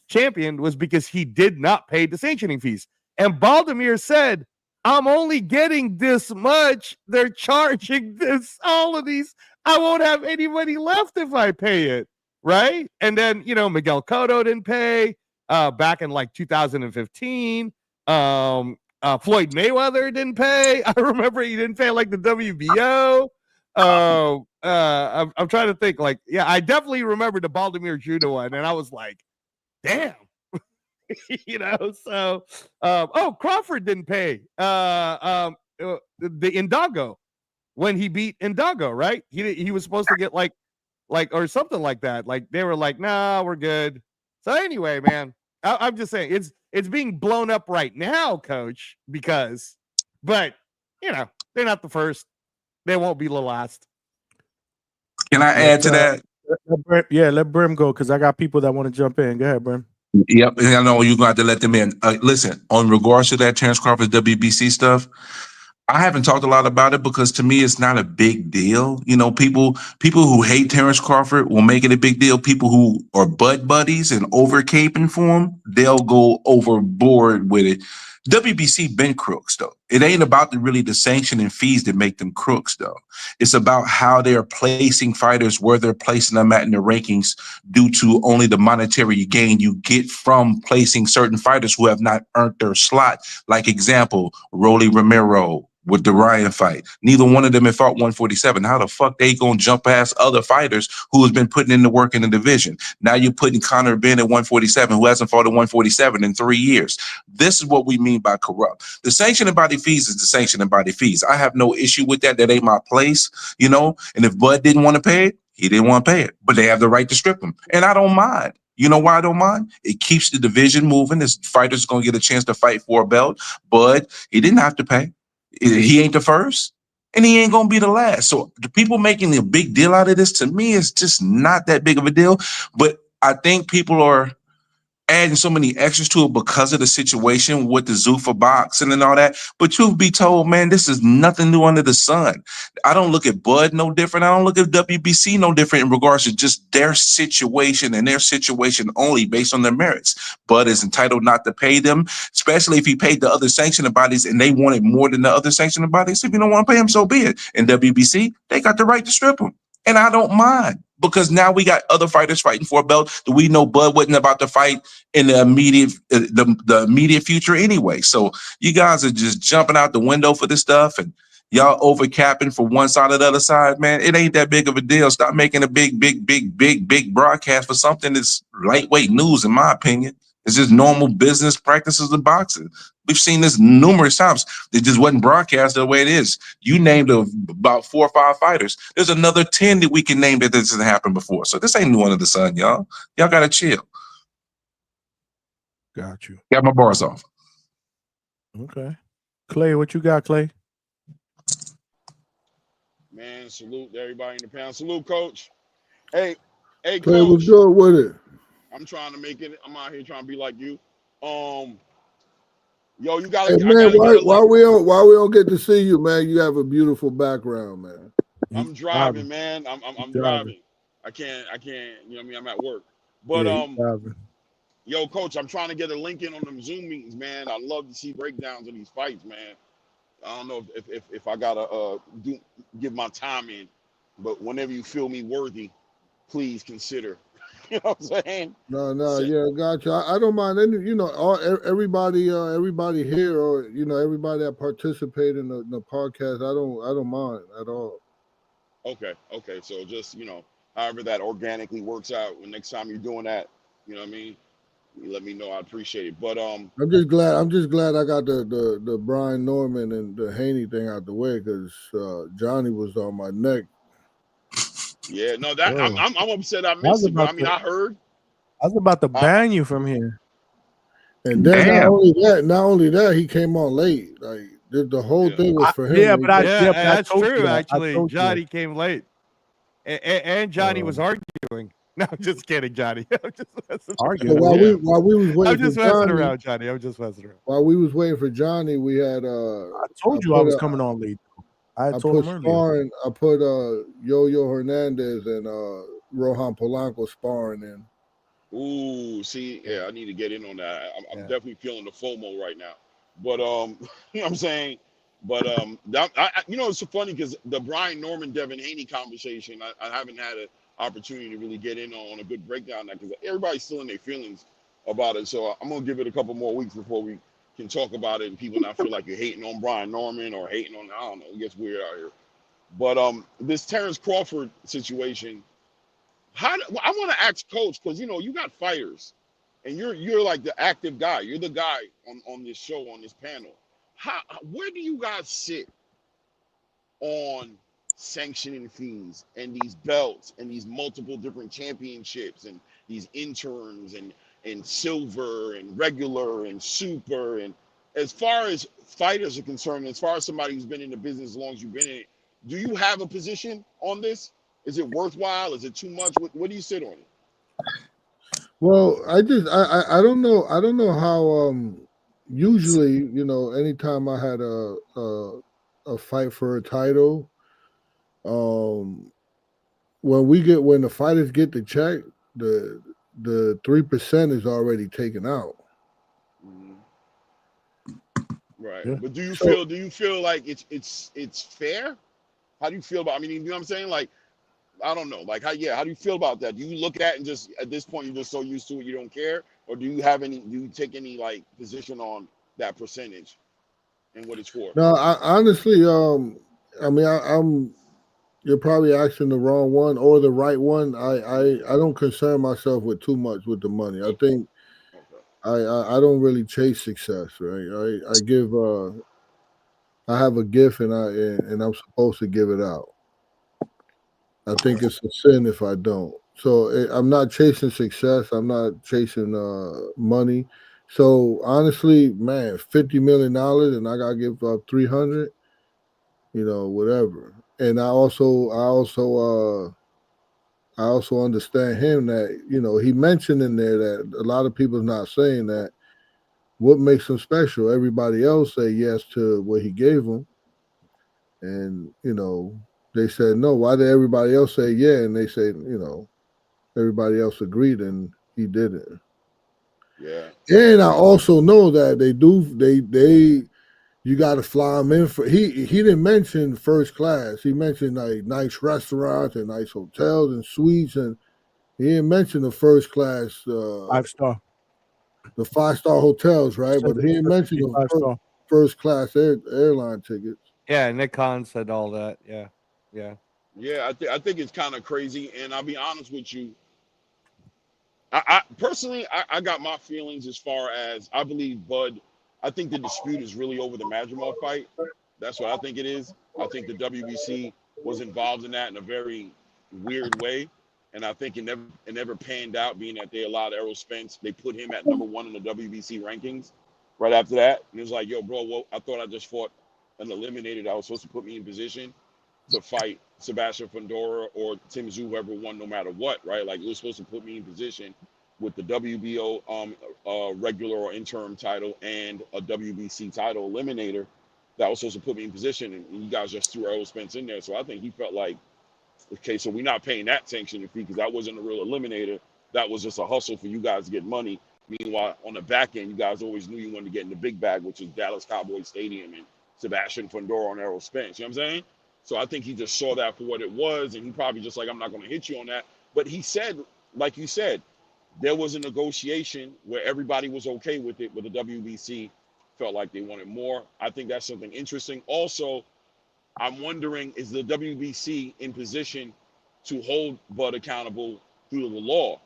champion was because he did not pay the sanctioning fees. And Baldomir said, "I'm only getting this much. They're charging all of these. I won't have anybody left if I pay it." Right? And then, Miguel Cotto didn't pay. Back in like 2015, Floyd Mayweather didn't pay. I remember he didn't pay like the WBO. I'm trying to think. I definitely remember the Baldomir Judah one, and I was like, damn. So Crawford didn't pay. The Indongo when he beat Indongo, right? He was supposed to get like or something like that. Like they were like, nah, we're good. So anyway, man, I'm just saying it's being blown up right now, Coach, but they're not the first. They won't be the last.
Can I add to that?
Let Brim go because I got people that want to jump in. Go ahead, Brim.
Yep, and I know you're gonna have to let them in. Listen, on regards to that Terrence Crawford WBC stuff, I haven't talked a lot about it because to me it's not a big deal. You know, people who hate Terrence Crawford will make it a big deal. People who are bud buddies and overcaping for him, they'll go overboard with it. WBC been crooks though. It ain't about the sanctioning fees that make them crooks though. It's about how they're placing fighters, where they're placing them at in the rankings due to only the monetary gain you get from placing certain fighters who have not earned their slot. Like example, Rolly Romero with the Ryan fight. Neither one of them have fought 147. How the fuck they gonna jump past other fighters who has been putting in the work in the division? Now you're putting Conor Ben at 147, who hasn't fought at 147 in 3 years. This is what we mean by corrupt. The sanctioning body fees is the sanctioning body fees. I have no issue with that. That ain't my place, you know? And if Bud didn't want to pay it, he didn't want to pay it. But they have the right to strip him. And I don't mind. You know why I don't mind? It keeps the division moving. This fighter's going to get a chance to fight for a belt. Bud, he didn't have to pay. He ain't the first, and he ain't going to be the last. So the people making a big deal out of this, to me, is just not that big of a deal. But I think people are adding so many extras to it because of the situation with the Zuffa boxing and all that. But truth be told, man, this is nothing new under the sun. I don't look at Bud no different. I don't look at WBC no different in regards to just their situation and their situation only based on their merits. Bud is entitled not to pay them, especially if he paid the other sanctioning bodies and they wanted more than the other sanctioning bodies. If you don't want to pay him, so be it. In WBC, they got the right to strip him. And I don't mind because now we got other fighters fighting for a belt that we know Bud wasn't about to fight in the immediate future anyway. So you guys are just jumping out the window for this stuff and y'all overcapping for one side or the other side, man. It ain't that big of a deal. Stop making a big broadcast for something that's lightweight news, in my opinion. It's just normal business practices of boxing. We've seen this numerous times. It just wasn't broadcast the way it is. You named about 4 or 5 fighters. There's another 10 that we can name that this hasn't happened before. So this ain't new under the sun, y'all. Y'all got to chill.
Got you.
Got my bars off.
Okay. Clay, what you got, Clay?
Man, salute to everybody in the panel. Salute, Coach. Hey,
Clay,
Coach.
what's good with it?
I'm trying to make it. I'm out here trying to be like you. Yo, you gotta.
Hey, man, why we don't get to see you, man? You have a beautiful background, man.
I'm driving, man. I'm driving. I can't. You know what I mean? I'm at work. But yo, Coach, I'm trying to get a link in on them Zoom meetings, man. I love to see breakdowns of these fights, man. I don't know if I gotta give my time in, but whenever you feel me worthy, please consider. You know what I'm saying?
No, yeah, gotcha. I don't mind any, everybody here, or everybody that participate in the podcast. I don't mind at all.
Okay. So just however that organically works out. When next time you're doing that, you know what I mean. You let me know. I appreciate it. But
I'm just glad I got the Brian Norman and the Haney thing out the way because Johnny was on my neck.
Yeah, no, that I'm upset I missed it, but I mean I heard.
I was about to ban you from here.
And then not only that, he came on late. Like the whole thing was for him.
That's true. Actually, Johnny came late, and Johnny was arguing. No, I'm just kidding, Johnny. I'm just
arguing. While we was waiting,
I'm just messing around, Johnny. I'm just messing around.
While we was waiting for Johnny, we had.
I told you I was coming on late. I told him earlier.
I put Yo-Yo Hernandez and Rohan Polanco sparring in.
Ooh, see, yeah, I need to get in on that. I'm definitely feeling the FOMO right now. But you know what I'm saying? But it's so funny because the Brian Norman Devin Haney conversation, I haven't had an opportunity to really get in on a good breakdown of that because everybody's still in their feelings about it. So I'm gonna give it a couple more weeks before we can talk about it and people not feel like you're hating on Brian Norman or hating on, I don't know, it gets weird out here. But this Terrence Crawford situation, I want to ask Coach, because you got fighters and you're like the active guy. You're the guy on this show, on this panel. Where do you guys sit on sanctioning fees and these belts and these multiple different championships and these interns and silver and regular and super, and as far as fighters are concerned, as far as somebody who's been in the business as long as you've been in it, do you have a position on this? Is it worthwhile? Is it too much? What do you sit on it?
Well, I don't know. I don't know how. Usually, anytime I had a fight for a title, when the fighters get the check, the 3% is already taken out.
Right.
Yeah.
But do you feel like it's fair? How do you feel about? I mean, you know what I'm saying? Like, I don't know. Like, how do you feel about that? Do you look at it and just at this point you're just so used to it you don't care, or do you take any like position on that percentage and what it's for?
No, I honestly, I mean, I'm. You're probably asking the wrong one or the right one. I don't concern myself with too much with the money. I think I don't really chase success, right? I have a gift and I'm supposed to give it out. I think it's a sin if I don't. So I'm not chasing success. I'm not chasing money. So honestly, man, $50 million and I gotta give up 300, whatever. And I also understand him that, he mentioned in there that a lot of people's not saying that what makes him special. Everybody else say yes to what he gave them. And, they said no. Why did everybody else say yeah? And they say, everybody else agreed and he didn't.
Yeah.
And I also know that you got to fly him in for. He didn't mention first class. He mentioned like nice restaurants and nice hotels and suites, and he didn't mention the first class,
5-star,
the 5-star hotels, right? But he didn't mention the first class airline tickets.
Yeah, Nick Khan said all that. Yeah.
Yeah, I think it's kind of crazy, and I'll be honest with you. I personally got my feelings as far as I believe Bud. I think the dispute is really over the Madrimov fight. That's what I think it is. I think the WBC was involved in that in a very weird way, and I think it never panned out, being that they allowed Errol Spence. They put him at number 1 in the WBC rankings right after that, and it was like, yo, bro, well, I thought I just fought an eliminator that was supposed to put me in position to fight Sebastian Fundora or Tim Tszyu, whoever won, no matter what, right? Like, it was supposed to put me in position with the WBO regular or interim title and a WBC title eliminator that was supposed to put me in position, and you guys just threw Errol Spence in there. So I think he felt like, okay, so we're not paying that sanctioning fee because that wasn't a real eliminator. That was just a hustle for you guys to get money. Meanwhile, on the back end, you guys always knew you wanted to get in the big bag, which is Dallas Cowboys Stadium and Sebastian Fundora and Errol Spence. You know what I'm saying? So I think he just saw that for what it was, and he probably just like, I'm not going to hit you on that. But he said, like you said, there was a negotiation where everybody was okay with it, but the WBC felt like they wanted more. I think that's something interesting. Also, I'm wondering, is the WBC in position to hold Bud accountable through the law,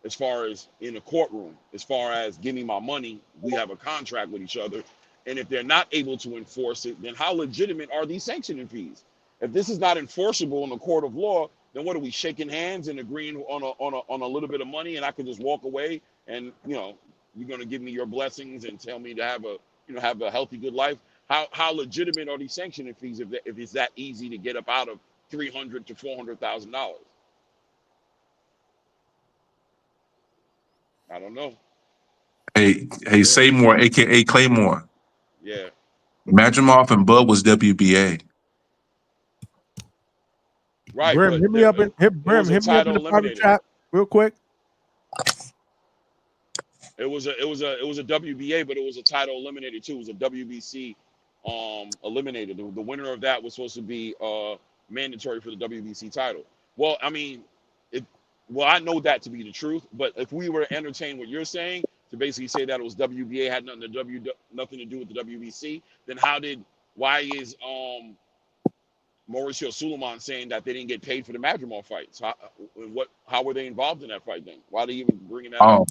as far as in a courtroom, as far as give me my money, we have a contract with each other. And if they're not able to enforce it, then how legitimate are these sanctioning fees? If this is not enforceable in the court of law, then what are we, shaking hands and agreeing on a little bit of money, and I can just walk away and, you're going to give me your blessings and tell me to have a healthy, good life? How legitimate are these sanctioning fees if it's that easy to get up out of $300,000 to $400,000? I don't know.
Hey, Seymour, aka Claymore.
Yeah.
Madrimov and Bud was WBA.
Right.
Brim, hit me up in the private chat real quick.
It was a WBA, but it was a title eliminator too. It was a WBC eliminator. The winner of that was supposed to be mandatory for the WBC title. Well, I mean, I know that to be the truth, but if we were to entertain what you're saying, to basically say that it was WBA, had nothing to do with the WBC, then why is Mauricio Sulaiman saying that they didn't get paid for the Madrimov fights? How were they involved in that fight then? Why are they even bringing that up?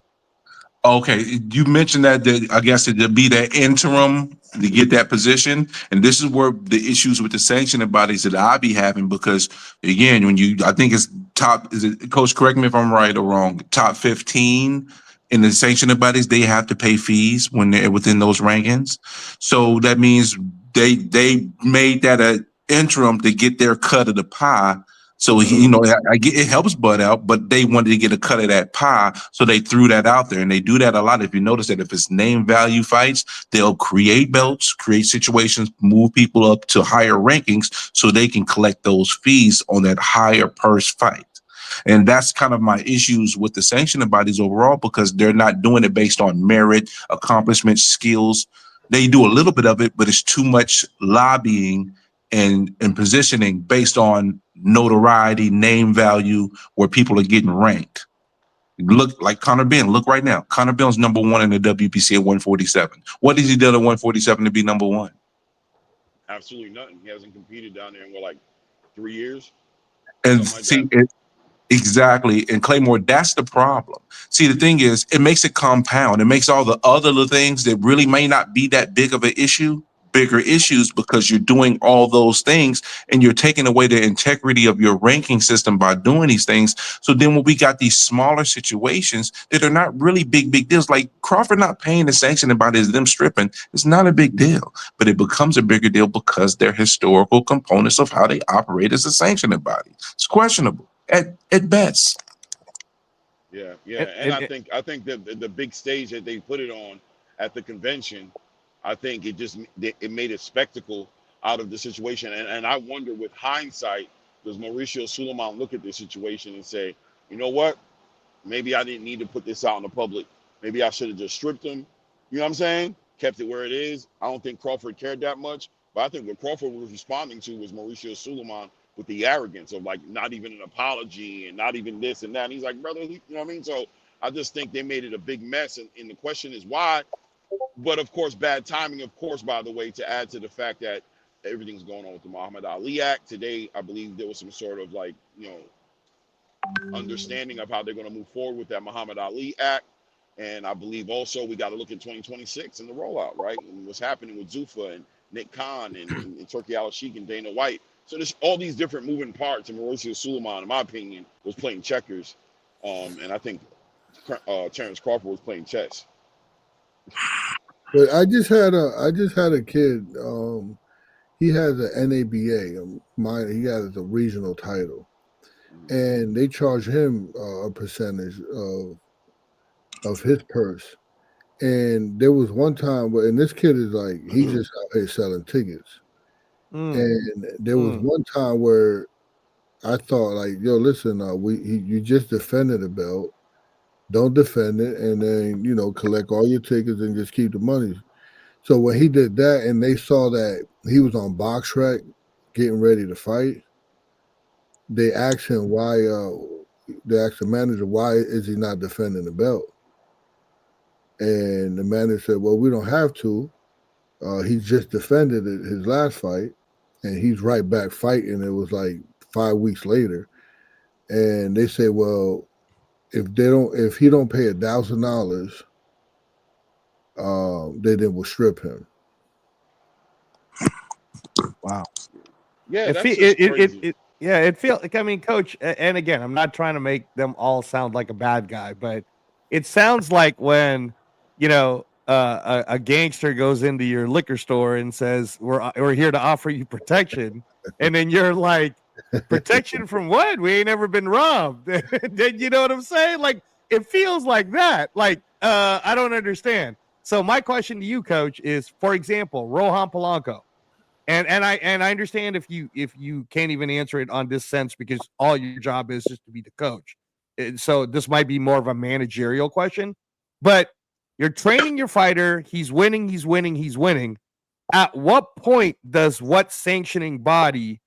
Okay, you mentioned that I guess it'd be that interim to get that position, and this is where the issues with the sanctioning bodies that I be having, because again, I think it's Coach, correct me if I'm right or wrong, top 15 in the sanctioning bodies, they have to pay fees when they're within those rankings. So that means they made that an interim to get their cut of the pie. So he, I get it helps Bud out, but they wanted to get a cut of that pie, so they threw that out there, and they do that a lot. If you notice that if it's name value fights, they'll create belts, create situations, move people up to higher rankings, so they can collect those fees on that higher purse fight. And that's kind of my issues with the sanctioning bodies overall, because they're not doing it based on merit, accomplishment, skills. They do a little bit of it, but it's too much lobbying and positioning based on notoriety, name value, where people are getting ranked. Look like Conor Ben. Look right now. Conor Ben's number one in the WBC at 147. What has he done at 147 to be number one?
Absolutely nothing. He hasn't competed down there in, 3 years?
And see, exactly. And Claymore, that's the problem. See, the thing is, it makes it compound. It makes all the other little things that really may not be that big of an issue bigger issues, because you're doing all those things and you're taking away the integrity of your ranking system by doing these things. So then when we got these smaller situations that are not really big deals, like Crawford not paying the sanctioning bodies, them stripping, it's not a big deal, but it becomes a bigger deal because they're historical components of how they operate as a sanctioning body. It's questionable at best.
Yeah. And I think that the big stage that they put it on at the convention, I think it made a spectacle out of the situation. And I wonder, with hindsight, does Mauricio Sulaiman look at this situation and say, you know what? Maybe I didn't need to put this out in the public. Maybe I should have just stripped him. You know what I'm saying? Kept it where it is. I don't think Crawford cared that much. But I think what Crawford was responding to was Mauricio Sulaiman with the arrogance of not even an apology and not even this and that. And he's like, brother, you know what I mean? So I just think they made it a big mess. And the question is why? But of course, bad timing, of course, by the way, to add to the fact that everything's going on with the Muhammad Ali Act. Today, I believe there was some sort of understanding of how they're going to move forward with that Muhammad Ali Act. And I believe also we got to look at 2026 and the rollout, right? And what's happening with Zuffa and Nick Khan and Turki Al-Sheikh and Dana White. So there's all these different moving parts, and Mauricio Sulaiman, in my opinion, was playing checkers. And I think Terrence Crawford was playing chess.
But I just had a kid. He has an NABA. He has a regional title, and they charge him a percentage of his purse. And there was one time where, and this kid is he's just out here selling tickets. And there was one time where I thought, yo, listen, you just defended the belt. Don't defend it, and then, collect all your tickets and just keep the money. So when he did that and they saw that he was on box rec getting ready to fight, they asked him why, they asked the manager, why is he not defending the belt? And the manager said, well, we don't have to. He just defended it his last fight, and he's right back fighting. It was 5 weeks later. And they said, well, if he don't pay $1,000, they then will strip him.
Wow.
Yeah,
it feels like, I mean, Coach, and again, I'm not trying to make them all sound like a bad guy, but it sounds like when a gangster goes into your liquor store and says, we're here to offer you protection, and then you're like, protection from what? We ain't ever been robbed. Then you know what I'm saying? It feels like that. I don't understand. So my question to you, Coach, is, for example, Rohan Polanco, and I understand if you can't even answer it on this sense, because all your job is just to be the coach. And so this might be more of a managerial question, but you're training your fighter. He's winning. At what point does what sanctioning body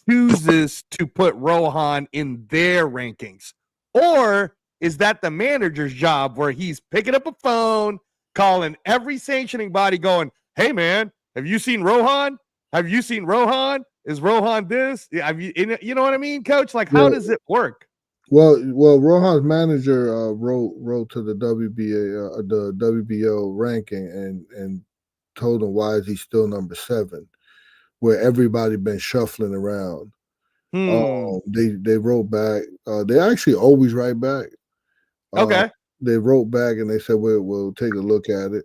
chooses to put Rohan in their rankings? Or is that the manager's job, where he's picking up a phone, calling every sanctioning body going, hey man, have you seen Rohan? Is Rohan this? Have you know what I mean, Coach? How does it work?
Well, Rohan's manager wrote to the WBA, the WBO ranking, and told him, why is he still number 7? Where everybody been shuffling around. They wrote back. They actually always write back.
Okay.
They wrote back and they said, we'll take a look at it.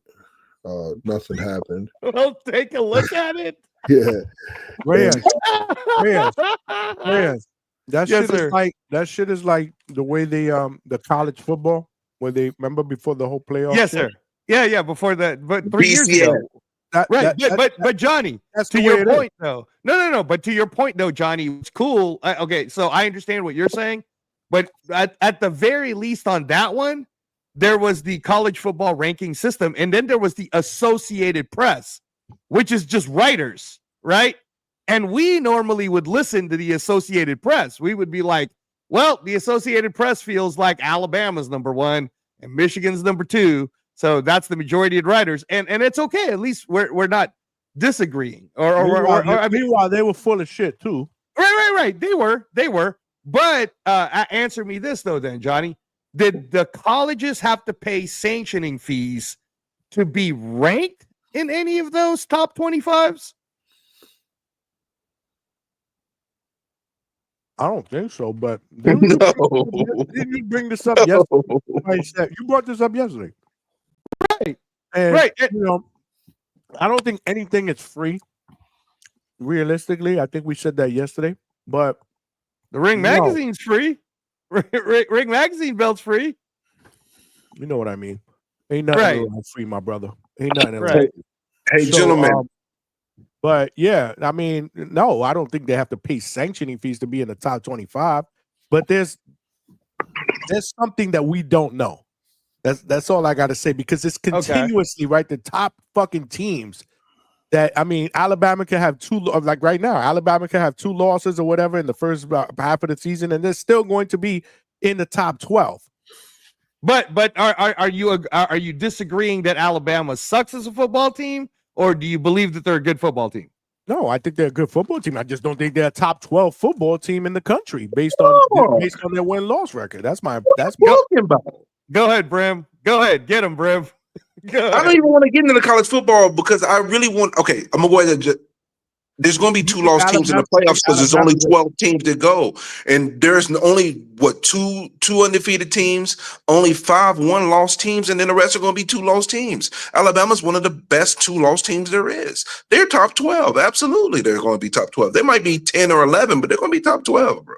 Nothing happened.
We'll take a look at it.
Yeah.
Reyes. That
Yes,
shit is
sir.
like the way they the college football where they remember before the whole playoff.
Yes,
shit?
sir. Yeah, before that, but 3 years ago. Right, but Johnny,
that's
to
the way
your
it is.
point though. No. But to your point though, Johnny, it's cool. Okay, so I understand what you're saying, but at the very least on that one, there was the college football ranking system, and then there was the Associated Press, which is just writers, right? And we normally would listen to the Associated Press. We would be like, well, the Associated Press feels like Alabama's number 1 and Michigan's number 2. So that's the majority of writers, and it's okay. At least we're not disagreeing.
Meanwhile, they were full of shit too.
Right. They were. But answer me this though, then, Johnny. Did the colleges have to pay sanctioning fees to be ranked in any of those top 25s?
I don't think so, but didn't you bring this up yesterday? You brought this up yesterday.
Right.
And,
right.
I don't think anything is free. Realistically, I think we said that yesterday. But
the Ring magazine's free. Ring magazine belt's free.
You know what I mean? Ain't nothing free, my brother. Ain't nothing
right. Hey, gentlemen.
But yeah, I mean, no, I don't think they have to pay sanctioning fees to be in the top 25. But there's something that we don't know. That's all I got to say, because it's continuously right. The top fucking teams that, I mean, Alabama can have 2, like right now, Alabama can have 2 losses or whatever in the first half of the season, and they're still going to be in the top 12.
But are you disagreeing that Alabama sucks as a football team, or do you believe that they're a good football team?
No, I think they're a good football team. I just don't think they're a top 12 football team in the country based on their win-loss record. That's
talking about.
Go ahead, Brim. Go ahead. Get him, Brim.
I don't even want to get into college football because I really want. Okay, I'm gonna go ahead and there's going to be 2 lost teams in the playoffs because there's only 12 teams that go, and there's only two undefeated teams, only 5 1-loss teams, and then the rest are going to be 2 lost teams. Alabama's one of the best 2 lost teams there is. They're top 12. Absolutely, they're going to be top 12. They might be 10 or 11, but they're going to be top 12, bro.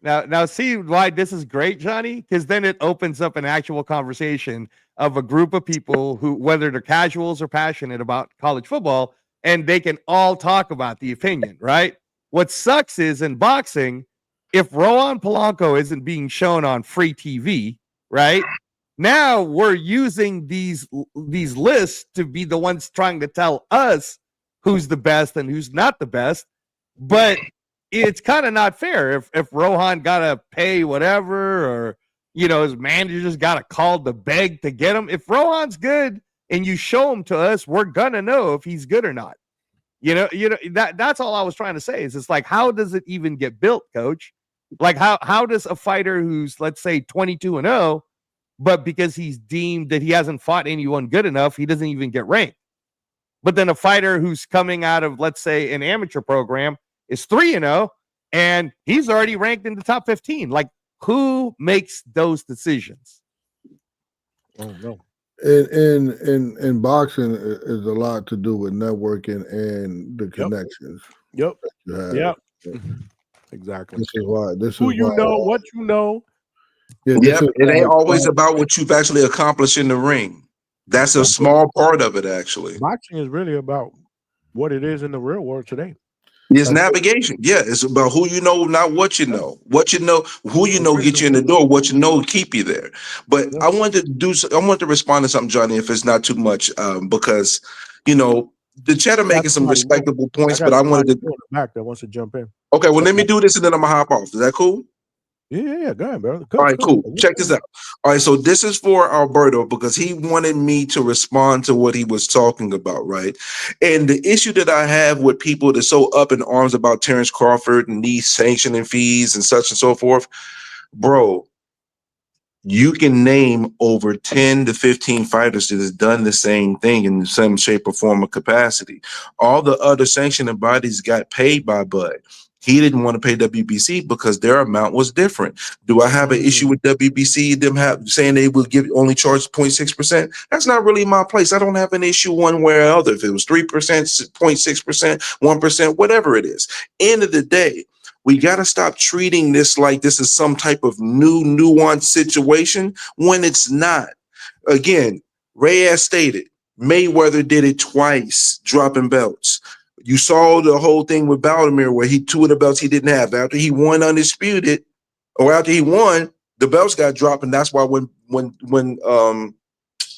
Now, see why this is great, Johnny? Because then it opens up an actual conversation of a group of people who, whether they're casuals or passionate about college football, and they can all talk about the opinion, right? What sucks is in boxing, if Rohan Polanco isn't being shown on free TV, right? Now we're using these lists to be the ones trying to tell us who's the best and who's not the best. But it's kind of not fair if Rohan got to pay whatever, or, you know, his manager just got to call to beg to get him. If Rohan's good and you show him to us, we're going to know if he's good or not. You know, that's all I was trying to say is it's like, how does it even get built, coach? Like how does a fighter who's, let's say, 22-0, but because he's deemed that he hasn't fought anyone good enough, he doesn't even get ranked. But then a fighter who's coming out of, let's say, an amateur program is 3-0 and he's already ranked in the top 15. Like, who makes those decisions?
Oh no.
In boxing is a lot to do with networking and the connections.
Yep. Exactly.
This is why.
Who you know, what you know.
Yeah, it ain't always about what you've actually accomplished in the ring. That's a small part of it, actually.
Boxing is really about what it is in the real world today.
It's navigation. Yeah, it's about who you know, not what you know. What you know, who you know, get you in the door. What you know, keep you there. But I wanted to respond to something, Johnny, if it's not too much, because you know the chat are making some respectable points. But I wanted to
back that wants to jump in.
Okay, well, let me do this and then I'm gonna hop off. Is that cool?
Yeah, go ahead, bro.
All right, cool. Check this out. All right, so this is for Alberto because he wanted me to respond to what he was talking about, right? And the issue that I have with people that's so up in arms about Terrence Crawford and these sanctioning fees and such and so forth, bro, you can name over 10 to 15 fighters that has done the same thing in some shape or form or capacity. All the other sanctioning bodies got paid by Bud. He didn't want to pay WBC because their amount was different. Do I have an issue with WBC, them saying they will only charge 0.6%? That's not really my place. I don't have an issue one way or the other. If it was 3%, 0.6%, 1%, whatever it is. End of the day, We got to stop treating this like this is some type of new nuanced situation when it's not. Again, Reyes stated, Mayweather did it twice, dropping belts. You saw the whole thing with Bartholomew where two of the belts he didn't have. After he won undisputed, or after he won, the belts got dropped, and that's why when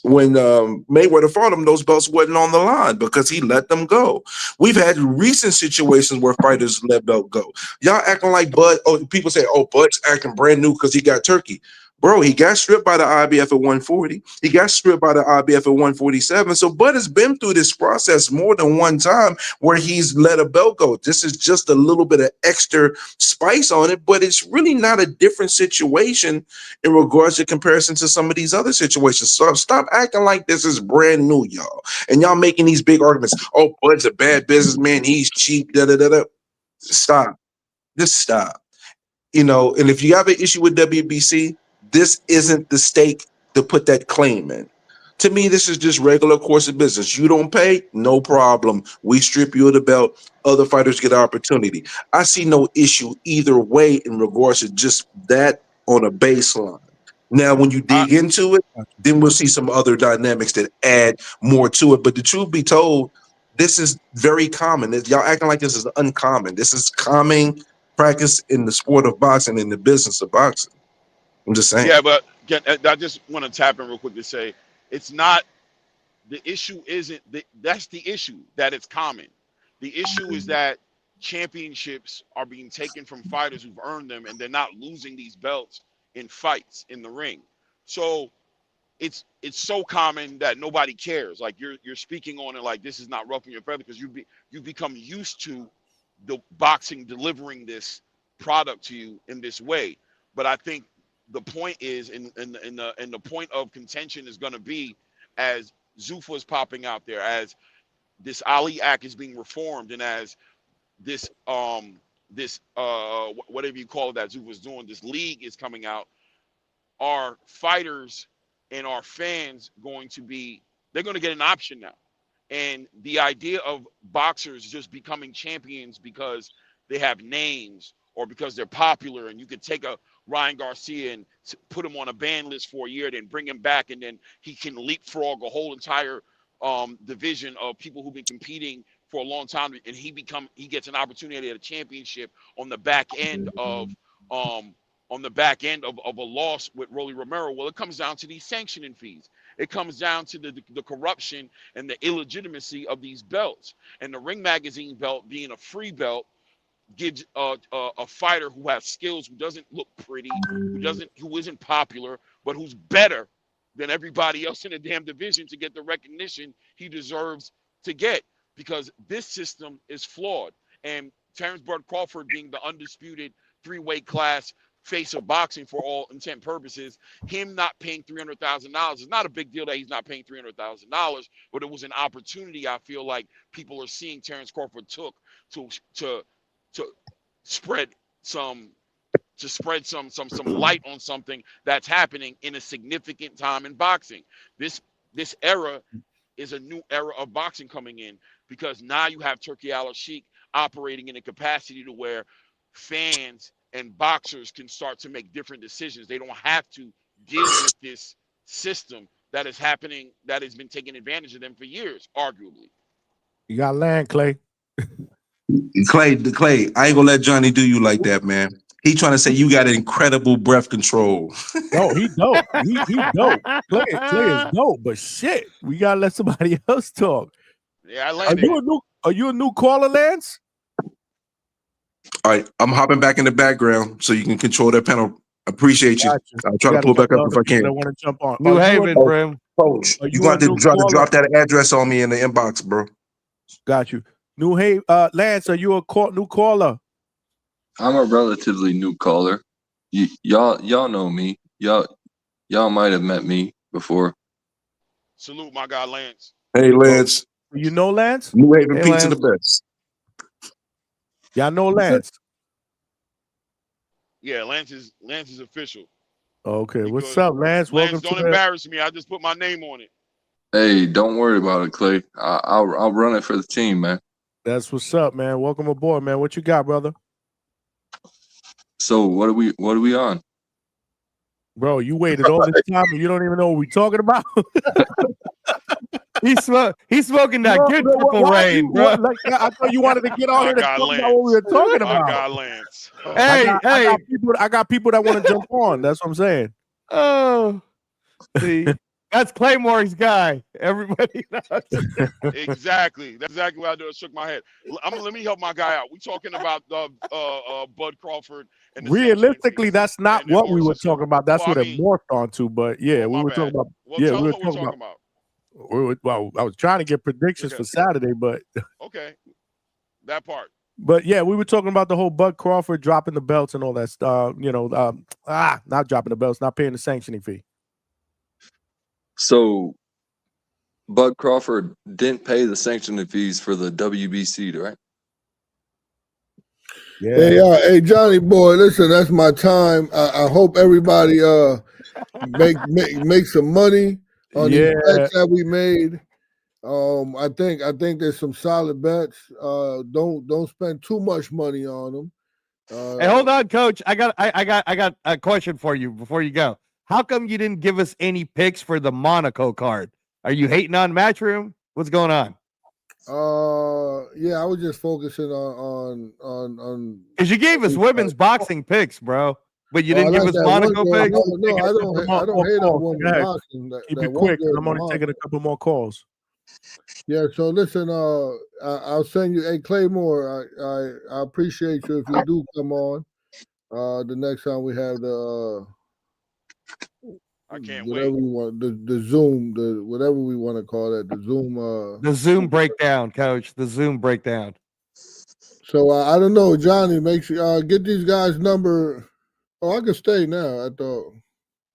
Mayweather fought him, those belts wasn't on the line because he let them go. We've had recent situations where fighters let belt go. Y'all acting like Bud. Oh, people say, "Oh, Bud's acting brand new because he got turkey." Bro, he got stripped by the IBF at 140. He got stripped by the IBF at 147. So Bud has been through this process more than one time where he's let a belt go. This is just a little bit of extra spice on it, but it's really not a different situation in regards to comparison to some of these other situations. So stop acting like this is brand new, y'all. And y'all making these big arguments. Oh, Bud's a bad businessman. He's cheap. Da da da da. Stop. Just stop. You know, and if you have an issue with WBC, this isn't the stake to put that claim in. To me, this is just regular course of business. You don't pay, no problem. We strip you of the belt. Other fighters get an opportunity. I see no issue either way in regards to just that on a baseline. Now, when you dig into it, then we'll see some other dynamics that add more to it. But the truth be told, this is very common. Y'all acting like this is uncommon. This is common practice in the sport of boxing, in the business of boxing. I'm just saying.
Yeah, but I just want to tap in real quick to say it's not the issue. That's the issue that it's common. The issue is that championships are being taken from fighters who've earned them, and they're not losing these belts in fights in the ring. So it's so common that nobody cares. Like you're speaking on it like this is not ruffling your feather because you've become used to the boxing delivering this product to you in this way. But I think the point is, in the point of contention is going to be as Zuffa is popping out there, as this Ali Act is being reformed, and as this whatever you call it that Zuffa is doing, this league is coming out. Our fighters and our fans they're going to get an option now, and the idea of boxers just becoming champions because they have names or because they're popular, and you could take a Ryan Garcia and put him on a ban list for a year, then bring him back, and then he can leapfrog a whole entire division of people who've been competing for a long time, and he gets an opportunity at a championship on the back end of a loss with Rolly Romero. Well, it comes down to these sanctioning fees. It comes down to the corruption and the illegitimacy of these belts, and the Ring Magazine belt being a free belt gives a fighter who has skills, who doesn't look pretty, who isn't popular, but who's better than everybody else in the damn division to get the recognition he deserves to get, because this system is flawed. And Terrence Bud Crawford being the undisputed three-weight class face of boxing for all intent and purposes, him not paying $300,000 is not a big deal that he's not paying $300,000, but it was an opportunity I feel like people are seeing Terrence Crawford took to spread some light on something that's happening in a significant time in boxing. This era is a new era of boxing coming in, because now you have Turki Al-Sheikh operating in a capacity to where fans and boxers can start to make different decisions. They don't have to deal with this system that is happening, that has been taking advantage of them for years, arguably.
You got land, Clay.
Clay, I ain't gonna let Johnny do you like that, man. He trying to say you got incredible breath control.
No, he dope. He dope. Clay is dope, but shit, we gotta let somebody else talk.
Yeah, I landed.
Are you a new caller, Lance?
All right, I'm hopping back in the background so you can control that panel. Appreciate you. I'll try to pull back up if I can.
I want to jump on.
New Haven, bro.
Coach, you got to drop that address on me in the inbox, bro.
Got you. New Haven, Lance, are you a new caller?
I'm a relatively new caller. Y'all know me. Y'all might have met me before.
Salute my guy Lance.
Hey Lance.
You know Lance?
New Haven Pizza the best.
Y'all know Lance?
Yeah, Lance is official.
Okay, what's up, Lance? Welcome.
Don't embarrass me. I just put my name on it.
Hey, don't worry about it, Clay. I'll run it for the team, man.
That's what's up, man. Welcome aboard, man. What you got, brother?
So what are we on?
Bro, you waited all this time and you don't even know what we're talking about.
He's smoking that good Purple Rain, bro.
I thought you wanted to get on here to talk about what we were talking about.
I got Lance.
I got people that want to jump on. That's what I'm saying.
Oh, see, that's Claymore's guy. Everybody knows.
Exactly. That's exactly what I do. I shook my head. Let me help my guy out. We talking about Bud Crawford. And
realistically, that's not what we were talking about. That's what it morphed onto. But yeah, we were talking about.
Well,
yeah,
tell
we were
them what we're
talking about. Well, I was trying to get predictions for Saturday, but
okay, that part.
But yeah, we were talking about the whole Bud Crawford dropping the belts and all that stuff. Not dropping the belts, not paying the sanctioning fee.
So Bud Crawford didn't pay the sanctioning fees for the WBC, right?
Yeah.
Hey, Johnny boy, listen, that's my time. I hope everybody make some money on these bets that we made. I think there's some solid bets. Don't spend too much money on them.
Hey, hold on, Coach. I got a question for you before you go. How come you didn't give us any picks for the Monaco card? Are you hating on Matchroom? What's going on?
Yeah, I was just focusing on
because you gave us women's boxing picks, bro, but you didn't give us Monaco picks.
No, I don't hate on women's boxing.
Keep it quick. I'm only taking a couple more calls.
Yeah, so listen, I'll send you. Hey, Claymore, I appreciate you if you do come on. The next time we have the
I can't
whatever
wait.
we want, the Zoom, whatever we want to call it, the Zoom.
The Zoom breakdown, Coach. The Zoom breakdown.
So I don't know, Johnny. Make sure get these guys' number. Oh, I can stay now. I thought.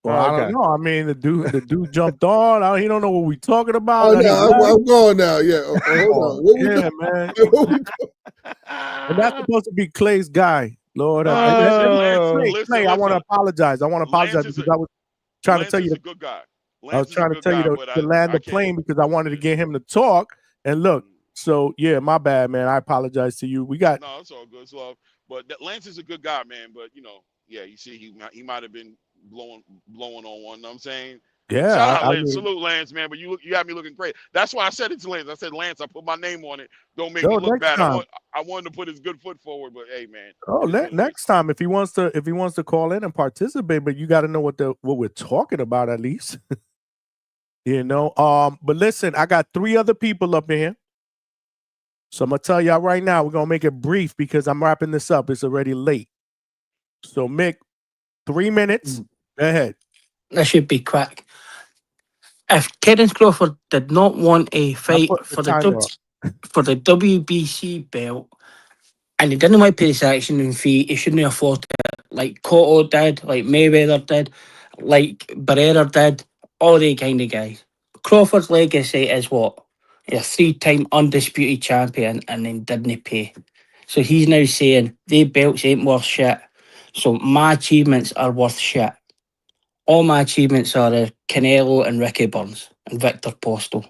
Well, I don't know. I mean, the dude jumped on. He don't know what we talking about.
Oh, yeah, I'm going now. Yeah. Hold on.
Yeah, man. And that's supposed to be Clay's guy. Lord, Clay, I want to apologize. Because I was trying to tell you.
He's a good guy.
I was trying to tell you to land the plane because I wanted to get him to talk. And look, so yeah, my bad, man. I apologize to you. No,
it's all good. It's love. But Lance is a good guy, man. But yeah, you see, he might have been blowing on one. Know what I'm saying?
Yeah.
Shout out, Lance. Salute, Lance, man. But you had me looking great. That's why I said it to Lance. I said, Lance, I put my name on it. Don't make me look bad. I wanted to put his good foot forward, but hey, man.
Oh, next time if he wants to call in and participate, but you got to know what we're talking about at least. But listen, I got 3 other people up in here. So I'm gonna tell y'all right now, we're gonna make it brief because I'm wrapping this up. It's already late. So Mick, 3 minutes. Go ahead.
This should be quick. If Terence Crawford did not want a fight for the WBC belt and he didn't want to pay the sanctioning fee, he shouldn't have fought it like Cotto did, like Mayweather did, like Barrera did, all the kind of guys. Crawford's legacy is what? He's a 3-time undisputed champion and then didn't pay. So he's now saying they belts ain't worth shit. So my achievements are worth shit. All my achievements are Canelo and Ricky Burns and Victor Postal.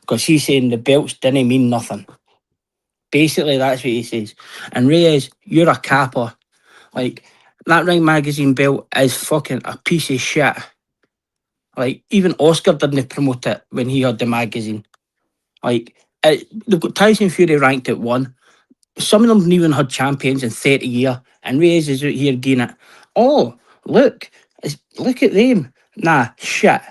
Because he's saying the belts didn't mean nothing. Basically, that's what he says. And Reyes, you're a capper. Like, that Ring Magazine belt is fucking a piece of shit. Like, even Oscar didn't promote it when he had the magazine. Like, they've got Tyson Fury ranked at 1. Some of them haven't even had champions in 30 years. And Reyes is out here doing it. Oh, look at them. Nah, shit.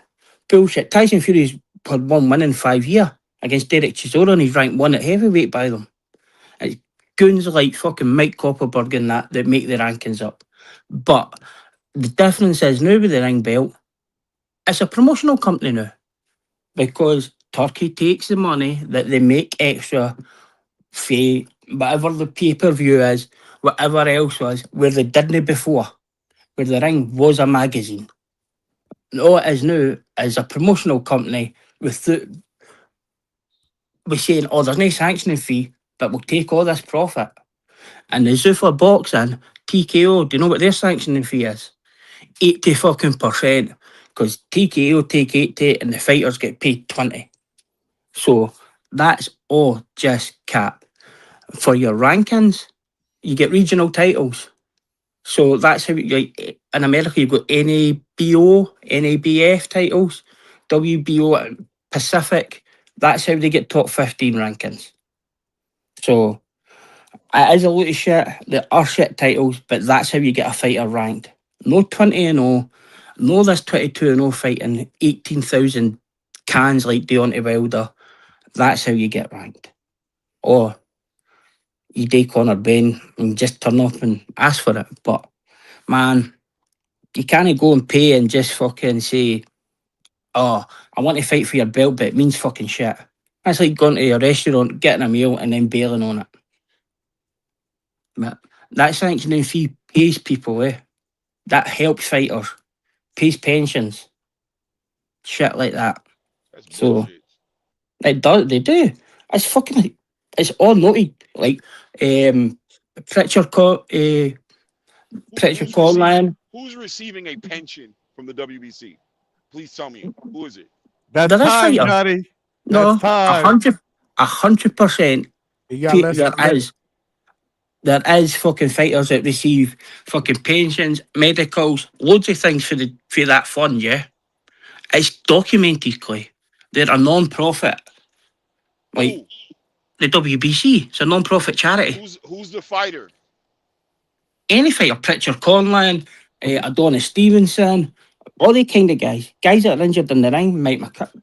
Bullshit. Tyson Fury's had 1 win in 5 years against Derek Chisora and he's ranked 1 at heavyweight by them. It's goons like fucking Mike Copperberg and that make the rankings up. But the difference is now with the ring belt, it's a promotional company now. Because Turkey takes the money that they make extra for whatever the pay-per-view is, whatever else was, where they didn't before, where the ring was a magazine. And all it is now is a promotional company with saying, oh, there's no sanctioning fee, but we'll take all this profit. And the Zuffa Boxing, TKO, do you know what their sanctioning fee is? 80% because TKO take 80 and the fighters get paid 20. So that's all just cap. For your rankings, you get regional titles. So that's how like in America you've got NABO, NABF titles, WBO, Pacific. That's how they get top 15 rankings. So it is a lot of shit. There are shit titles, but that's how you get a fighter ranked. No 20-0, no this 22-0 fighting 18,000 cans like Deontay Wilder. That's how you get ranked. Or you do Conor Ben and just turn up and ask for it. But man, you can't go and pay and just fucking say, oh, I want to fight for your belt, but it means fucking shit. That's like going to a restaurant, getting a meal, and then bailing on it. But that sanctioning fee pays people, eh? That helps fighters, pays pensions, shit like that. So it does, they do. It's fucking, it's all noted. Like, Pritchard Conlan.
Who's receiving a pension from the WBC? Please tell me. Who is it?
That's time, Johnny.
No,
That's time.
100%. There is fucking fighters that receive fucking pensions, medicals, loads of things for that fund, yeah? It's documented, Clay. They're a non-profit. Like, the WBC, it's a non-profit charity.
Who's the fighter?
Any fighter, Pritchard Conlan, Adonis Stevenson, all the kind of guys that are injured in the ring, Mike McCarthy.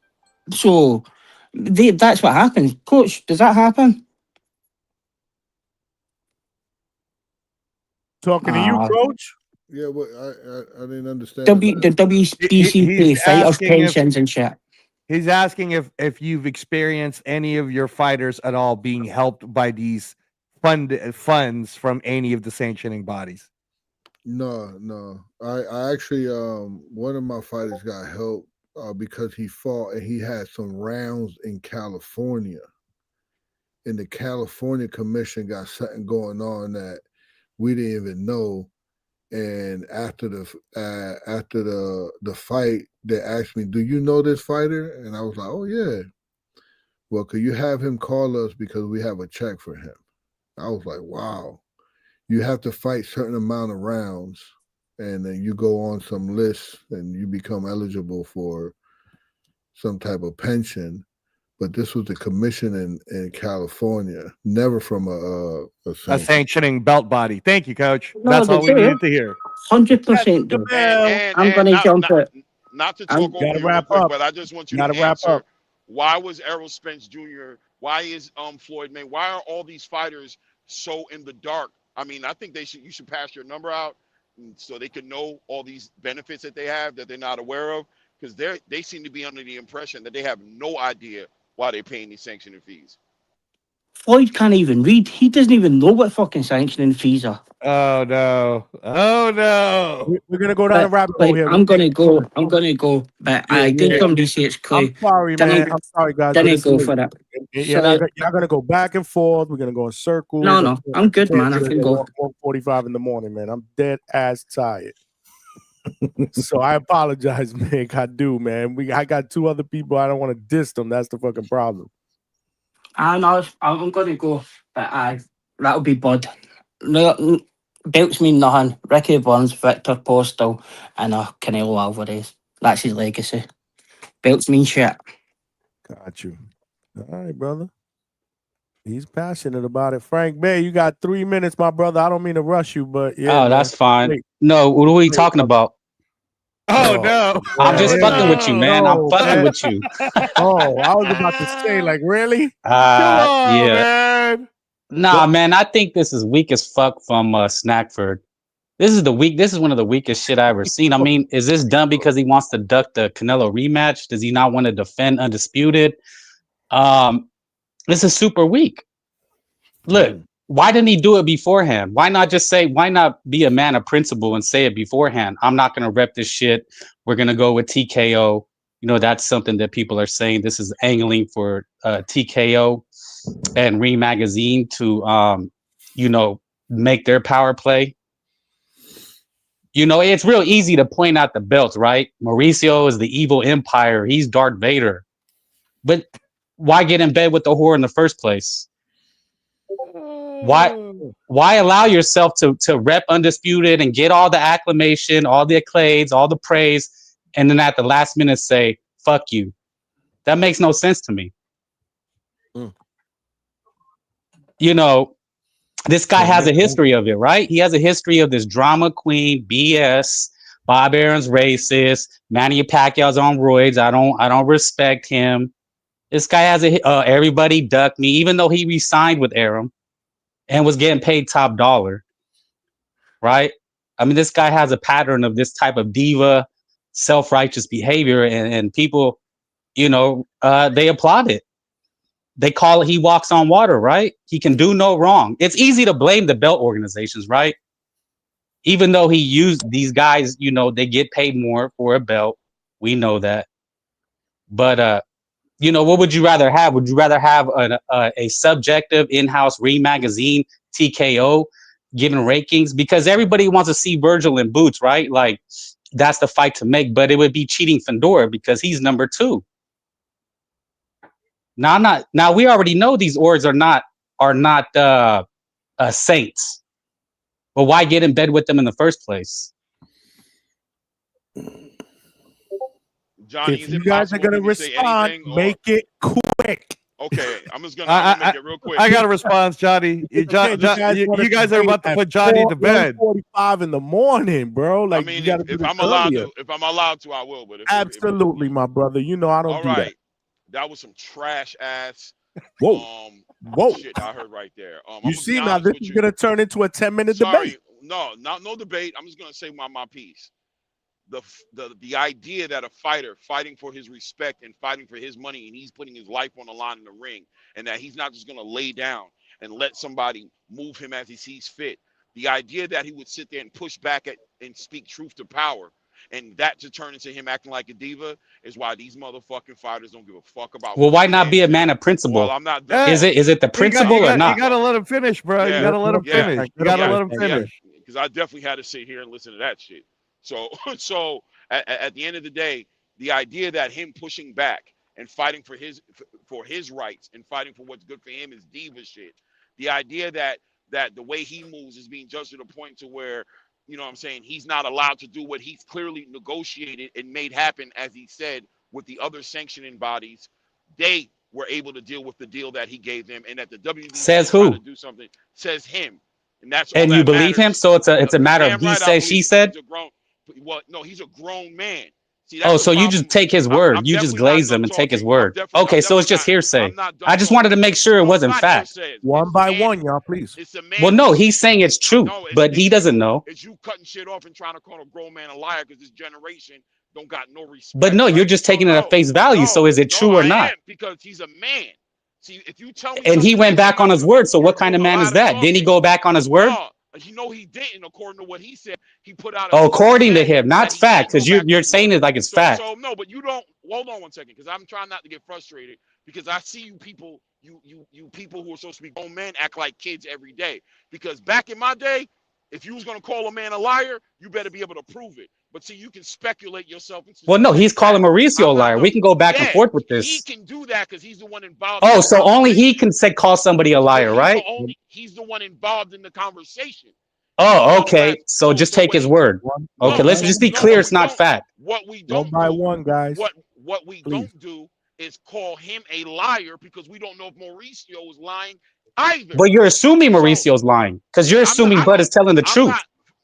So, that's what happens. Coach, does that happen?
Talking to you, Coach?
Yeah, but I didn't understand.
The WBC pay fighters pensions and shit.
He's asking if you've experienced any of your fighters at all being helped by these funds from any of the sanctioning bodies.
No. I actually one of my fighters got help because he fought and he had some rounds in California. And the California Commission got something going on that we didn't even know. And after the fight, they asked me, "Do you know this fighter?" And I was like, "Oh yeah." Well, could you have him call us because we have a check for him? I was like, "Wow." You have to fight certain amount of rounds, and then you go on some lists, and you become eligible for some type of pension. But this was the commission in California, never from a
sanctioning belt body. Thank you, Coach. That's all we needed to hear.
100%. I'm going to jump it.
Not to talk over you real quick, but I just want you to answer. Why was Errol Spence Jr.? Why is Floyd May? Why are all these fighters so in the dark? I mean, I think you should pass your number out so they can know all these benefits that they have that they're not aware of, because they seem to be under the impression that they have no idea why they're paying these sanctioning fees.
Floyd can't even read. He doesn't even know what fucking sanctioning fees are.
Oh no!
We're gonna go down a rabbit hole here.
I'm gonna go. But I did some research, Clay.
I'm sorry, man. I'm sorry, guys.
Didn't go for that.
Y'all gonna go back and forth. We're gonna go in circles.
No. I'm good, man. I can go.
1:45 in the morning, man. I'm dead ass tired. So I apologize, man. I do, man. I got two other people. I don't want to diss them. That's the fucking problem.
I know. I'm gonna go, but that'll be Bud. No, belts mean nothing. Ricky Burns, Victor Postal, and Canelo Alvarez. That's his legacy. Belts mean shit.
Got you. All right, brother. He's passionate about it. Frank Bay, you got 3 minutes, my brother. I don't mean to rush you, but yeah.
Oh, that's fine. No, what are we talking about?
Oh no!
I'm just fucking with you, man. I'm fucking with you.
Oh, I was about to say, like, really?
Yeah. Man. Nah, man. I think this is weak as fuck from Snackford. This is one of the weakest shit I ever seen. I mean, is this done because he wants to duck the Canelo rematch? Does he not want to defend undisputed? This is super weak. Look, why didn't he do it beforehand? Why not be a man of principle and say it beforehand? I'm not going to rep this shit. We're going to go with TKO. You know, that's something that people are saying. This is angling for TKO and Ring Magazine to, make their power play. You know, it's real easy to point out the belts, right? Mauricio is the evil empire. He's Darth Vader. But why get in bed with the whore in the first place? Why Why allow yourself to rep Undisputed and get all the acclamation, all the accolades, all the praise, and then at the last minute say, fuck you? That makes no sense to me. You know, this guy has a history of it, right? He has a history of this drama queen, BS, Bob Aaron's racist, Manny Pacquiao's on roids. I don't respect him. This guy has everybody ducked me, even though he re-signed with Arum and was getting paid top dollar, right? I mean, this guy has a pattern of this type of diva, self-righteous behavior, and people, you know, they applaud it. They call it he walks on water, right? He can do no wrong. It's easy to blame the belt organizations, right? Even though he used these guys, you know, they get paid more for a belt. We know that. But, you know, what would you rather have? Would you rather have a subjective in-house Ring Magazine TKO giving rankings? Because everybody wants to see Virgil in boots, right? Like, that's the fight to make. But it would be cheating Fedor because he's number 2. Now we already know these orgs are not saints. But why get in bed with them in the first place?
Johnny,
if you guys are gonna respond, make it quick.
Okay, I'm just gonna make it real quick.
I got a response, Johnny. You guys are about to put Johnny to bed.
4:45 in the morning, bro. Like,
I mean,
you gotta
if I'm allowed to, I will. But
absolutely, my brother. You know I don't do that.
That was some trash ass.
Whoa.
Shit, I heard right there.
You see now, this is gonna turn into a 10-minute debate.
No debate. I'm just gonna say my piece. The idea that a fighter fighting for his respect and fighting for his money, and he's putting his life on the line in the ring, and that he's not just gonna lay down and let somebody move him as he sees fit. The idea that he would sit there and push back and speak truth to power, and that to turn into him acting like a diva, is why these motherfucking fighters don't give a fuck about.
Well, why not be a man of principle?
Well, I'm not done.
Is it the principle or not?
You gotta let him finish, bro.
Yeah,
you gotta let him finish. You gotta let him finish.
Because I definitely had to sit here and listen to that shit. So at the end of the day, the idea that him pushing back and fighting for his rights and fighting for what's good for him is diva shit. The idea that the way he moves is being judged to the point to where, you know what I'm saying, he's not allowed to do what he's clearly negotiated and made happen, as he said, with the other sanctioning bodies. They were able to deal with the deal that he gave them, and that the WBC
says who
to do something says him, and that's
and
all
you
that
believe
matters.
him. So it's a matter of he
Right,
said, she said.
Well, no, he's a grown man. See,
Oh, so you just take his word. You just glaze him and take his word. Okay, so it's just hearsay. I just wanted to make sure it wasn't fact.
One by one, y'all, please.
Well, no, he's saying it's true, but he doesn't know.
It's you cutting shit off and trying to call a grown man a liar because this generation don't got no respect.
But no, you're just taking it at face value. So is it true or not?
Because he's a man. See, if you tell me,
and he went back on his word. So what kind of man is that? Didn't he go back on his word?
You know he didn't, according to what he said. He put out.
According to him, not fact, because you're saying it like it's fact.
So no, but you don't. Hold on one second, because I'm trying not to get frustrated, because I see you people, you people who are supposed to be grown men act like kids every day. Because back in my day, if you was gonna call a man a liar, you better be able to prove it. But see, you can speculate yourself into.
Well, no, he's calling Mauricio a liar. We can go back and forth with this.
He can do that because he's the one involved.
Oh, so only he can call somebody a liar, right?
He's the one involved in the conversation.
Oh, okay. So just take his word. Okay, let's just be clear. It's not fact.
What we don't
one by one, guys.
What we don't do is call him a liar, because we don't know if Mauricio is lying either.
But you're assuming Mauricio's lying because you're assuming Bud is telling the truth.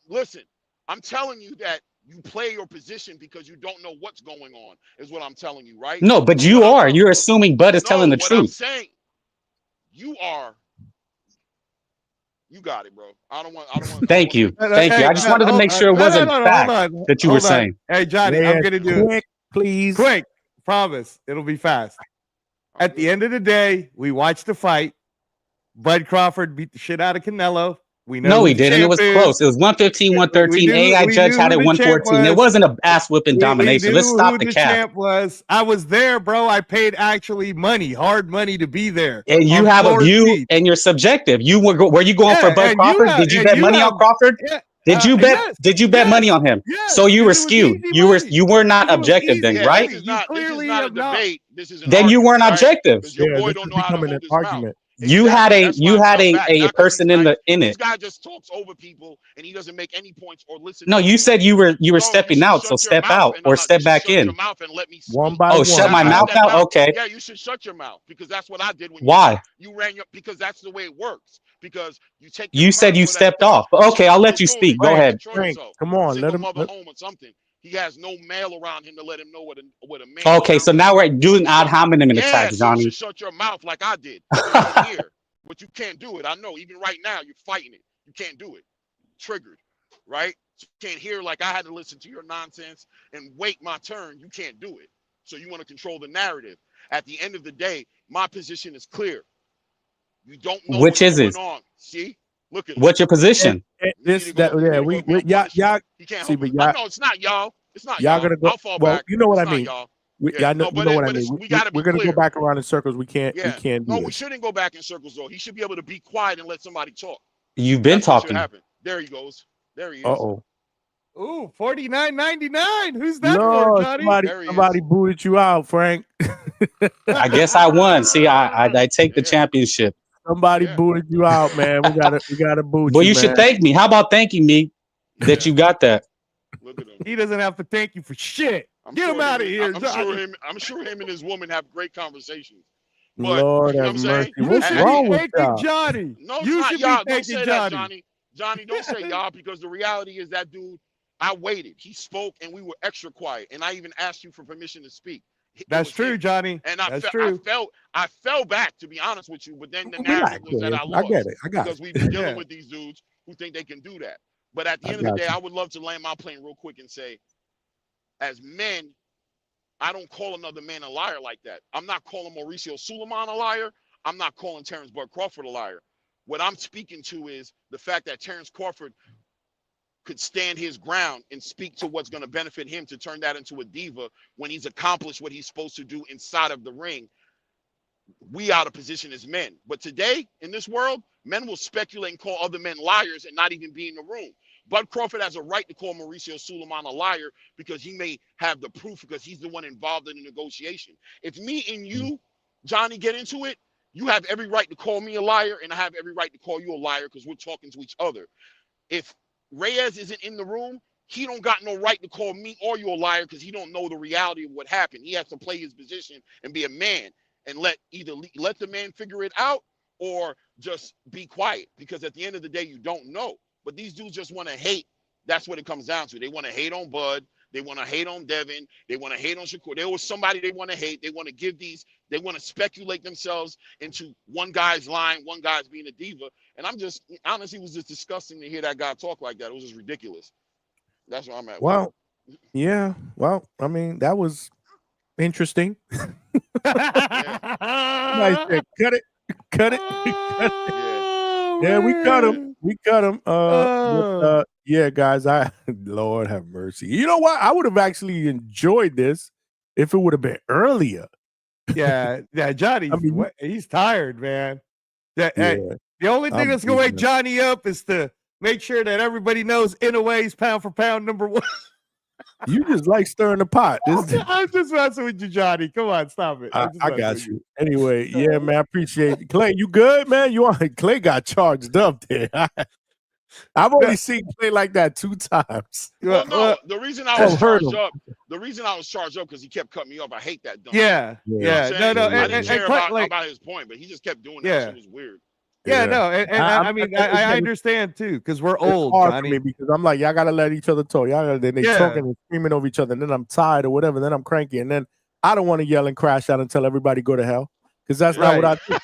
Listen, I'm telling you that you play your position because you don't know what's going on, is what I'm telling you, right?
No, but you are. You're assuming Bud is telling the truth.
I'm saying, you are. You got it, bro. I don't want.
Thank you. I just wanted to make sure it wasn't fact that you were saying.
Hey, Johnny, I'm gonna do
quick, please.
Quick, promise. It'll be fast. At the end of the day, we watched the fight. Bud Crawford beat the shit out of Canelo. We know
no, he didn't. It was close. It was 115, 113. AI judge had it 114. It wasn't an ass whipping domination. Let's stop the cap.
Champ was. I was there, bro. I paid actually money, hard money to be there.
And you have a view, and you're subjective. Were you going for Bud Crawford? Did you bet money on Crawford? Did you bet?
Yes,
did you bet money on him?
Yes,
so you were skewed. You were not objective then, right?
This is not a debate. This is
then you weren't objective.
Your boy don't know how to hold his mouth.
You had a person in it.
This guy just talks over people and he doesn't make any points or listen.
No, you said you were stepping out, so step out or step back in.
Your mouth and let me speak.
One by one.
Shut my mouth out. Okay.
Yeah, you should shut your mouth because that's what I did when
Why?
you ran your because that's the way it works. Because you take.
You said you stepped off. Okay, I'll let you speak. Go ahead.
Frank, come on, let him.
Mother home or something. He has no male around him to let him know what a man.
Okay, so now we're doing ad hominem attacks, Johnny.
You should shut your mouth like I did. You can hear, but you can't do it. I know. Even right now, you're fighting it. You can't do it. Triggered, right? So you can't hear like I had to listen to your nonsense and wait my turn. You can't do it. So you want to control the narrative. At the end of the day, my position is clear. You don't know
which
what's
is it?
going on. See? Look at
what's your position?
Y'all. See, but y'all.
No, it's not y'all. It's not
y'all
y'all.
gonna go.
I'll fall
Well,
back.
you know what
It's
I mean.
Y'all.
You know what I mean. We're gonna go back around in circles. We can't.
Yeah.
We can't. Do
we shouldn't go back in circles though. He should be able to be quiet and let somebody talk.
You've been talking.
There he goes. There he is.
Uh-oh.
Ooh, $49.99. Who's that
Lord,
for, Johnny?
Somebody booted you out, Frank.
I guess I won. See, I take the championship.
Somebody booted you out, man. We gotta boot you.
Well, you should thank me. How about thanking me that you got that?
Look at him.
He doesn't have to thank you for shit. Get him out of here.
I'm sure him and his woman have great conversations. But,
Lord have mercy. What's wrong with y'all?
Johnny?
No, it's
you
not
should
y'all.
be
Don't say
thanking
that,
Johnny.
Johnny, don't say y'all because the reality is that dude, I waited. He spoke and we were extra quiet. And I even asked you for permission to speak.
That's true, Johnny.
And
That's true.
I fell back, to be honest with you. But then the narrative was that I lost.
I get it. I got
because
it.
we've been dealing with these dudes who think they can do that. But at the end of the day, I would love to land my plane real quick and say, as men, I don't call another man a liar like that. I'm not calling Mauricio Suleiman a liar. I'm not calling Terrence Bud Crawford a liar. What I'm speaking to is the fact that Terrence Crawford could stand his ground and speak to what's going to benefit him to turn that into a diva when he's accomplished what he's supposed to do inside of the ring. We out of position as men. But today, in this world, men will speculate and call other men liars and not even be in the room. Bud Crawford has a right to call Mauricio Suleiman a liar because he may have the proof because he's the one involved in the negotiation. If me and you, Johnny, get into it, you have every right to call me a liar and I have every right to call you a liar because we're talking to each other. If Reyes isn't in the room, he don't got no right to call me or you a liar because he don't know the reality of what happened. He has to play his position and be a man and let the man figure it out or just be quiet because at the end of the day, you don't know. But these dudes just want to hate. That's what it comes down to. They want to hate on Bud. They want to hate on Devin. They want to hate on Shakur. There was somebody they want to hate. They want to they want to speculate themselves into one guy's lying, one guy's being a diva. And honestly, it was just disgusting to hear that guy talk like that. It was just ridiculous. That's where I'm at.
Well, yeah. Well, I mean, that was interesting. Nice. Cut it. Yeah, we cut him. Yeah, guys. Lord have mercy. You know what? I would have actually enjoyed this if it would have been earlier.
Yeah, Johnny. I mean, he's tired, man. The only thing that's gonna wake Johnny up is to make sure that everybody knows Inouye's pound for pound #1.
You just like stirring the pot.
I'm just messing with you, Johnny. Come on, stop it.
I got you. Anyway, yeah, man, I appreciate it. Clay, you good, man? Clay got charged up there. I've only seen Clay like that 2 times.
Well, no, the reason I was charged up because he kept cutting me off. I hate that dumb.
Yeah. No.
I didn't care about his point, but he just kept doing that. It was weird.
Yeah, no, I mean, I understand too because we're old, Johnny.
Because I'm like, y'all gotta let each other talk. Then they talking and screaming over each other, and then I'm tired or whatever. Then I'm cranky, and then I don't want to yell and crash out and tell everybody go to hell because that's not what I do.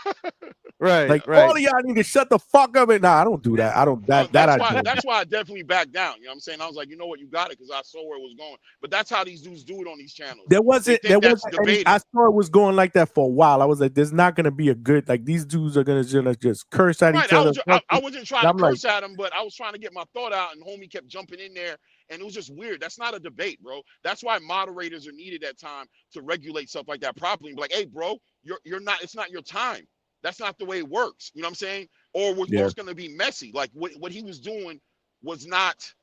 Like all of y'all need to shut the fuck up. Nah, I don't do that. I don't.
That's why I definitely backed down. You know what I'm saying? I was like, you know what, you got it because I saw where it was going. But that's how these dudes do it on these channels.
There wasn't. I saw it was going like that for a while. I was like, there's not gonna be a good. Like these dudes are gonna just curse at each other.
I wasn't trying to curse at him, but I was trying to get my thought out, and homie kept jumping in there. And it was just weird. That's not a debate, bro. That's why moderators are needed at time to regulate stuff like that properly. And be like, hey, bro, you're not. It's not your time. That's not the way it works. You know what I'm saying? Or it's going to be messy. Like what he was doing was not.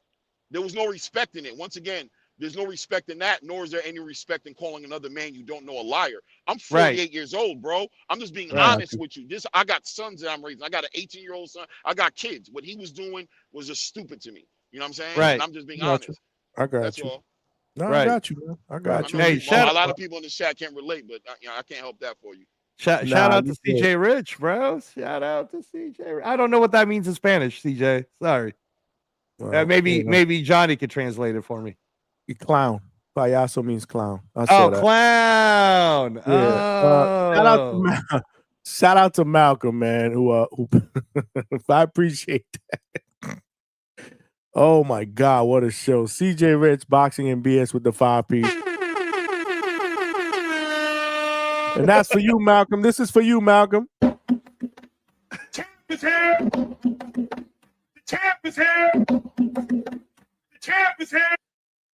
There was no respect in it. Once again, There's no respect in that, nor is there any respect in calling another man you don't know a liar. I'm 48 years old, bro. I'm just being honest with you. I got sons that I'm raising. I got an 18-year-old son. I got kids. What he was doing was just stupid to me. You know what I'm saying?
Right.
And I'm just being honest.
I got
That's
you.
all.
No, I got you, man. I got you.
Hey,
a lot of people in the chat can't relate, but I can't help that for you.
Shout out to CJ Rich, bro. Shout out to CJ. I don't know what that means in Spanish, CJ. Sorry.
Well,
maybe Johnny could translate it for me.
Clown. Payaso means clown. I
Oh,
that.
clown.
Yeah. Shout out to Malcolm, man. Who I appreciate that. Oh my God, what a show! CJ Rich, boxing and BS with the 5-piece. And that's for you, Malcolm. This is for you, Malcolm.
Champ is here. The champ is here. The champ is here.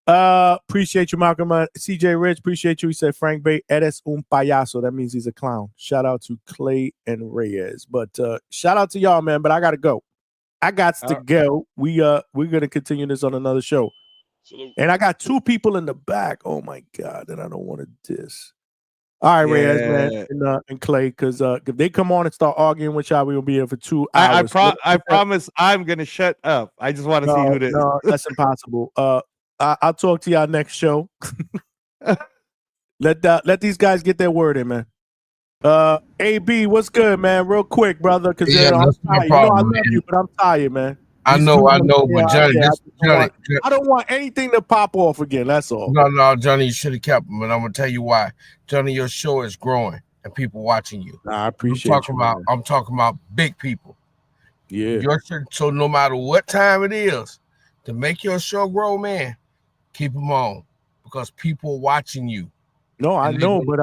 Appreciate you, Malcolm. CJ Rich, appreciate you. He said Frank Bay, eres un payaso. That means he's a clown. Shout out to Clay and Reyes. But shout out to y'all, man. But I gotta go. I got to go. We're gonna continue this on another show.
Salute.
And I got 2 people in the back. Oh my God, that I don't want to diss. All right, Reyes, man, and Clay, because if they come on and start arguing with y'all, we will be here for 2 hours.
I promise I'm gonna shut up. I just want to see who it is.
No, that's impossible. I'll talk to y'all next show. Let these guys get their word in, man. AB, what's good, man? Real quick, brother, because I'm tired.
Problem,
I love you, but I'm tired, man.
I know, but Johnny,
I don't want anything to pop off again. That's all.
No, Johnny, you should have kept him, and I'm gonna tell you why. Johnny, your show is growing and people watching you.
I appreciate
I'm talking about big people.
Yeah.
So no matter what time it is, to make your show grow, man, keep them on because people are watching you.
No, I know, but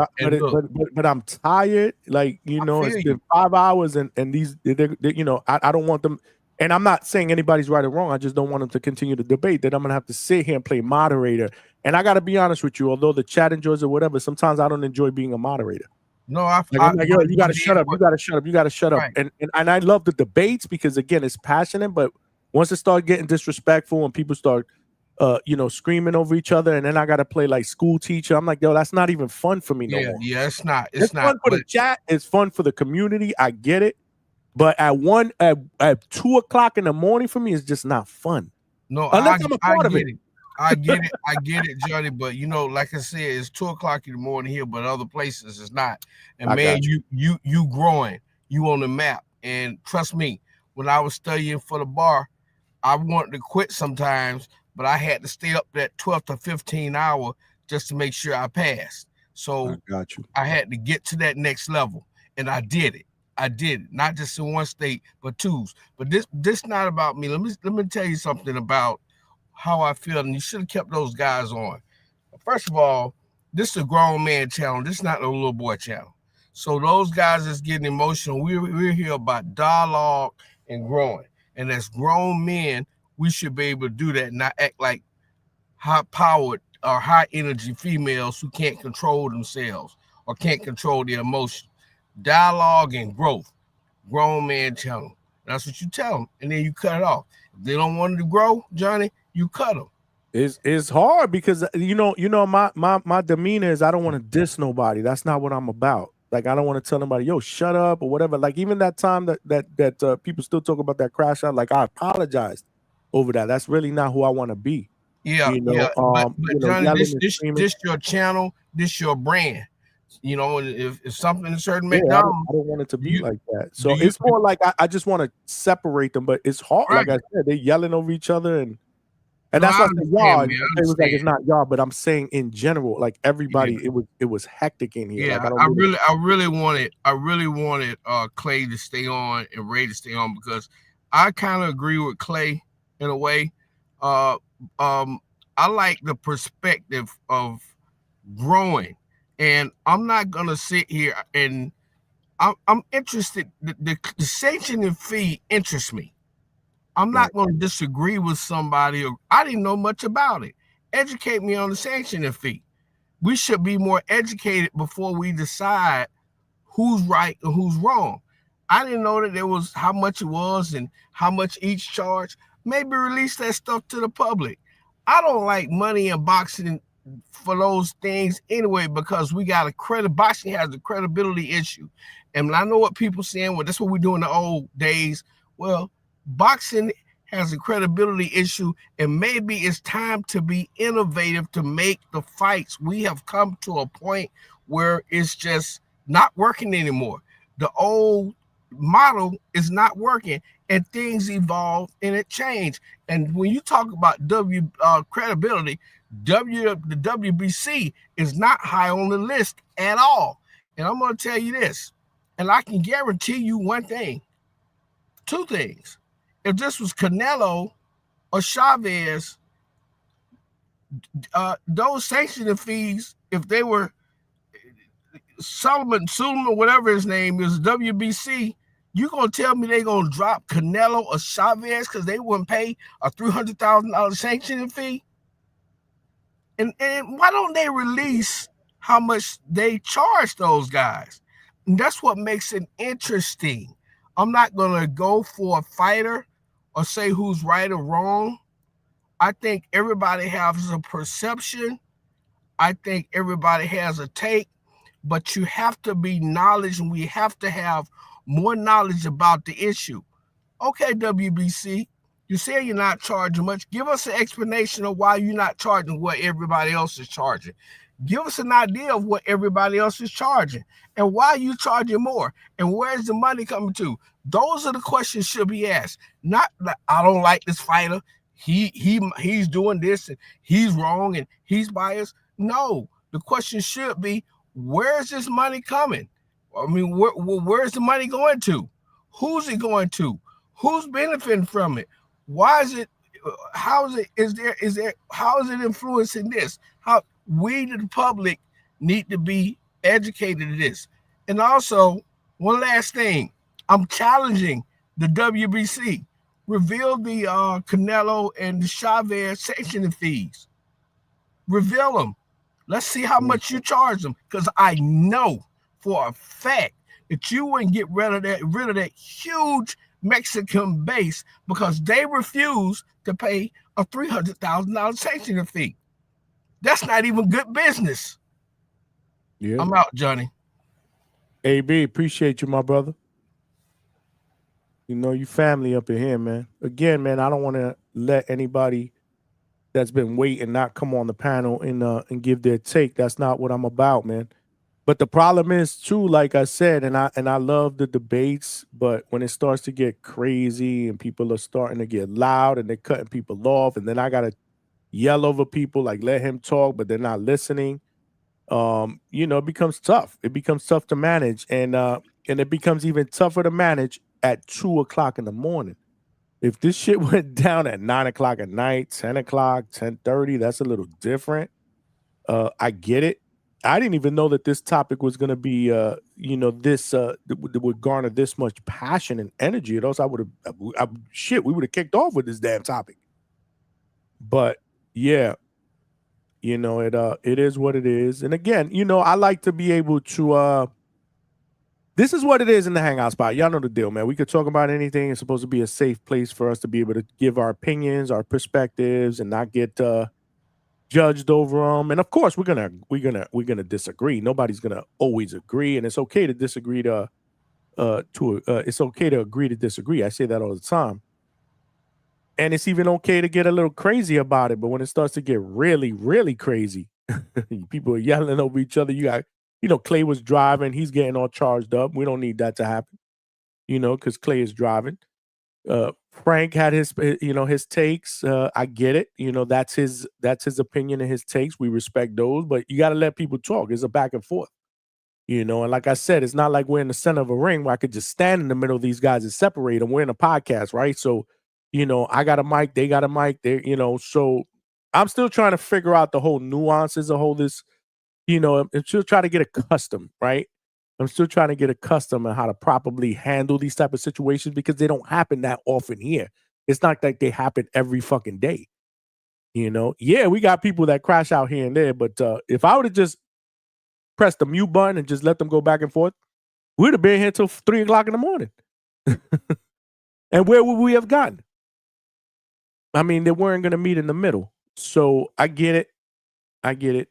I'm tired. Like, it's been 5 hours, and these, I don't want them. And I'm not saying anybody's right or wrong. I just don't want them to continue the debate. That I'm gonna have to sit here and play moderator. And I got to be honest with you. Although the chat enjoys it, whatever, sometimes I don't enjoy being a moderator.
No,
I'm like, yo, you got to shut up. You got to shut up. You got to shut up.
Right.
And I love the debates because again, it's passionate. But once it starts getting disrespectful and people start, screaming over each other, and then I got to play like school teacher. I'm like, yo, that's not even fun for me no more.
Yeah, it's not. It's not
fun for the chat. It's fun for the community. I get it. But at 2 o'clock in the morning for me, it's just not fun.
No,
unless I'm a part of it.
I get it, Johnny. But like I said, it's 2 o'clock in the morning here, but other places it's not. And man, you growing, you on the map. And trust me, when I was studying for the bar, I wanted to quit sometimes, but I had to stay up that 12 to 15 hour just to make sure I passed. So
I got you.
I had to get to that next level, and I did it. Not just in one state, but 2s. But this not about me. Let me tell you something about how I feel, and you should have kept those guys on. First of all, this is a grown man channel. This is not a little boy channel. So those guys that's getting emotional, we're here about dialogue and growing. And as grown men, we should be able to do that and not act like high-powered or high-energy females who can't control themselves or can't control their emotions. Dialogue and growth, grown man channel. That's what you tell them, and then you cut it off. If they don't want to grow, Johnny, you cut them.
It's hard because my demeanor is I don't want to diss nobody. That's not what I'm about. Like I don't want to tell nobody, yo, shut up or whatever. Like even that time that people still talk about that crash out, like I apologized over that. That's really not who I want to be.
Yeah, but Johnny, this your channel, this your brand. If something is certain McDonald's,
I don't want it to be like that. So it's more like I just want to separate them, but it's hard. Right. Like I said, they're yelling over each other, and that's why I said y'all. It was like it's not y'all, but I'm saying in general, like everybody, it was hectic in here.
Yeah,
like,
I really wanted Clay to stay on and Ray to stay on because I kind of agree with Clay in a way. I like the perspective of growing. And I'm not gonna sit here and I'm interested. The sanctioning fee interests me. I'm not gonna disagree with somebody. I didn't know much about it. Educate me on the sanctioning fee. We should be more educated before we decide who's right and who's wrong. I didn't know that there was how much it was and how much each charge. Maybe release that stuff to the public. I don't like money in boxing for those things anyway, because we got boxing has a credibility issue. And I know what people saying, well, that's what we do in the old days. Well, boxing has a credibility issue, and maybe it's time to be innovative to make the fights. We have come to a point where it's just not working anymore. The old model is not working, and things evolve and it change. And when you talk about credibility, the WBC is not high on the list at all. And I'm going to tell you this, and I can guarantee you one thing, two things. If this was Canelo or Chavez, those sanctioning fees, if they were Suleiman, whatever his name is, WBC, you gonna tell me they gonna drop Canelo or Chavez because they wouldn't pay a $300,000 sanctioning fee? And why don't they release how much they charge those guys? And that's what makes it interesting. I'm not gonna go for a fighter or say who's right or wrong. I think everybody has a perception. I think everybody has a take, but you have to be knowledgeable, and we have to have more knowledge about the issue. Okay, WBC, you say you're not charging much. Give us an explanation of why you're not charging what everybody else is charging. Give us an idea of what everybody else is charging and why you charging more and where's the money coming to. Those are the questions should be asked. Not that I don't like this fighter. He's doing this and he's wrong and he's biased. No, the question should be, where's this money coming? I mean, where's the money going to? Who's it going to? Who's benefiting from it? Why is it? How is it? How is it influencing this? How we, the public, need to be educated in this. And also, one last thing, I'm challenging the WBC. Reveal the Canelo and the Chavez sanctioning fees. Reveal them. Let's see how much you charge them, because I know for a fact that you wouldn't get rid of that huge Mexican base because they refuse to pay a $300,000 sanctioning fee. That's not even good business.
Yeah,
I'm out, Johnny.
AB, appreciate you, my brother. You know, you family up in here, man. Again, man, I don't want to let anybody that's been waiting not come on the panel and give their take. That's not what I'm about, man. But the problem is too, like I said, and I love the debates, but when it starts to get crazy and people are starting to get loud and they're cutting people off, and then I gotta yell over people, like let him talk, but they're not listening. You know, it becomes tough. It becomes tough to manage, and it becomes even tougher to manage at 2 o'clock in the morning. If this shit went down at 9 o'clock at night, 10 o'clock, 10:30, that's a little different. I get it. I didn't even know that this topic was going to be, you know, this would garner this much passion and energy. Or else I would have, we would have kicked off with this damn topic. But yeah, you know, it is what it is. And again, you know, I like to be able to, this is what it is in the hangout spot. Y'all know the deal, man. We could talk about anything. It's supposed to be a safe place for us to be able to give our opinions, our perspectives, and not get judged over them. And of course, we're gonna disagree. Nobody's gonna always agree, and it's okay to disagree. It's okay to agree to disagree. I say that all the time, and it's even okay to get a little crazy about it. But when it starts to get really, really crazy, people are yelling over each other. You got, you know, Clay was driving. He's getting all charged up. We don't need that to happen, you know, because Clay is driving. Frank had his, you know, his takes. I get it. You know, that's his opinion and his takes. We respect those, but you got to let people talk. It's a back and forth, you know. And like I said, it's not like we're in the center of a ring where I could just stand in the middle of these guys and separate them. We're in a podcast, right? So, you know, I got a mic, they got a mic, they, you know. So I'm still trying to figure out the whole nuances of all this. You know, I'm still trying to get accustomed, right? I'm still trying to get accustomed on how to properly handle these type of situations because they don't happen that often here. It's not like they happen every fucking day. You know, yeah, we got people that crash out here and there, but if I would have just pressed the mute button and just let them go back and forth, we'd have been here till 3 o'clock in the morning. And where would we have gotten? I mean, they weren't going to meet in the middle. So I get it. I get it.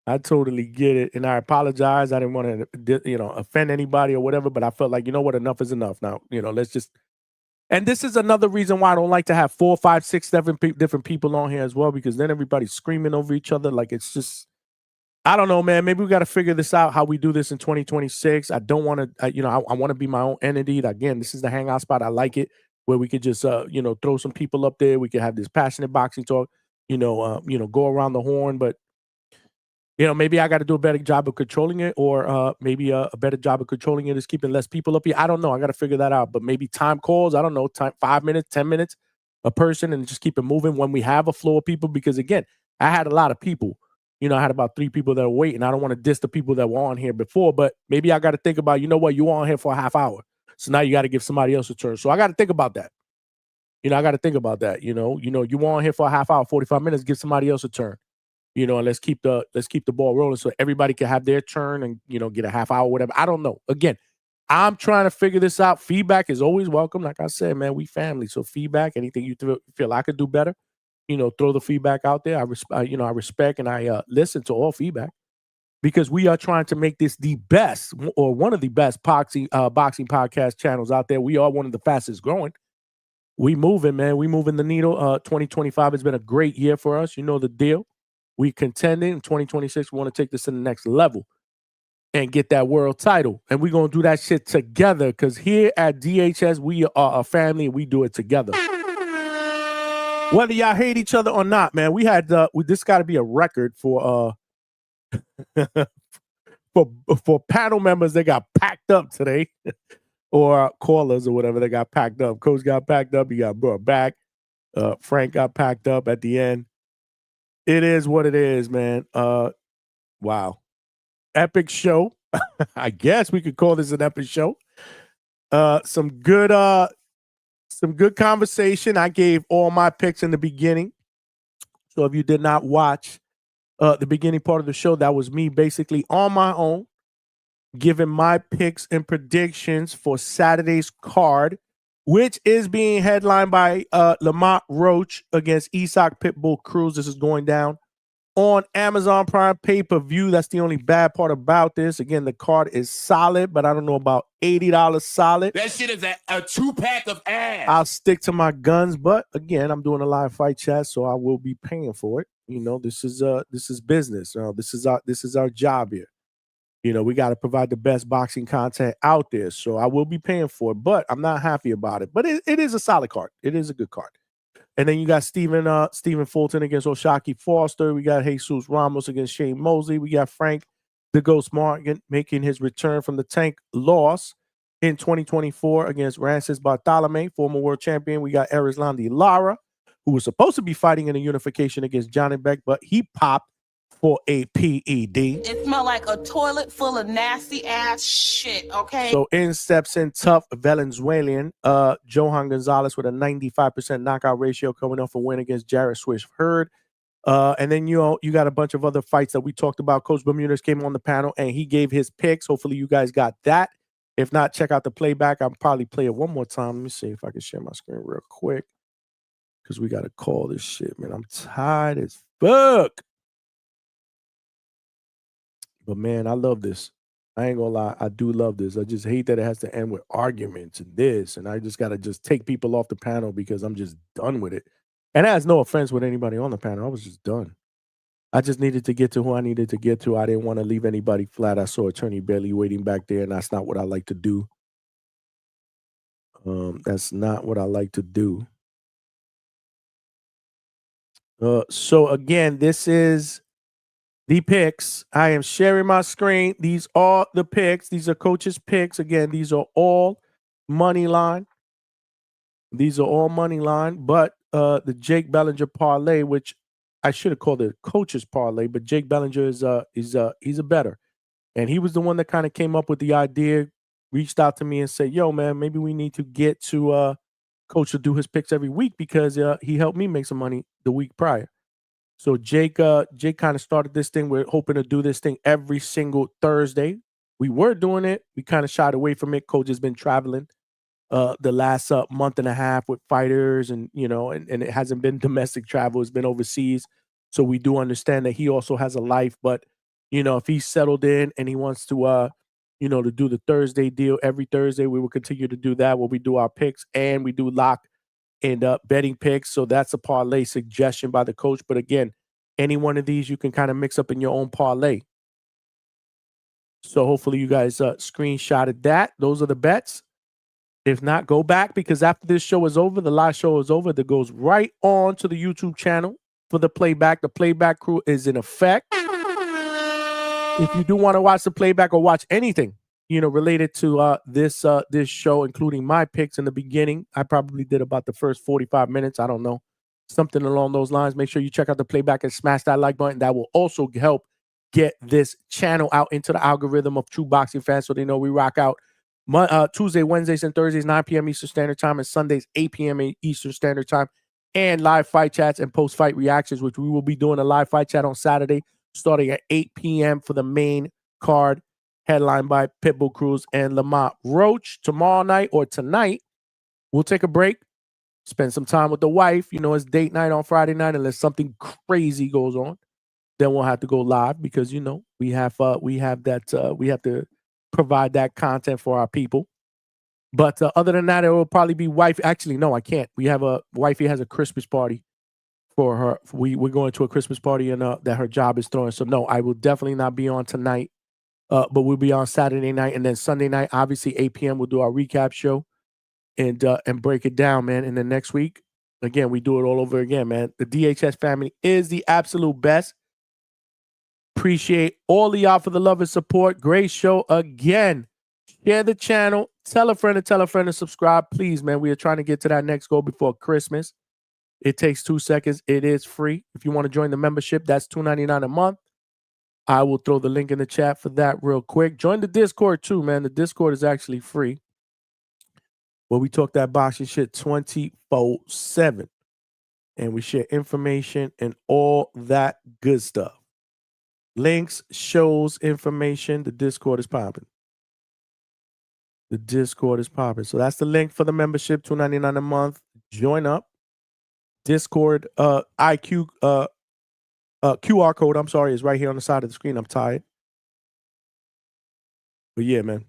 I totally get it, and I apologize. I didn't want to, offend anybody or whatever, but I felt like, you know what, enough is enough. Now, let's just. And this is another reason why I don't like to have 4, 5, 6, 7 different people on here as well, because then everybody's screaming over each other. Like, it's just, I don't know, man. Maybe we got to figure this out, how we do this in 2026. I don't want to, I want to be my own entity. Again, this is the hangout spot. I like it, where we could just, throw some people up there. We could have this passionate boxing talk, go around the horn, but. Maybe I got to do a better job of controlling it, or maybe a better job of controlling it is keeping less people up here. I don't know. I got to figure that out. But maybe time calls. I don't know. Time 5 minutes, 10 minutes, a person, and just keep it moving when we have a flow of people. Because again, I had a lot of people. I had about 3 people that were waiting. I don't want to diss the people that were on here before, but maybe I got to think about, you were on here for a half hour, so now you got to give somebody else a turn. So I got to think about that. I got to think about that. You were on here for a half hour, 45 minutes. Give somebody else a turn. And let's keep the ball rolling so everybody can have their turn and, get a half hour, whatever. I don't know. Again, I'm trying to figure this out. Feedback is always welcome. Like I said, man, we family. So feedback, anything you feel I could do better, throw the feedback out there. I respect and I listen to all feedback, because we are trying to make this the best, or one of the best boxing podcast channels out there. We are one of the fastest growing. We moving, man. We moving the needle. 2025 has been a great year for us. You know the deal. We contending in 2026. We want to take this to the next level and get that world title. And we're going to do that shit together, because here at DHS, we are a family and we do it together. Whether y'all hate each other or not, man, we had this got to be a record for for panel members that got packed up today, or callers or whatever that got packed up. Coach got packed up. He got brought back. Frank got packed up at the end. It is what it is, man. Wow. Epic show. I guess we could call this an epic show. Some good conversation. I gave all my picks in the beginning. So if you did not watch the beginning part of the show, that was me basically on my own, giving my picks and predictions for Saturday's card, which is being headlined by Lamont Roach against Isaac Pitbull Cruz. This is going down on Amazon Prime pay-per-view. That's the only bad part about this. Again, the card is solid, but I don't know about $80 solid.
That shit is a 2-pack of ass.
I'll stick to my guns, but again, I'm doing a live fight chat, so I will be paying for it. This is business. This is our job here. We got to provide the best boxing content out there. So I will be paying for it, but I'm not happy about it. But it is a solid card. It is a good card. And then you got Stephen Fulton against Oshaki Foster. We got Jesus Ramos against Shane Mosley. We got Frank the Ghost Martin making his return from the tank loss in 2024 against Francis Bartholomew, former world champion. We got Arislandi Lara, who was supposed to be fighting in a unification against Johnny Beck, but he popped for a PED.
It smelled like a toilet full of nasty ass shit, okay?
So in steps in tough Venezuelan Johan Gonzalez with a 95% knockout ratio, coming off a win against Jared Swift Hurd. And then you got a bunch of other fights that we talked about. Coach Bermudez came on the panel and he gave his picks. Hopefully you guys got that. If not, check out the playback. I'll probably play it one more time. Let me see if I can share my screen real quick, because we got to call this shit, man. I'm tired as fuck. But man, I love this. I ain't gonna lie, I do love this. I just hate that it has to end with arguments and this, and I just gotta just take people off the panel because I'm just done with it. And that has no offense with anybody on the panel. I was just done. I just needed to get to who I needed to get to. I didn't want to leave anybody flat. I saw Attorney Bailey waiting back there, and that's not what I like to do. That's not what I like to do. So again, this is the picks. I am sharing my screen. These are the picks. These are coaches' picks. Again, these are all money line. These are all money line, but the Jake Bellinger parlay, which I should have called it coaches parlay, but Jake Bellinger is he's a better, and he was the one that kind of came up with the idea, reached out to me and said, "Yo, man, maybe we need to get to Coach to do his picks every week because he helped me make some money the week prior." So Jake kind of started this thing. We're hoping to do this thing every single Thursday. We were doing it. We kind of shied away from it. Coach has been traveling the last month and a half with fighters, and and it hasn't been domestic travel, it's been overseas. So we do understand that he also has a life, but if he's settled in and he wants to to do the Thursday deal every Thursday, we will continue to do that, where we do our picks and we do lock and betting picks. So that's a parlay suggestion by the coach. But again, any one of these you can kind of mix up in your own parlay. So hopefully you guys screenshotted that. Those are the bets. If not, go back, because after this show is over, the live show is over, that goes right on to the YouTube channel for the playback. The playback crew is in effect. If you do want to watch the playback or watch anything, related to this show, including my picks in the beginning, I probably did about the first 45 minutes. I don't know, something along those lines. Make sure you check out the playback and smash that like button. That will also help get this channel out into the algorithm of true boxing fans, so they know we rock out Tuesday, Wednesdays, and Thursdays, 9 p.m. Eastern Standard Time, and Sundays, 8 p.m. Eastern Standard Time, and live fight chats and post-fight reactions, which we will be doing a live fight chat on Saturday, starting at 8 p.m. for the main card, headlined by Pitbull Cruz and Lamont Roach. Tomorrow night or tonight, we'll take a break, spend some time with the wife. It's date night on Friday night, unless something crazy goes on. Then we'll have to go live, because we have that we have to provide that content for our people. But other than that, it will probably be wife. Actually, no, I can't. We have wifey has a Christmas party for her. We're going to a Christmas party and that her job is throwing. So no, I will definitely not be on tonight. But we'll be on Saturday night, and then Sunday night, obviously 8 p.m. we'll do our recap show and break it down, man. And then next week, again, we do it all over again, man. The DHS family is the absolute best. Appreciate all of y'all for the love and support. Great show again. Share the channel. Tell a friend to subscribe, please, man. We are trying to get to that next goal before Christmas. It takes 2 seconds. It is free. If you want to join the membership, that's $2.99 a month. I will throw the link in the chat for that real quick. Join the Discord too, man. The Discord is actually free, where we talk that boxing shit 24/7. And we share information and all that good stuff. Links, shows, information. The Discord is popping. The Discord is popping. So that's the link for the membership, $2.99 a month. Join up. Discord IQ QR code, I'm sorry, is right here on the side of the screen. I'm tired. But yeah, man.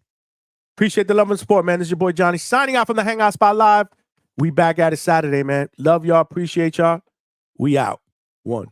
Appreciate the love and support, man. This is your boy Johnny signing out from the Hangout Spot Live. We back at it Saturday, man. Love y'all. Appreciate y'all. We out. One.